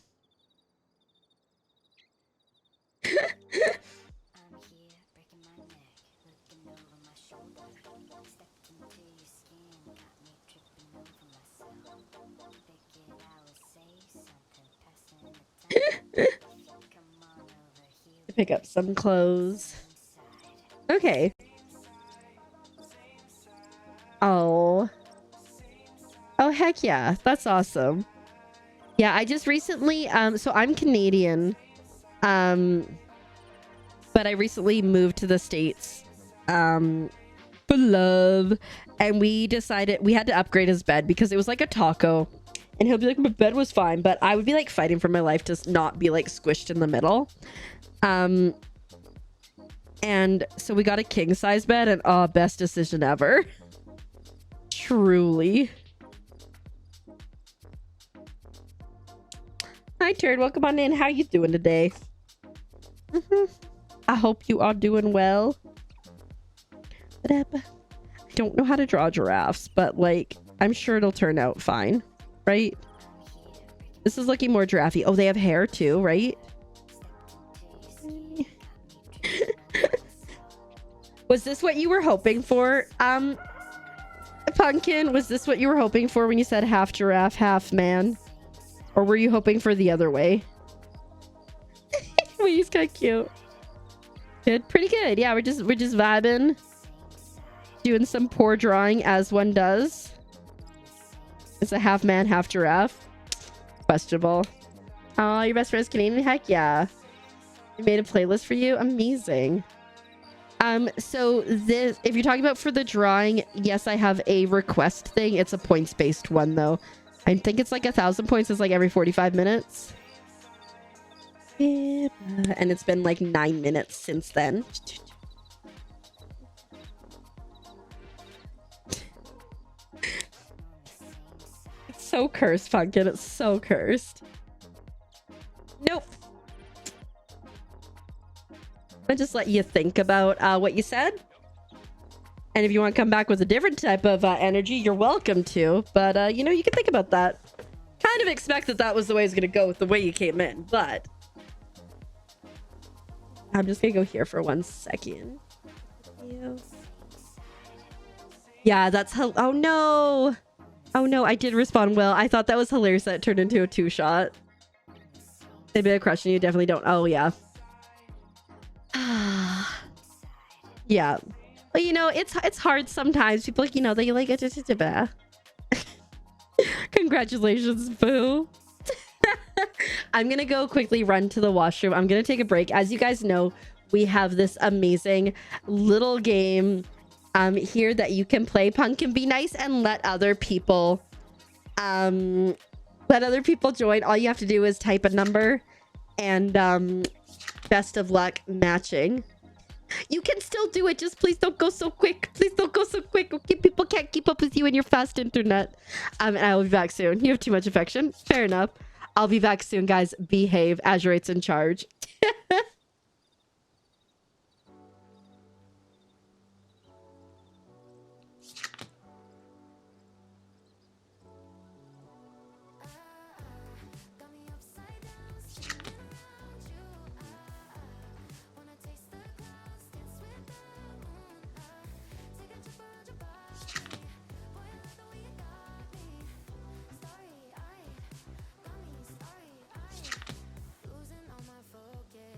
Pick up some clothes. Okay. Oh, heck yeah. That's awesome. Yeah, I just recently, so I'm Canadian, but I recently moved to the States, for love, and we decided we had to upgrade his bed because it was like a taco, and he'll be like, my bed was fine, but I would be like fighting for my life to not be like squished in the middle. And so we got a king size bed, and best decision ever. Truly. Hi, Turd. Welcome on in. How you doing today? I hope you are doing well. I don't know how to draw giraffes, but like, I'm sure it'll turn out fine, right? This is looking more giraffe-y. Oh, they have hair too, right? Was this what you were hoping for, Pumpkin? Was this what you were hoping for when you said half giraffe, half man? Or were you hoping for the other way? Well, he's kind of cute. Good, pretty good. Yeah, we're just vibing, doing some poor drawing as one does. It's a half man, half giraffe. Questionable. Oh, your best friend is Canadian? Heck yeah. I made a playlist for you. Amazing. So this, if you're talking about for the drawing, yes, I have a request thing. It's a points-based one though. I think it's like 1,000 points. It's like every 45 minutes. Yeah, and it's been like 9 minutes since then. It's so cursed, Pumpkin. It's so cursed. Nope. I'll just let you think about what you said. And if you want to come back with a different type of energy, you're welcome to. But, you know, you can think about that. Kind of expect that that was the way it's going to go with the way you came in. But I'm just going to go here for 1 second. Yeah, that's... Oh, no. Oh, no. I did respond well. I thought that was hilarious that it turned into a 2-shot. They've been crushing you. Definitely don't. Oh, yeah. Yeah. Well, you know, it's hard sometimes. People, like, you know, they like it. Congratulations, boo. I'm gonna go quickly run to the washroom. I'm gonna take a break. As you guys know, we have this amazing little game here that you can play. Pumpkin, be nice and let other people join. All you have to do is type a number and best of luck matching. You can still do it. Just please don't go so quick. Please don't go so quick. Okay, people can't keep up with you and your fast internet. And I will be back soon. You have too much affection. Fair enough. I'll be back soon, guys. Behave. Azurate's in charge. Losing all my focus.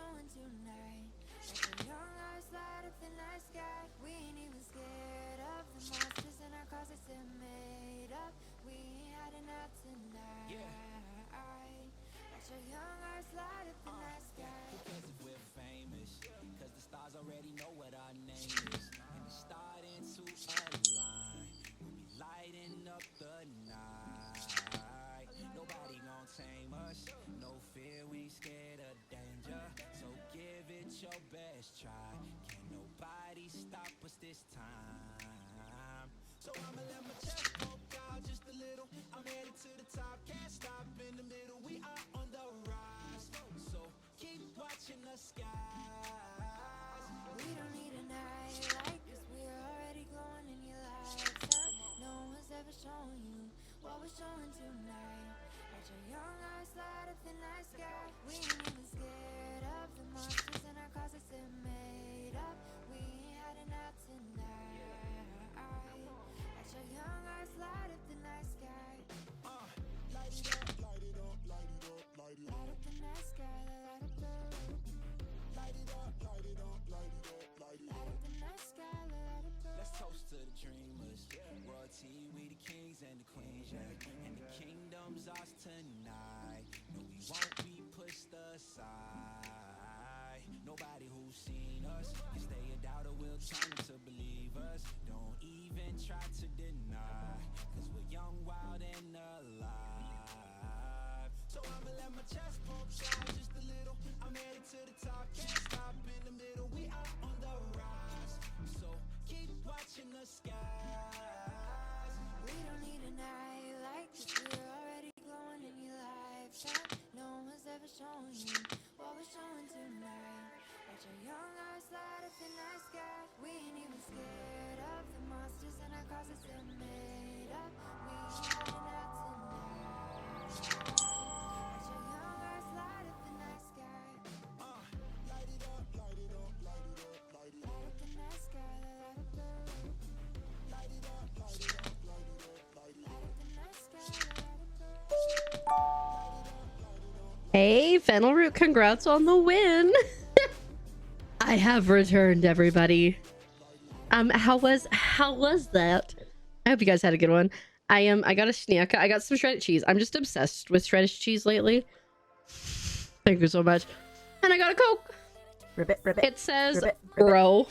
showing tonight. Like your young eyes light up the night sky. We ain't even scared of the monsters in our closets that made up. We ain't hiding out tonight. Let your young eyes light up the night sky. Because if we're famous, because the stars already know what our name is, and it's starting to align. We'll be lighting up the night. Nobody gon' tame us. No fear, we ain't scared of danger. So give it your best try. Can't nobody stop us this time. So I'ma let my chest poke out just a little. I'm headed to the top, can't stop in the middle. We are on the rise. So keep watching the skies. We don't need a night light, cause we're already glowing in your lifetime. No one's ever shown you what we're showing tonight. Let your young eyes light up the night sky. We ain't even scared of the monsters in our closets that made up. We ain't hiding out tonight. Let your young eyes light up the night sky. Light it up, light it up, light it up, light it up. Light up the night sky, light up the Light it up, light it up, light it up, light it light up. up the night sky, light up the Let's toast to the dreamers. Royalty, we the kings and the queens, yeah. And the kingdom's ours tonight. No, we won't be pushed aside. Nobody who's seen us can stay a doubter, will turn to believers. Don't even try to deny, cause we're young, wild, and alive. So I'ma let my chest poke out just a little. I'm headed to the top, can't stop in the middle. We are on the rise. So keep watching the skies. We don't need a night light, cause we're already glowing in your lifetime. No one's ever shown you what we're showing tonight. Let your young eyes light up the night sky. We ain't even scared of the monsters in our closets that made up. We ain't hiding out tonight. Let your young eyes light up the night sky. Light it up, light it up, light it up, light it up. Light up the night sky, light up the Light it up, light it up, light it up, light it up. light up the night sky, light up the Hey, Fennel Root, congrats on the win. I have returned, everybody. How was that? I hope you guys had a good one. I got a snack. I got some shredded cheese. I'm just obsessed with shredded cheese lately. Thank you so much. And I got a Coke. Ribbit. It says Ribbit. bro.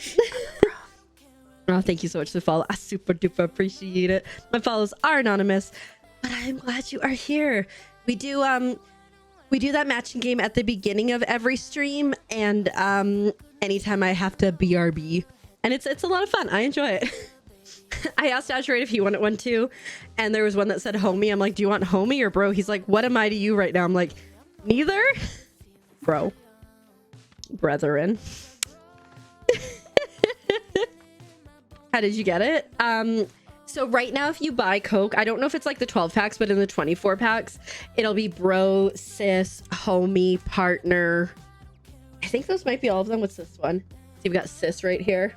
Oh, thank you so much for the follow. I super duper appreciate it. My follows are anonymous, but I'm glad you are here. We do that matching game at the beginning of every stream, and anytime I have to BRB, and it's a lot of fun. I enjoy it. I asked Azurate if he wanted one too, and there was one that said homie. I'm like, do you want homie or bro? He's like, what am I to you right now? I'm like, neither. Bro. Brethren. How did you get it? So right now, if you buy Coke, I don't know if it's like the 12 packs, but in the 24 packs, it'll be bro, sis, homie, partner. I think those might be all of them. What's this one? See, we got sis right here.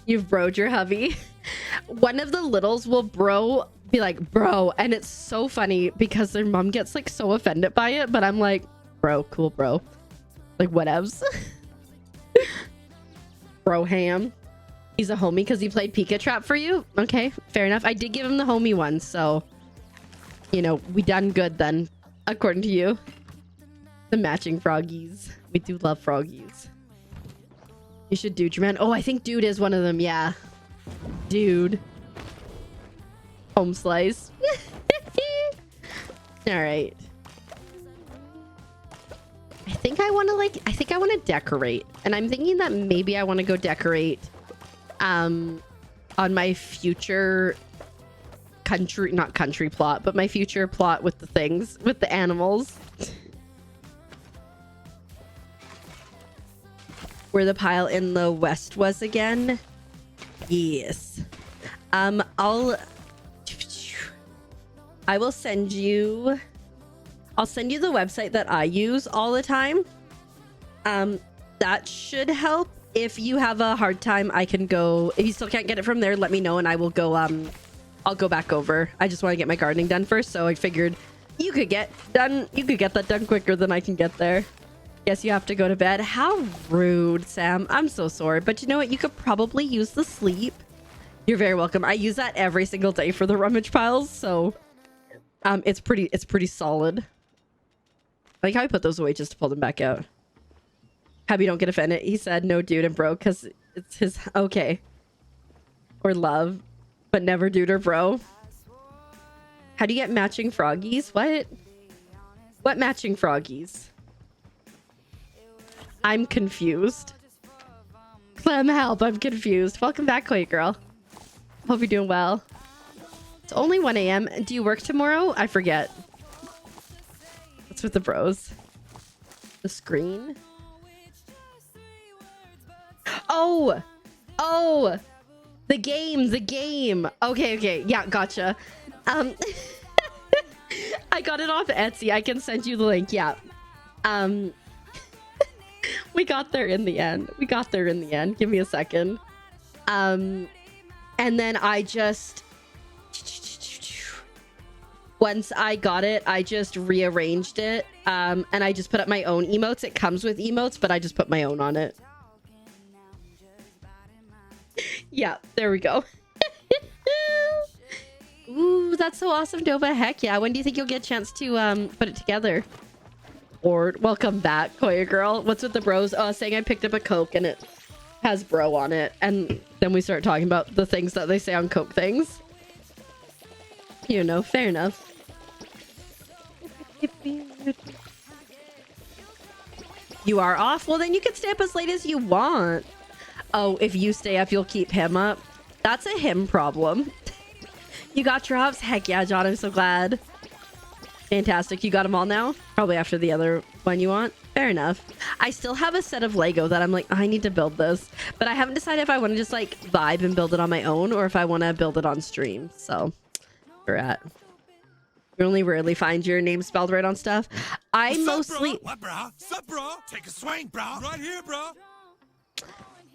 You've broed your hubby. One of the littles will be like, bro. And it's so funny because their mom gets like so offended by it. But I'm like, bro, cool, bro. Like, whatevs. Bro ham. He's a homie because he played Pika Trap for you. Okay, fair enough. I did give him the homie one. So, you know, we done good then, according to you. The matching froggies. We do love froggies. You should Dude, man. Oh, I think Dude is one of them. Yeah. Dude. Home slice. All right. I think I want to decorate. And I'm thinking that maybe I want to go decorate on my future not country plot, but my future plot with the things, with the animals. Where the pile in the west was again. Yes. I will send you the website that I use all the time. That should help. If you have a hard time, I can go. If you still can't get it from there, let me know and I will go. I'll go back over. I just want to get my gardening done first, so I figured you could get that done quicker than I can get there. Guess you have to go to bed. How rude, Sam. I'm so sorry. But you know what? You could probably use the sleep. You're very welcome. I use that every single day for the rummage piles, so it's pretty solid. I like how I put those away just to pull them back out. Happy don't get offended. He said no dude and bro because it's his okay. Or love, but never dude or bro. How do you get matching froggies? What? What matching froggies? I'm confused. Clem, help. I'm confused. Welcome back, Koi Girl. Hope you're doing well. It's only 1 a.m. Do you work tomorrow? I forget. What's with the bros? The screen? Oh! Oh! The game. Okay. Yeah, gotcha. I got it off Etsy. I can send you the link. Yeah. We got there in the end. Give me a second. And then I just... Once I got it, I just rearranged it. And I just put up my own emotes. It comes with emotes, but I just put my own on it. Yeah, there we go. Ooh, that's so awesome, Nova. Heck yeah. When do you think you'll get a chance to put it together? Or welcome back, Koya Girl. What's with the bros? Oh, saying I picked up a Coke and it has bro on it. And then we start talking about the things that they say on Coke things. You know, fair enough. You are off? Well, then you can stay up as late as you want. Oh, if you stay up, you'll keep him up. That's a him problem. You got drops? Heck yeah, John. I'm so glad. Fantastic. You got them all now? Probably after the other one you want. Fair enough. I still have a set of Lego that I'm like, I need to build this. But I haven't decided if I want to just like vibe and build it on my own or if I want to build it on stream. So, we're at. You only rarely find your name spelled right on stuff. I mostly... What, bro? Sup, bro? Take a swing, bro. Right here, bro.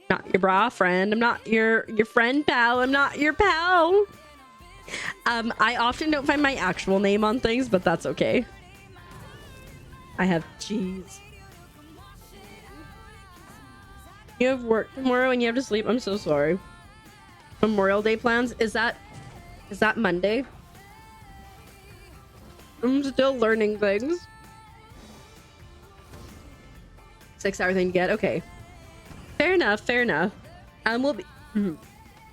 Not your bra friend. I'm not your friend, pal. I'm not your pal. I often don't find my actual name on things, but that's okay. I have cheese. You have work tomorrow and you have to sleep. I'm so sorry. Memorial Day plans? Is that Monday? I'm still learning things. 6-hour thing to get. Okay. Fair enough.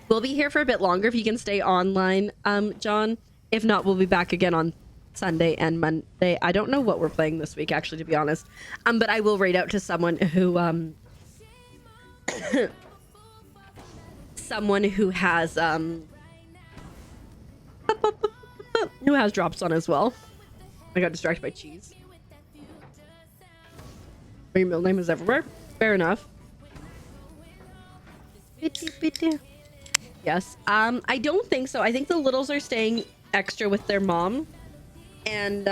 We'll be here for a bit longer if you can stay online, John. If not, we'll be back again on Sunday and Monday. I don't know what we're playing this week, actually, to be honest. But I will raid out to someone who someone who has drops on as well. I got distracted by cheese. Your middle name is everywhere. Fair enough. Yes. I don't think so. I think the littles are staying extra with their mom. And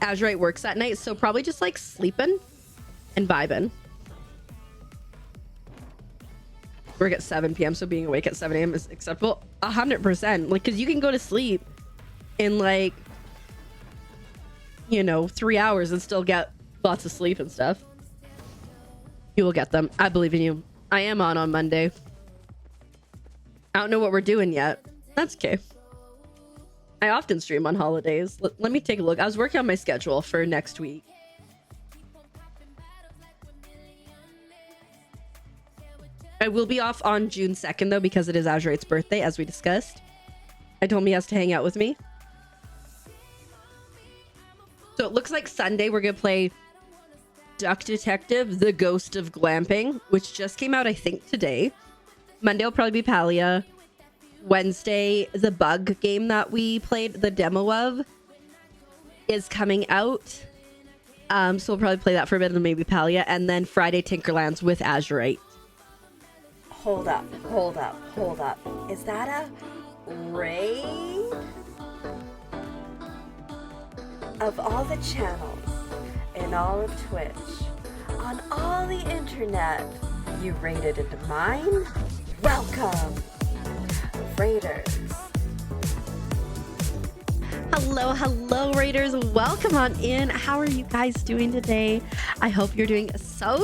Azurite works that night, so probably just like sleeping and vibing. Work at 7 p.m. so being awake at 7 a.m. is acceptable. 100%. Like, because you can go to sleep in like, 3 hours and still get lots of sleep and stuff. You will get them. I believe in you. I am on Monday. I don't know what we're doing yet. That's okay. I often stream on holidays. Let me take a look. I was working on my schedule for next week. I will be off on June 2nd, though, because it is Azurite's birthday, as we discussed. I told him he has to hang out with me. So it looks like Sunday we're going to play Duck Detective, The Ghost of Glamping, which just came out, I think, today. Monday will probably be Palia. Wednesday, the bug game that we played the demo of is coming out. So we'll probably play that for a bit and maybe Palia. And then Friday, Tinkerlands with Azurite. Hold up. Is that a raid? Of all the channels in all of Twitch, on all the internet, you raided into mine? Welcome, Raiders. Hello, Hello, Raiders. Welcome on in. How are you guys doing today? I hope you're doing so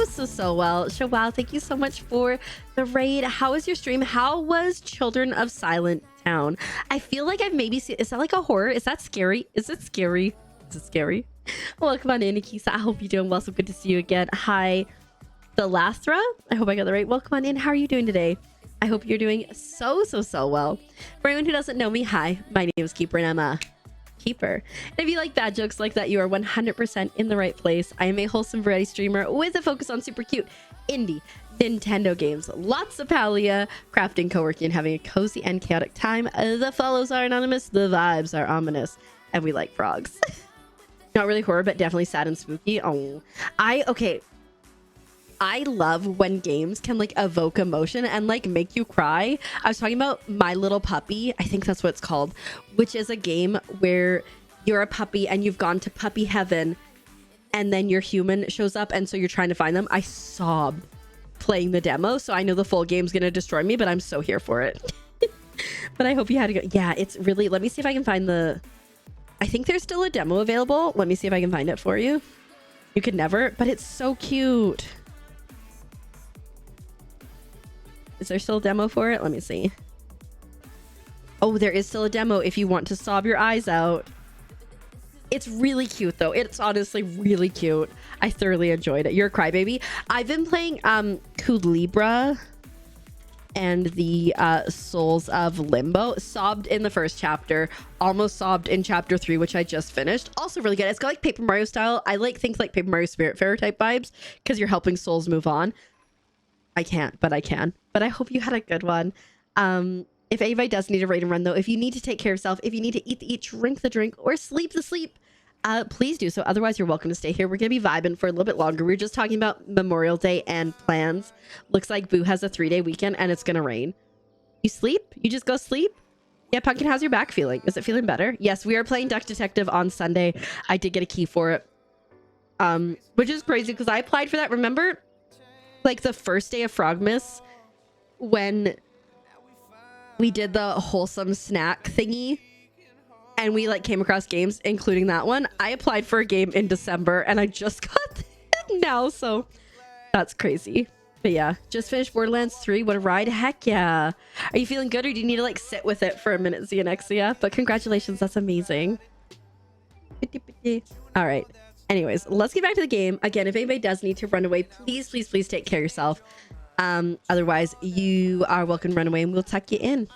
well. Wow, thank you so much for the raid. How was your stream? How was Children of Silent Town? I feel like I've maybe seen... Is that like a horror? Is that scary? Is it scary? Is it scary? Welcome on in, Akisa. I hope you're doing well. So good to see you again. Hi, the Lastra. I hope I got that right. Welcome on in. How are you doing today? I hope you're doing so well. For anyone who doesn't know me, hi, my name is Keeper and I'm a Keeper. And if you like bad jokes like that, you are 100% in the right place. I am a wholesome variety streamer with a focus on super cute indie Nintendo games. Lots of Palia, crafting, co-working, and having a cozy and chaotic time. The follows are anonymous, the vibes are ominous, and we like frogs. Not really horror, but definitely sad and spooky. Oh, I love when games can like evoke emotion and like make you cry. I was talking about My Little Puppy. I think that's what it's called, which is a game where you're a puppy and you've gone to puppy heaven and then your human shows up and so you're trying to find them. I sobbed playing the demo, so I know the full game's gonna destroy me, but I'm so here for it. But I hope you had a good... Yeah, it's really... Let me see if I can find the... I think there's still a demo available. Let me see if I can find it for you. You could never, but it's so cute. Is there still a demo for it? Let me see. Oh, there is still a demo if you want to sob your eyes out. It's really cute though. It's honestly really cute. I thoroughly enjoyed it. You're a crybaby. I've been playing Culebra and the Souls of Limbo. Sobbed in the first chapter. Almost sobbed in chapter 3, which I just finished. Also really good. It's got like Paper Mario style. I like things like Paper Mario Spiritfarer type vibes because you're helping souls move on. I can't, but I can. But I hope you had a good one. If anybody does need a raid and run, though, if you need to take care of yourself, if you need to eat the eat, drink the drink, or sleep the sleep, please do so. Otherwise, you're welcome to stay here. We're going to be vibing for a little bit longer. We were just talking about Memorial Day and plans. Looks like Boo has a 3-day weekend and it's going to rain. You sleep? You just go sleep? Yeah, Pumpkin, how's your back feeling? Is it feeling better? Yes, we are playing Duck Detective on Sunday. I did get a key for it. Which is crazy because I applied for that. Remember, like the first day of Frogmas when we did the wholesome snack thingy and we like came across games, including that one. I applied for a game in December and I just got it now, so that's crazy. But yeah, just finished Borderlands 3. What a ride. Heck yeah. Are you feeling good or do you need to like sit with it for a minute, Xenexia? But congratulations, that's amazing. All right. Anyways, let's get back to the game. Again, if anybody does need to run away, please take care of yourself. Otherwise, you are welcome to run away and we'll tuck you in.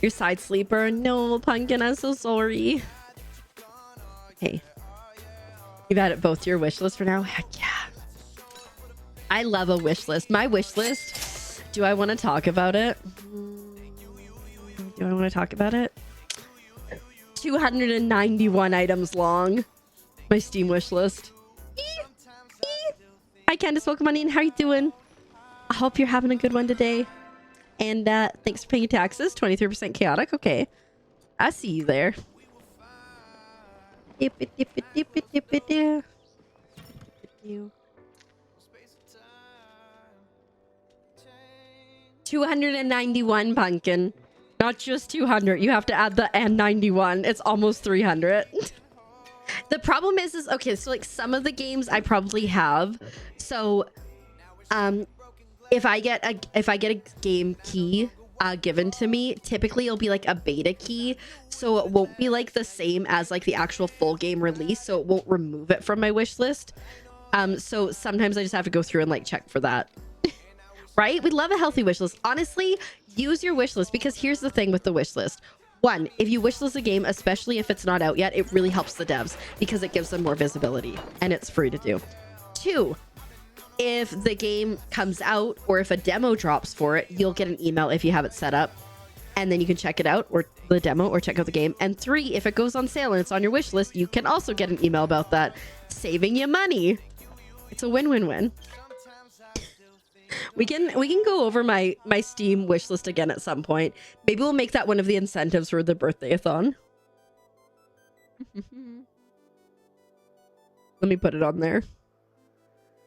Your side sleeper. No, Pumpkin, I'm so sorry. Hey, you've added both to your wish list for now. Heck yeah. I love a wish list. My wish list. Do I want to talk about it? 291 items long. My Steam wish list. Hi, Candace. Welcome on in. How are you doing? I hope you're having a good one today. And thanks for paying your taxes. 23% chaotic. Okay. I see you there. 291, Pumpkin. Not just 200. You have to add the N91. It's almost 300. The problem is okay, so like some of the games I probably have. So if I get a game key given to me, typically it'll be like a beta key, so it won't be like the same as like the actual full game release, so it won't remove it from my wish list. So sometimes I just have to go through and like check for that. Right? We love a healthy wish list. Honestly, use your wish list, because here's the thing with the wish list. One, if you wishlist a game, especially if it's not out yet, it really helps the devs because it gives them more visibility and it's free to do. Two, if the game comes out or if a demo drops for it, you'll get an email if you have it set up, and then you can check it out, or the demo, or check out the game. And three, if it goes on sale and it's on your wish list, you can also get an email about that, saving you money. It's a win-win-win. We can go over my Steam wish list again at some point. Maybe we'll make that one of the incentives for the birthday-a-thon. Let me put it on there.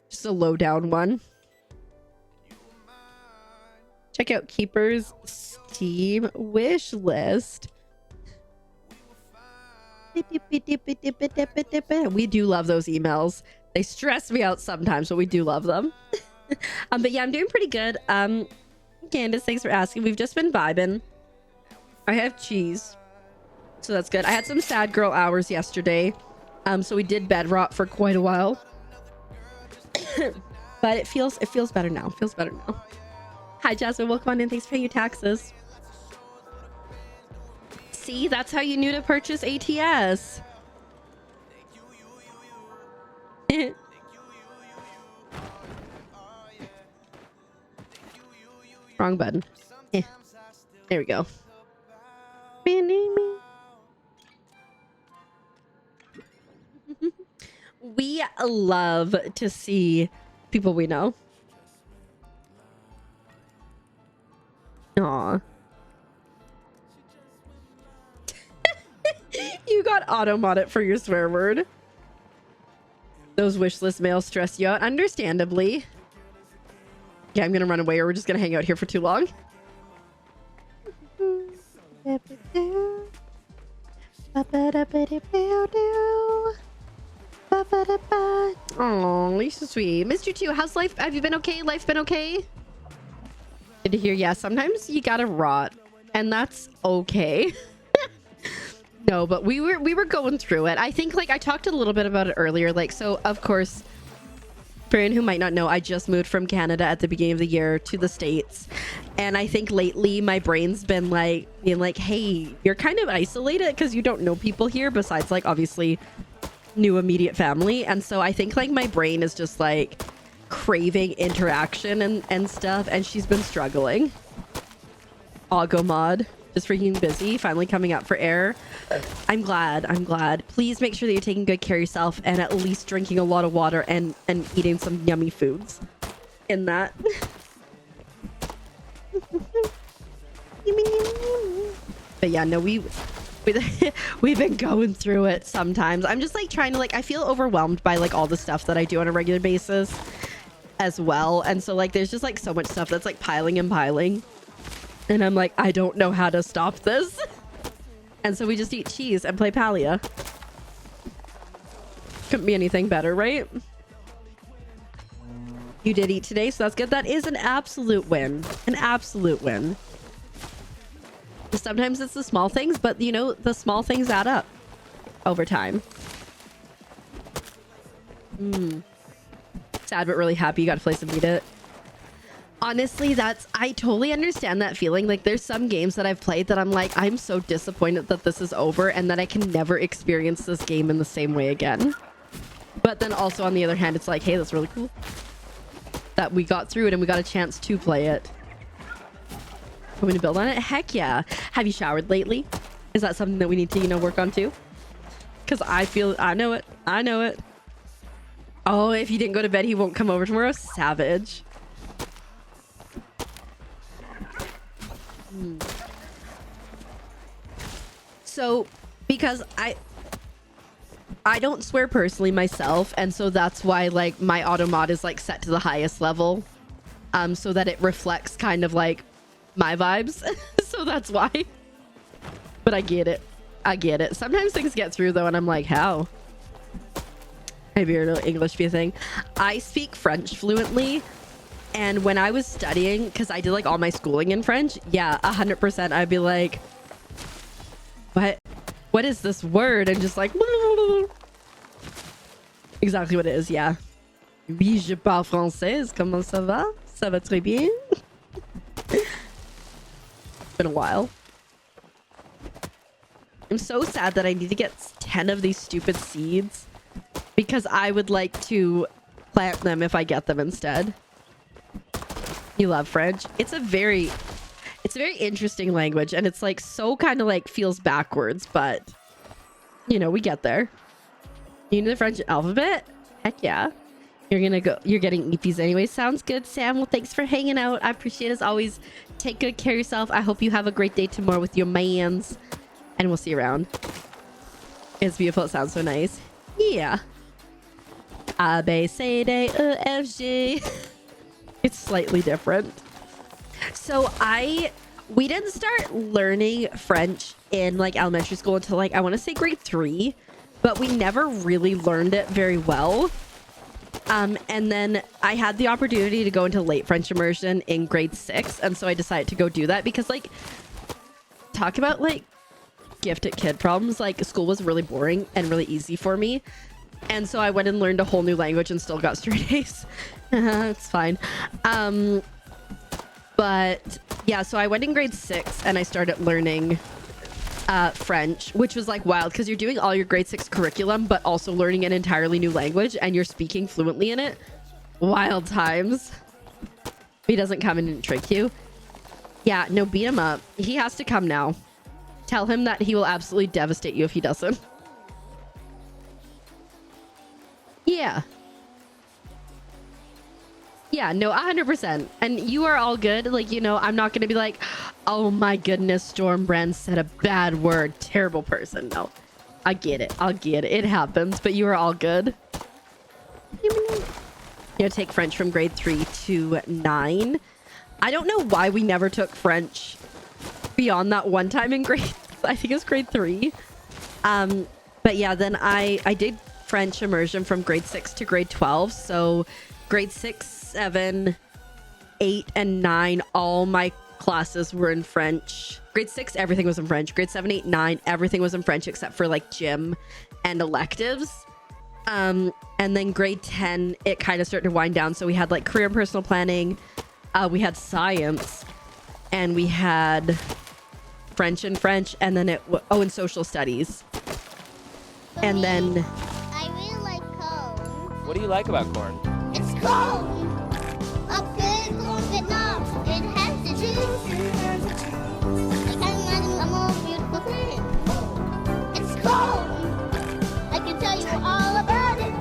Just a low-down one. Check out Keeper's Steam wish list. We do love those emails. They stress me out sometimes, but we do love them. But yeah, I'm doing pretty good. Candace, thanks for asking. We've just been vibing. I have cheese, so that's good. I had some sad girl hours yesterday, so we did bed rot for quite a while. But it feels better now. Feels better now. Hi Jasmine, welcome on in. Thanks for paying your taxes. See, that's how you knew to purchase ATS. Wrong button. There we go. We love to see people we know. Aw. You got auto-modded for your swear word. Those wish list mails stress you out, understandably. Yeah, I'm gonna run away or we're just gonna hang out here for too long. Oh, you're so sweet. Missed you too. How's life? Have you been okay? Life been okay? Good to hear. Yeah, sometimes you gotta rot, and that's okay. No, but we were going through it. I think, like, I talked a little bit about it earlier. Like, so of course, for anyone who might not know, I just moved from Canada at the beginning of the year to the States, and I think lately my brain's been like being like, hey, you're kind of isolated because you don't know people here besides, like, obviously new immediate family. And so I think, like, my brain is just like craving interaction and stuff, and she's been struggling. Augo mod, just freaking busy, finally coming up for air. I'm glad. Please make sure that you're taking good care of yourself and at least drinking a lot of water and eating some yummy foods in that. But yeah, no, we've been going through it sometimes. I'm just like trying to, like, I feel overwhelmed by like all the stuff that I do on a regular basis as well. And so, like, there's just like so much stuff that's like piling and piling. And I'm like, I don't know how to stop this. And so we just eat cheese and play Palia. Couldn't be anything better, right? You did eat today, so that's good. That is an absolute win. An absolute win. Sometimes it's the small things, but you know, the small things add up over time. Sad but really happy you got to play some Beat It. Honestly, I totally understand that feeling. Like, there's some games that I've played that I'm like, I'm so disappointed that this is over and that I can never experience this game in the same way again. But then also on the other hand, it's like, hey, that's really cool that we got through it and we got a chance to play it. Want me to build on it? Heck yeah. Have you showered lately? Is that something that we need to, you know, work on too? Because I know it. Oh, if you didn't go to bed, he won't come over tomorrow. Savage. So, because I don't swear personally myself, and so that's why, like, my auto mod is like set to the highest level, so that it reflects kind of like my vibes. So that's why. But I get it. Sometimes things get through though, and I'm like, how? Maybe your English be a thing. I speak French fluently. And when I was studying, because I did like all my schooling in French, yeah, 100%, I'd be like, what is this word? And just like, exactly what it is, yeah. Oui, je parle français. Comment ça va? Ça va très bien. Been a while. I'm so sad that I need to get 10 of these stupid seeds because I would like to plant them if I get them instead. You love French? It's a very interesting language, and it's like so kind of like feels backwards, but you know, we get there. You know the French alphabet? Heck yeah. You're getting EPs anyway. Sounds good, Sam. Well, thanks for hanging out. I appreciate it as always. Take good care of yourself. I hope you have a great day tomorrow with your mans, and we'll see you around. It's beautiful. It sounds so nice. Yeah. A, B, C, D, E, F, G. It's slightly different. So I we didn't start learning French in like elementary school until like I want to say grade 3, but we never really learned it very well. And then I had the opportunity to go into late French immersion in grade 6, and so I decided to go do that because like talk about like gifted kid problems, like school was really boring and really easy for me. And so I went and learned a whole new language and still got straight A's. It's fine. But yeah, so I went in grade 6 and I started learning French, which was like wild because you're doing all your grade 6 curriculum, but also learning an entirely new language and you're speaking fluently in it. Wild times. He doesn't come in and trick you. Yeah, no, beat him up. He has to come now. Tell him that he will absolutely devastate you if he doesn't. Yeah. Yeah, no, 100%. And you are all good. Like, you know, I'm not going to be like, oh my goodness, Stormbrand said a bad word. Terrible person. No, I get it. I'll get it. It happens, but you are all good. You know, take French from grade 3 to 9. I don't know why we never took French beyond that one time in grade, I think it was grade 3. But yeah, then I did French immersion from grade 6 to grade 12. So grade 6, 7, 8, and 9, all my classes were in French. Grade 6, everything was in French. Grade 7, 8, 9, everything was in French except for like gym and electives. And then grade 10, it kind of started to wind down. So we had like career and personal planning. We had science, and we had French, and then and social studies. And then I really like corn. What do you like about corn? It's corn. A big corn Vietnam. It has the juice. I can't imagine a more beautiful thing. It's corn. I can tell you all about it.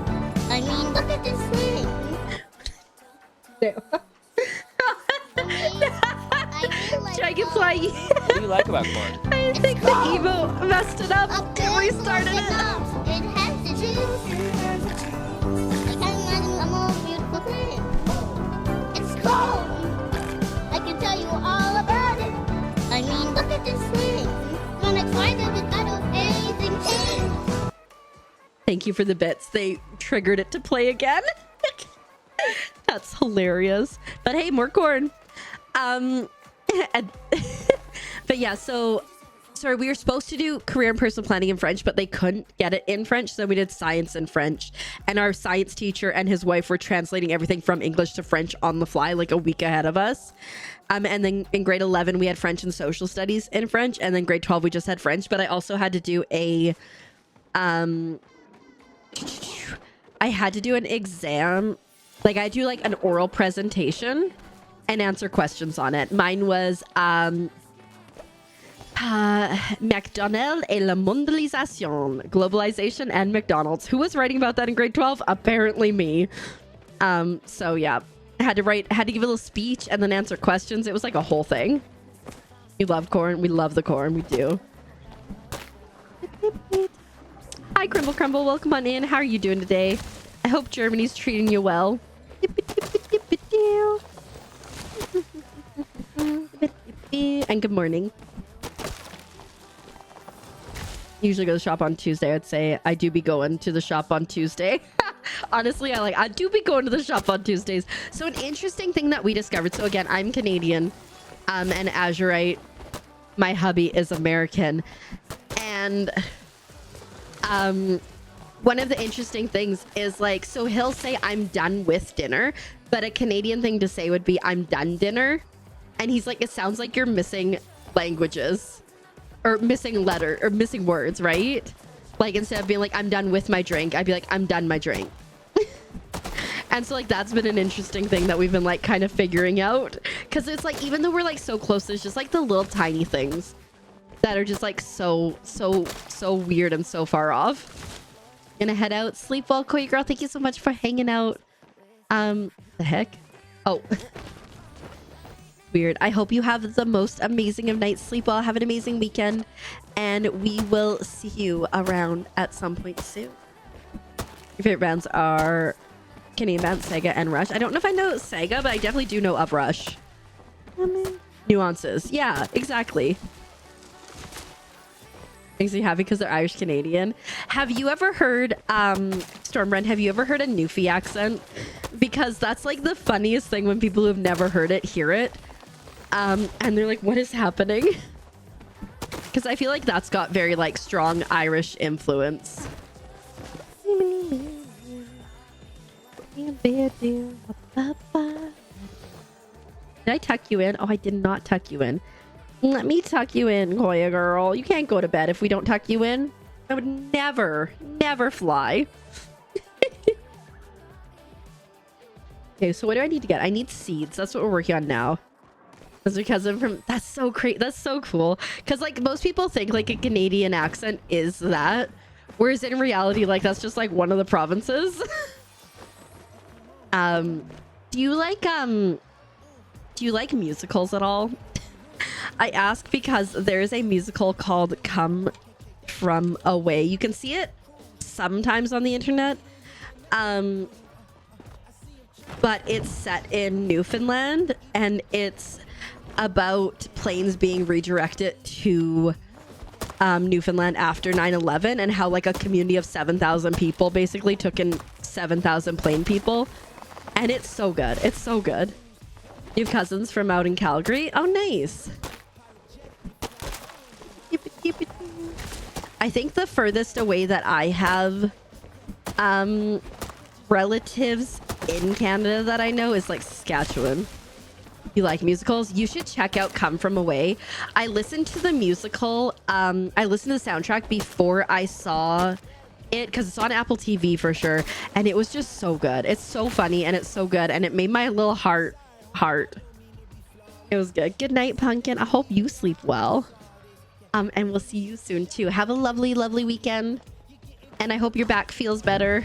I mean, look at this thing. Dragonfly. What do you like about corn? I think the Evo messed it up and restarted it. It has the juice. I can't imagine a more beautiful thing. It's corn. I can tell you all about it. I mean, look at this thing. When I tried it, it got amazing thing. Thank you for the bits. They triggered it to play again. That's hilarious. But hey, more corn. But yeah, so sorry, we were supposed to do career and personal planning in French, but they couldn't get it in French, so we did science in French. And our science teacher and his wife were translating everything from English to French on the fly, like a week ahead of us. And then in grade 11 we had French and social studies in French, and then grade 12 we just had French. But I also had to do an exam. Like I do like an oral presentation and answer questions on it. Mine was McDonald's et la mondialisation, globalization and McDonald's. Who was writing about that in grade 12? Apparently me. So yeah, I had to give a little speech and then answer questions. It was like a whole thing. We love corn. We love the corn. We do. Hi, Crumble Crumble. Welcome on in. How are you doing today? I hope Germany's treating you well. And good morning. Usually go to the shop on Tuesday. I'd say I do be going to the shop on Tuesday. Honestly, I do be going to the shop on Tuesdays. So an interesting thing that we discovered. So again, I'm Canadian, and Azurite, my hubby, is American. And one of the interesting things is like, so he'll say I'm done with dinner, but a Canadian thing to say would be I'm done dinner. And he's like, it sounds like you're missing languages or missing missing words, right? Like instead of being like, I'm done with my drink, I'd be like, I'm done my drink. And so like, that's been an interesting thing that we've been like kind of figuring out. Cause it's like, even though we're like so close, there's just like the little tiny things that are just like so weird and so far off. Gonna head out. Sleep well, Koi girl. Thank you so much for hanging out. The heck? Oh. Weird. I hope you have the most amazing of nights. Sleep well. Have an amazing weekend. And we will see you around at some point soon. Your favorite bands are Canadian bands, Sega and Rush. I don't know if I know Sega, but I definitely do know of Rush. nuances. Yeah, exactly. Makes me happy because they're Irish Canadian. Have you ever heard, Stormbrand, have you ever heard a Newfie accent? Because that's like the funniest thing when people who've never heard it hear it. And they're like, what is happening? Because I feel like that's got very like strong Irish influence. Did I tuck you in? Oh, I did not tuck you in. Let me tuck you in, Koya girl. You can't go to bed if we don't tuck you in. I would never, never fly. Okay, so what do I need to get? I need seeds. That's what we're working on now. That's because I'm from... That's so great. That's so cool. Because, like, most people think, like, a Canadian accent is that. Whereas in reality, like, that's just, like, one of the provinces. Do you like musicals at all? I ask because there's a musical called Come From Away. You can see it sometimes on the internet. But it's set in Newfoundland, and it's about planes being redirected to Newfoundland after 9/11, and how like a community of 7,000 people basically took in 7,000 plane people. And it's so good. It's so good. You have cousins from out in Calgary? Oh, nice. I think the furthest away that I have relatives in Canada that I know is like Saskatchewan. You like musicals? You should check out Come From Away. I listened to the musical. I listened to the soundtrack before I saw it because it's on Apple TV for sure. And it was just so good. It's so funny and it's so good. And it made my little heart. It was good. Good night, Pumpkin. I hope you sleep well. And we'll see you soon too. Have a lovely, lovely weekend. And I hope your back feels better.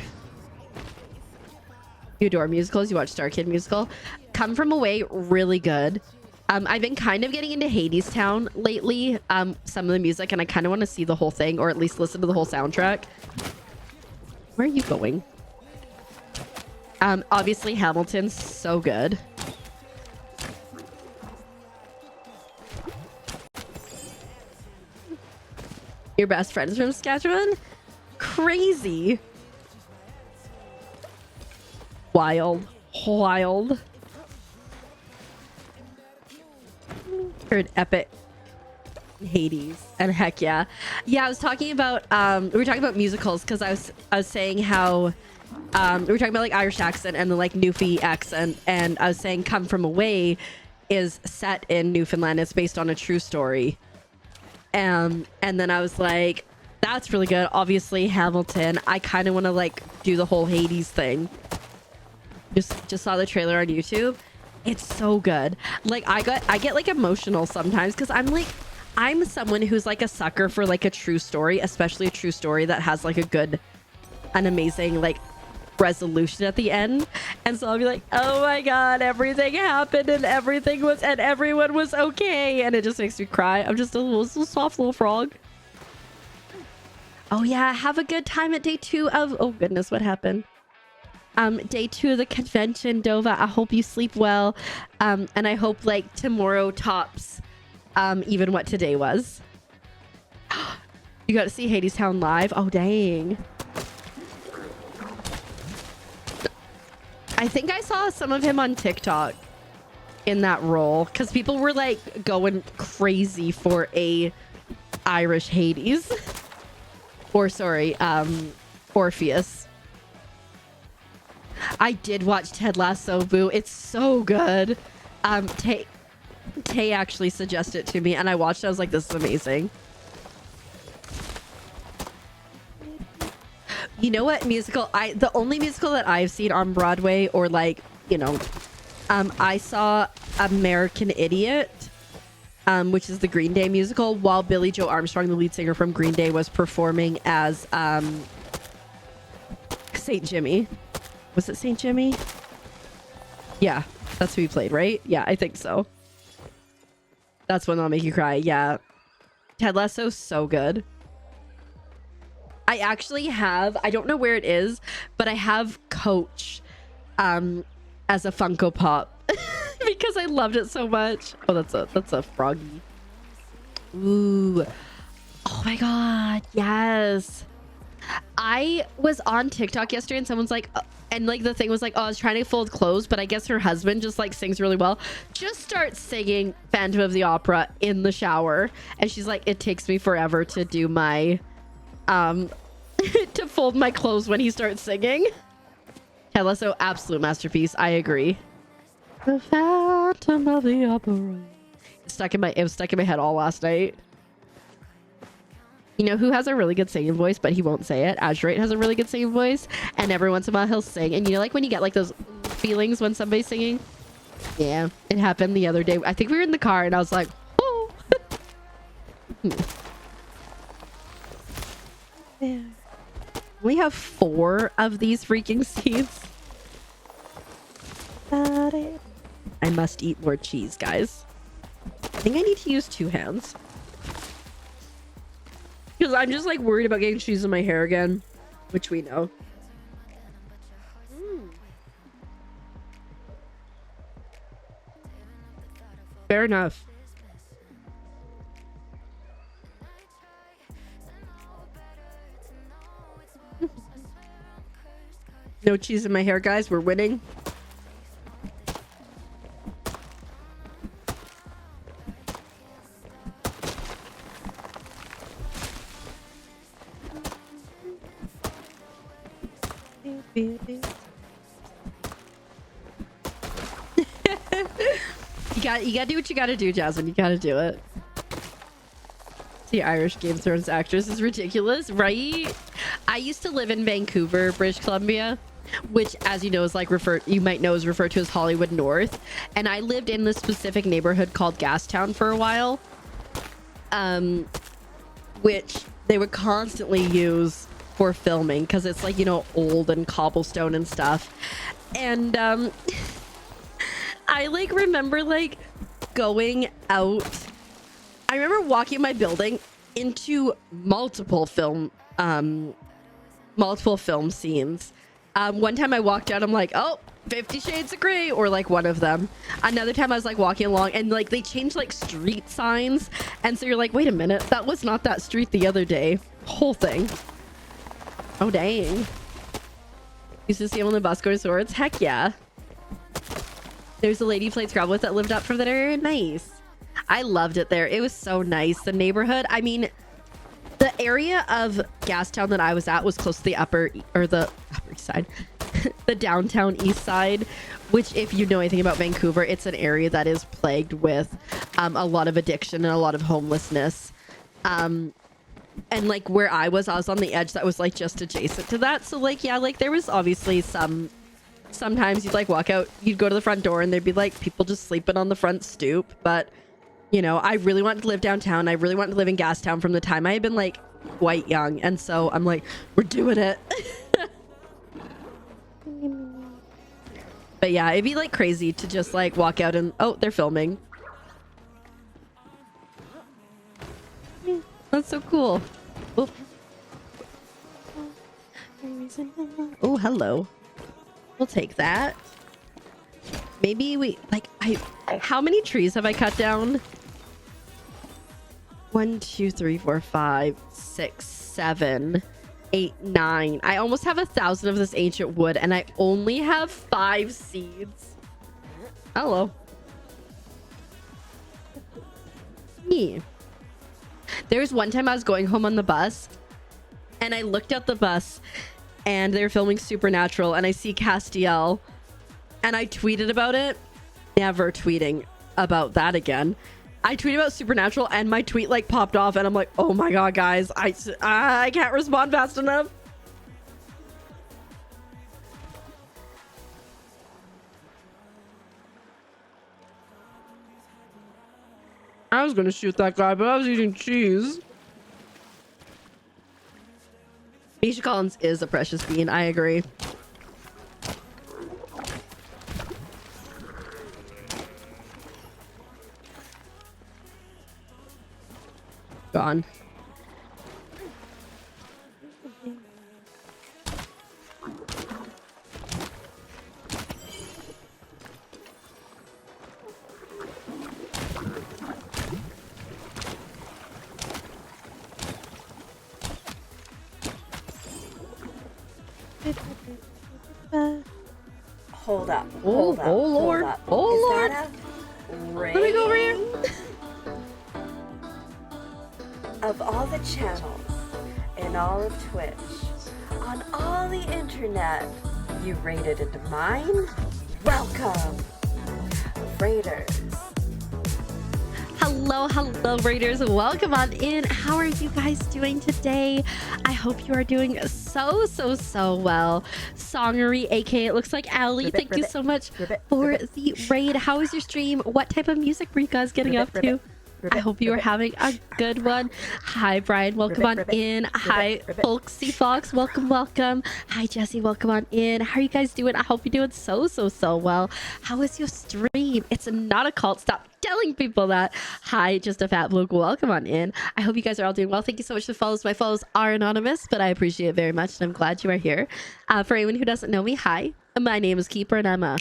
You adore musicals. You watch Star Kid musical. Come From Away, really good. I've been kind of getting into Hades Town lately. Some of the music, and I kind of want to see the whole thing, or at least listen to the whole soundtrack. Where are you going? Obviously Hamilton's so good. Your best friend is from Saskatchewan? Crazy. Wild. Heard epic Hades, and heck yeah. I was talking about we were talking about musicals because I was saying how we were talking about like Irish accent and the like Newfie accent, and I was saying Come From Away is set in Newfoundland. It's based on a true story. And then I was like, that's really good. Obviously Hamilton. I kind of want to like do the whole Hades thing. Just saw the trailer on YouTube. It's so good. Like I get like emotional sometimes because I'm someone who's like a sucker for like a true story, especially a true story that has like an amazing like resolution at the end. And so I'll be like, oh my god, everything happened and everyone was okay, and it just makes me cry. I'm just a little soft little frog. Oh yeah, have a good time at day 2 of... Oh goodness, what happened? Day 2 of the convention, Dova. I hope you sleep well. And I hope like tomorrow tops even what today was. You got to see Hades Town live? Oh dang. I think I saw some of him on TikTok in that role because people were like going crazy for a Irish Hades. Or sorry, Orpheus. I did watch Ted Lasso, boo. It's so good. Tay actually suggested it to me and I watched it. I was like, this is amazing. You know what musical the only musical that I've seen on Broadway or like, you know, I saw American Idiot, which is the Green Day musical, while Billie Joe Armstrong, the lead singer from Green Day, was performing as Saint Jimmy. Was it Saint Jimmy? Yeah, that's who he played, right? Yeah, I think so. That's one that'll make you cry. Yeah. Ted Lasso's so good. I actually have, I don't know where it is, but I have Coach as a Funko Pop because I loved it so much. Oh, that's a froggy. Ooh. Oh my god, yes. I was on TikTok yesterday and someone's like, and like the thing was like, oh, I was trying to fold clothes, but I guess her husband just like sings really well. Just start singing Phantom of the Opera in the shower. And she's like, it takes me forever to do my, to fold my clothes when he starts singing. Ted Lasso, absolute masterpiece. I agree. The Phantom of the Opera. It was stuck in my head all last night. You know who has a really good singing voice, but he won't say it? Azurite has a really good singing voice, and every once in a while he'll sing. And you know, like when you get like those feelings when somebody's singing? Yeah, it happened the other day. I think we were in the car, and I was like, oh. Yeah. We have 4 of these freaking seeds. I must eat more cheese, guys. I think I need to use 2 hands. Because I'm just like worried about getting cheese in my hair again, which we know. Fair enough. No cheese in my hair, guys. We're winning. You gotta do what you gotta do, Jasmine. You gotta do it. The Irish Game of Thrones actress is ridiculous, right? I used to live in Vancouver, British Columbia, which, as you know, is like you might know is referred to as Hollywood North. And I lived in this specific neighborhood called Gastown for a while, which they would constantly use for filming because it's like, you know, old and cobblestone and stuff. And I like remember like going out. I remember walking my building into multiple film scenes. One time I walked out, I'm like, oh, 50 Shades of Grey, or like one of them. Another time I was like walking along and like they changed like street signs. And so you're like, wait a minute, that was not that street the other day. Whole thing. Oh, dang. Used to see him on the bus going to Swords. Heck yeah. There's a lady you played Scrabble with that lived up from there. Nice. I loved it there. It was so nice. The neighborhood. I mean, the area of Gastown that I was at was close to the upper east side, the downtown east side, which if you know anything about Vancouver, it's an area that is plagued with a lot of addiction and a lot of homelessness. And like where I was on the edge that was like just adjacent to that. So like, yeah, like there was obviously sometimes you'd like walk out, you'd go to the front door and there'd be like people just sleeping on the front stoop. But you know, I really wanted to live downtown. I really wanted to live in Gastown from the time I had been like quite young. And so I'm like, we're doing it. But yeah, it'd be like crazy to just like walk out and, oh, they're filming. That's so cool. Oh, oh, hello. We'll take that. Maybe we like how many trees have I cut down? 1, 2, 3, 4, 5, 6, 7, 8, 9. I almost have 1,000 of this ancient wood and I only have 5 seeds. Hello. Me. There was one time I was going home on the bus and I looked at the bus and they were filming Supernatural and I see Castiel and I tweeted about it. Never tweeting about that again. I tweeted about Supernatural and my tweet like popped off and I'm like, oh my god, guys, I can't respond fast enough. I was gonna shoot that guy, but I was eating cheese. Misha Collins is a precious bean. I agree. Gone. Hold up. Oh, Hold up. oh Lord. Hold up. Oh Is Lord. that a ring? Let me go over here. Of all the channels in all of Twitch, on all the internet, you raided into mine? Welcome, Raiders. Hello, Raiders. Welcome on in. How are you guys doing today? I hope you are doing so well. Songery, aka it looks like Allie. Thank you so much for the raid. How was your stream? What type of music were you guys getting up to? I hope you are having a good one. Hi, Brian. Welcome on in. Hi, Folksy Fox. Welcome. Hi, Jesse. Welcome on in. How are you guys doing? I hope you're doing so well. How was your stream? It's not a cult. Stop telling people that. Hi, just a fat bloke. Welcome on in. I hope you guys are all doing well. Thank you so much for the follows. My follows are anonymous, but I appreciate it very much, and I'm glad you are here. For anyone who doesn't know me, hi. My name is Keeper, and I'm a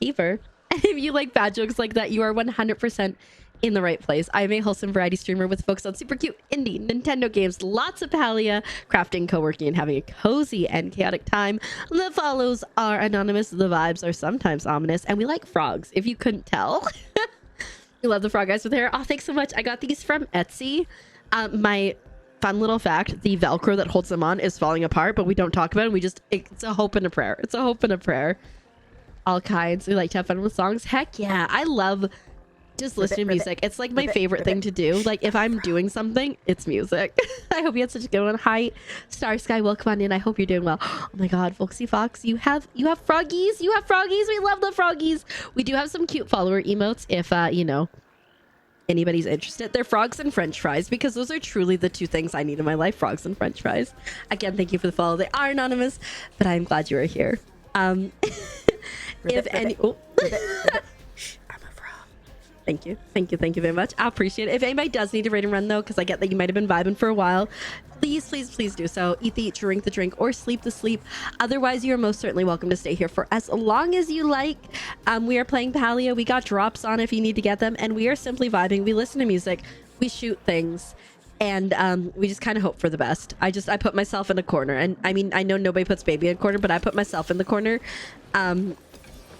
keeper. And if you like bad jokes like that, you are 100% in the right place. I'm a wholesome variety streamer with focus on super cute indie Nintendo games, lots of Palia, crafting, co-working, and having a cozy and chaotic time. The follows are anonymous, the vibes are sometimes ominous, and we like frogs, if you couldn't tell. We love the frog guys with hair. Oh, thanks so much. I got these from Etsy. My fun little fact, the Velcro that holds them on is falling apart, but we don't talk about it. It's a hope and a prayer. It's a hope and a prayer. All kinds. We like to have fun with songs. Heck yeah. I love just listening to music. It's like my favorite thing to do. Like if I'm doing something, it's music. I hope you had such a good one. Hi, Star Sky. Welcome on in. I hope you're doing well. Oh my God, Folksy Fox, you have froggies. You have froggies. We love the froggies. We do have some cute follower emotes if you know, anybody's interested. They're frogs and French fries because those are truly the two things I need in my life: frogs and French fries. Again, thank you for the follow. They are anonymous, but I'm glad you are here. If any. Oh. Thank you very much. I appreciate it. If anybody does need to raid and run though, because I get that you might have been vibing for a while, please do so. Eat the eat, drink the drink, or sleep the sleep. Otherwise, you are most certainly welcome to stay here for as long as you like. We are playing Palia. We got drops on if you need to get them, and we are simply vibing. We listen to music, we shoot things, and we just kind of hope for the best. I put myself in a corner, and I mean, I know nobody puts baby in a corner, but I put myself in the corner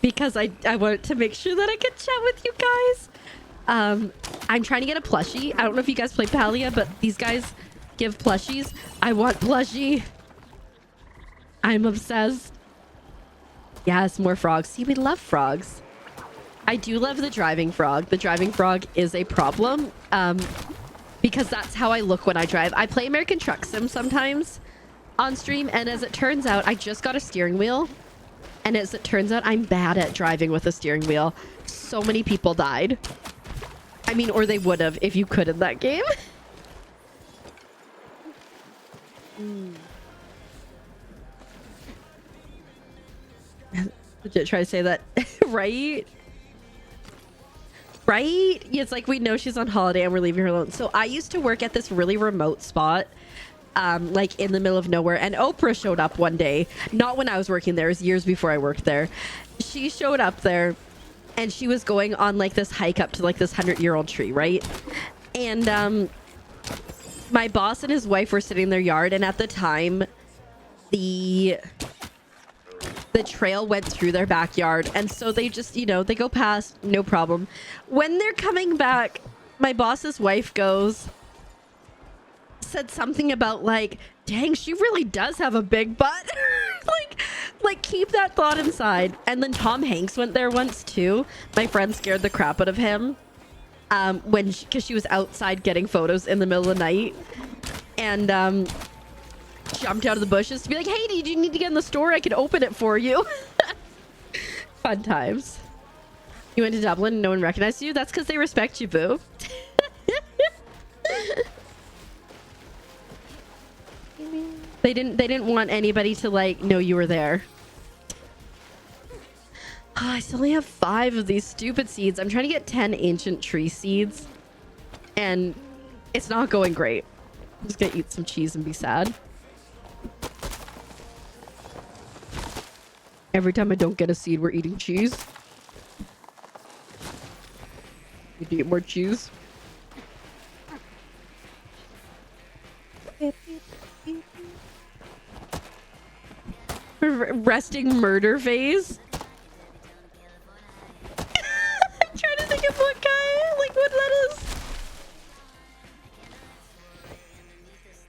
because I wanted to make sure that I could chat with you guys. I'm trying to get a plushie. I don't know if you guys play Palia, but these guys give plushies. I want plushie. I'm obsessed. Yes, more frogs. See, we love frogs. I do love the driving frog. The driving frog is a problem because that's how I look when I drive. I play American Truck Sim sometimes on stream, and as it turns out, I just got a steering wheel. And as it turns out, I'm bad at driving with a steering wheel. So many people died. I mean, or they would have if you could in that game. Legit try to say that. Right? It's like we know she's on holiday and we're leaving her alone. So I used to work at this really remote spot, like in the middle of nowhere, and Oprah showed up one day. Not when I was working there, it was years before I worked there. She showed up there and she was going on like this hike up to like this 100-year-old tree, right? And my boss and his wife were sitting in their yard, and at the time the trail went through their backyard, and so they just, you know, they go past, no problem. When they're coming back, my boss's wife said something about like, dang, she really does have a big butt. like keep that thought inside. And then Tom Hanks went there once too. My friend scared the crap out of him because she was outside getting photos in the middle of the night, and jumped out of the bushes to be like, hey, did you need to get in the store? I could open it for you. Fun times. You went to Dublin and no one recognized you? That's because they respect you, boo. They didn't want anybody to like know you were there. Oh, I still only have 5 of these stupid seeds. I'm trying to get 10 ancient tree seeds, and it's not going great. I'm just gonna eat some cheese and be sad. Every time I don't get a seed, we're eating cheese. You need to eat more cheese. Resting murder phase.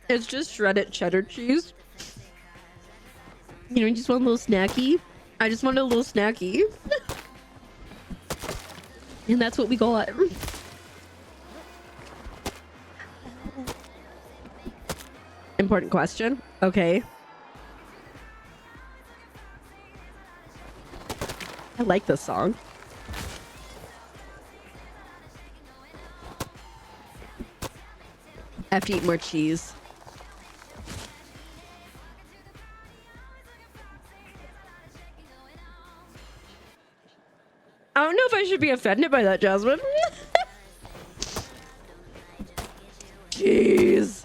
It's just shredded cheddar cheese. You know, you just want a little snacky. I just want a little snacky. And that's what we got. Important question. Okay. I like this song. I have to eat more cheese. I don't know if I should be offended by that, Jasmine. Jeez.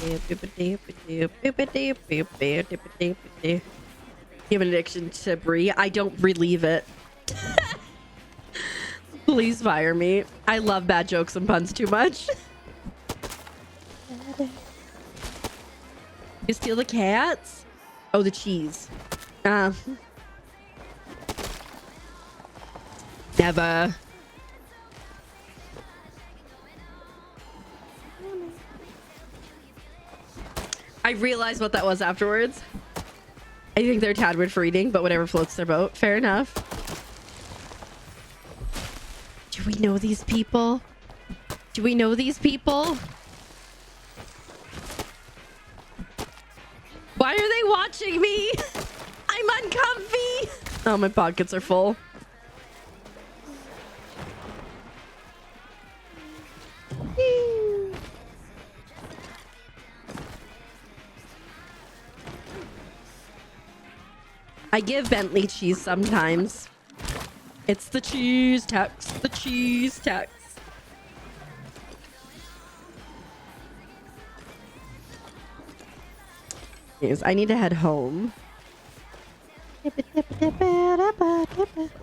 You have an addiction to Brie. I don't relieve it. Please fire me. I love bad jokes and puns too much. You steal the cats? Oh, the cheese. Never. I realized what that was afterwards. I think they're Tadward for eating, but whatever floats their boat. Fair enough. Do we know these people? Do we know these people? Why are they watching me? I'm uncomfy. Oh, my pockets are full. I give Bentley cheese sometimes. It's the cheese tax. The cheese tax. Yes, I need to head home.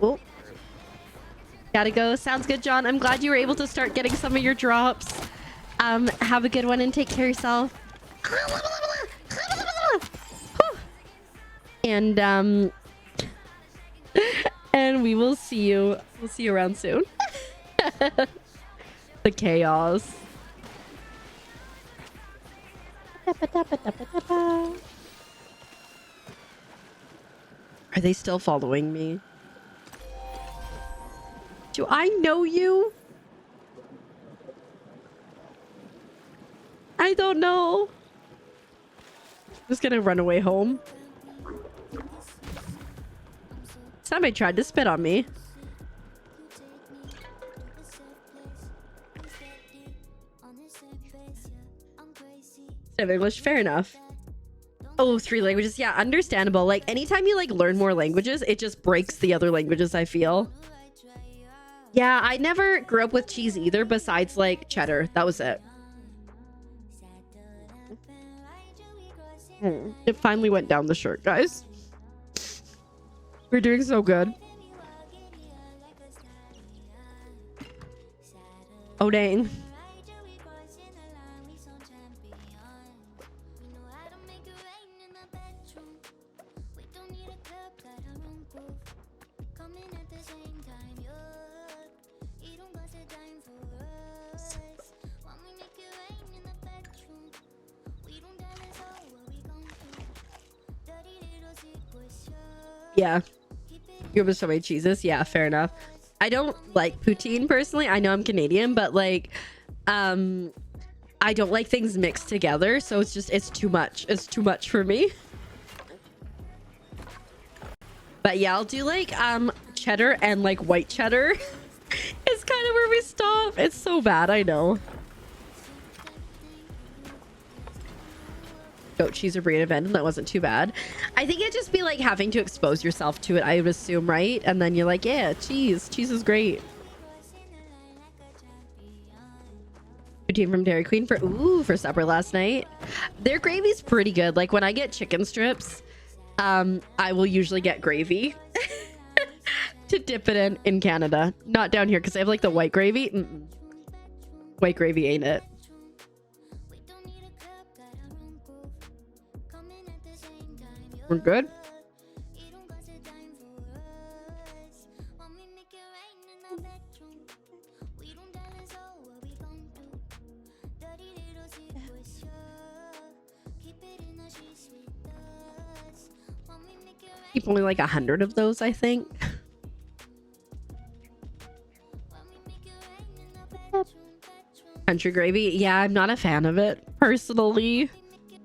Oh. Gotta go. Sounds good, John. I'm glad you were able to start getting some of your drops. Have a good one and take care of yourself. And and we will see you. We'll see you around soon. The chaos. Are they still following me? Do I know you? I don't know. I'm just gonna run away home. Somebody tried to spit on me. English, fair enough. Oh, 3 languages. Yeah, understandable. Like anytime you like learn more languages, it just breaks the other languages, I feel. Yeah, I never grew up with cheese either besides like cheddar. That was it. It finally went down the shirt, guys. We're doing so good. Oh, dang. Yeah. You have so many cheeses. Yeah, fair enough. I don't like poutine personally. I know I'm Canadian, but like I don't like things mixed together, so it's too much. It's too much for me. But yeah, I'll do like cheddar and like white cheddar. It's kind of where we stop. It's so bad, I know. Goat cheese or brie event, and that wasn't too bad. I think it'd just be like having to expose yourself to it, I would assume, right? And then you're like, yeah, cheese is great. Poutine from Dairy Queen for supper last night. Their gravy's pretty good. Like when I get chicken strips, I will usually get gravy to dip it in Canada. Not down here because I have like the white gravy. White gravy ain't it. We're good. Keep only like 100 of those, I think. Country gravy. Yeah, I'm not a fan of it personally.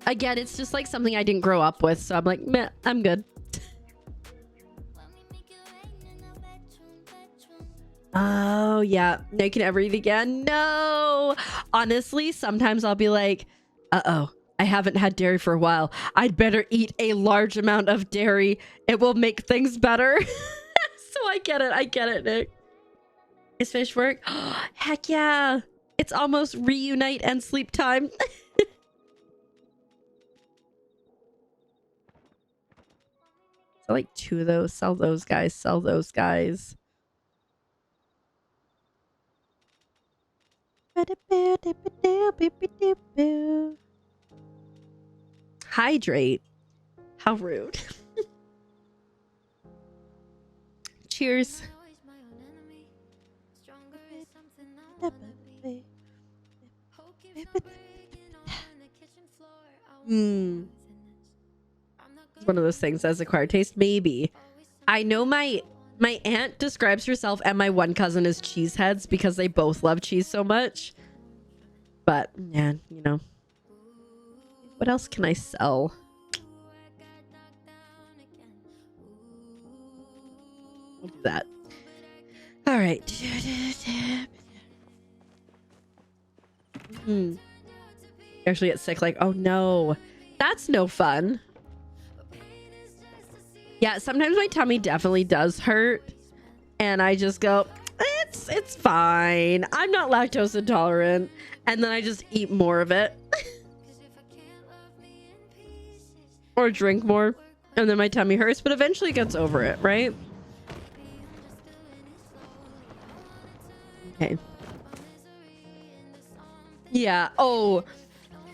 Again, it's just like something I didn't grow up with, so I'm like, meh, I'm good. Oh, yeah. No, you can never eat again. No. Honestly, sometimes I'll be like, uh-oh, I haven't had dairy for a while. I'd better eat a large amount of dairy. It will make things better. So I get it, Nick. Is fish work? Heck yeah. It's almost reunite and sleep time. So like 2 of those. Sell those guys. Sell those guys. Hydrate. How rude. Cheers. It's one of those things that has acquired taste. Maybe. I know my aunt describes herself and my one cousin as cheeseheads because they both love cheese so much. But yeah, you know. What else can I sell? We'll do that. All right. Actually get sick like, oh no. That's no fun. Yeah, sometimes my tummy definitely does hurt. And I just go, it's fine. I'm not lactose intolerant. And then I just eat more of it. Or drink more. And then my tummy hurts, but eventually it gets over it, right? Okay. Yeah. Oh,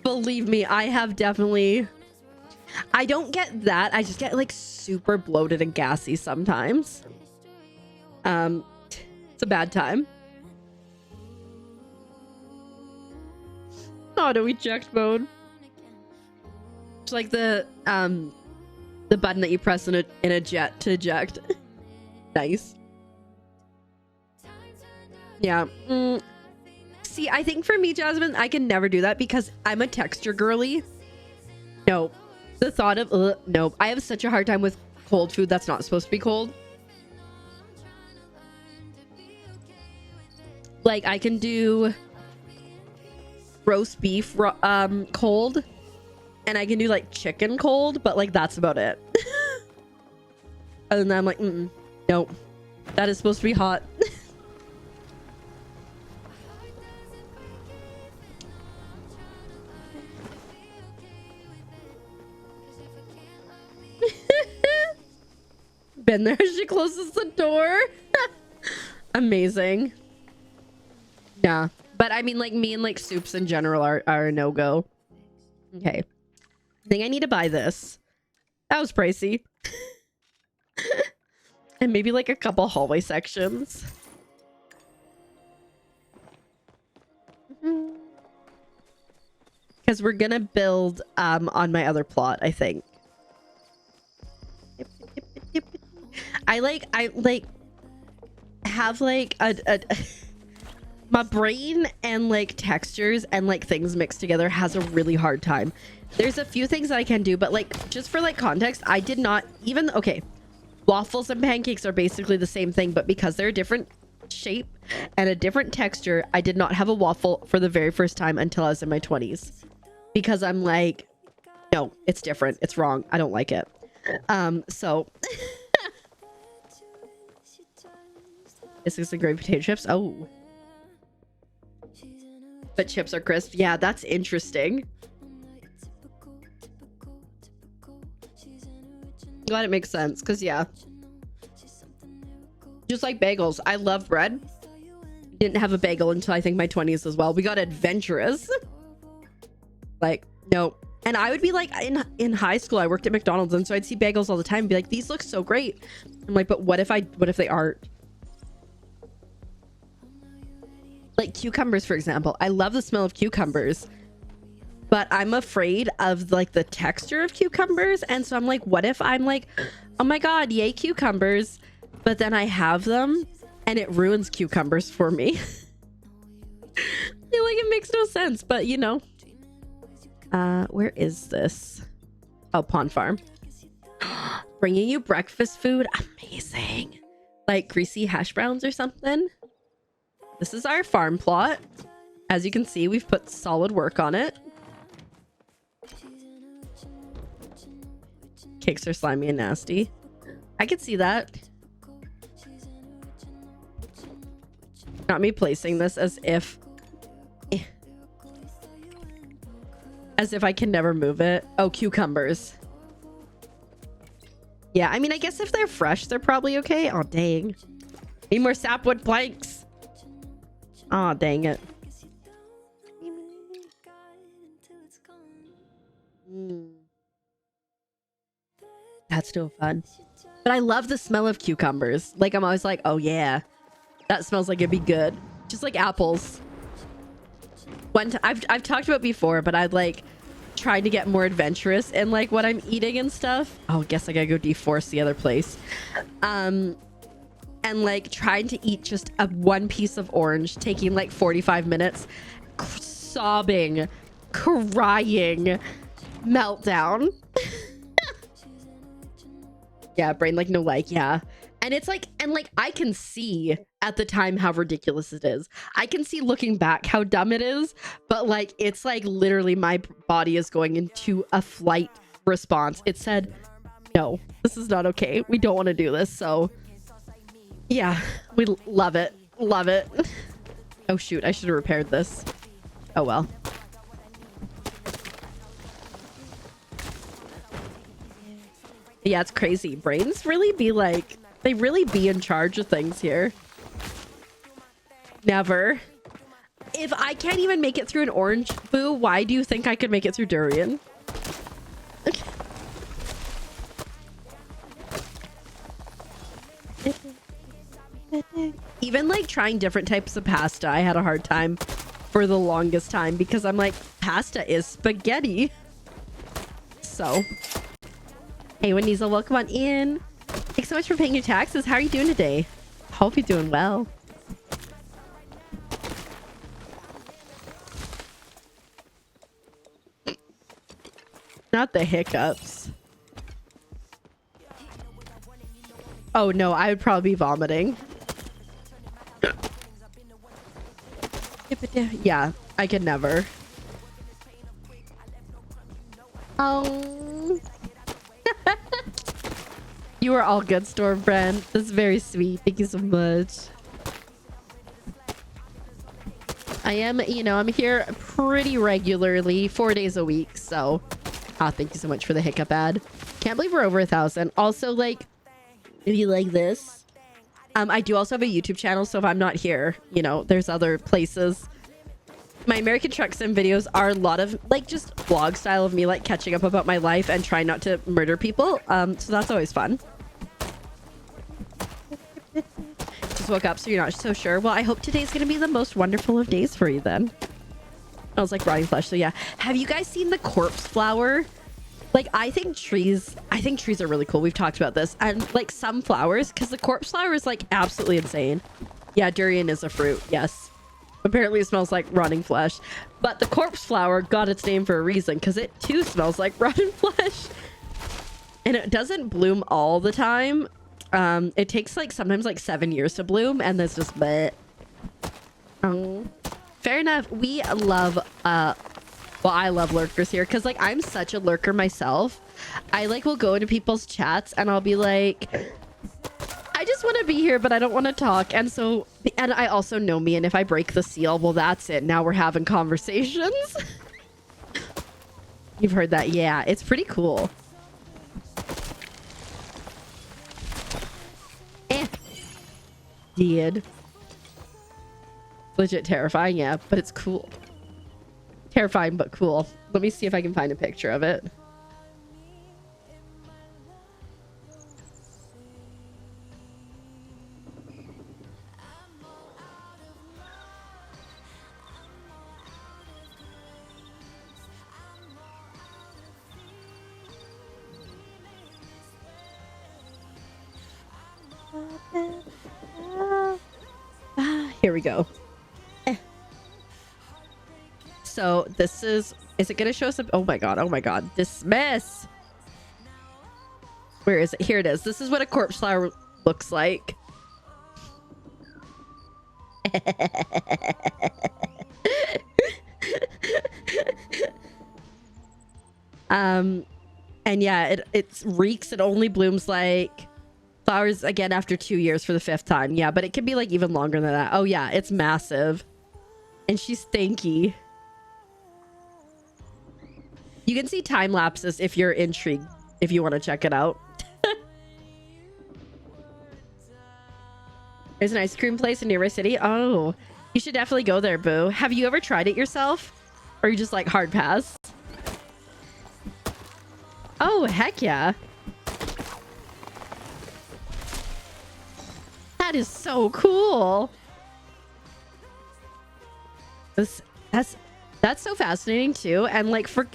believe me, I have definitely... I don't get that. I just get like super bloated and gassy sometimes. It's a bad time. Auto eject mode. It's like the button that you press in a jet to eject. Nice. Yeah. See, I think for me, Jasmine, I can never do that because I'm a texture girly. No. The thought of, nope. I have such a hard time with cold food that's not supposed to be cold. Like, I can do roast beef cold. And I can do, like, chicken cold. But, like, that's about it. Other than that, I'm like, nope. That is supposed to be hot. Been there. She closes the door. Amazing. Yeah, but I mean, like, me and like soups in general are a no-go. Okay, I think I need to buy this. That was pricey. And maybe like a couple hallway sections. Because we're gonna build on my other plot, I think. I have like a my brain and like textures and like things mixed together has a really hard time. There's a few things that I can do, but like just for like context, I did not even, okay, waffles and pancakes are basically the same thing, but because they're a different shape and a different texture, I did not have a waffle for the very first time until I was in my 20s. Because I'm like, no, it's different. It's wrong. I don't like it. So this is the great potato chips. Oh, but chips are crisp. Yeah, that's interesting. Glad it makes sense, because yeah, just like bagels, I love bread. Didn't have a bagel until I think my 20s as well. We got adventurous. Like, no. And I would be like, in high school, I worked at McDonald's, and so I'd see bagels all the time and be like, these look so great. I'm like, but what if they aren't? Like cucumbers, for example. I love the smell of cucumbers. but I'm afraid of like the texture of cucumbers. And so I'm like, what if I'm like, oh my God, yay cucumbers. But then I have them and it ruins cucumbers for me. I feel like it makes no sense, but you know. Where is this? Oh, Pond Farm. Bringing you breakfast food. Amazing. Like greasy hash browns or something. This is our farm plot. As you can see, we've put solid work on it. Cakes are slimy and nasty. I could see that. Not me placing this as if I can never move it. Oh, cucumbers. Yeah, I mean, I guess if they're fresh, they're probably okay. Oh, dang. Need more sapwood planks. Oh, dang it. That's still fun. But I love the smell of cucumbers. Like, I'm always like, oh, yeah. That smells like it'd be good. Just like apples. I've talked about before, but I'd like tried to get more adventurous in like what I'm eating and stuff. Oh, I guess I gotta go deforest the other place. And like trying to eat just one piece of orange, taking like 45 minutes, sobbing, crying, meltdown. Yeah, brain like no like, yeah. And it's like, and like I can see at the time how ridiculous it is. I can see looking back how dumb it is, but like it's like literally my body is going into a flight response. It said, no, this is not okay. We don't want to do this. So yeah, we love it. Love it. Oh shoot, I should have repaired this. Oh well. Yeah, it's crazy. Brains really be like, they really be in charge of things here. Never. If I can't even make it through an orange, boo, why do you think I could make it through durian? Even like trying different types of pasta, I had a hard time for the longest time because I'm like, pasta is spaghetti. So, hey, Wendiesel, welcome on in. Thanks so much for paying your taxes. How are you doing today? Hope you're doing well. Not the hiccups. Oh no, I would probably be vomiting. Yeah, I could never. Oh. You are all good, Stormbrand. That's very sweet. Thank you so much. I am, you know, I'm here pretty regularly, 4 days a week. So, thank you so much for the hiccup ad. Can't believe we're over 1,000. Also, like, if you like this, I do also have a YouTube channel. So if I'm not here, you know, there's other places. My American Truck Sim videos are a lot of like just vlog style of me like catching up about my life and trying not to murder people. So that's always fun. Just woke up, so you're not so sure. Well, I hope today's gonna be the most wonderful of days for you then. I was like rotting flesh. So yeah, have you guys seen the corpse flower? Like I think trees are really cool. We've talked about this, and like some flowers, because the corpse flower is like absolutely insane. Yeah, durian is a fruit. Yes. Apparently it smells like rotting flesh, but the corpse flower got its name for a reason because it too smells like rotten flesh, and it doesn't bloom all the time. It takes like sometimes like 7 years to bloom, and there's just bleh. Fair enough. We love well, I love lurkers here because like I'm such a lurker myself. I like will go into people's chats and I'll be like, I just want to be here, but I don't want to talk. And so, and I also know me. And if I break the seal, well, that's it. Now we're having conversations. You've heard that. Yeah, it's pretty cool. Did. Legit terrifying, yeah, but it's cool. Terrifying, but cool. Let me see if I can find a picture of it. Here we go. So this is it going to show us? Oh my God. Oh my God. Dismiss. Where is it? Here it is. This is what a corpse flower looks like. And yeah, it reeks. It only blooms like flowers again after 2 years for the 5th time. Yeah, but it could be like even longer than that. Oh yeah, it's massive. And she's stinky. You can see time lapses if you're intrigued, if you want to check it out. There's an ice cream place in nearby city. Oh, you should definitely go there, boo. Have you ever tried it yourself? Or are you just like hard pass? Oh, heck yeah. That is so cool. That's so fascinating too. And like for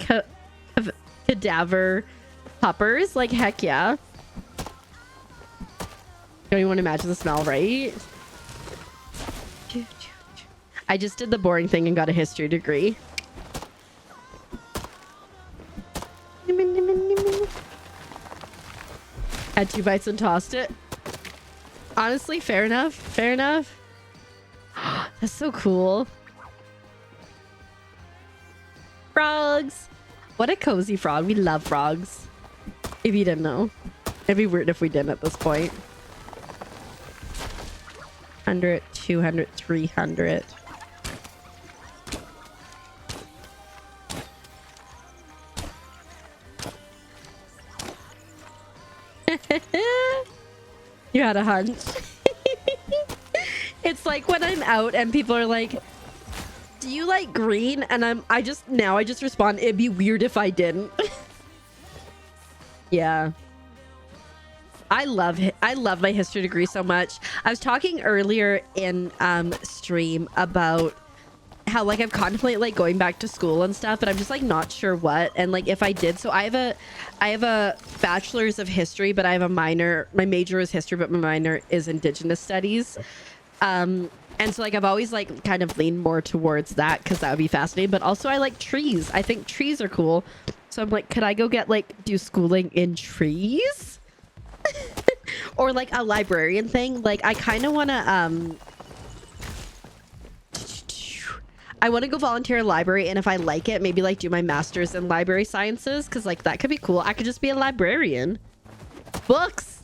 cadaver puppers, like heck yeah. Don't you want to imagine the smell, right? I just did the boring thing and got a history degree. Had 2 bites and tossed it. Honestly, fair enough. Fair enough. That's so cool. Frogs. What a cozy frog. We love frogs. If you didn't know. It'd be weird if we didn't at this point. 100, 200, 300. You had a hunch. It's like when I'm out and people are like, do you like green? And I just respond, it'd be weird if I didn't. Yeah. I love my history degree so much. I was talking earlier in stream about how like I've contemplated like going back to school and stuff, but I'm just like not sure what. And like if I did, so I have a bachelor's of history, but I have a minor. My major is history, but my minor is Indigenous studies. And so like I've always like kind of leaned more towards that because that would be fascinating. But also I like trees. I think trees are cool. So I'm like, could I go do schooling in trees? Or like a librarian thing? Like I kind of want to I want to go volunteer in a library, and if I like it, maybe like do my master's in library sciences, because like that could be cool. I could just be a librarian. Books,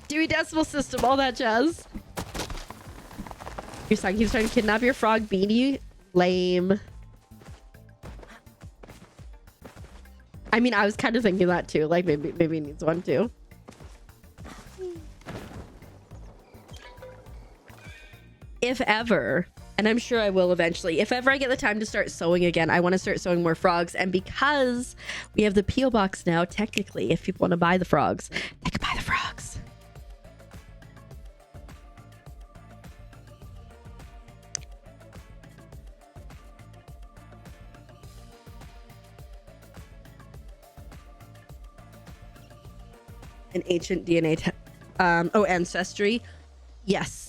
Dewey Decimal System, all that jazz. Your son keeps trying to kidnap your frog beanie. Lame. I mean, I was kind of thinking that too. Like maybe he needs one too. If ever, and I'm sure I will eventually, if ever I get the time to start sewing again, I want to start sewing more frogs. And because we have the P.O. box now, technically, if people want to buy the frogs, they can buy the frogs. An ancient DNA ancestry. Yes.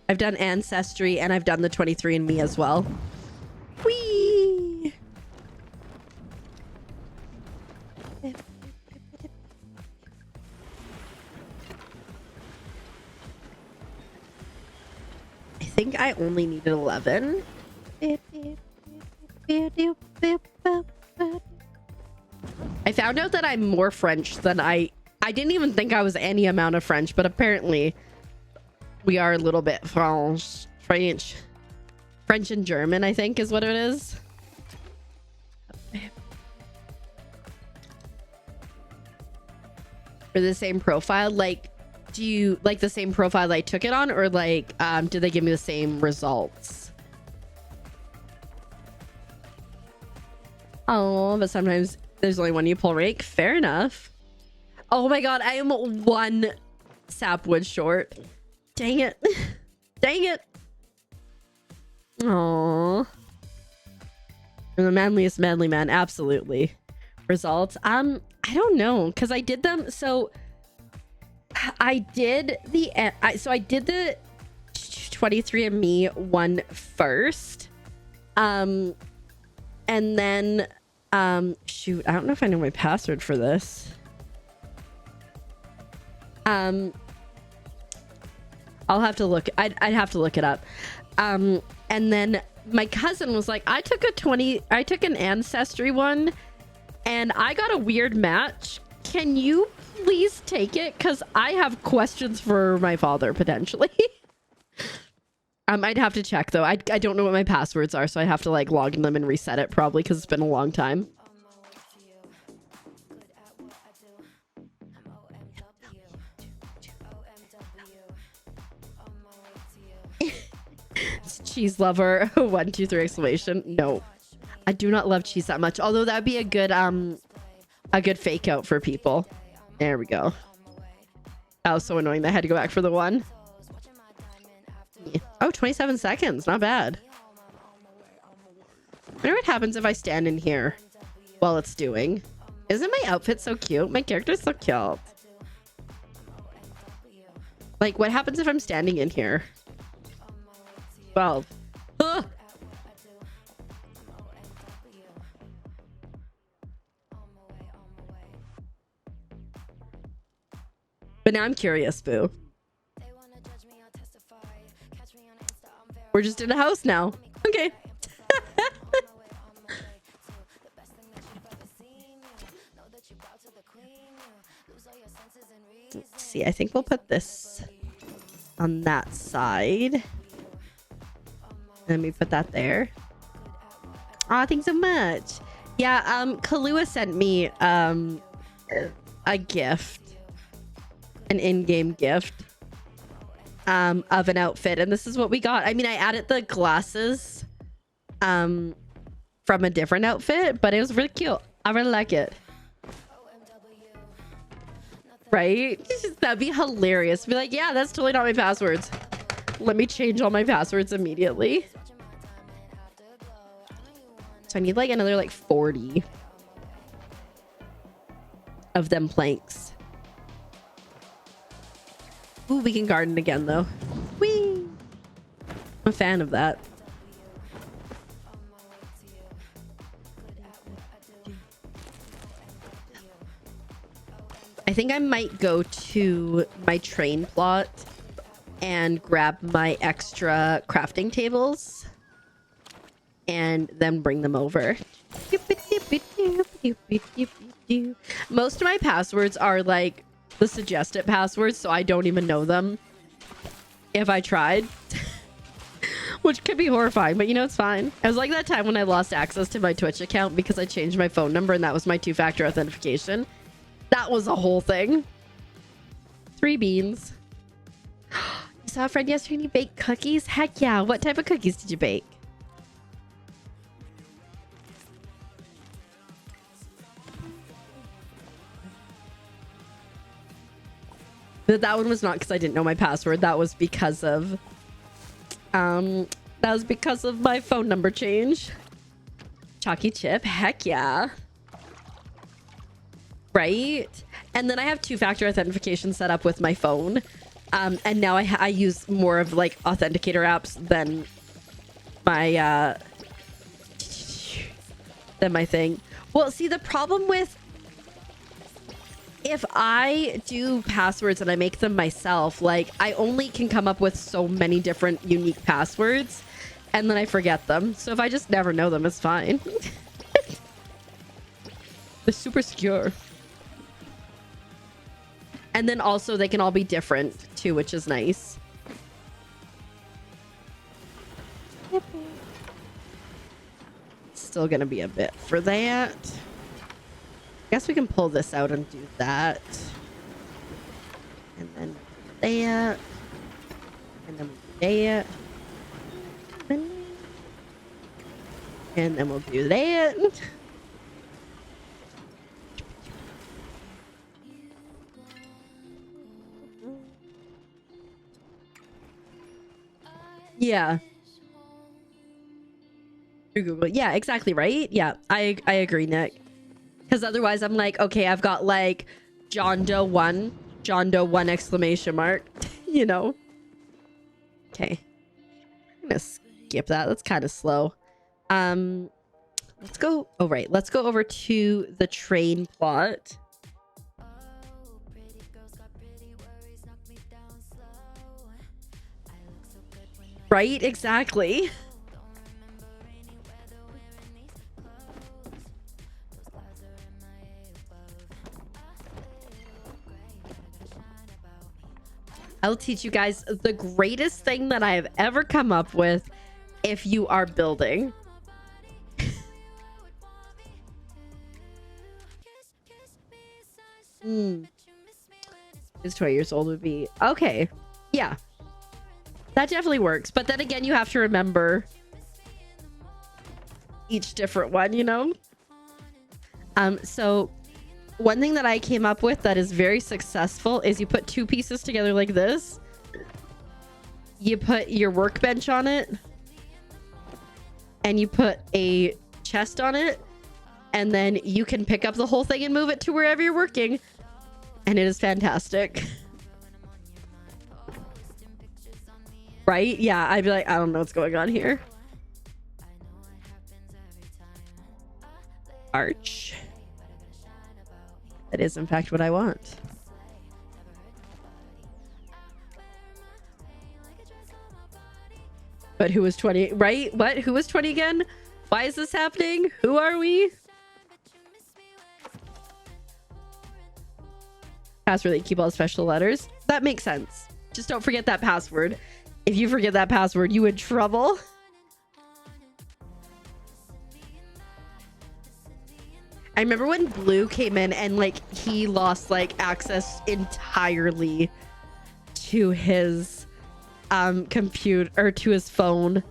I've done Ancestry and I've done the 23andMe as well. Whee! I think I only needed 11. I found out that I'm more French than I didn't even think I was any amount of French, but apparently we are a little bit French and German, I think is what it is. For the same profile, like, do you like the same profile I took it on, or like, did they give me the same results? Oh, but sometimes there's only one you pull rake. Fair enough. Oh my god, I am 1 sapwood short. Dang it. Dang it. Aww. You're the manliest manly man. Absolutely. Results. I don't know. Because I did them. So I did the 20 23andMe one first. And then shoot, I don't know if I know my password for this. I'll have to look. I'd have to look it up. And then my cousin was like, I took an Ancestry one and I got a weird match. Can you please take it? Because I have questions for my father potentially. I'd have to check though. I don't know what my passwords are, so I have to like log in them and reset it probably because it's been a long time. Cheese lover 1 2 3 exclamation. No, I do not love cheese that much, although that'd be a good fake out for people. There we go. That was so annoying that I had to go back for the one. Oh, 27 seconds, not bad. I wonder what happens if I stand in here while it's doing. Isn't my outfit so cute? My character's so cute. Like, what happens if I'm standing in here? 12. Ugh. But now I'm curious, boo. We're just in a house now. Okay. Let's see. I think we'll put this on that side. Let me put that there. Aw, thanks so much. Yeah, Kahlua sent me a gift. An in-game gift of an outfit, and this is what we got. I mean, I added the glasses from a different outfit, but it was really cute. I really like it. Right? That'd be hilarious. Be like, yeah, that's totally not my passwords. Let me change all my passwords immediately. So I need like another like 40 of them planks. Ooh, we can garden again though. Whee! I'm a fan of that. I think I might go to my train plot and grab my extra crafting tables and then bring them over. Most of my passwords are like the suggested passwords, so I don't even know them if I tried. Which could be horrifying, but you know, it's fine. It was like that time when I lost access to my Twitch account because I changed my phone number and that was my 2-factor authentication. That was a whole thing. 3 beans. You saw a friend yesterday and he baked cookies? Heck yeah. What type of cookies did you bake? That one was not because I didn't know my password. That was because of my phone number change. Chalky chip, heck yeah. Right? And then I have 2-factor authentication set up with my phone. And now I use more of like authenticator apps than my thing. Well, see, the problem with if I do passwords and I make them myself, like I only can come up with so many different unique passwords and then I forget them. So if I just never know them, it's fine. They're super secure. And then also they can all be different too, which is nice. Still gonna be a bit for that. Guess we can pull this out and do that. And then that. And then that. And then we'll do that. Yeah. Through Google. Yeah, exactly, right? Yeah, I agree, Nick. Because otherwise I'm like, okay, I've got like John Doe 1 exclamation mark, you know? Okay. I'm gonna skip that. That's kind of slow. Let's go. Oh, right. Let's go over to the train plot. Right? Exactly. I'll teach you guys the greatest thing that I have ever come up with if you are building. Is 20 years old would be okay. Yeah, that definitely works. But then again, you have to remember each different one, you know? So one thing that I came up with that is very successful is you put two pieces together like this. You put your workbench on it, and you put a chest on it, and then you can pick up the whole thing and move it to wherever you're working. And it is fantastic. Right? Yeah, I'd be like, I don't know what's going on here. Arch. That is, in fact, what I want. But who was 20? Right? What? Who was 20 again? Why is this happening? Who are we? Password, they keep all the special letters. That makes sense. Just don't forget that password. If you forget that password, you in trouble. I remember when Blue came in and like he lost like access entirely to his computer or to his phone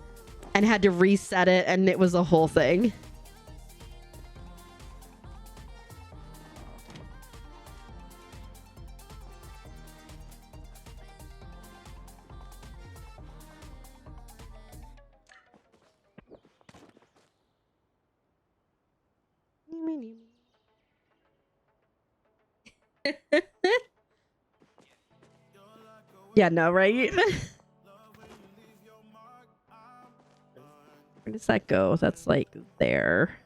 and had to reset it, and it was a whole thing. Yeah, no, right? Where does that go? That's like there.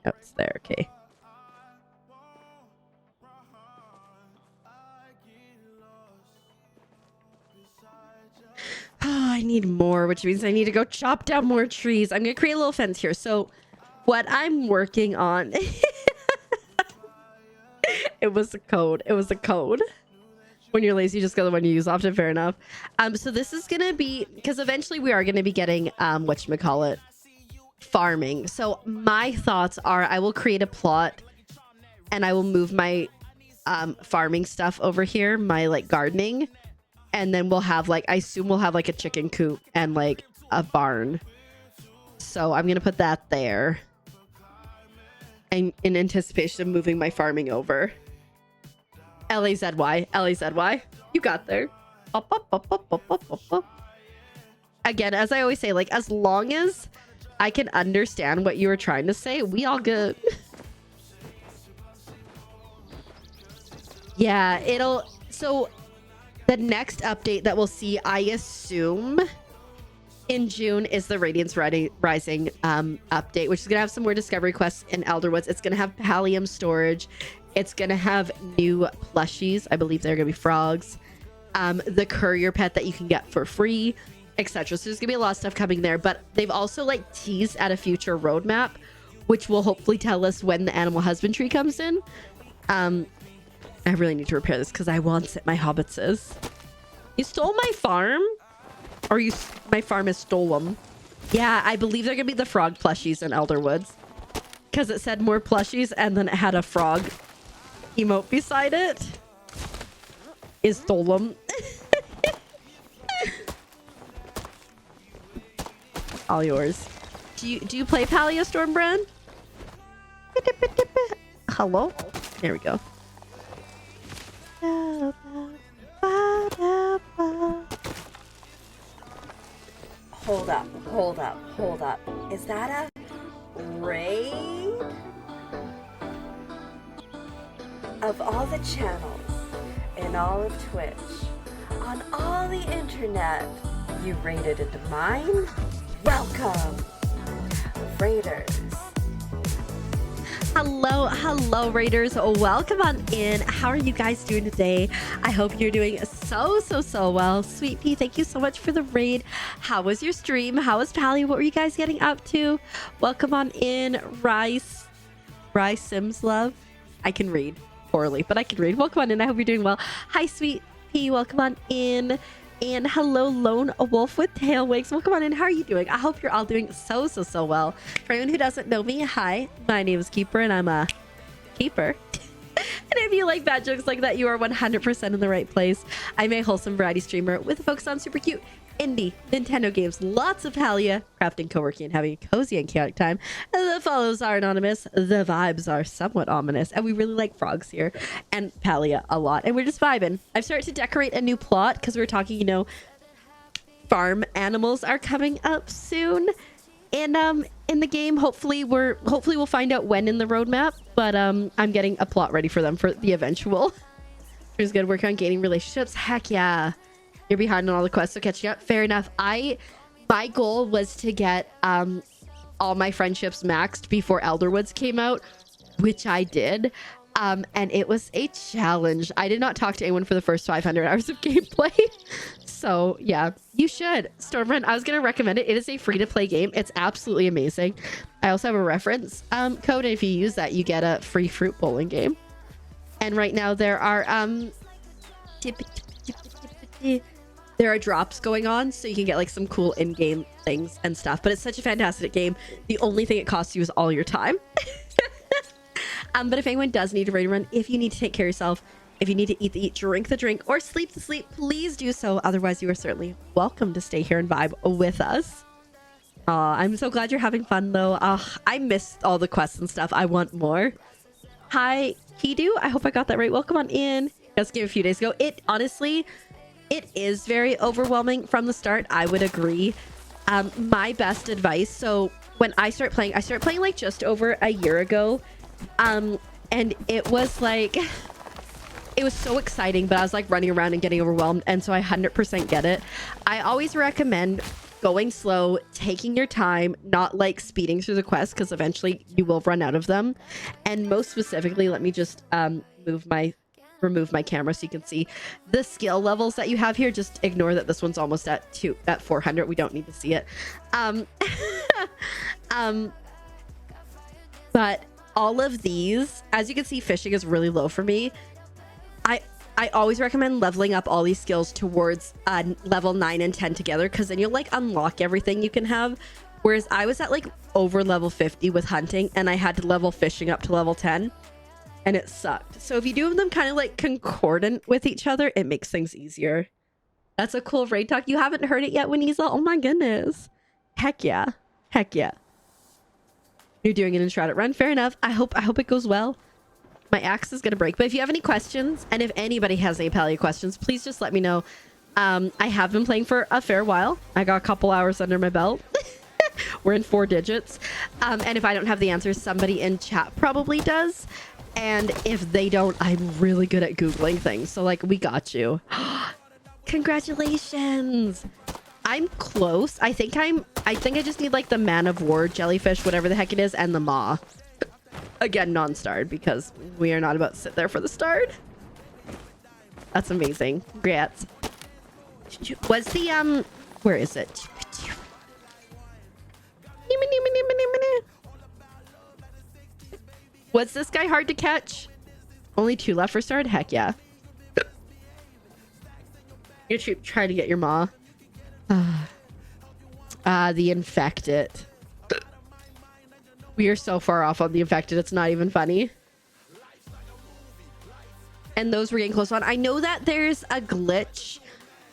Oh, it's there. Okay. Oh, I need more, which means I need to go chop down more trees. I'm going to create a little fence here. So what I'm working on... It was a code. It was a code. When you're lazy, just go the one you use often. Fair enough. So this is going to be... Because eventually we are going to be getting, whatchamacallit, farming. So my thoughts are I will create a plot and I will move my farming stuff over here, my like gardening. And then we'll have like, I assume we'll have like a chicken coop and like a barn. So I'm going to put that there. And in anticipation of moving my farming over. LAZY. LAZY. You got there. Up, up, up, up, up, up, up, up. Again, as I always say, like as long as I can understand what you were trying to say, we all good. Yeah, it'll... So... The next update that we'll see, I assume, in June is the Radiance Rising update, which is going to have some more discovery quests in Elderwoods. It's going to have Pallium storage. It's going to have new plushies. I believe they're going to be frogs. The courier pet that you can get for free, etc. So there's going to be a lot of stuff coming there. But they've also like teased at a future roadmap, which will hopefully tell us when the animal husbandry comes in. I really need to repair this because I want it. My hobbitses. You stole my farm? Or my farm has stolen. Yeah, I believe they're going to be the frog plushies in Elderwoods. Because it said more plushies and then it had a frog emote beside it. Is stolen. All yours. Do you play Palia, Stormbrand? Hello? There we go. Hold up. Is that a raid? Of all the channels in all of Twitch, on all the internet. You raided into mine? Welcome, Raiders. Hello, Raiders. Welcome on in. How are you guys doing today? I hope you're doing so well. Sweet Pea, thank you so much for the raid. How was your stream? How was Palia? What were you guys getting up to? Welcome on in, Rice Sims Love. I can read poorly, but I can read. Welcome on in. I hope you're doing well. Hi, Sweet Pea. Welcome on in. And hello, Lone Wolf with Tail Wigs. Welcome on in. How are you doing? I hope you're all doing so well. For anyone who doesn't know me, hi, my name is Keeper and I'm a keeper. And if you like bad jokes like that, you are 100% in the right place. I'm a wholesome variety streamer with a focus on super cute indie Nintendo games, lots of Palia, crafting, co-working, and having a cozy and chaotic time. The follows are anonymous, the vibes are somewhat ominous, and we really like frogs here and Palia a lot, and we're just vibing. I've started to decorate a new plot because we were talking, you know, farm animals are coming up soon, and in the game. Hopefully we'll find out when in the roadmap, but I'm getting a plot ready for them for the eventual. Who's good working on gaining relationships? Heck yeah. You're behind on all the quests, so catching up. Fair enough. My goal was to get all my friendships maxed before Elderwoods came out, which I did. And it was a challenge. I did not talk to anyone for the first 500 hours of gameplay. So yeah, you should. Stormfront, I was going to recommend it. It is a free-to-play game. It's absolutely amazing. I also have a reference code, and if you use that, you get a free fruit bowling game. And right now there are drops going on, so you can get like some cool in-game things and stuff, but it's such a fantastic game. The only thing it costs you is all your time. But if anyone does need to raid run, if you need to take care of yourself, if you need to eat the eat, drink the drink, or sleep the sleep, please do so. Otherwise, you are certainly welcome to stay here and vibe with us. I'm so glad you're having fun though. I missed all the quests and stuff. I want more. Hi, Kidu. I hope I got that right. Welcome on in. Just gave a few days ago. Honestly, it is very overwhelming from the start. I would agree. My best advice. So when I started playing like just over a year ago. And it was like, it was so exciting, but I was like running around and getting overwhelmed. And so I 100% get it. I always recommend going slow, taking your time, not like speeding through the quest, because eventually you will run out of them. And most specifically, let me just remove my camera so you can see the skill levels that you have here. Just ignore that this one's almost at 400. We don't need to see it. But all of these, as you can see, fishing is really low for me. I always recommend leveling up all these skills towards level 9 and 10 together, because then you'll like unlock everything you can have. Whereas I was at like over level 50 with hunting, and I had to level fishing up to level 10, and it sucked. So if you do them kind of like concordant with each other, it makes things easier. That's a cool raid talk. You haven't heard it yet, Winiza? Oh my goodness. Heck yeah. Heck yeah. You're doing it in Shrouded Run. Fair enough. I hope it goes well. My axe is gonna break. But if you have any questions, and if anybody has any Palia questions, please just let me know. I have been playing for a fair while. I got a couple hours under my belt. We're in 4 digits. And if I don't have the answers, somebody in chat probably does. And if they don't, I'm really good at Googling things. So like, we got you. Congratulations. I'm close. I think I just need like the Man of War jellyfish, whatever the heck it is, and the maw. Again, non-starred, because we are not about to sit there for the starred. That's amazing. Congrats. Was the where is it? Was this guy hard to catch? Only 2 left for starred? Heck yeah. You're trying to get your maw. The infected. We are so far off on the infected, it's not even funny. And those we're getting close on. I know that there's a glitch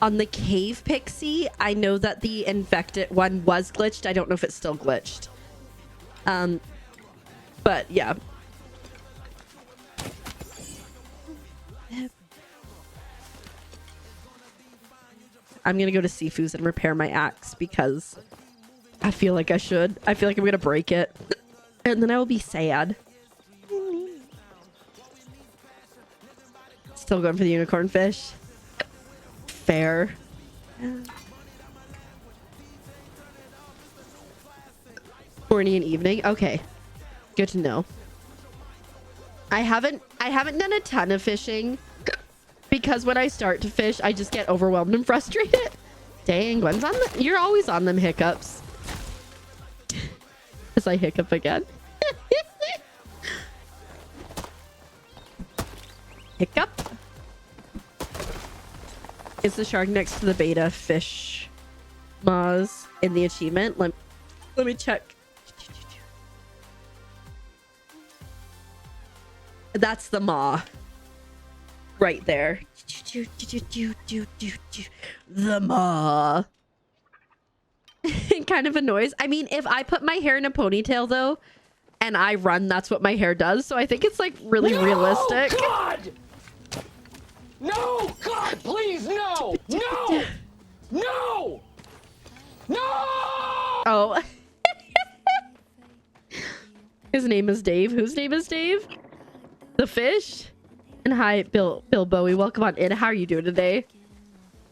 on the cave pixie. I know that the infected one was glitched. I don't know if it's still glitched. But yeah. I'm gonna go to Sifu's and repair my axe because I feel like I should. I feel like I'm gonna break it. And then I will be sad. Still going for the unicorn fish. fair. Morning and evening. Okay. Good to know. I haven't done a ton of fishing because when I start to fish, I just get overwhelmed and frustrated. Dang, Gwen's on the, you're always on them hiccups. As I hiccup again. Hiccup. Is the shark next to the beta fish Moz in the achievement? Let me check. That's the maw. Right there. The maw. It kind of annoys. I mean, if I put my hair in a ponytail though, and I run, that's what my hair does. So I think it's like really realistic. God! No! God, please, no! No! No! No! Oh. His name is Dave. Whose name is Dave? The fish? And hi, Bill Bowie. Welcome on in. How are you doing today?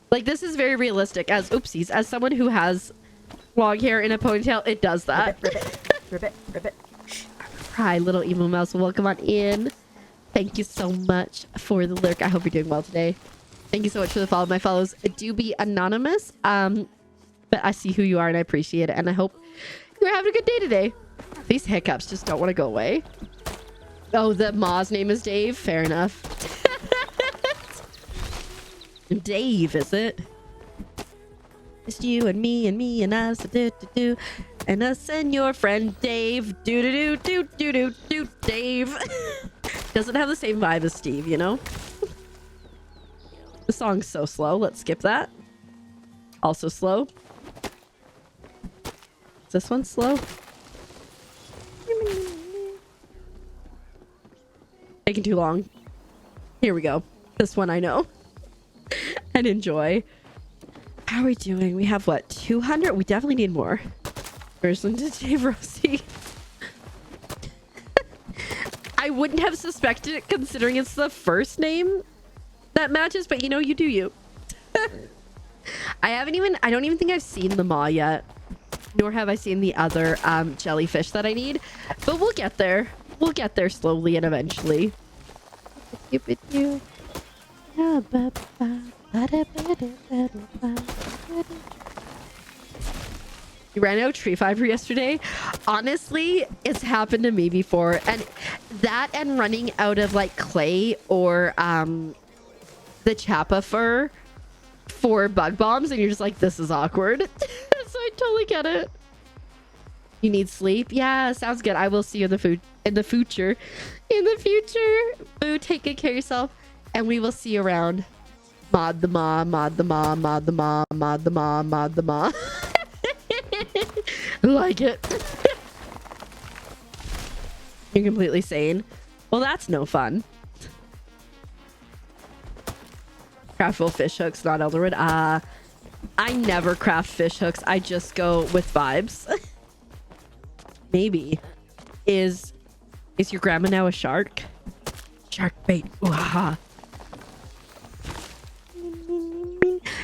Like, this is very realistic. As oopsies, as someone who has long hair in a ponytail, it does that. Ribbit. Hi, little evil mouse. Welcome on in. Thank you so much for the lurk. I hope you're doing well today. Thank you so much for the follow. My follows do be anonymous. But I see who you are and I appreciate it. And I hope you're having a good day today. These hiccups just don't want to go away. Oh, the Maw's name is Dave? Fair enough. Dave, is it? It's you and me and us. Do. And us and your friend Dave. Do. Dave. Doesn't have the same vibe as Steve, you know? The song's so slow. Let's skip that. Also slow. Is this one slow? Taking too long. Here we go. This one I know. And enjoy. How are we doing? We have what? 200? We definitely need more. Person to Dave Rosie. I wouldn't have suspected it considering it's the first name that matches, but you know, you do you. I don't even think I've seen the maw yet. Nor have I seen the other jellyfish that I need. But we'll get there. We'll get there slowly and eventually. You ran out of tree fiber yesterday? Honestly, it's happened to me before. And that and running out of like clay or the chappa fur for bug bombs. And you're just like, this is awkward. So I totally get it. You need sleep? Yeah, sounds good. I will see you in the future. In the future. Boo, take good care of yourself. And we will see you around. Mod the ma. Like it. You're completely sane. Well, that's no fun. Craftable fish hooks, not elderwood. I never craft fish hooks. I just go with vibes. Maybe. Is your grandma now a shark? Shark bait. Ooh-ha.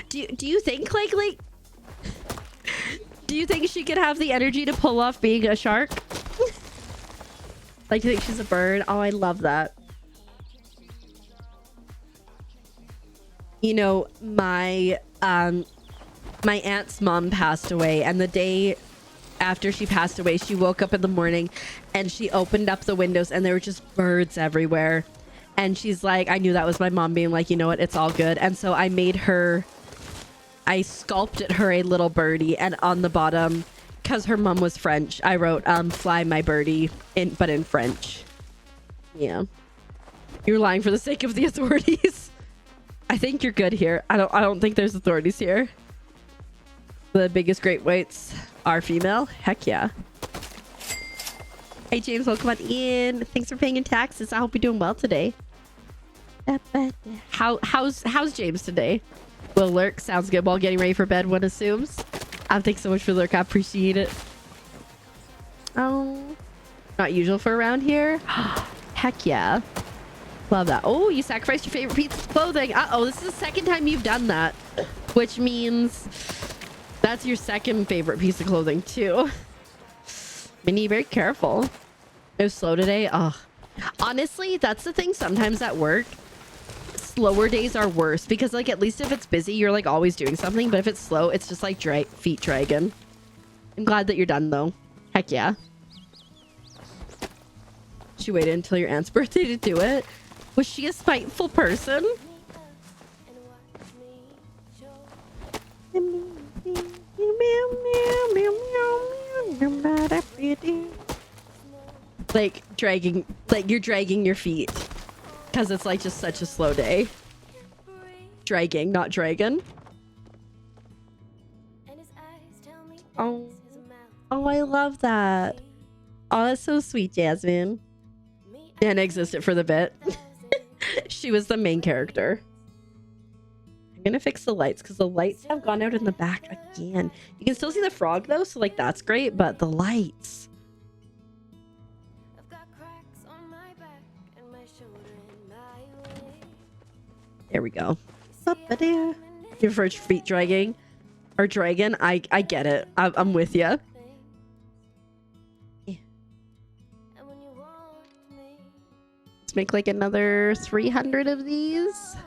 Do you think like do you think she could have the energy to pull off being a shark? Like, do you think she's a bird? Oh, I love that. You know, my aunt's mom passed away, and the day after she passed away, she woke up in the morning and she opened up the windows and there were just birds everywhere. And she's like, I knew that was my mom being like, you know what, it's all good. And so I sculpted her a little birdie, and on the bottom, because her mom was French, I wrote fly my birdie but in French. Yeah. You're lying for the sake of the authorities. I think you're good here. I don't think there's authorities here. The biggest great whites are female. Heck yeah. Hey James, welcome on in. Thanks for paying in taxes. I hope you're doing well today. How's James today? Will lurk. Sounds good. While getting ready for bed, one assumes. Thanks so much for the lurk. I appreciate it. Oh, not usual for around here. Heck yeah. Love that. Oh, you sacrificed your favorite piece of clothing. Uh-oh, this is the second time you've done that. Which means that's your second favorite piece of clothing, too. Minnie, very careful. It was slow today. Oh, honestly, that's the thing sometimes at work. Slower days are worse because, like, at least if it's busy, you're, like, always doing something. But if it's slow, it's just, like, feet dragging. I'm glad that you're done, though. Heck yeah. She waited until your aunt's birthday to do it. Was she a spiteful person? Like dragging, like you're dragging your feet because it's like just such a slow day. Dragging, not dragon. Oh, I love that. Oh, that's so sweet, Jasmine. Anna existed for the bit. She was the main character. I'm gonna fix the lights because the lights have gone out in the back again. You can still see the frog though, so like that's great, but the lights. There we go. Your first feet dragging or dragon. I get it. I'm with you. Let's make like another 300 of these.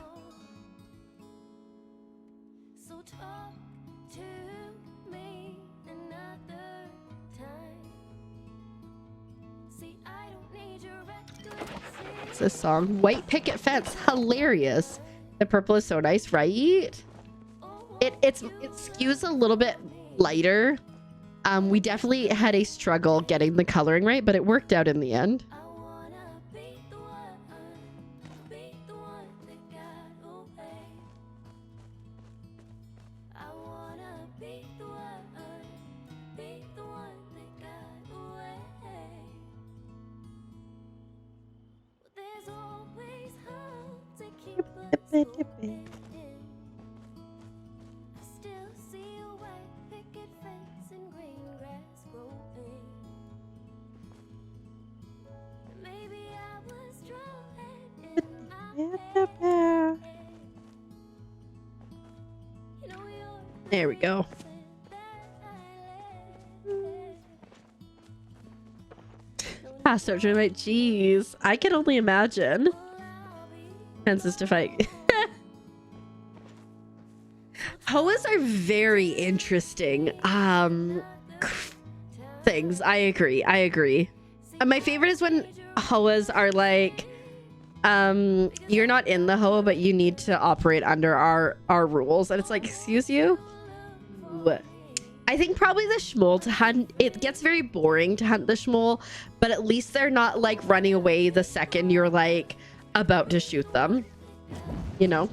What's this song? White Picket Fence. Hilarious. The purple is so nice, right? It skews a little bit lighter. We definitely had a struggle getting the coloring right, but it worked out in the end. There we go. Pastor like, geez, I can only imagine. Chances to fight. Hoas are very interesting things. I agree. My favorite is when Hoas are like, you're not in the Hoa, but you need to operate under our rules, and it's like, excuse you. I think probably the Shmuel to hunt, it gets very boring to hunt the Shmuel, but at least they're not like running away the second you're like about to shoot them, you know.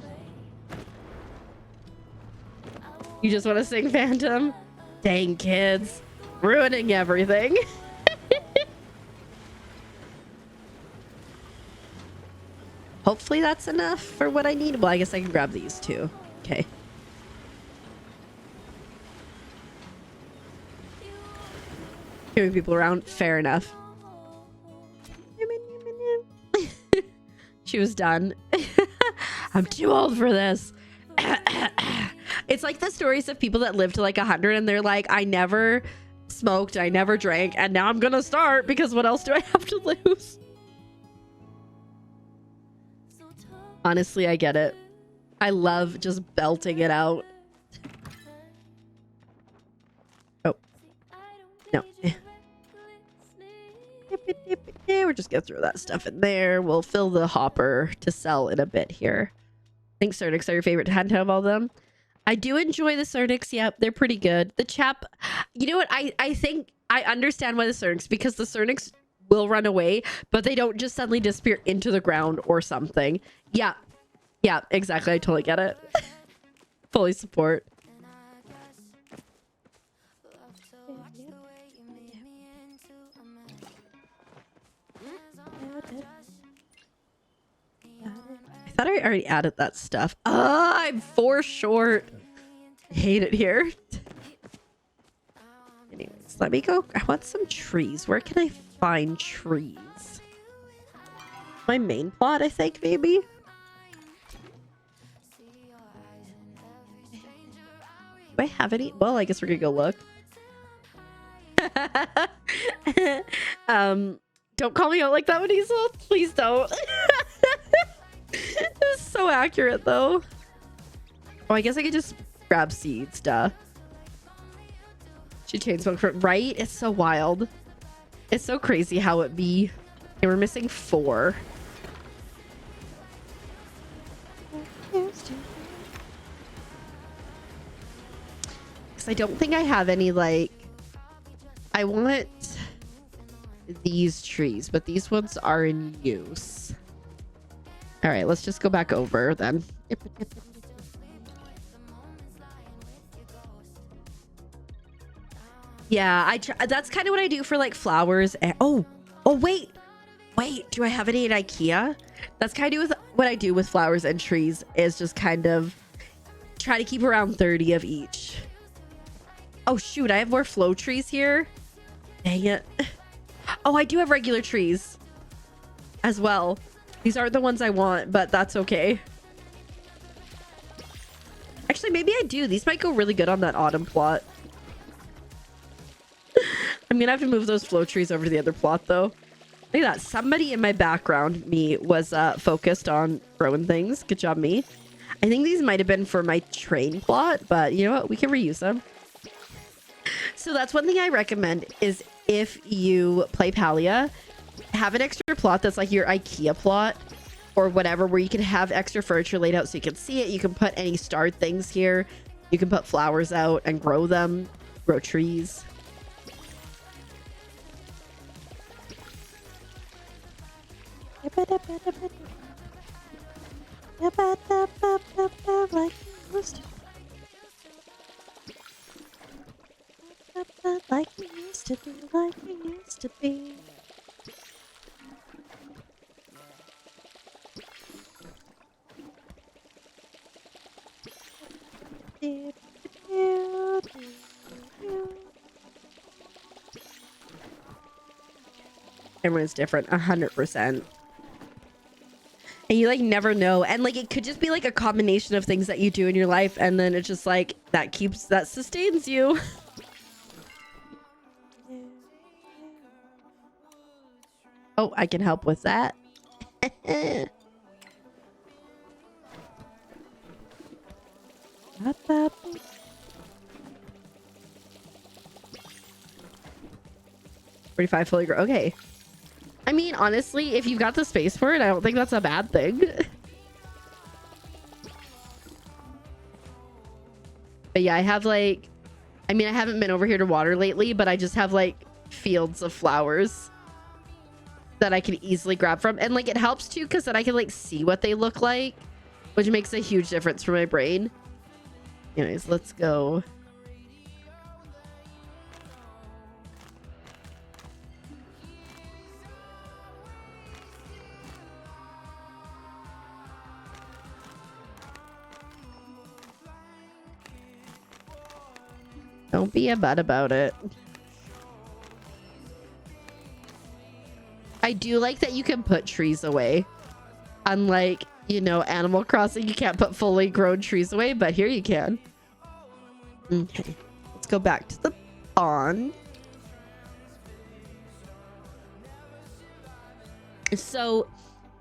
You just want to sing Phantom? Dang kids, ruining everything. Hopefully that's enough for what I need. Well, I guess I can grab these too. Okay. Hearing people around, fair enough. She was done. I'm too old for this. It's like the stories of people that live to like 100 and they're like, I never smoked, I never drank, and now I'm gonna start because what else do I have to lose? Honestly, I get it. I love just belting it out. Oh. No. We're just gonna throw that stuff in there. We'll fill the hopper to sell in a bit here. I think Cernix are your favorite handheld of all of them. I do enjoy the Cernix. Yep, they're pretty good. The Chap, you know what? I think I understand why the Cernix, because the Cernix will run away, but they don't just suddenly disappear into the ground or something. Yeah, exactly. I totally get it. Fully support. I thought I already added that stuff. I'm 4 short. I hate it here. Anyways, let me go. I want some trees. Where can I find trees? my main plot, I think, maybe. Do I have any? Well, I guess we're gonna go look. Don't call me out like that, Manisel. Please don't. This is so accurate, though. Oh, I guess I could just grab seeds, duh. She changed one for right. It's so wild. It's so crazy how it be. And we're missing 4. Because I don't think I have any, like, I want these trees, but these ones are in use. All right, let's just go back over then. Yeah, that's kind of what I do for like flowers. And oh wait, do I have any at IKEA? That's kind of what I do with flowers and trees, is just kind of try to keep around 30 of each. Oh shoot, I have more flow trees here. Dang it. Oh, I do have regular trees as well. These aren't the ones I want, but that's okay. Actually, maybe I do. These might go really good on that autumn plot. I'm gonna have to move those flow trees over to the other plot, though. Look at that. Somebody in my background, me, was focused on growing things. Good job, me. I think these might have been for my train plot, but you know what? We can reuse them. So that's one thing I recommend is if you play Palia, have an extra plot that's like your IKEA plot or whatever, where you can have extra furniture laid out so you can see it. You can put any starred things here. You can put flowers out and grow them, grow trees. Like it used to be, like it used to be. Everyone's different, 100%. And you like never know, and like it could just be like a combination of things that you do in your life, and then it's just like that sustains you. Oh, I can help with that. 45 fully grow. Okay. I mean, honestly, if you've got the space for it, I don't think that's a bad thing. But yeah, I have like, I mean, I haven't been over here to water lately, but I just have like fields of flowers that I can easily grab from. And like, it helps too, because then I can like see what they look like, which makes a huge difference for my brain. Anyways, let's go. Don't be a butt about it. I do like that you can put trees away. Unlike, you know, Animal Crossing, you can't put fully grown trees away, but here you can. Okay, let's go back to the pond. So,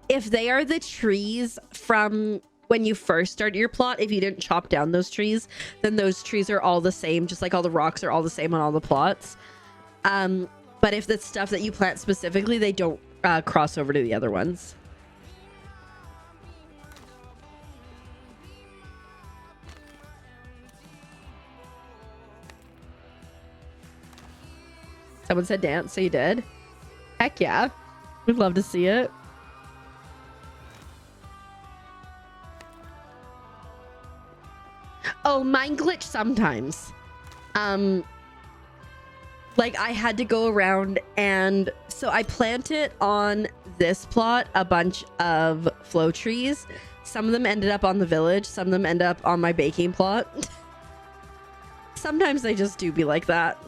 if they are the trees from when you first start your plot, if you didn't chop down those trees, then those trees are all the same, just like all the rocks are all the same on all the plots. But if the stuff that you plant specifically, they don't cross over to the other ones. Someone said dance, so you did? Heck yeah. We'd love to see it. Oh, mine glitch sometimes. Like I had to go around, and so I planted on this plot a bunch of flow trees. Some of them ended up on the village. Some of them end up on my baking plot. Sometimes they just do be like that.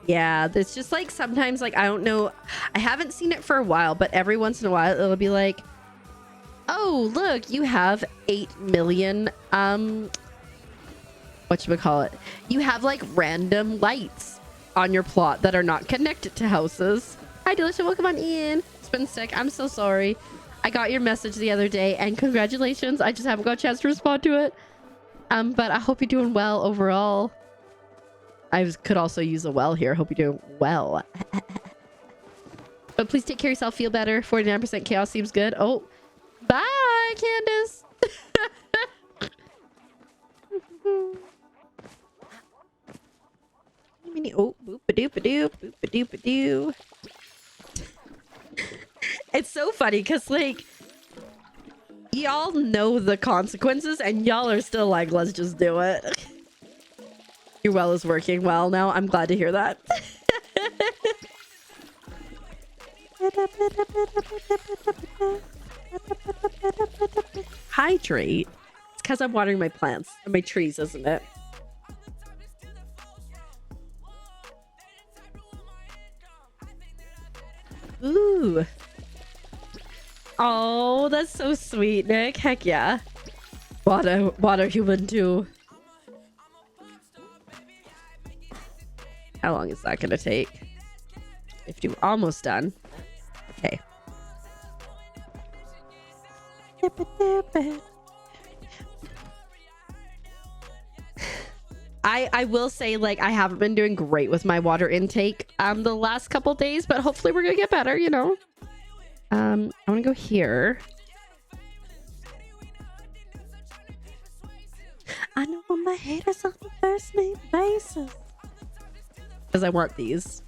Yeah, it's just like sometimes like I don't know. I haven't seen it for a while, but every once in a while it'll be like, oh, look, you have 8 million whatchamacallit. You have like random lights on your plot that are not connected to houses. Hi Delisha, welcome on in. It's been sick. I'm so sorry. I got your message the other day and congratulations. I just haven't got a chance to respond to it. But I hope you're doing well overall. I could also use a well here. Hope you're doing well. But please take care of yourself. Feel better. 49% chaos seems good. Oh, bye, Candace. Oh, boop-a-doop-a-doop, boop-a-doop-a-doo. It's so funny because, like, y'all know the consequences and y'all are still like, let's just do it. Your well is working well now. I'm glad to hear that. Hydrate. It's because I'm watering my plants and my trees, isn't it? Ooh. Oh, that's so sweet, Nick. Heck yeah. Water human too. How long is that gonna take? 50, almost done. Okay. I will say, like, I haven't been doing great with my water intake the last couple days, but hopefully we're gonna get better, you know. I want to go here. I know all my haters on the first name basis. Because I want these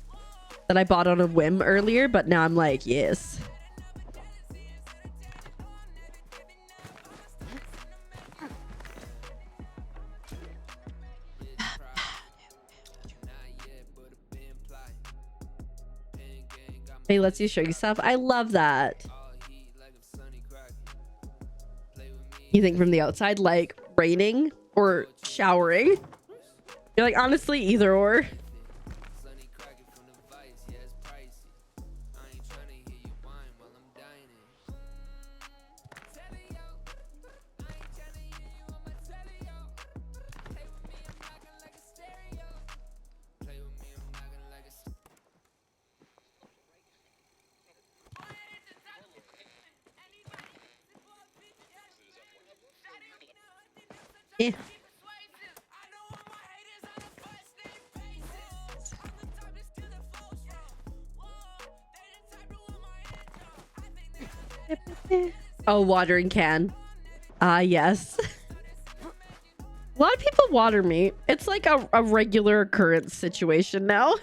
that I bought on a whim earlier, but now I'm like, yes. Hey, lets you show yourself. I love that. You think from the outside, like raining or showering? You're like, honestly, either or. Yeah. Oh, watering can. Yes. A lot of people water me. It's like a regular occurrence situation now.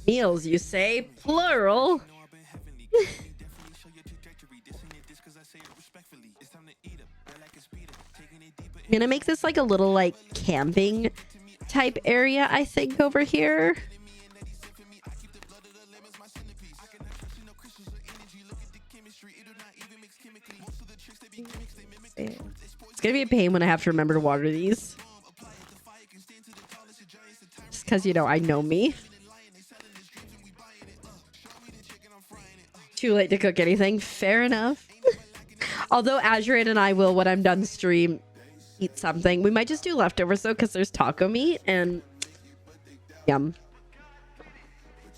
Meals, you say? Plural. I'm gonna make this like a little like camping type area, I think, over here. It's gonna be a pain when I have to remember to water these. Just because, you know, I know me. Too late to cook anything. Fair enough. Although Azurate and I will, when I'm done stream, eat something. We might just do leftovers though, because there's taco meat and yum.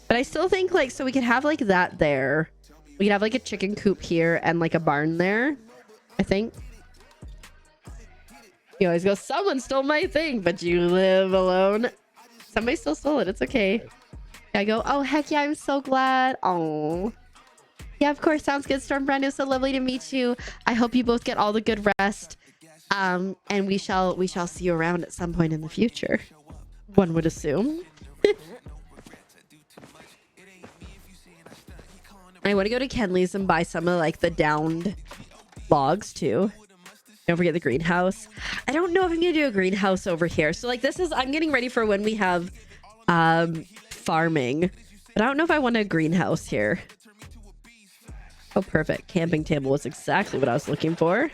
But I still think like, so we could have like that there. We could have like a chicken coop here and like a barn there, I think. You always go, someone stole my thing, but you live alone. Somebody still stole it. It's okay. I go, oh, heck yeah, I'm so glad. Oh. Yeah, of course. Sounds good. Storm Brando, so lovely to meet you. I hope you both get all the good rest. And we shall see you around at some point in the future. One would assume. I want to go to Kenley's and buy some of like the downed logs too. Don't forget the greenhouse. I don't know if I'm gonna do a greenhouse over here. So like this is, I'm getting ready for when we have farming, but I don't know if I want a greenhouse here. Oh, perfect. Camping table was exactly what I was looking for.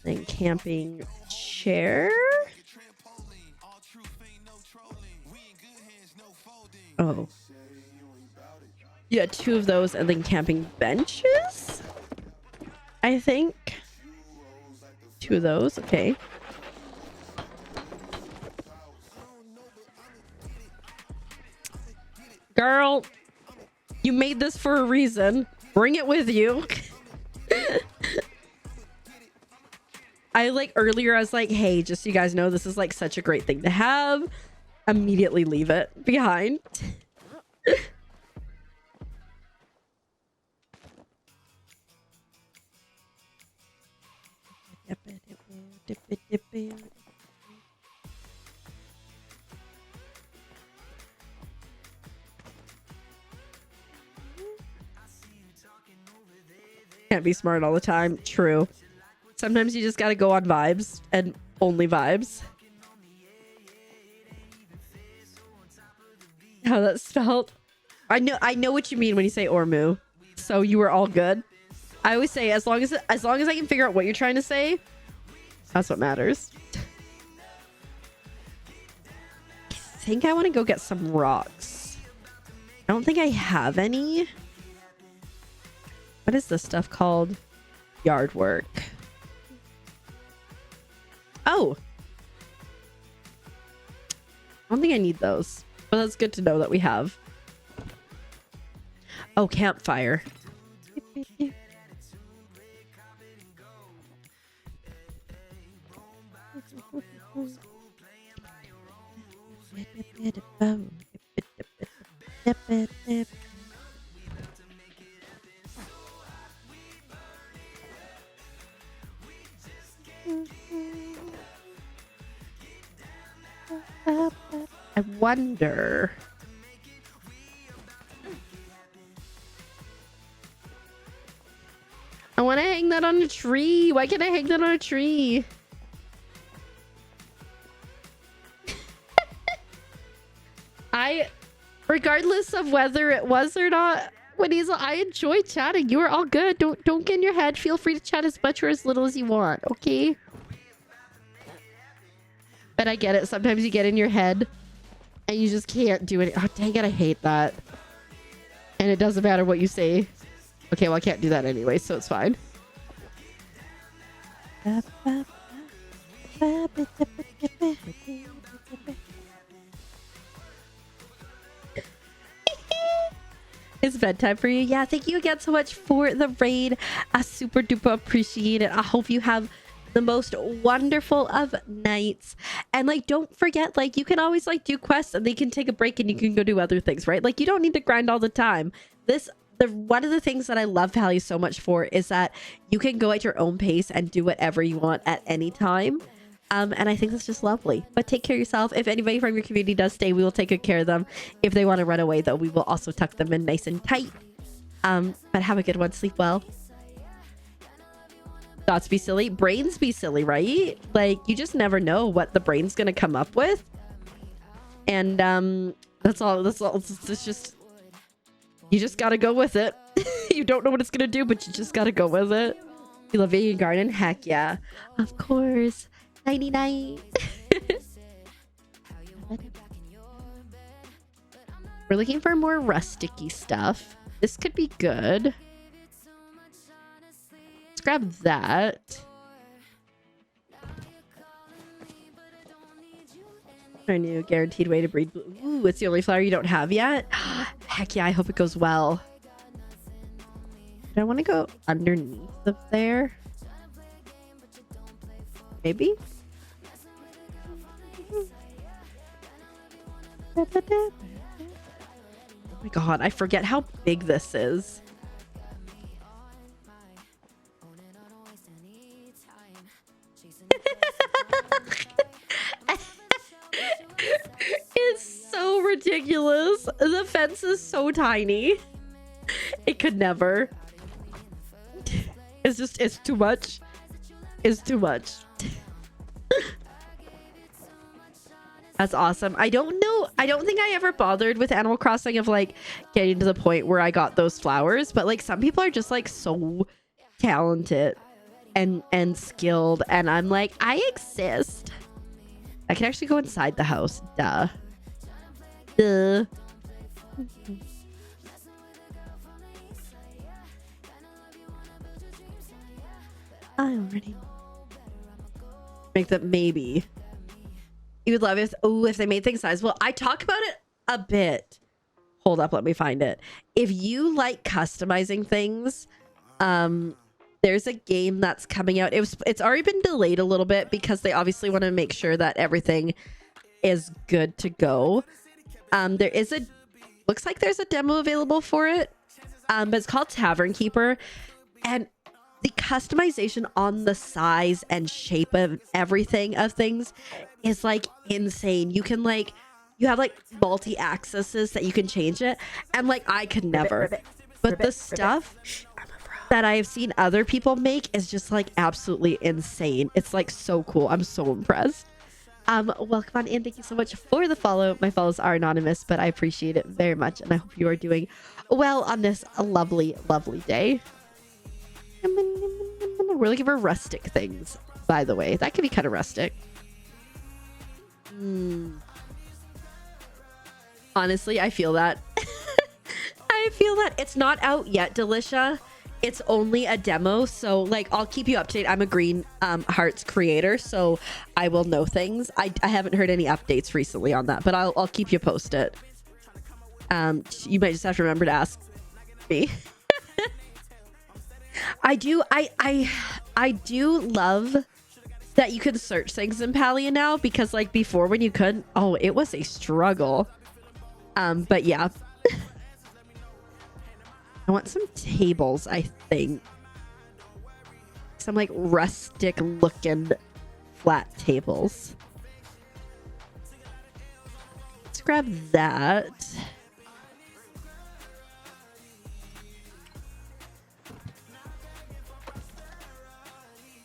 Then camping chair. Oh. Yeah, 2 of those, and then camping benches, I think. 2 of those, okay. Girl, you made this for a reason. Bring it with you. I like earlier, I was like, hey, just so you guys know, this is like such a great thing to have. Immediately leave it behind. Can't be smart all the time. True. Sometimes you just gotta go on vibes and only vibes. How that's spelled. I know what you mean when you say Ormu. So you were all good. I always say as long as I can figure out what you're trying to say, that's what matters. I think I want to go get some rocks. I don't think I have any. What is this stuff called? Yard work. Oh. I don't think I need those. But that's good to know that we have. Oh, campfire. I wonder. I want to hang that on a tree. Why can't I hang that on a tree? Regardless of whether it was or not, I enjoy chatting. You are all good. Don't get in your head. Feel free to chat as much or as little as you want, okay? But I get it. Sometimes you get in your head and you just can't do it. Oh, dang it. I hate that. And it doesn't matter what you say. Okay, well, I can't do that anyway, so it's fine. It's bedtime for you. Yeah, thank you again so much for the raid. I super duper appreciate it. I hope you have the most wonderful of nights. And like, don't forget, like, you can always like do quests and they can take a break and you can go do other things, right? Like, you don't need to grind all the time. One of the things that I love Palia so much for is that you can go at your own pace and do whatever you want at any time. And I think that's just lovely. But take care of yourself. If anybody from your community does stay, we will take good care of them. If they want to run away, though, we will also tuck them in nice and tight. But have a good one. Sleep well. Thoughts be silly. Brains be silly, right? Like, you just never know what the brain's going to come up with. And that's all. It's just... You just got to go with it. You don't know what it's going to do, but you just got to go with it. You love being in garden? Heck yeah. Of course. Nighty night. We're looking for more rusticy stuff. This could be good. Let's grab that. Our new guaranteed way to breed blue. Ooh, it's the only flower you don't have yet. Heck yeah, I hope it goes well. Do I want to go underneath of there? Maybe? Oh my god, I forget how big this is. It's so ridiculous. The fence is so tiny. It could never. it's too much. It's too much. That's awesome. I don't know. I don't think I ever bothered with Animal Crossing of like getting to the point where I got those flowers, but like some people are just like so talented and skilled, and I'm like, I exist. I can actually go inside the house. Duh. I already make that maybe. You would love it if they made things sizable. I talk about it a bit. Hold up, let me find it. If you like customizing things, there's a game that's coming out. It's already been delayed a little bit because they obviously want to make sure that everything is good to go. Looks like there's a demo available for it. But it's called Tavern Keeper, and the customization on the size and shape of everything of things is like insane. You can like, you have like multi-accesses that you can change it, and like I could never. But the stuff that I've seen other people make is just like absolutely insane. It's like so cool. I'm so impressed. Welcome on in. Thank you so much for the follow. My follows are anonymous, but I appreciate it very much, and I hope you are doing well on this lovely, lovely day. We're looking for rustic things, by the way. That could be kind of rustic. Honestly, I feel that. I feel that. It's not out yet, Delicia. It's only a demo, so like I'll keep you up to date. I'm a Green Hearts creator, so I will know things. I haven't heard any updates recently on that, but I'll keep you posted. You might just have to remember to ask me. I do love that you can search things in Palia now, because like before when you couldn't, it was a struggle. But yeah. I want some tables, I think. Some like rustic looking flat tables. Let's grab that.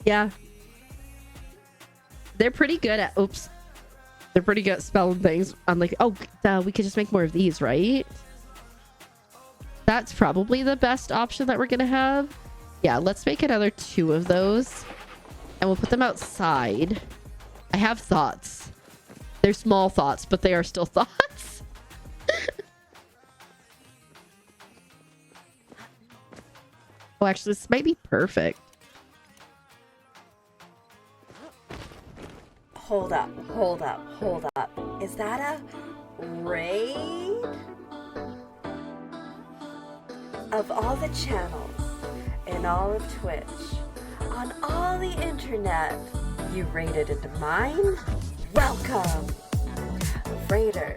Yeah. They're pretty good at, they're pretty good at spelling things. I'm like, we could just make more of these, right? That's probably the best option that we're gonna have. Yeah, let's make another 2 of those, and we'll put them outside. I have thoughts. They're small thoughts, but they are still thoughts. Actually, this might be perfect. Hold up. Is that a raid? Of all the channels in all of Twitch, on all the internet, you raided into mine? Welcome, Raiders.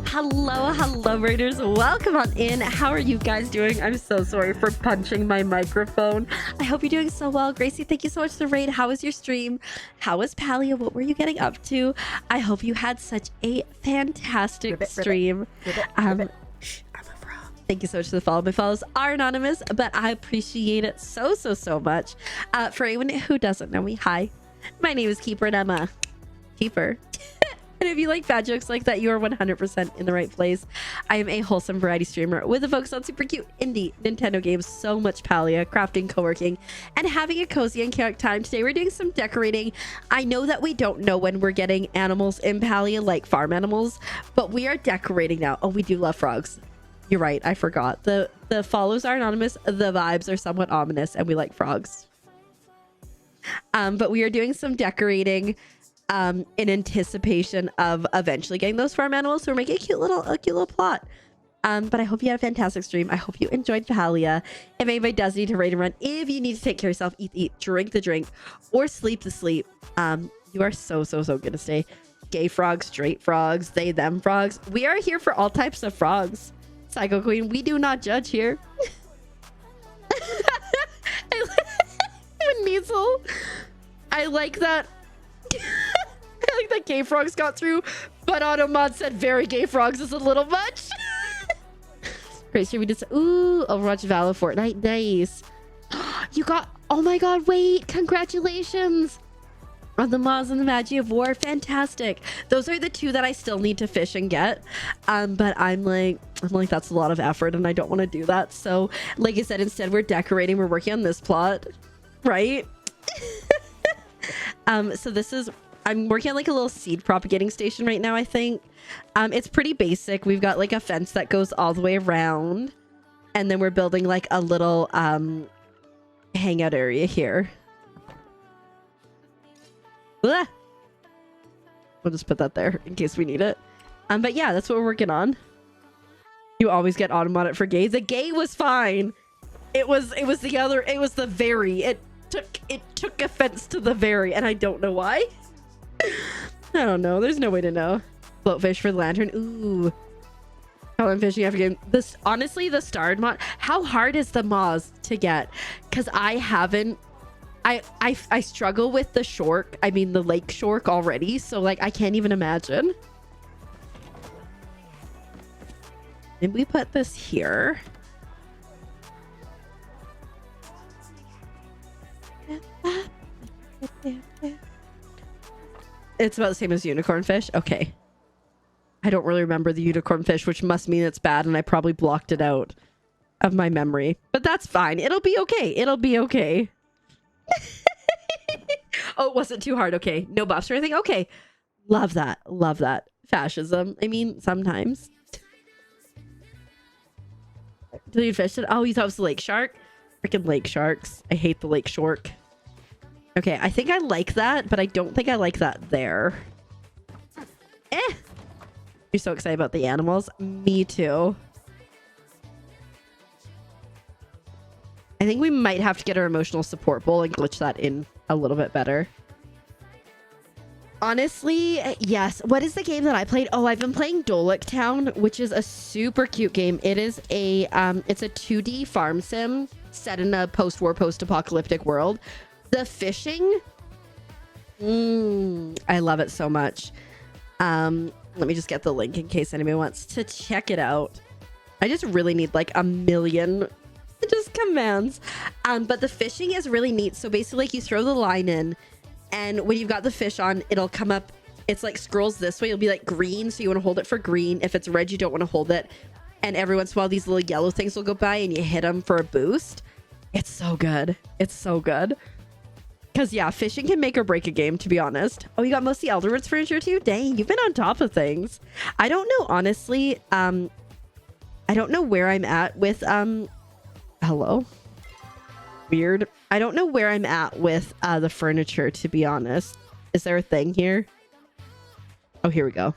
Hello, Raiders. Welcome on in. How are you guys doing? I'm so sorry for punching my microphone. I hope you're doing so well. Gracie, thank you so much for the raid. How was your stream? How was Palia? What were you getting up to? I hope you had such a fantastic stream. Thank you so much for the follow. My follows are anonymous, but I appreciate it so much. For anyone who doesn't know me, hi. My name is Keeper, and I'm a keeper. And if you like bad jokes like that, you are 100% in the right place. I am a wholesome variety streamer with a focus on super cute indie Nintendo games, so much Palia, crafting, co-working, and having a cozy and chaotic time. Today we're doing some decorating. I know that we don't know when we're getting animals in Palia, like farm animals, but we are decorating now. We do love frogs. You're right, I forgot. The follows are anonymous, the vibes are somewhat ominous, and we like frogs. But we are doing some decorating in anticipation of eventually getting those farm animals. So we're making a cute little plot. But I hope you had a fantastic stream. I hope you enjoyed Palia. If anybody does need to raid and run, if you need to take care of yourself, eat, drink the drink, or sleep the sleep, you are so gonna stay. Gay frogs, straight frogs, they, them frogs. We are here for all types of frogs. Psycho Queen, we do not judge here. Measle, I like that. I like that gay frogs got through, but Automod said very gay frogs is a little much. Great stream. We did. Ooh, Overwatch, Valo, Fortnite. Nice. You got. Oh my God! Wait, congratulations on the Moz and the Magi of War. Fantastic. Those are the two that I still need to fish and get. But I'm like that's a lot of effort, and I don't want to do that. So, like I said, instead we're decorating. We're working on this plot, right? So this is. I'm working on like a little seed propagating station right now, I think. It's pretty basic. We've got like a fence that goes all the way around. And then we're building like a little hangout area here. Blah! We'll just put that there in case we need it. But yeah, that's what we're working on. You always get autumn on it for gay. The gay was fine. It was the very. It took offense to the very, and I don't know why. I don't know. There's no way to know. Floatfish for the lantern. Ooh. How I'm fishing after game. This honestly, the starred mod. How hard is the Moz to get? Because I haven't. I struggle with the shork. I mean the lake shork already. So like I can't even imagine. Did we put this here? It's about the same as unicorn fish. Okay. I don't really remember the unicorn fish, which must mean it's bad, and I probably blocked it out of my memory. But that's fine. It'll be okay. It'll be okay. Oh, it wasn't too hard. Okay. No buffs or anything. Okay. Love that. Love that. Fascism. I mean, sometimes. Deleted fish. Oh, you thought it was the lake shark? Freaking lake sharks. I hate the lake shark. Okay, I think I like that, but I don't think I like that there. You're so excited about the animals? Me too. I think we might have to get our emotional support bowl and glitch that in a little bit better. Honestly, yes. What is the game that I played? Oh, I've been playing Dolic Town, which is a super cute game. It is a it's a 2D farm sim set in a post-war, post-apocalyptic world. The fishing, I love it so much. Let me just get the link in case anybody wants to check it out. I just really need like a million just commands. But the fishing is really neat. So basically like you throw the line in, and when you've got the fish on, it'll come up. It's like scrolls this way. It'll be like green. So you want to hold it for green. If it's red, you don't want to hold it. And every once in a while, these little yellow things will go by and you hit them for a boost. It's so good. It's so good. Because, yeah, fishing can make or break a game, to be honest. Oh, you got mostly Elderwoods furniture, too? Dang, you've been on top of things. I don't know, honestly. I don't know where I'm at with... Hello? Weird. I don't know where I'm at with the furniture, to be honest. Is there a thing here? Oh, here we go.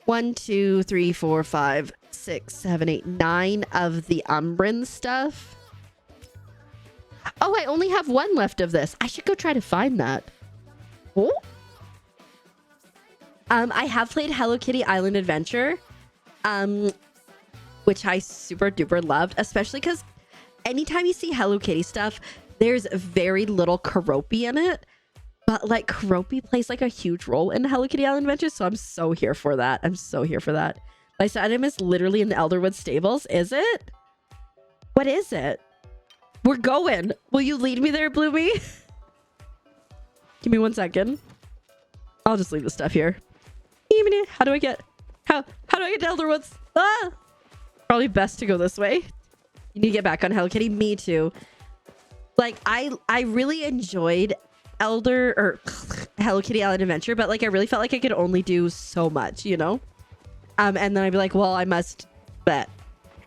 1, 2, 3, 4, 5, 6, 7, 8, 9 of the Umbran stuff. Oh, I only have one left of this. I should go try to find that. Oh. I have played Hello Kitty Island Adventure, which I super duper loved, especially because anytime you see Hello Kitty stuff, there's very little Keroppi in it. But like Keroppi plays like a huge role in Hello Kitty Island Adventure, so I'm so here for that. I'm so here for that. My item is literally in the Elderwood stables. Is it? What is it? We're going. Will you lead me there, Bloomy? Give me 1 second. I'll just leave the stuff here. How do I get to Elderwoods? Ah! Probably best to go this way. You need to get back on Hello Kitty. Me too. Like I really enjoyed Hello Kitty Island Adventure, but like I really felt like I could only do so much, you know? And then I'd be like, well, I must bet.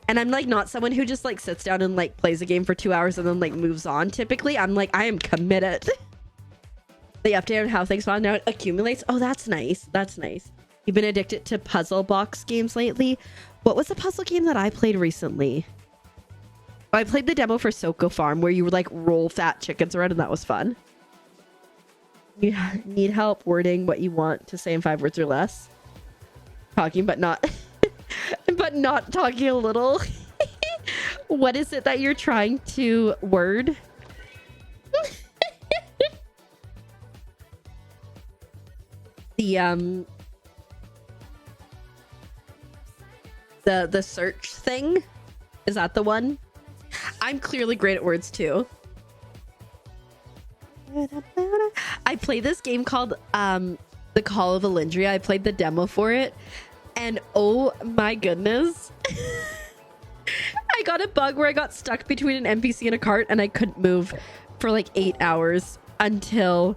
And I'm like not someone who just like sits down and like plays a game for 2 hours and then like moves on. Typically, I'm like, I am committed. The update on how things spawn now, it accumulates. Oh, that's nice. That's nice. You've been addicted to puzzle box games lately. What was the puzzle game that I played recently? Oh, I played the demo for Soko Farm where you would like roll fat chickens around, and that was fun. You need help wording what you want to say in 5 words or less. Talking, but not... but not talking a little. What is it that you're trying to word? The search thing. Is that the one? I'm clearly great at words too. I played this game called The Call of Alindria. I played the demo for it, and oh my goodness. I got a bug where I got stuck between an NPC and a cart and I couldn't move for like 8 hours until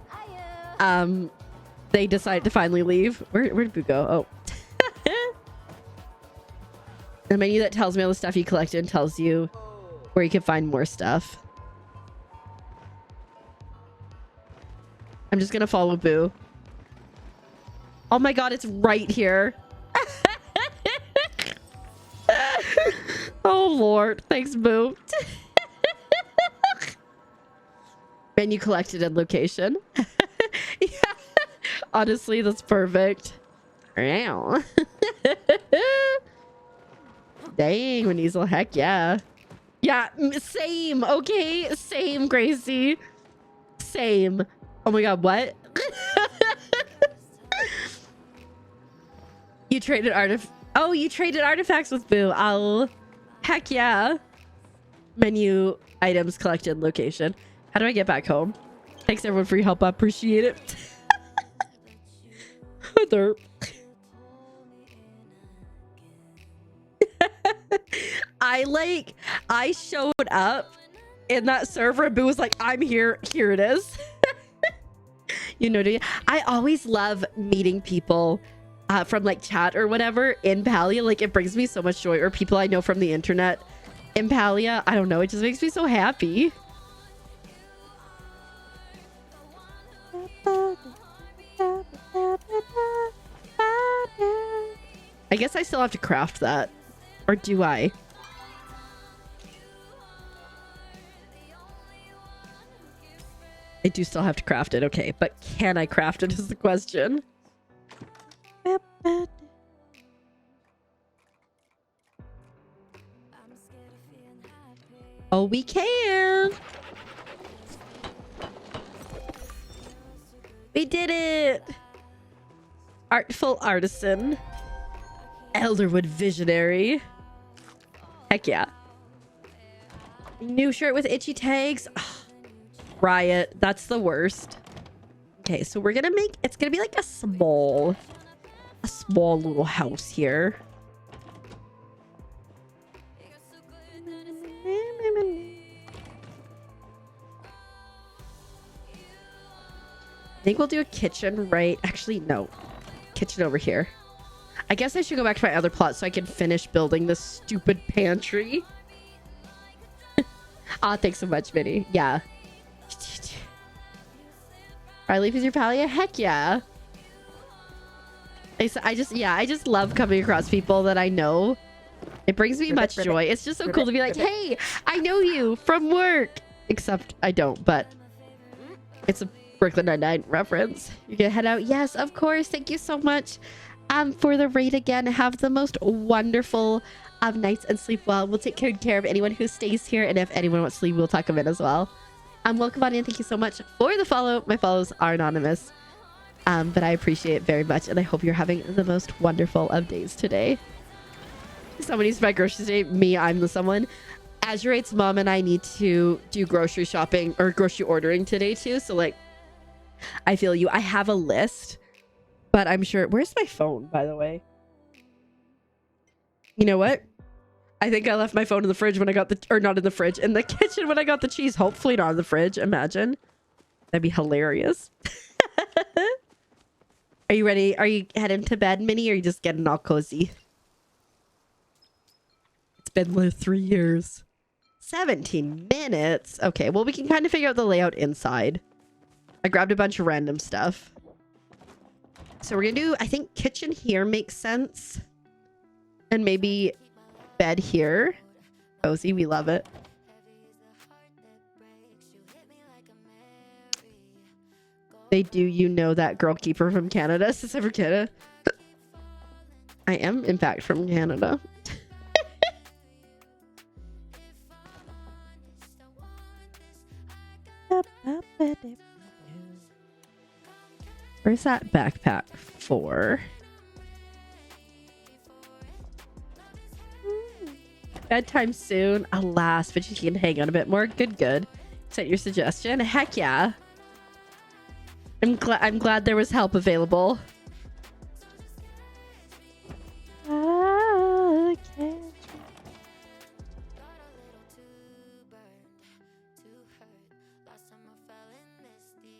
they decided to finally leave. Where did Boo go? Oh. The menu that tells me all the stuff you collected and tells you where you can find more stuff. I'm just gonna follow Boo. Oh my god, it's right here. Oh lord, thanks Boo. Menu collected and location. Yeah. Honestly, that's perfect. Dang, Weasel, heck yeah. Yeah, same, okay? Same, Gracie. Same. Oh my god, what? You traded Oh, you traded artifacts with Boo. Oh, heck yeah. Menu, items, collected, location. How do I get back home? Thanks everyone for your help. I appreciate it. Derp. I showed up in that server and Boo was like, I'm here. Here it is. You know, I always love meeting people from like chat or whatever in Palia. Like it brings me so much joy, or people I know from the internet in Palia. I don't know. It just makes me so happy. I guess I still have to craft that. Or do I? I do still have to craft it. Okay, but can I craft it is the question. Oh, we can. We did it. Artful artisan. Elderwood visionary. Heck yeah. New shirt with itchy tags. Ugh. Riot. That's the worst. Okay, so we're gonna make, it's gonna be like a small little house here. I think we'll do a kitchen right. Actually, no. Kitchen over here. I guess I should go back to my other plot so I can finish building this stupid pantry. Ah, thanks so much, Minnie. Yeah. Riley, is your Palia? Heck yeah. I just love coming across people that I know. It brings me much joy. It's just so cool to be like, hey, I know you from work. Except I don't, but it's a Brooklyn Nine-Nine reference. You can head out. Yes, of course. Thank you so much for the raid again. Have the most wonderful nights and sleep well. We'll take care of anyone who stays here, and if anyone wants to leave, we'll talk them in as well. Welcome on in. Thank you so much for the follow. My follows are anonymous, but I appreciate it very much, and I hope you're having the most wonderful of days today. Someone needs to buy groceries today. Me, I'm the someone. Azurate's mom and I need to do grocery shopping or grocery ordering today too. So like, I feel you. I have a list, but I'm sure. Where's my phone, by the way? You know what? I think I left my phone in the fridge when I got the, or not in the fridge, in the kitchen when I got the cheese. Hopefully not in the fridge. Imagine. That'd be hilarious. Are you ready? Are you heading to bed, Minnie, or are you just getting all cozy? It's been like 3 years. 17 minutes. Okay, well, we can kind of figure out the layout inside. I grabbed a bunch of random stuff. So we're gonna do, I think kitchen here makes sense. And maybe bed here. Cozy, we love it. They do, you know, that girl keeper from Canada. Since ever Canada. I am, in fact, from Canada. Where's that backpack for? Bedtime soon. Alas, but you can hang on a bit more. Good, good. Sent your suggestion. Heck yeah. I'm glad there was help available. Okay.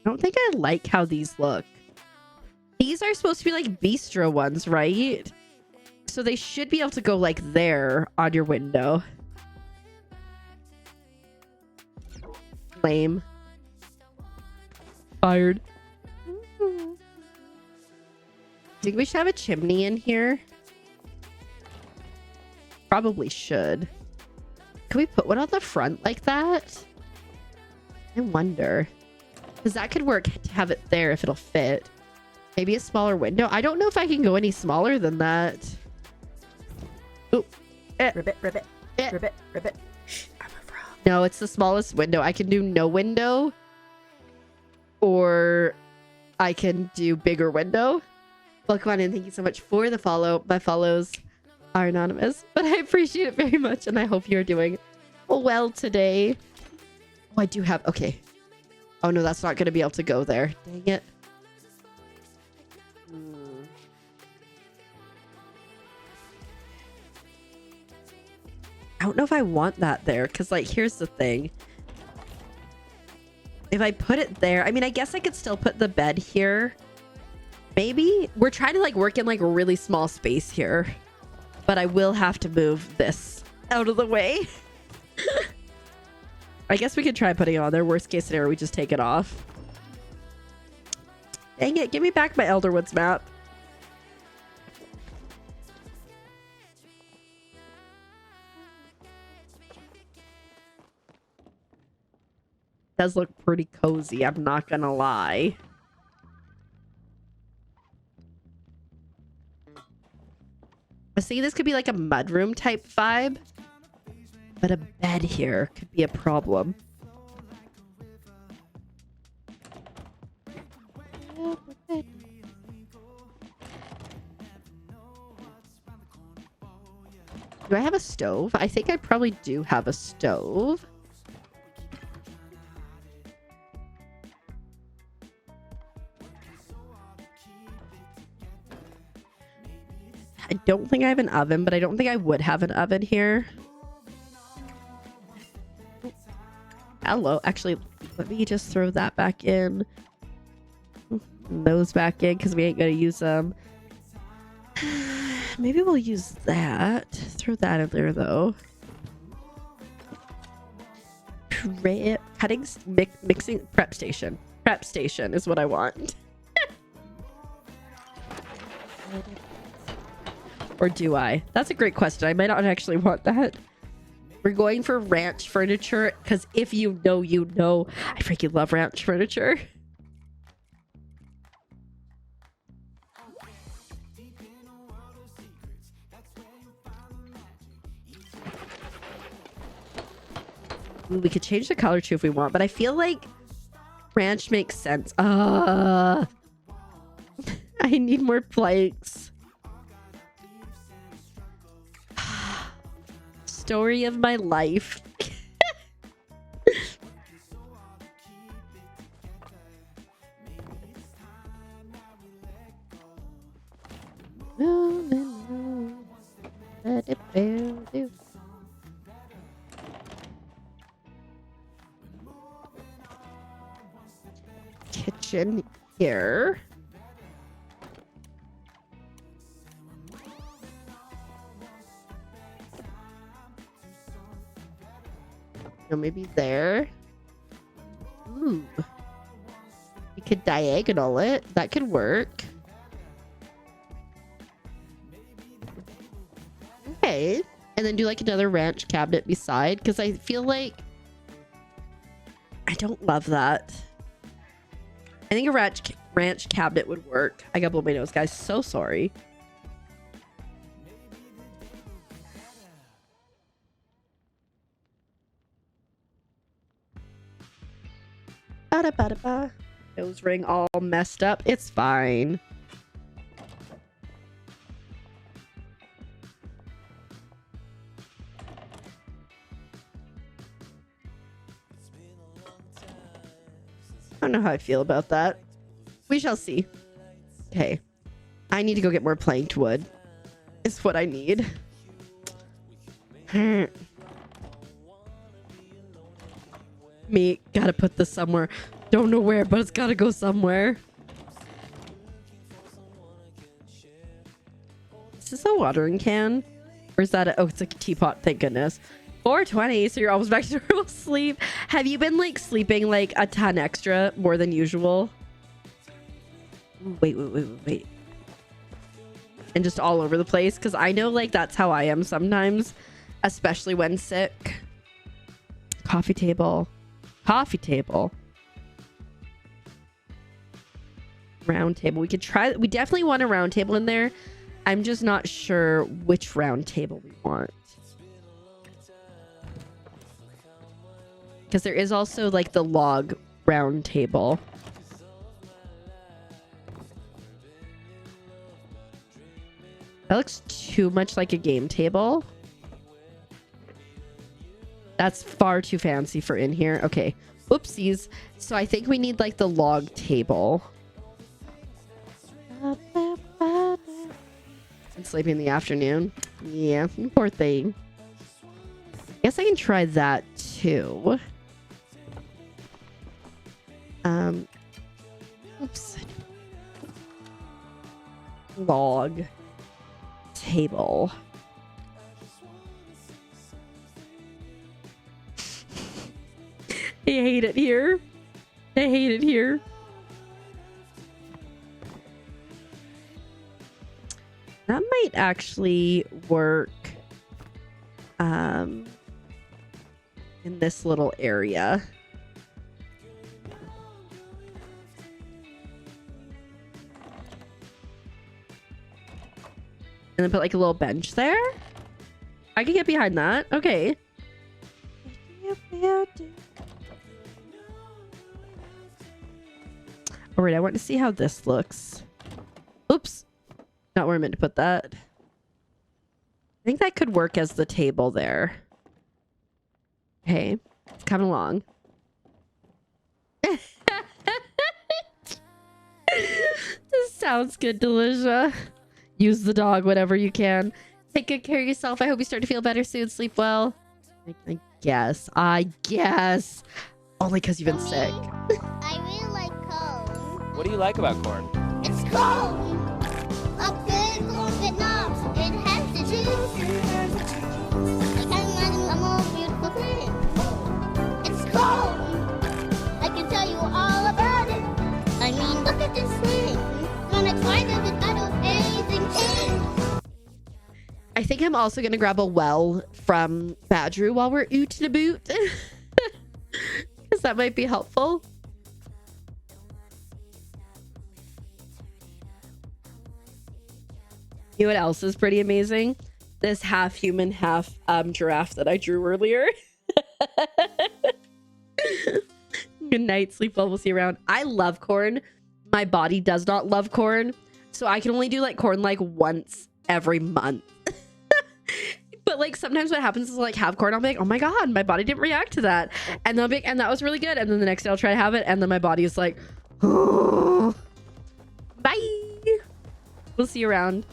I don't think I like how these look. These are supposed to be like bistro ones, right? So they should be able to go like there on your window. Lame. Fired. Think we should have a chimney in here? Probably should. Can we put one on the front like that? I wonder. Because that could work to have it there if it'll fit. Maybe a smaller window. I don't know if I can go any smaller than that. Oop. Ribbit, ribbit, ribbit, ribbit. Shh, I'm a frog. No, it's the smallest window. I can do no window. Or I can do bigger window. Welcome on in. Thank you so much for the follow. My follows are anonymous, but I appreciate it very much. And I hope you're doing well today. Oh, I do have... Okay. Oh, no, that's not going to be able to go there. Dang it. I don't know if I want that there. Because, like, here's the thing. If I put it there... I mean, I guess I could still put the bed here. Maybe. We're trying to, like, work in, like, a really small space here. But I will have to move this out of the way. I guess we could try putting it on there. Worst case scenario, we just take it off. Dang it. Give me back my Elderwoods map. Does look pretty cozy. I'm not going to lie. See, this could be like a mudroom type vibe. But a bed here could be a problem. Do I have a stove? I think I probably do have a stove. I don't think I have an oven, but I don't think I would have an oven here. Hello. Actually, let me just throw that back in. Those back in because we ain't going to use them. Maybe we'll use that. Throw that in there, though. Mixing prep station. Prep station is what I want. Or do I? That's a great question. I might not actually want that. We're going for ranch furniture because if you know, you know. I freaking love ranch furniture. Ooh, we could change the color too if we want, but I feel like ranch makes sense. I need more planks. Story of my life. Kitchen here. No, maybe there. Ooh. We could diagonal it. That could work. Okay. And then do like another ranch cabinet beside. Because I feel like I don't love that. I think a ranch cabinet would work. I got blow my nose, guys. So sorry. Ba-da-ba-da-ba. Nose ring all messed up. It's fine. know how I feel about that. We shall see. Okay. I need to go get more planked wood. Is what I need. Me, gotta put this somewhere. Don't know where, but it's gotta go somewhere. Is this a watering can? Or is that oh, it's a teapot, thank goodness. 4:20, so you're almost back to normal sleep. Have you been like sleeping like a ton extra more than usual? Wait. And just all over the place? Because I know like that's how I am sometimes, especially when sick. Coffee table. Round table. We could try. We definitely want a round table in there. I'm just not sure which round table we want. Because there is also like the log round table. That looks too much like a game table. That's far too fancy for in here. Okay. Whoopsies. So I think we need like the log table. And sleeping in the afternoon. Yeah, poor thing. Guess I can try that too. Oops. Log table. I hate it here. That might actually work in this little area. And then put like a little bench there. I can get behind that. Okay. All right, I want to see how this looks. Oops. Not where I meant to put that. I think that could work as the table there. Okay. It's coming along. This sounds good, Delisha. Use the dog, whatever you can. Take good care of yourself. I hope you start to feel better soon. Sleep well. I guess. Only because you've been sick. I really like corn. What do you like about corn? It's corn. A big corn with knobs. It has the juice. I can't imagine a more beautiful thing. It's corn. I can tell you all about it. I mean, look at this thing. When I tried it, it got amazing thing. I think I'm also going to grab a well from Badru while we're oot to boot. Because that might be helpful. You know what else is pretty amazing? This half human, half giraffe that I drew earlier. Good night. Sleep well. We'll see you around. I love corn. My body does not love corn. So I can only do like corn like once every month. But like sometimes what happens is like have corn, I'll be like, oh my god, my body didn't react to that, and then I'll be like, and that was really good, and then the next day I'll try to have it, and then my body is like, oh. Bye. We'll see you around.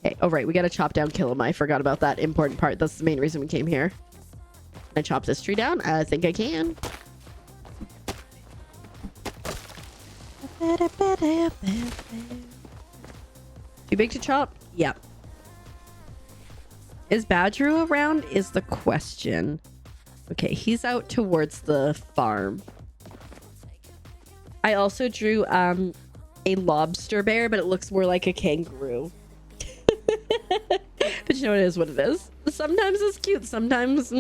Okay. Oh right, we gotta chop down Killam. I forgot about that important part. That's the main reason we came here. Can I chop this tree down? I think I can. Too big to chop? Yep. Is Badru around is the question. Okay, he's out towards the farm. I also drew a lobster bear, but it looks more like a kangaroo. But you know, it is what it is. Sometimes it's cute, sometimes...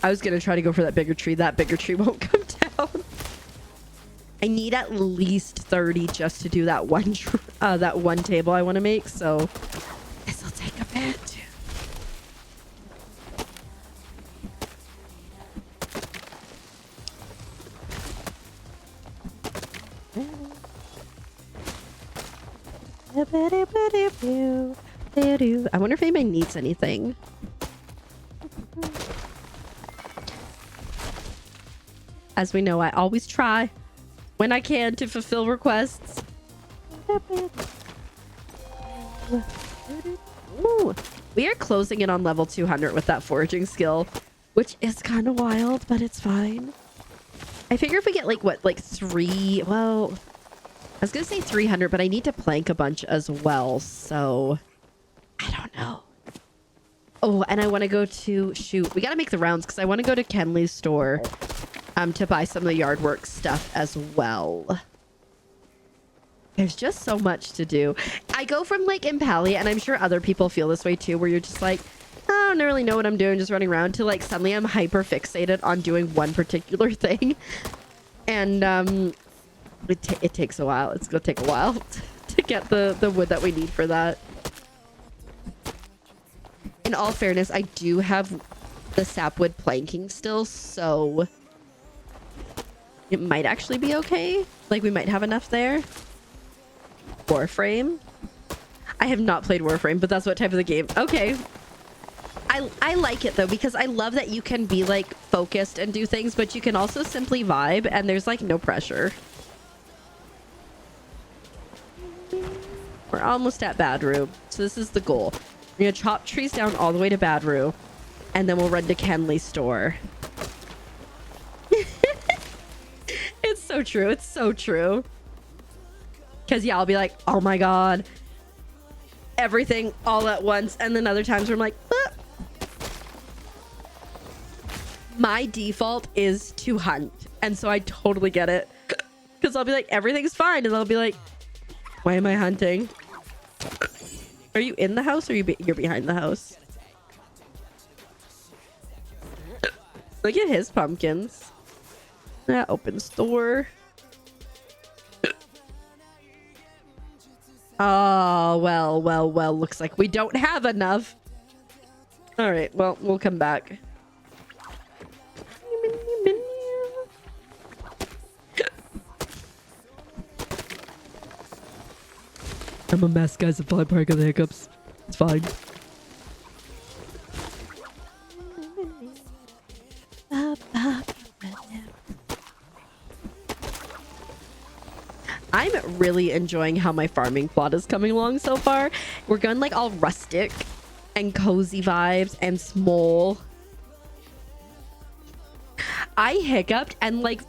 I was gonna try to go for that bigger tree. That bigger tree won't come down. I need at least 30 just to do that one table I want to make, so this will take a bit. I wonder if anybody needs anything. As we know, I always try when I can to fulfill requests. Ooh, we are closing in on level 200 with that foraging skill, which is kind of wild, but it's fine. I figure if we get like what, like 3, well, I was gonna say 300, but I need to plank a bunch as well, so I don't know. Oh, and I want to go to, shoot, we got to make the rounds because I want to go to Kenley's store to buy some of the yard work stuff as well. There's just so much to do. I go from like in Palia, and I'm sure other people feel this way too, where you're just like, I don't really know what I'm doing, just running around, to like suddenly I'm hyper fixated on doing one particular thing. And it takes a while. It's gonna take a while to get the wood that we need for that. In all fairness, I do have the sapwood planking still, so it might actually be okay. Like, we might have enough there. Warframe. I have not played Warframe, but that's what type of the game. Okay. I like it though, because I love that you can be like focused and do things, but you can also simply vibe and there's like no pressure. We're almost at Badroo, so this is the goal. We're gonna chop trees down all the way to Badroo, and then we'll run to Kenley's store. It's so true. It's so true. Because yeah, I'll be like, oh my god, everything all at once, and then other times where I'm like, ah. My default is to hunt, and so I totally get it. Because I'll be like, everything's fine, and I'll be like, why am I hunting? Are you in the house, or you're behind the house? Look at his pumpkins. That open store. Oh, well. Looks like we don't have enough. All right, well, we'll come back. I'm a mess, guys. I'm fine. Park of the hiccups. It's fine. I'm really enjoying how my farming plot is coming along so far. We're going like all rustic and cozy vibes and small. I hiccuped and like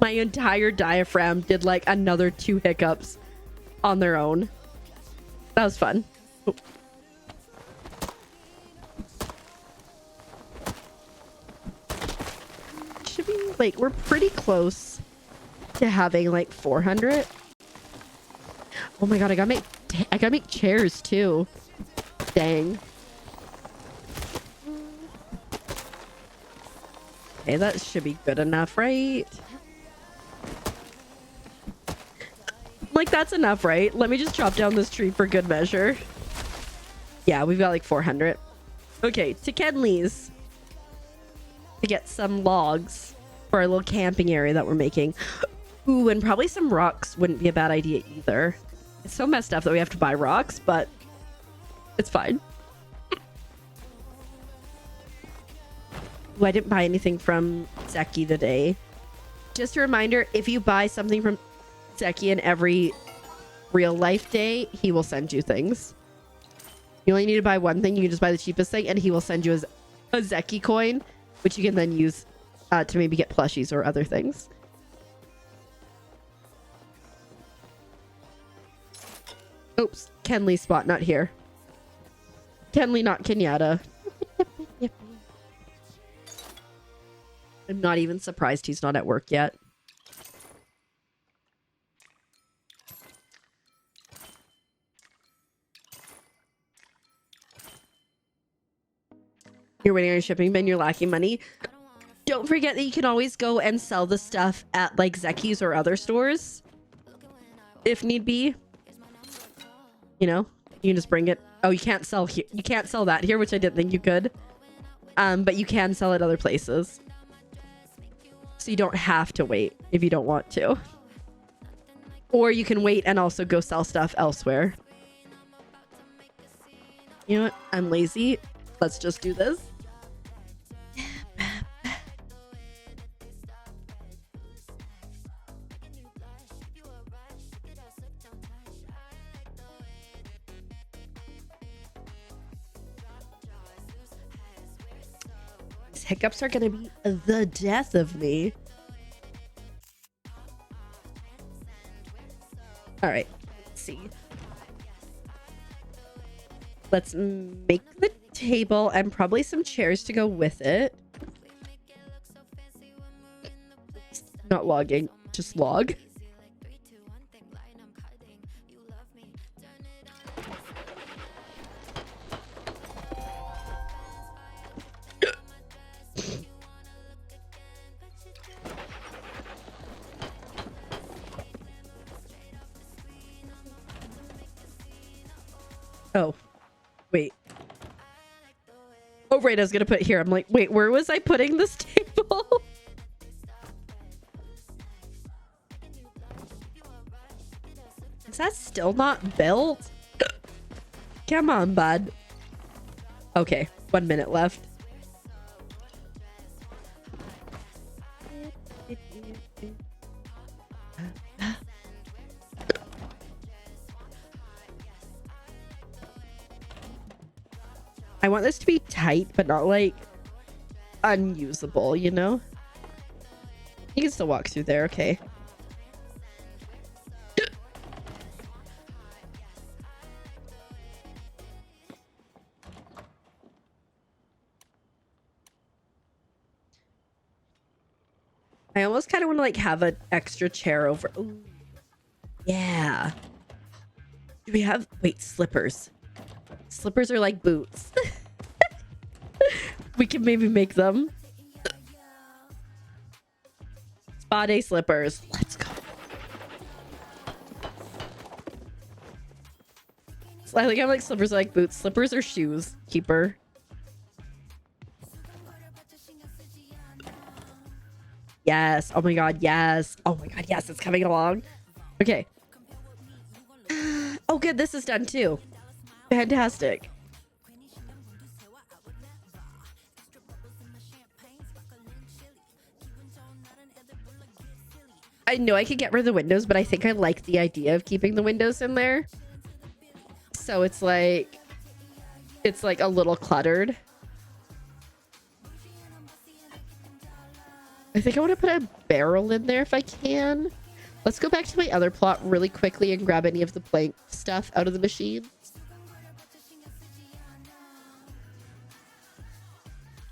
my entire diaphragm did like another 2 hiccups on their own. That was fun. Oh. Should be like, we're pretty close to having like 400. Oh my god, I gotta make chairs too. Dang. Okay, that should be good enough, right? Like, that's enough, right? Let me just chop down this tree for good measure. Yeah, we've got like 400. Okay, to Kenley's to get some logs for our little camping area that we're making. Ooh, and probably some rocks wouldn't be a bad idea either. It's so messed up that we have to buy rocks, but it's fine. Ooh, I didn't buy anything from Zeki today. Just a reminder, if you buy something from Zeki in every real life day, he will send you things. You only need to buy one thing. You can just buy the cheapest thing, and he will send you a Zeki coin, which you can then use to maybe get plushies or other things. Oops, Kenley spot, not here. Kenley, not Kenyatta. I'm not even surprised he's not at work yet. You're waiting on your shipping bin, you're lacking money. Don't forget that you can always go and sell the stuff at like Zeki's or other stores if need be. You know, you can just bring it. Oh, you can't sell here. You can't sell that here, which I didn't think you could. But you can sell it other places. So you don't have to wait if you don't want to. Or you can wait and also go sell stuff elsewhere. You know what? I'm lazy. Let's just do this. hiccups are gonna be the death of me. All right, let's see. Let's make the table and probably some chairs to go with it. Not logging, just log. Oh, wait. Oh, right, I was gonna put it here. I'm like, wait, where was I putting this table? Is that still not built? Come on, bud. Okay, 1 minute left. I want this to be tight, but not like unusable, you know? You can still walk through there, okay. I almost kind of want to like have an extra chair over. Ooh. Yeah. Do we have, wait, slippers? Slippers are like boots. We can maybe make them. Spa day slippers. Let's go. So I think I'm like slippers are like boots. Slippers are shoes. Keeper. Yes. Oh my god, yes. Oh my god, yes. It's coming along. Okay. Oh good, this is done too. Fantastic. I know I could get rid of the windows, but I think I like the idea of keeping the windows in there. So it's like a little cluttered. I think I want to put a barrel in there if I can. Let's go back to my other plot really quickly and grab any of the plank stuff out of the machine.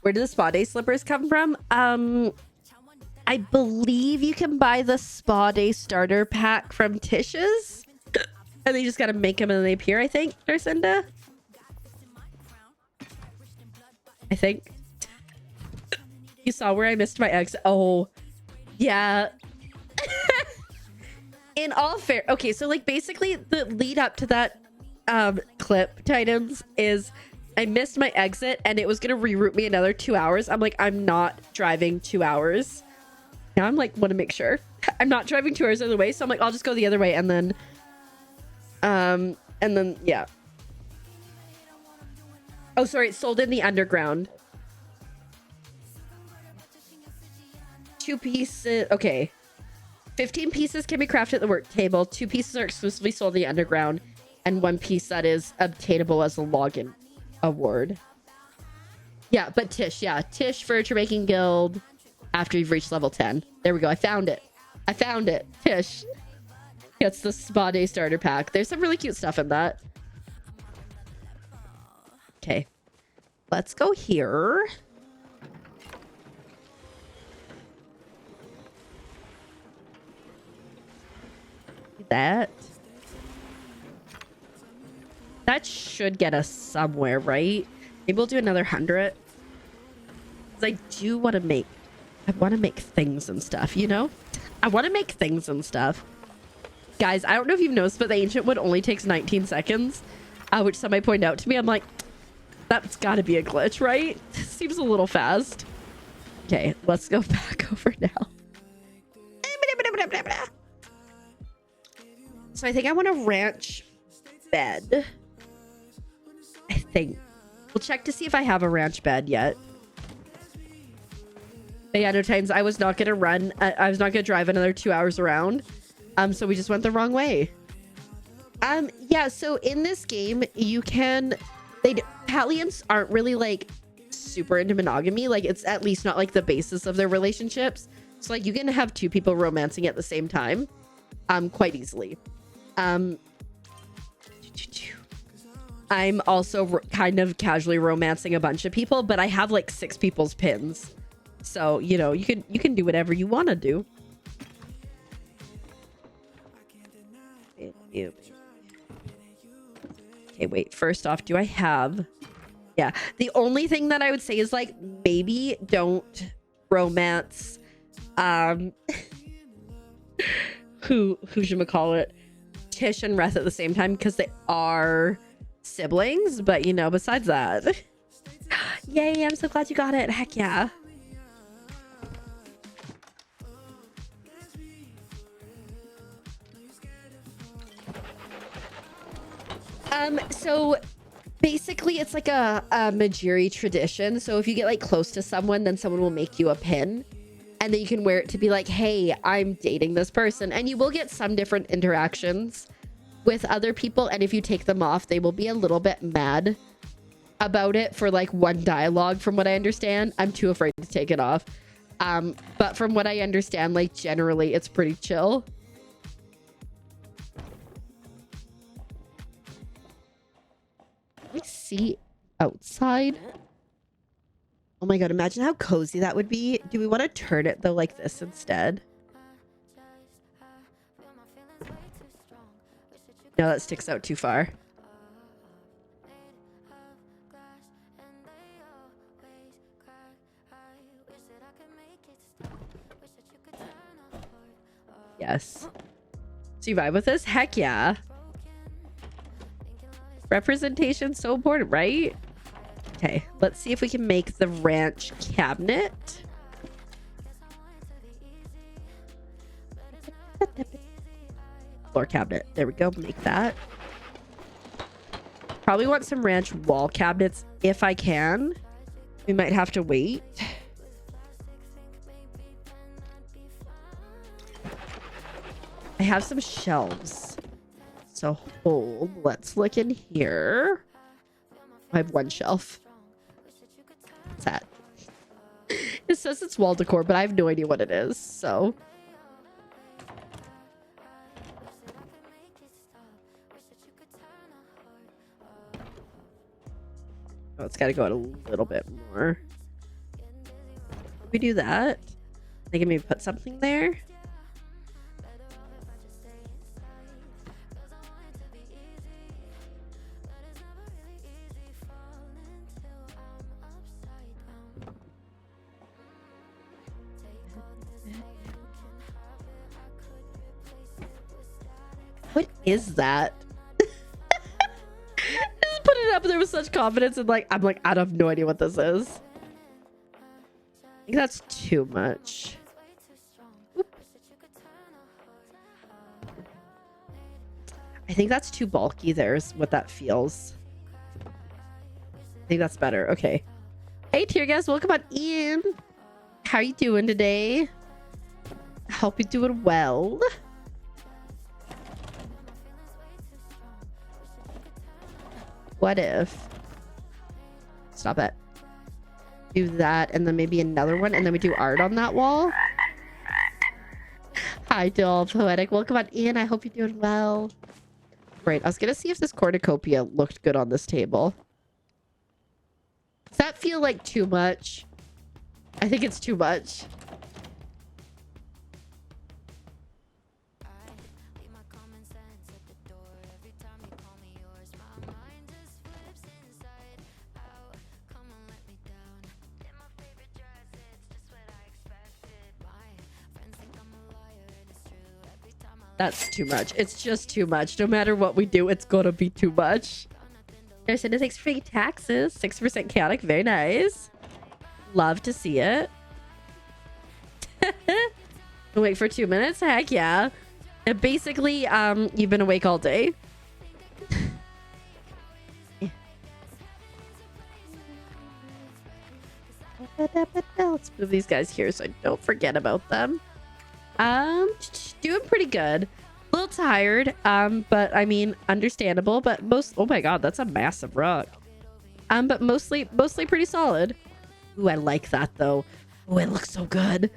Where do the spa day slippers come from? I believe you can buy the spa day starter pack from Tish's. And they just gotta make them and then they appear, I think, Narcinda? I think. You saw where I missed my exit. Oh, yeah. In all fair, okay, so like basically the lead up to that clip, Titans, is I missed my exit and it was gonna reroute me another 2 hours. I'm like, I'm not driving 2 hours. Now I'm like, want to make sure I'm not driving 2 hours the other way, so I'm like, I'll just go the other way and then yeah. Oh, sorry, it's sold in the underground. 2 pieces. Okay. 15 pieces can be crafted at the work table. 2 pieces are exclusively sold in the underground. And 1 piece that is obtainable as a login award. Yeah, but Tish. Yeah, Tish Furniture Making Guild after you've reached level 10. There we go. I found it. I found it. Tish. Gets the spa day starter pack. There's some really cute stuff in that. Okay. Let's go here. That should get us somewhere, right? Maybe we'll do another 100. Because I do want to make, I want to make things and stuff, you know? I want to make things and stuff. Guys, I don't know if you've noticed, but the ancient wood only takes 19 seconds, which somebody pointed out to me. I'm like, that's got to be a glitch, right? Seems a little fast. Okay, let's go back over now. So I think I want a ranch bed. I think. We'll check to see if I have a ranch bed yet. But yeah, no times. I was not going to run. I was not going to drive another 2 hours around. So we just went the wrong way. Yeah, so in this game, you can... Palians aren't really, like, super into monogamy. Like, it's at least not like the basis of their relationships. So like you can have two people romancing at the same time, quite easily. I'm also kind of casually romancing a bunch of people, but I have like 6 people's pins. So, you know, you can do whatever you want to do. Okay, wait. First off, do I have... Yeah. The only thing that I would say is like maybe don't romance who should we call it? Tish and Reth at the same time, because they are siblings, but you know, besides that. Yay, I'm so glad you got it. Heck yeah. So basically it's like a Majiri tradition. So if you get like close to someone, then someone will make you a pin, and then you can wear it to be like, hey, I'm dating this person. And you will get some different interactions with other people, and if you take them off, they will be a little bit mad about it for like one dialogue, from what I understand. I'm too afraid to take it off, but from what I understand, like generally it's pretty chill. See outside. Oh my god, imagine how cozy that would be. Do we want to turn it though like this instead? No, that sticks out too far. Yes. So you vibe with this? Heck yeah. Representation so important, right? Okay, let's see if we can make the ranch cabinet. Floor cabinet. There we go. Make that. Probably want some ranch wall cabinets if I can. We might have to wait. I have some shelves. So hold, let's look in here. I have one shelf. What's that? It says it's wall decor, but I have no idea what it is, so. Oh, it's got to go out a little bit more. Can we do that? I can maybe put something there. What is that? Just put it up there with such confidence, and like I'm like, I have no idea what this is. I think that's too much. Oop. I think that's too bulky. There's what that feels. I think that's better. Okay. Hey, Tear Guys, welcome on in. How you doing today? Hope you're doing well. What if... Stop it. Do that, and then maybe another one, and then we do art on that wall. Hi, Doll Poetic. Welcome on in. I hope you're doing well. Right, I was gonna see if this cornucopia looked good on this table. Does that feel like too much? I think it's too much. That's too much. It's just too much. No matter what we do, it's gonna be too much. There's it takes free taxes. 6% chaotic. Very nice. Love to see it. Wait for 2 minutes? Heck yeah. Basically, you've been awake all day. Let's move these guys here so I don't forget about them. Doing pretty good. A little tired, but I mean, understandable. But oh my god, that's a massive rock. But mostly pretty solid. Ooh, I like that though. Ooh, it looks so good.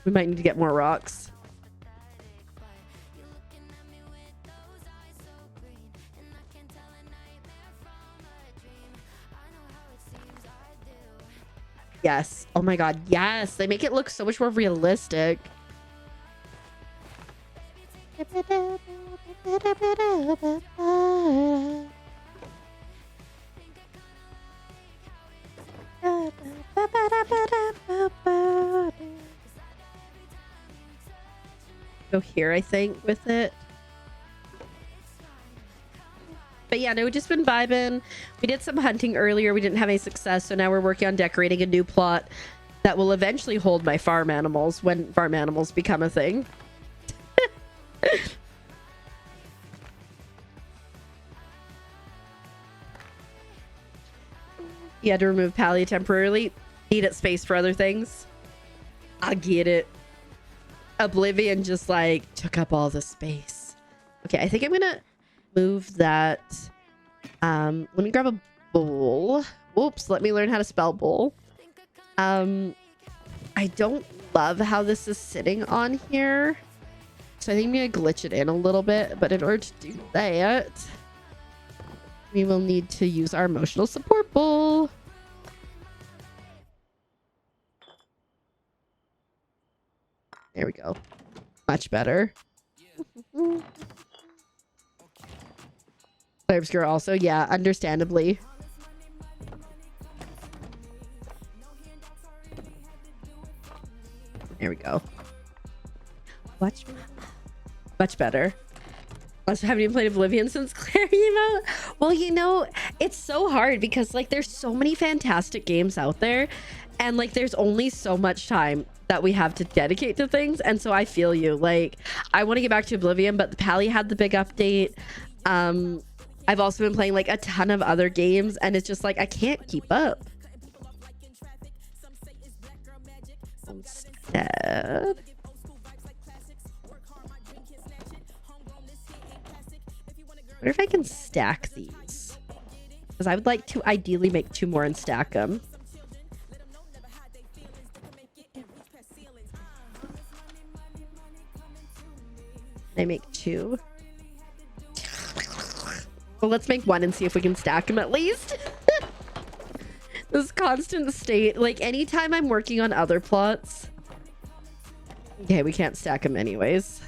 We might need to get more rocks. Yes. Oh my god, yes. They make it look so much more realistic. Go here, I think, with it. But yeah, no, we've just been vibing. We did some hunting earlier. We didn't have any success, so now we're working on decorating a new plot that will eventually hold my farm animals when farm animals become a thing. You had to remove Palia temporarily. Needed space for other things. I get it. Oblivion just like took up all the space. Okay, I think I'm gonna move that. Let me grab a bowl. Whoops, let me learn how to spell bowl. I don't love how this is sitting on here. So I think I'm gonna glitch it in a little bit, but in order to do that, we will need to use our emotional support bowl. There we go. Much better. Obscure also, yeah, understandably. There we go. Much better. I haven't even played Oblivion since Claire came out. Well, you know, it's so hard because like there's so many fantastic games out there, and like there's only so much time that we have to dedicate to things. And so I feel you. Like, I want to get back to Oblivion, but the Palia had the big update. I've also been playing like a ton of other games, and it's just like I can't keep up. Instead, I wonder if I can stack these, because I would like to ideally make 2 more and stack them. I make 2. Well, let's make 1 and see if we can stack them at least. This constant state, like anytime I'm working on other plots. Okay, we can't stack them anyways.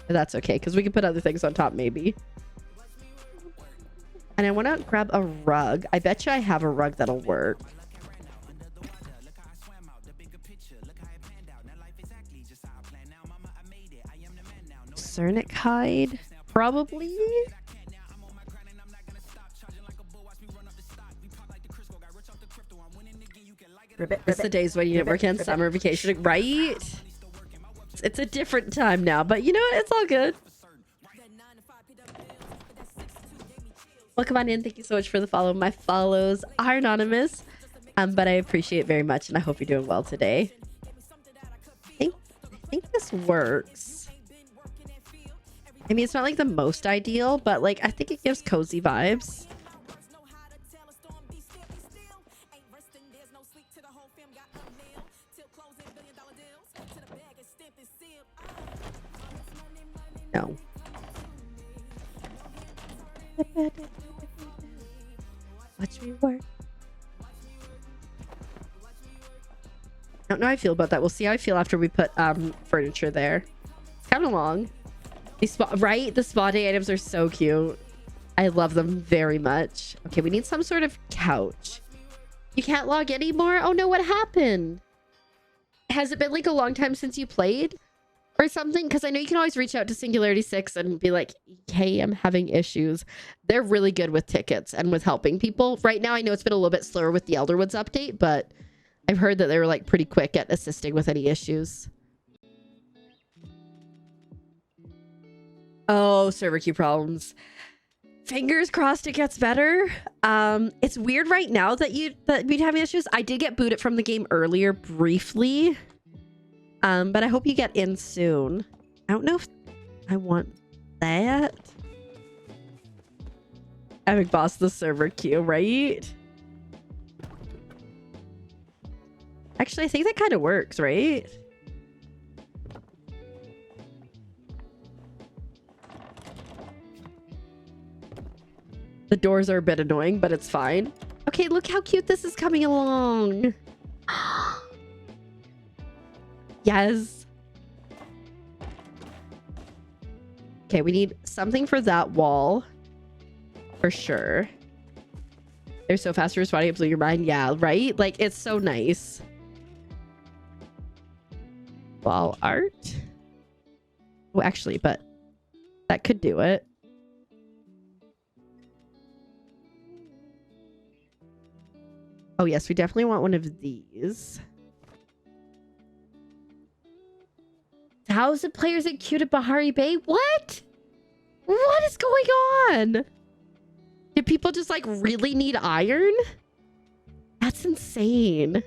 But that's okay, because we can put other things on top maybe. And I want to grab a rug. I bet you I have a rug that'll work. Cernic hide, probably. It's the days when you didn't work on summer vacation, right? It's a different time now, but you know what? It's all good. Welcome on in. Thank you so much for the follow. My follows are anonymous, but I appreciate it very much, and I hope you're doing well today. I think this works. I mean, it's not like the most ideal, but like I think it gives cozy vibes. No. Watch me work. I don't know how I feel about that. We'll see how I feel after we put furniture there. It's kind of long. Right? The spa day items are so cute. I love them very much. Okay, we need some sort of couch. You can't log anymore? Oh no, what happened? Has it been like a long time since you played? Or something? Because I know you can always reach out to Singularity 6 and be like, hey, I'm having issues. They're really good with tickets and with helping people. Right now, I know it's been a little bit slower with the Elderwoods update, but I've heard that they were like pretty quick at assisting with any issues. Oh, server queue problems. Fingers crossed it gets better. It's weird right now that we'd have issues. I did get booted from the game earlier briefly. But I hope you get in soon. I don't know if I want that. Epic boss the server queue, right? Actually, I think that kind of works, right? The doors are a bit annoying, but it's fine. Okay, look how cute this is coming along. Yes. Okay, we need something for that wall. For sure. They're so fast to responding, it blew your mind. Yeah, right? Like, it's so nice. Wall art. Oh, actually, but that could do it. Oh, yes, we definitely want one of these. Thousand players at queued at Bahari Bay? What? What is going on? Did people just like really need iron? That's insane.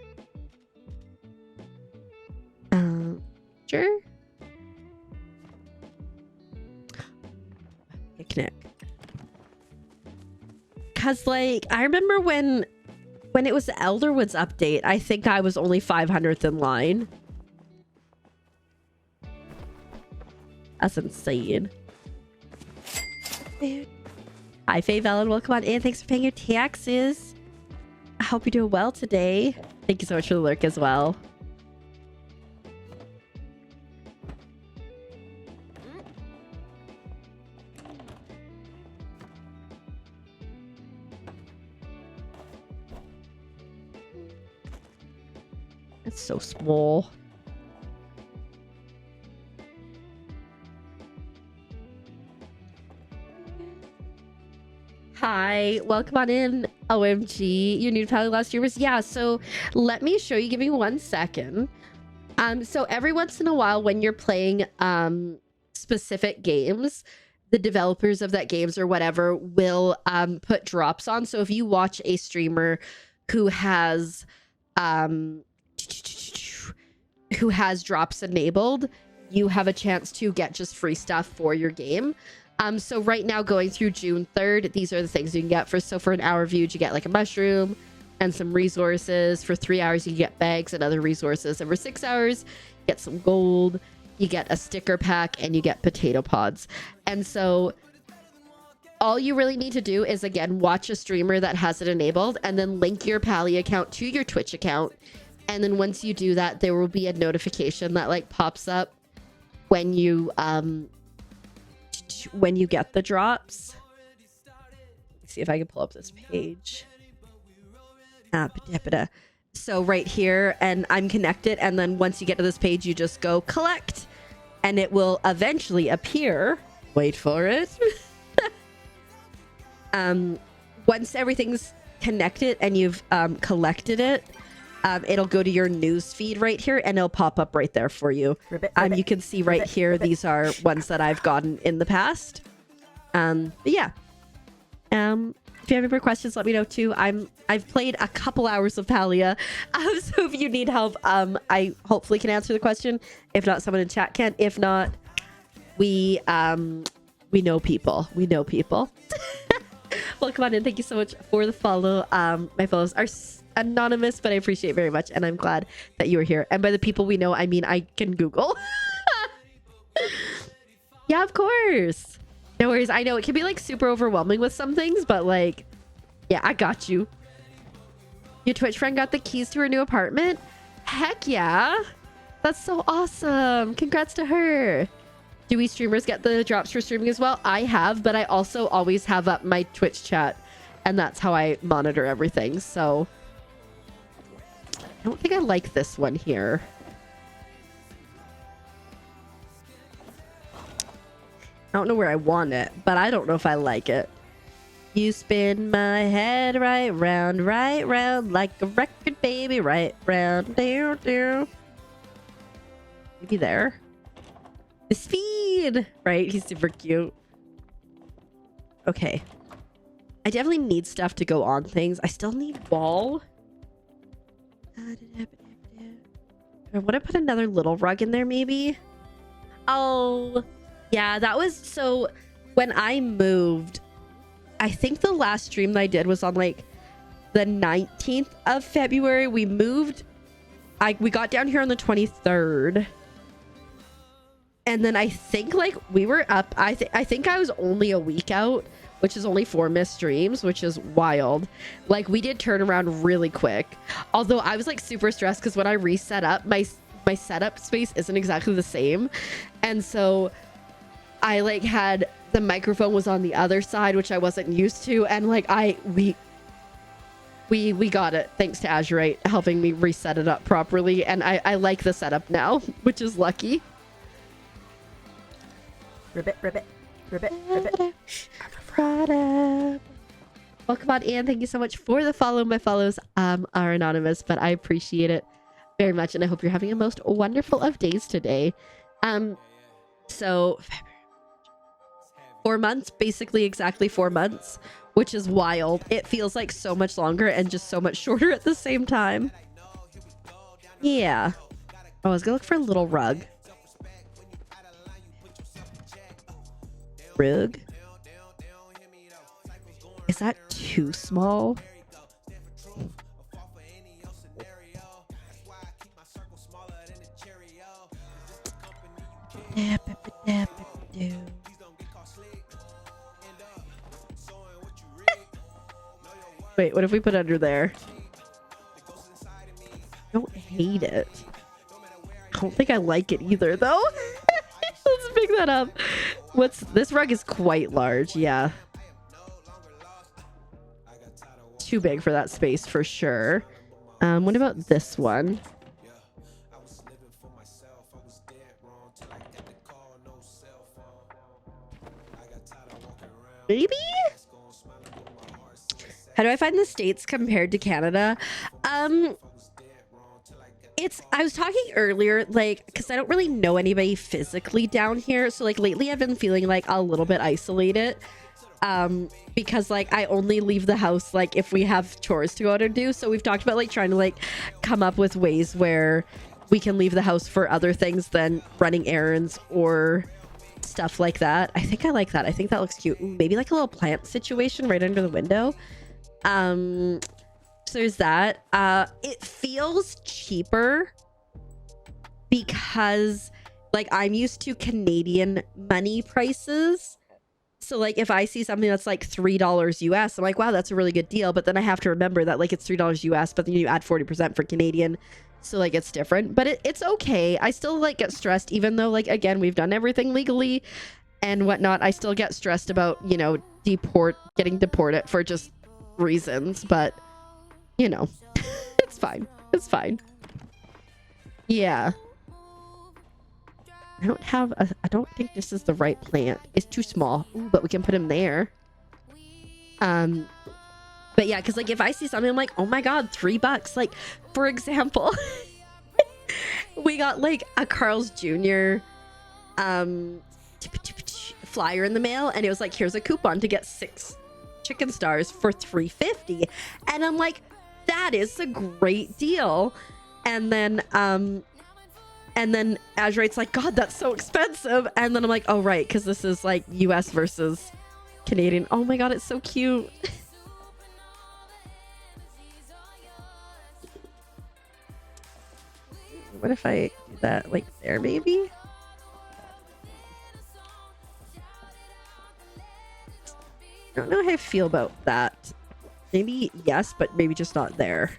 Sure. Picnic. Cause like I remember when it was the Elderwoods update, I think I was only 500th in line. That's insane. Hi, Faye Valen. Welcome on in. Thanks for paying your taxes. I hope you're doing well today. Thank you so much for the lurk as well. It's so small. Hi, welcome on in. OMG, you new to Palia last year was so let me show you. Give me 1 second. So every once in a while when you're playing specific games, the developers of that games or whatever will put drops on. So if you watch a streamer who has drops enabled, you have a chance to get just free stuff for your game. So right now, going through June 3rd, these are the things you can get. So for an hour viewed, you get like a mushroom and some resources. For 3 hours, you get bags and other resources. And for 6 hours, you get some gold, you get a sticker pack, and you get potato pods. And so all you really need to do is, again, watch a streamer that has it enabled and then link your Palia account to your Twitch account. And then once you do that, there will be a notification that like pops up when you get the drops. Let's see if I can pull up this page. So right here, and I'm connected, and then once you get to this page, you just go collect, and it will eventually appear. Wait for it. Once everything's connected and you've collected it, it'll go to your news feed right here, and it'll pop up right there for you. You can see right here, these are ones that I've gotten in the past. But yeah. If you have any more questions, let me know too. I've played a couple hours of Palia, so if you need help, I hopefully can answer the question. If not, someone in chat can. If not, we know people. We know people. Welcome on in. Thank you so much for the follow. My follows are anonymous, but I appreciate it very much, and I'm glad that you are here. And by the people we know, I mean I can Google. Yeah, of course. No worries. I know it can be like super overwhelming with some things, but like, yeah, I got you. Your Twitch friend got the keys to her new apartment? Heck yeah. That's so awesome. Congrats to her. Do we streamers get the drops for streaming as well? I have, but I also always have up my Twitch chat, and that's how I monitor everything. So I don't think I like this one here. I don't know where I want it, but I don't know if I like it. You spin my head right round like a record, baby, right round, down, down. Maybe there. The speed, right? He's super cute. Okay. I definitely need stuff to go on things. I still need wall. I want to put another little rug in there, maybe. Oh, yeah, that was so. When I moved, I think the last stream that I did was on like the 19th of February. We moved we got down here on the 23rd. And then I think like we were up, I think I was only a week out, which is only 4 missed streams, which is wild. Like we did turn around really quick. Although I was like super stressed because when I reset up, my setup space isn't exactly the same. And so I like had the microphone was on the other side, which I wasn't used to. And like we got it thanks to Azurite helping me reset it up properly. And I like the setup now, which is lucky. Ribbit. Welcome on, Anne. Thank you so much for the follow. My follows are anonymous, but I appreciate it very much, and I hope you're having a most wonderful of days today. So 4 months, basically exactly 4 months, which is wild. It feels like so much longer and just so much shorter at the same time. Yeah. Oh, I was gonna look for a little rug. Rug? Is that too small? Wait, what if we put under there? I don't hate it. I don't think I like it either, though. Let's pick that up. This rug is quite large, yeah. Too big for that space for sure. What about this one? Maybe? How do I find the States compared to Canada? I was talking earlier, like, because I don't really know anybody physically down here. So like lately I've been feeling like a little bit isolated. Because like I only leave the house like if we have chores to go out and do. So we've talked about like trying to like come up with ways where we can leave the house for other things than running errands or stuff like that. I think I like that. I think that looks cute. Ooh, maybe like a little plant situation right under the window. So there's that. It feels cheaper because like I'm used to Canadian money prices. So like if I see something that's like $3 US, I'm like, wow, that's a really good deal. But then I have to remember that like it's $3 US, but then you add 40% for Canadian. So like it's different, but it's okay. I still like get stressed, even though like, again, we've done everything legally and whatnot. I still get stressed about, you know, getting deported for just reasons, but you know, it's fine. It's fine. Yeah. I don't think this is the right plant. It's too small. Ooh, but we can put him there. But yeah, because like if I see something, I'm like, oh my god, $3. Like, for example, we got like a Carl's Jr. Flyer in the mail, and it was like, here's a coupon to get 6 chicken stars for $3.50. And I'm like, that is a great deal. And then Azurite's like, God, that's so expensive. And then I'm like, oh, right, because this is like US versus Canadian. Oh my god, it's so cute. What if I do that like there, maybe? I don't know how I feel about that. Maybe yes, but maybe just not there.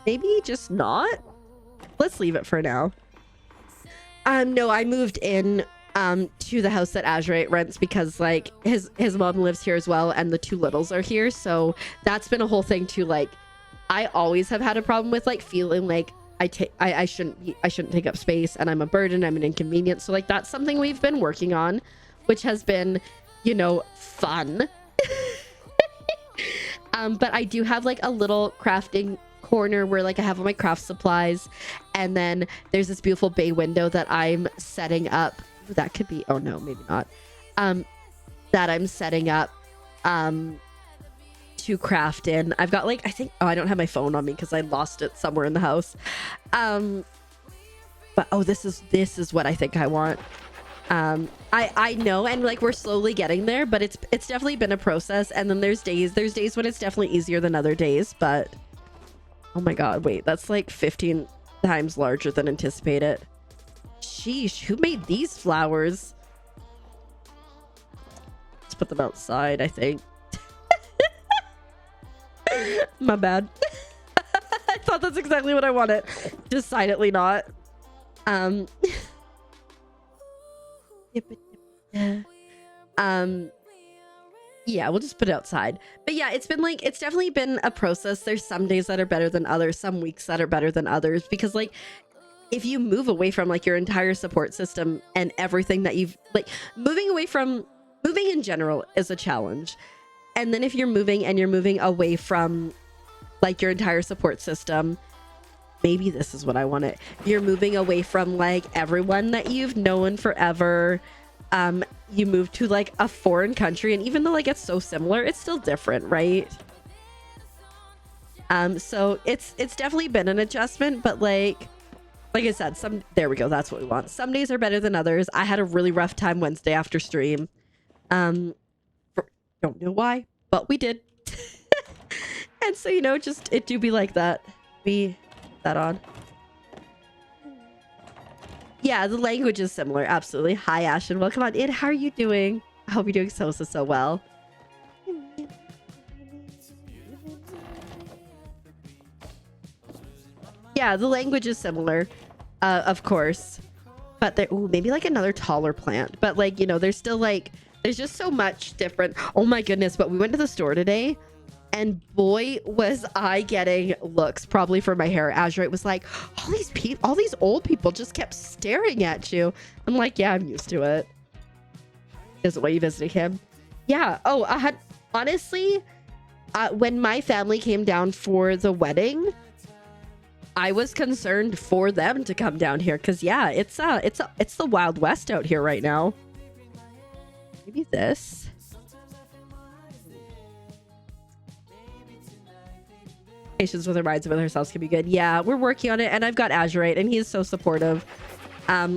Maybe just not. Let's leave it for now. No, I moved in to the house that Azurite rents because like his mom lives here as well, and the 2 littles are here. So that's been a whole thing too. Like I always have had a problem with like feeling like I shouldn't take up space, and I'm a burden, I'm an inconvenience. So like that's something we've been working on, which has been, you know, fun. But I do have like a little crafting corner where like I have all my craft supplies, and then there's this beautiful bay window that I'm setting up. That could be, oh no, maybe not. That I'm setting up to craft in. I've got like, I think, oh, I don't have my phone on me because I lost it somewhere in the house. But oh, this is what I think I want. I know, and like we're slowly getting there, but it's definitely been a process. And then there's days when it's definitely easier than other days. But oh my god, wait, that's like 15 times larger than anticipated. Sheesh, who made these flowers? Let's put them outside, I think. My bad. I thought that's exactly what I wanted. Decidedly not. Yeah, we'll just put it outside. But yeah, it's definitely been a process. There's some days that are better than others, some weeks that are better than others, because like if you move away from like your entire support system and everything that you've like moving in general is a challenge. And then if you're moving away from like your entire support system, maybe this is what I wanted. You're moving away from like everyone that you've known forever. You move to like a foreign country, and even though like it's so similar, it's still different, right? So it's definitely been an adjustment, but like I said, there we go, that's what we want. Some days are better than others. I had a really rough time Wednesday after stream. Don't know why, but we did. And so, you know, just it do be like that. Be that on. Yeah, the language is similar. Absolutely. Hi, Ashton. Welcome on in. How are you doing? I hope you're doing so well. Yeah, the language is similar, of course. But there, ooh, maybe like another taller plant. But like, you know, there's still like, there's just so much different. Oh my goodness. But we went to the store today, and boy, was I getting looks, probably for my hair. Azurite was like, all these old people just kept staring at you. I'm like, yeah, I'm used to it. Is it why you visiting him? Yeah. Oh, I had, honestly, when my family came down for the wedding, I was concerned for them to come down here. Cause yeah, it's the Wild West out here right now. Maybe this. Patience with her minds and with herself can be good. Yeah, we're working on it, and I've got Azurite, and he's so supportive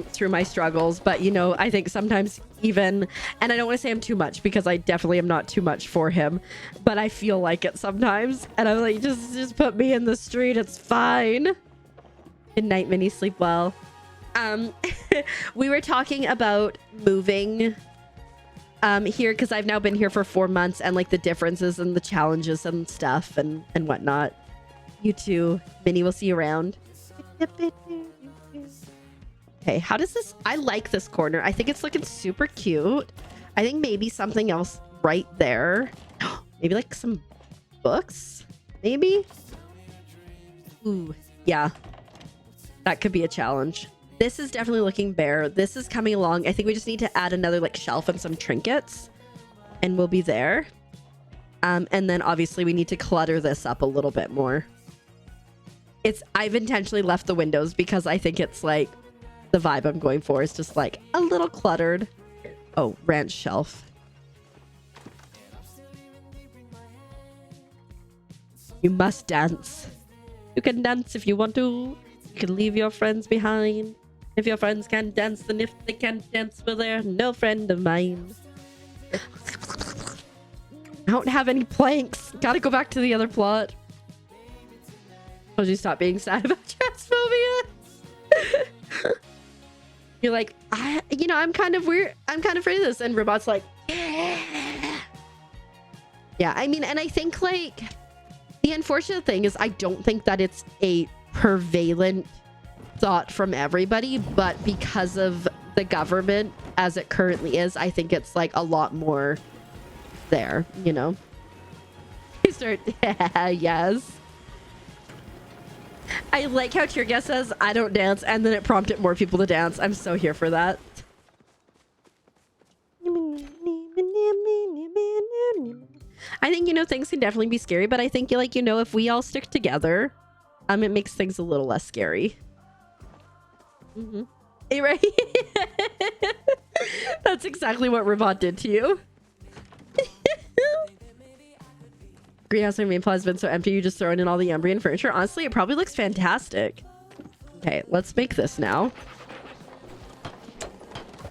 through my struggles. But you know, I think sometimes even, and I don't want to say I'm too much, because I definitely am not too much for him, but I feel like it sometimes, and I'm like, just put me in the street, it's fine. Good night, Minnie, sleep well. We were talking about moving here, because I've now been here for 4 months, and like the differences and the challenges and stuff and whatnot. You too, Minnie. We'll see you around. Okay, how does this? I like this corner. I think it's looking super cute. I think maybe something else right there. Maybe like some books. Maybe. Ooh, yeah. That could be a challenge. This is definitely looking bare. This is coming along. I think we just need to add another like shelf and some trinkets, and we'll be there. And then obviously we need to clutter this up a little bit more. I've intentionally left the windows because I think it's like the vibe I'm going for is just like a little cluttered. Oh, ranch shelf. You must dance. You can dance if you want to. You can leave your friends behind. If your friends can't dance, then if they can't dance, well, they're no friend of mine. I don't have any planks. Gotta go back to the other plot. Told you stop being sad about transphobia. You're like, I'm kind of weird. I'm kind of afraid of this. And Robot's like, yeah. Yeah, I mean, and I think like the unfortunate thing is I don't think that it's a prevalent thought from everybody, but because of the government as it currently is, I think it's like a lot more there, you know. You start, yes. I like how Teargas says I don't dance, and then it prompted more people to dance. I'm so here for that. I think, you know, things can definitely be scary, but I think, like, you know, if we all stick together, it makes things a little less scary. Mm-hmm. Right? That's exactly what Robot did to you. Greenhouse main plot has been so empty, you just throw in all the Umbrian furniture. Honestly, it probably looks fantastic. Okay, let's make this now.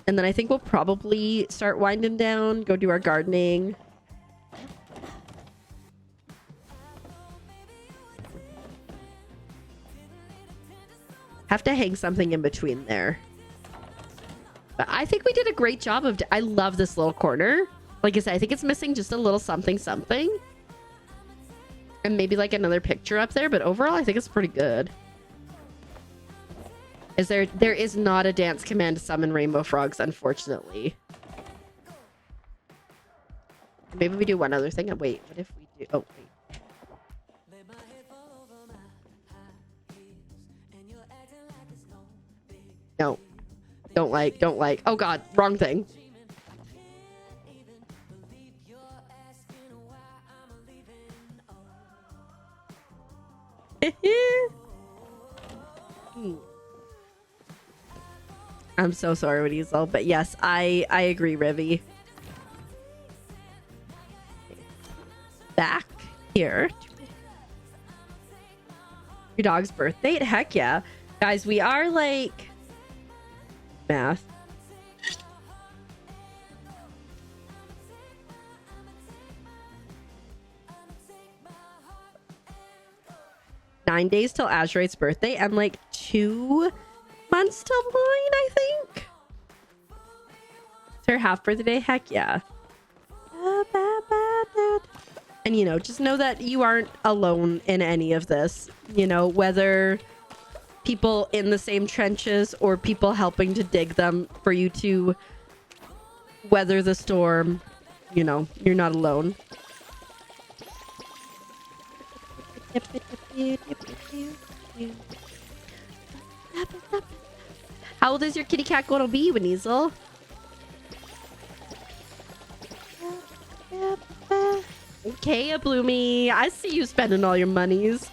And then I think we'll probably start winding down, go do our gardening. Have to hang something in between there. But I think we did a great job of... I love this little corner. Like I said, I think it's missing just a little something something. And maybe like another picture up there. But overall, I think it's pretty good. There is not a dance command to summon rainbow frogs, unfortunately. Maybe we do one other thing. Wait, what if we do... Oh, wait. No. Don't like. Oh god, wrong thing. I'm so sorry, Weasel, but yes, I agree, Rivy. Back here. Your dog's birthday? Heck yeah. Guys, we are like... Math. Nine days till Azurite's birthday and like 2 months till mine, I think. It's her half birthday. Heck yeah. And you know, just know that you aren't alone in any of this. You know, whether people in the same trenches or people helping to dig them for you to weather the storm, you know, you're not alone. How old is your kitty cat gonna be, Weasel? Okay, Bloomy. I see you spending all your monies.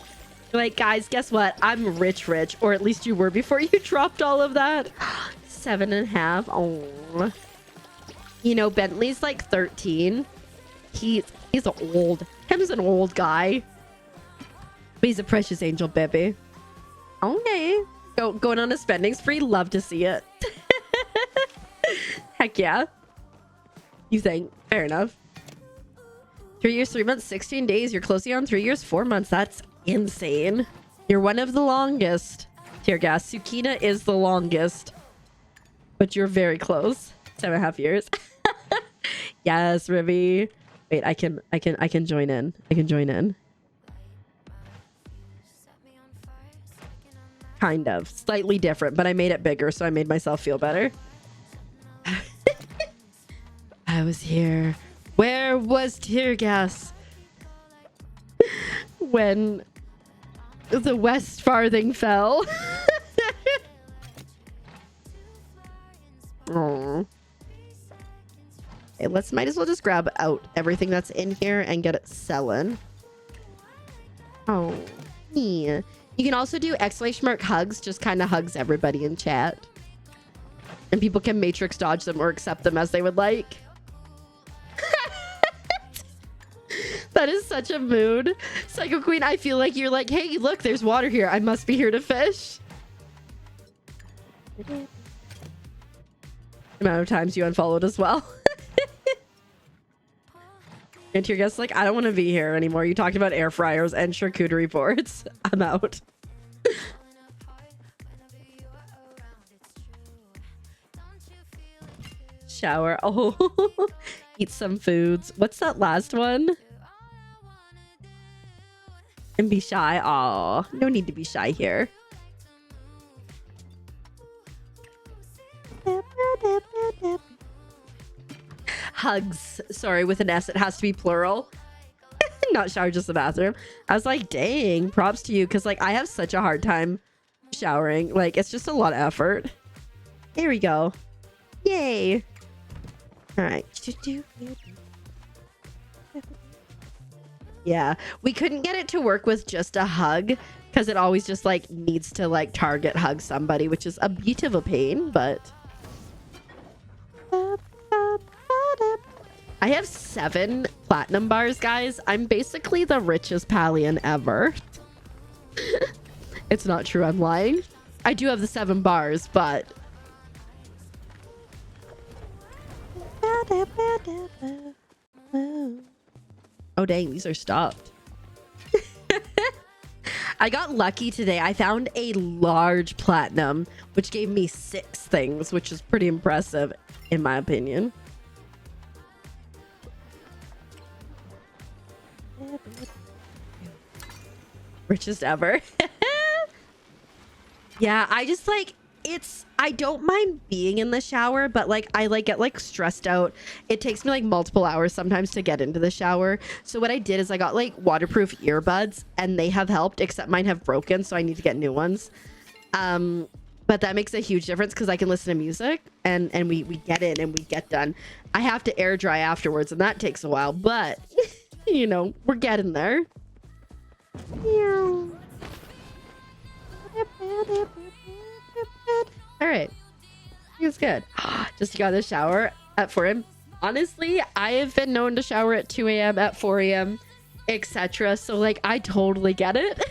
Like, guys, guess what? I'm rich, or at least you were before you dropped all of that. 7.5. Oh, you know, Bentley's like 13. He's old. Him's an old guy. But he's a precious angel, baby. Okay. Going on a spending spree. Love to see it. Heck yeah. You think? Fair enough. 3 years, 3 months, 16 days. You're closing on 3 years, 4 months. That's insane. You're one of the longest. Tear gas. Sukina is the longest. But you're very close. 7.5 years. Yes, Rivy. Wait, I can join in. I can join in. Kind of. Slightly different, but I made it bigger, so I made myself feel better. I was here. Where was tear gas? When the West Farthing fell. Aww. Okay, might as well just grab out everything that's in here and get it selling. Oh, yeah. You can also do !! hugs, just kind of hugs everybody in chat. And people can matrix dodge them or accept them as they would like. That is such a mood. Psycho Queen, I feel like you're like, hey, look, there's water here. I must be here to fish. The amount of times you unfollowed as well. And your guest like, I don't want to be here anymore. You talked about air fryers and charcuterie boards. I'm out. Shower. Oh, eat some foods. What's that last one? And be shy. Aw, no need to be shy here. Hugs. Sorry, with an S, it has to be plural. Not shower, just the bathroom. I was like, dang, props to you. Because, like, I have such a hard time showering. Like, it's just a lot of effort. There we go. Yay. All right. Yeah. We couldn't get it to work with just a hug. Because it always just, like, needs to, like, target hug somebody. Which is a bit of a pain, but... I have 7 platinum bars, guys. I'm basically the richest Palian ever. It's not true. I'm lying. I do have the 7 bars, but... Oh dang, these are stopped. I got lucky today. I found a large platinum, which gave me 6 things, which is pretty impressive in my opinion. Richest ever. Yeah, I just like I don't mind being in the shower, but like I like get like stressed out. It takes me like multiple hours sometimes to get into the shower. So what I did is I got like waterproof earbuds and they have helped, except mine have broken, so I need to get new ones. But that makes a huge difference because I can listen to music and we get in and we get done. I have to air dry afterwards and that takes a while, but you know, we're getting there. All right, it's good. Just got a shower at 4 a.m. Honestly, I have been known to shower at 2 a.m., at 4 a.m., etc. So like, I totally get it.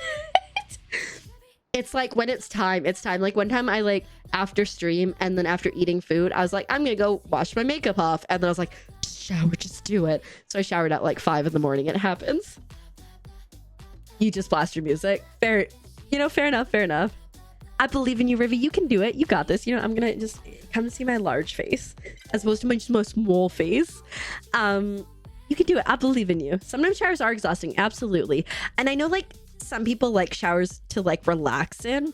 It's like when it's time, it's time. Like one time I like after stream and then after eating food, I was like, I'm gonna go wash my makeup off, and then I was like, shower, just do it. So I showered at like 5 in the morning. It happens. You just blast your music. Fair, you know, fair enough, fair enough. I believe in you, Rivi. You can do it. You got this. You know, I'm gonna just come see my large face as opposed to my most small face. You can do it. I believe in you. Sometimes showers are exhausting, absolutely. And I know like some people like showers to like relax in.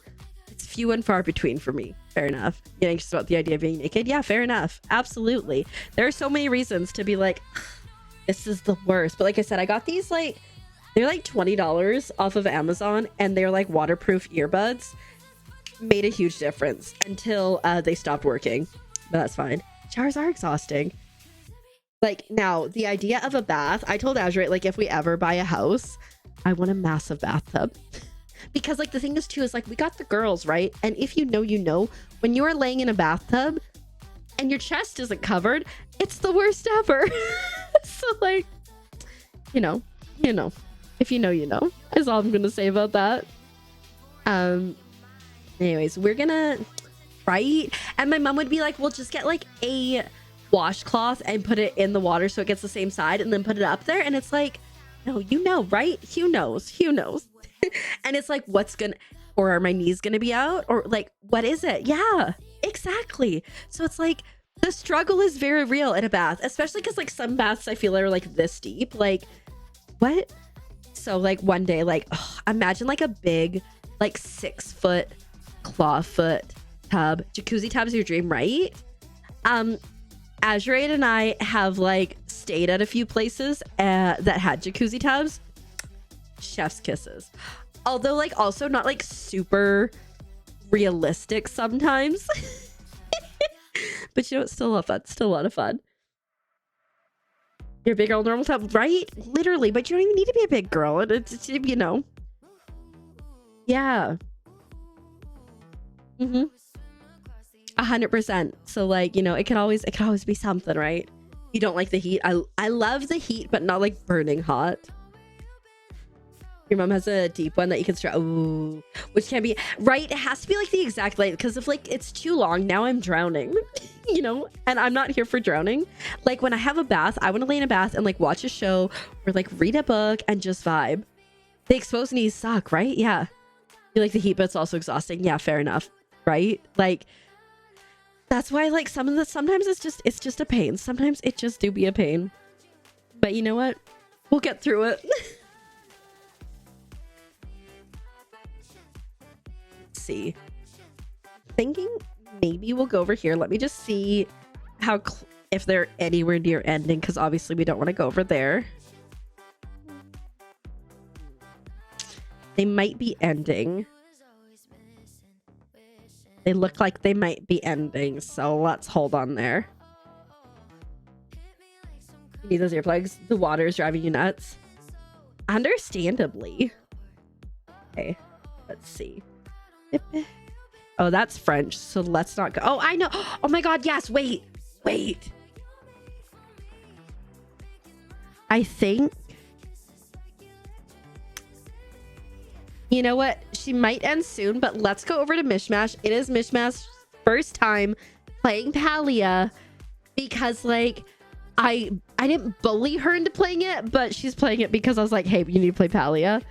It's few and far between for me. Fair enough. Getting anxious about the idea of being naked. Yeah, fair enough. Absolutely. There are so many reasons to be like, this is the worst. But like I said, I got these like, they're like $20 off of Amazon and they're like waterproof earbuds. Made a huge difference until they stopped working, but that's fine. Showers are exhausting. Like now the idea of a bath, I told Azure, like if we ever buy a house, I want a massive bathtub. Because like the thing is too is like we got the girls, right? And if you know, when you are laying in a bathtub and your chest isn't covered, it's the worst ever. So like, you know, if you know, is all I'm gonna say about that. Anyways, we're gonna, right? And my mom would be like, well, just get like a washcloth and put it in the water so it gets the same side and then put it up there. And it's like, no, you know, right? Who knows? And it's like, or are my knees gonna be out? Or like, what is it? Yeah, exactly. So it's like, the struggle is very real in a bath, especially because like some baths I feel are like this deep. Like, what? So like one day, like, imagine like a big, like 6-foot clawfoot tub. Jacuzzi tub's your dream, right? Azurade and I have like stayed at a few places that had jacuzzi tubs. Chef's kisses. Although like also not like super realistic sometimes. But you know, it's still a lot of fun. Still a lot of fun. You're a big girl, normal tub, right? Literally, but you don't even need to be a big girl. It's you know. Yeah. 100%. So like, you know, it can always be something, right? You don't like the heat. I love the heat, but not like burning hot. Your mom has a deep one that you can stretch. Ooh, which can be right. It has to be like the exact length, because if like it's too long, now I'm drowning. You know, and I'm not here for drowning. Like when I have a bath, I want to lay in a bath and like watch a show or like read a book and just vibe. The exposed knees suck, right? Yeah. You like the heat, but it's also exhausting. Yeah, fair enough. Right? Like that's why like sometimes it's just a pain. Sometimes it just do be a pain. But you know what? We'll get through it. Let's see. Thinking maybe we'll go over here. Let me just see how if they're anywhere near ending, because obviously we don't want to go over there. They might be ending. They look like they might be ending, so let's hold on there. You need those earplugs? The water is driving you nuts? Understandably. Okay, let's see. Oh, that's French, so let's not go. Oh, I know. Oh my god, yes. Wait. I think... You know what? She might end soon, but let's go over to Mishmash. It is Mishmash's first time playing Palia because, like, I didn't bully her into playing it, but she's playing it because I was like, hey, you need to play Palia.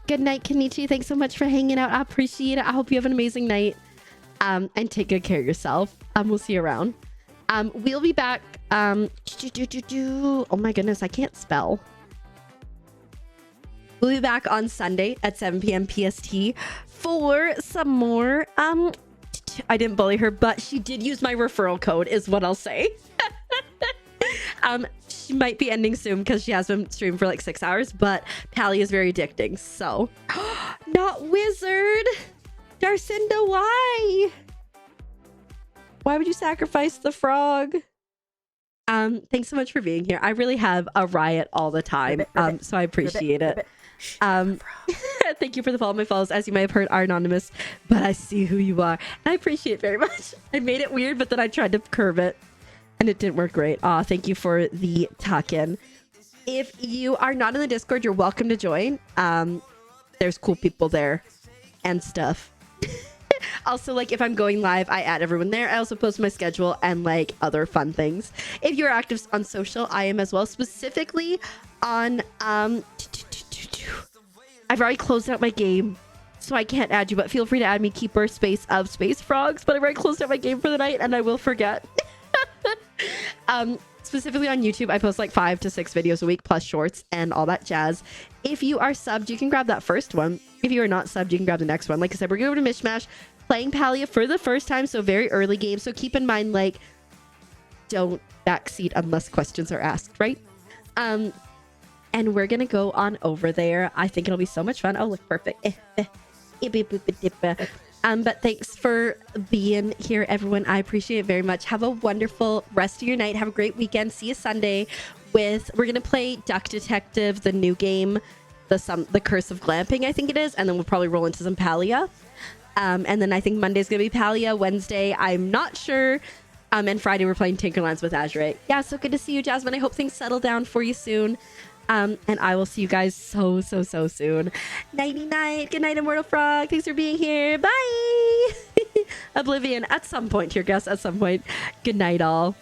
Good night, Kenichi. Thanks so much for hanging out. I appreciate it. I hope you have an amazing night. And take good care of yourself. We'll see you around. We'll be back. Oh my goodness, I can't spell. We'll be back on Sunday at 7 p.m. PST for some more. I didn't bully her, but she did use my referral code, is what I'll say. She might be ending soon because she has been streaming for like 6 hours, but Palia is very addicting. So, not Wizard. Darcinda, why? Why would you sacrifice the frog? Thanks so much for being here. I really have a riot all the time, so I appreciate it. Thank you for the follow. My follows, as you may have heard, are anonymous, but I see who you are, and I appreciate it very much. I made it weird, but then I tried to curve it, and it didn't work great. Thank you for the tuck-in. If you are not in the Discord, you're welcome to join. There's cool people there and stuff. Also, like, if I'm going live, I add everyone there. I also post my schedule and like other fun things. If you're active on social, I am as well, specifically on I've already closed out my game, so I can't add you, but feel free to add me, Keeper Space of Space Frogs. But I've already closed out my game for the night, and I will forget. Specifically on YouTube, I post like 5 to 6 videos a week, plus shorts and all that jazz. If you are subbed, you can grab that first one. If you are not subbed, you can grab the next one. Like I said, we're going over to Mishmash, playing Palia for the first time, so very early game. So keep in mind, like, don't backseat unless questions are asked, right? And we're gonna go on over there. I think it'll be so much fun. Oh, look, perfect. But thanks for being here, everyone. I appreciate it very much. Have a wonderful rest of your night. Have a great weekend. See you Sunday. We're gonna play Duck Detective, the new game, the Curse of Glamping, I think it is, and then we'll probably roll into some Palia. And then I think Monday's gonna be Palia. Wednesday, I'm not sure. And Friday we're playing Tinkerlands with Azure. Yeah, so good to see you, Jasmine. I hope things settle down for you soon. And I will see you guys so soon. Nighty night. Good night, Immortal Frog. Thanks for being here. Bye. Oblivion at some point here, guys. At some point. Good night, all.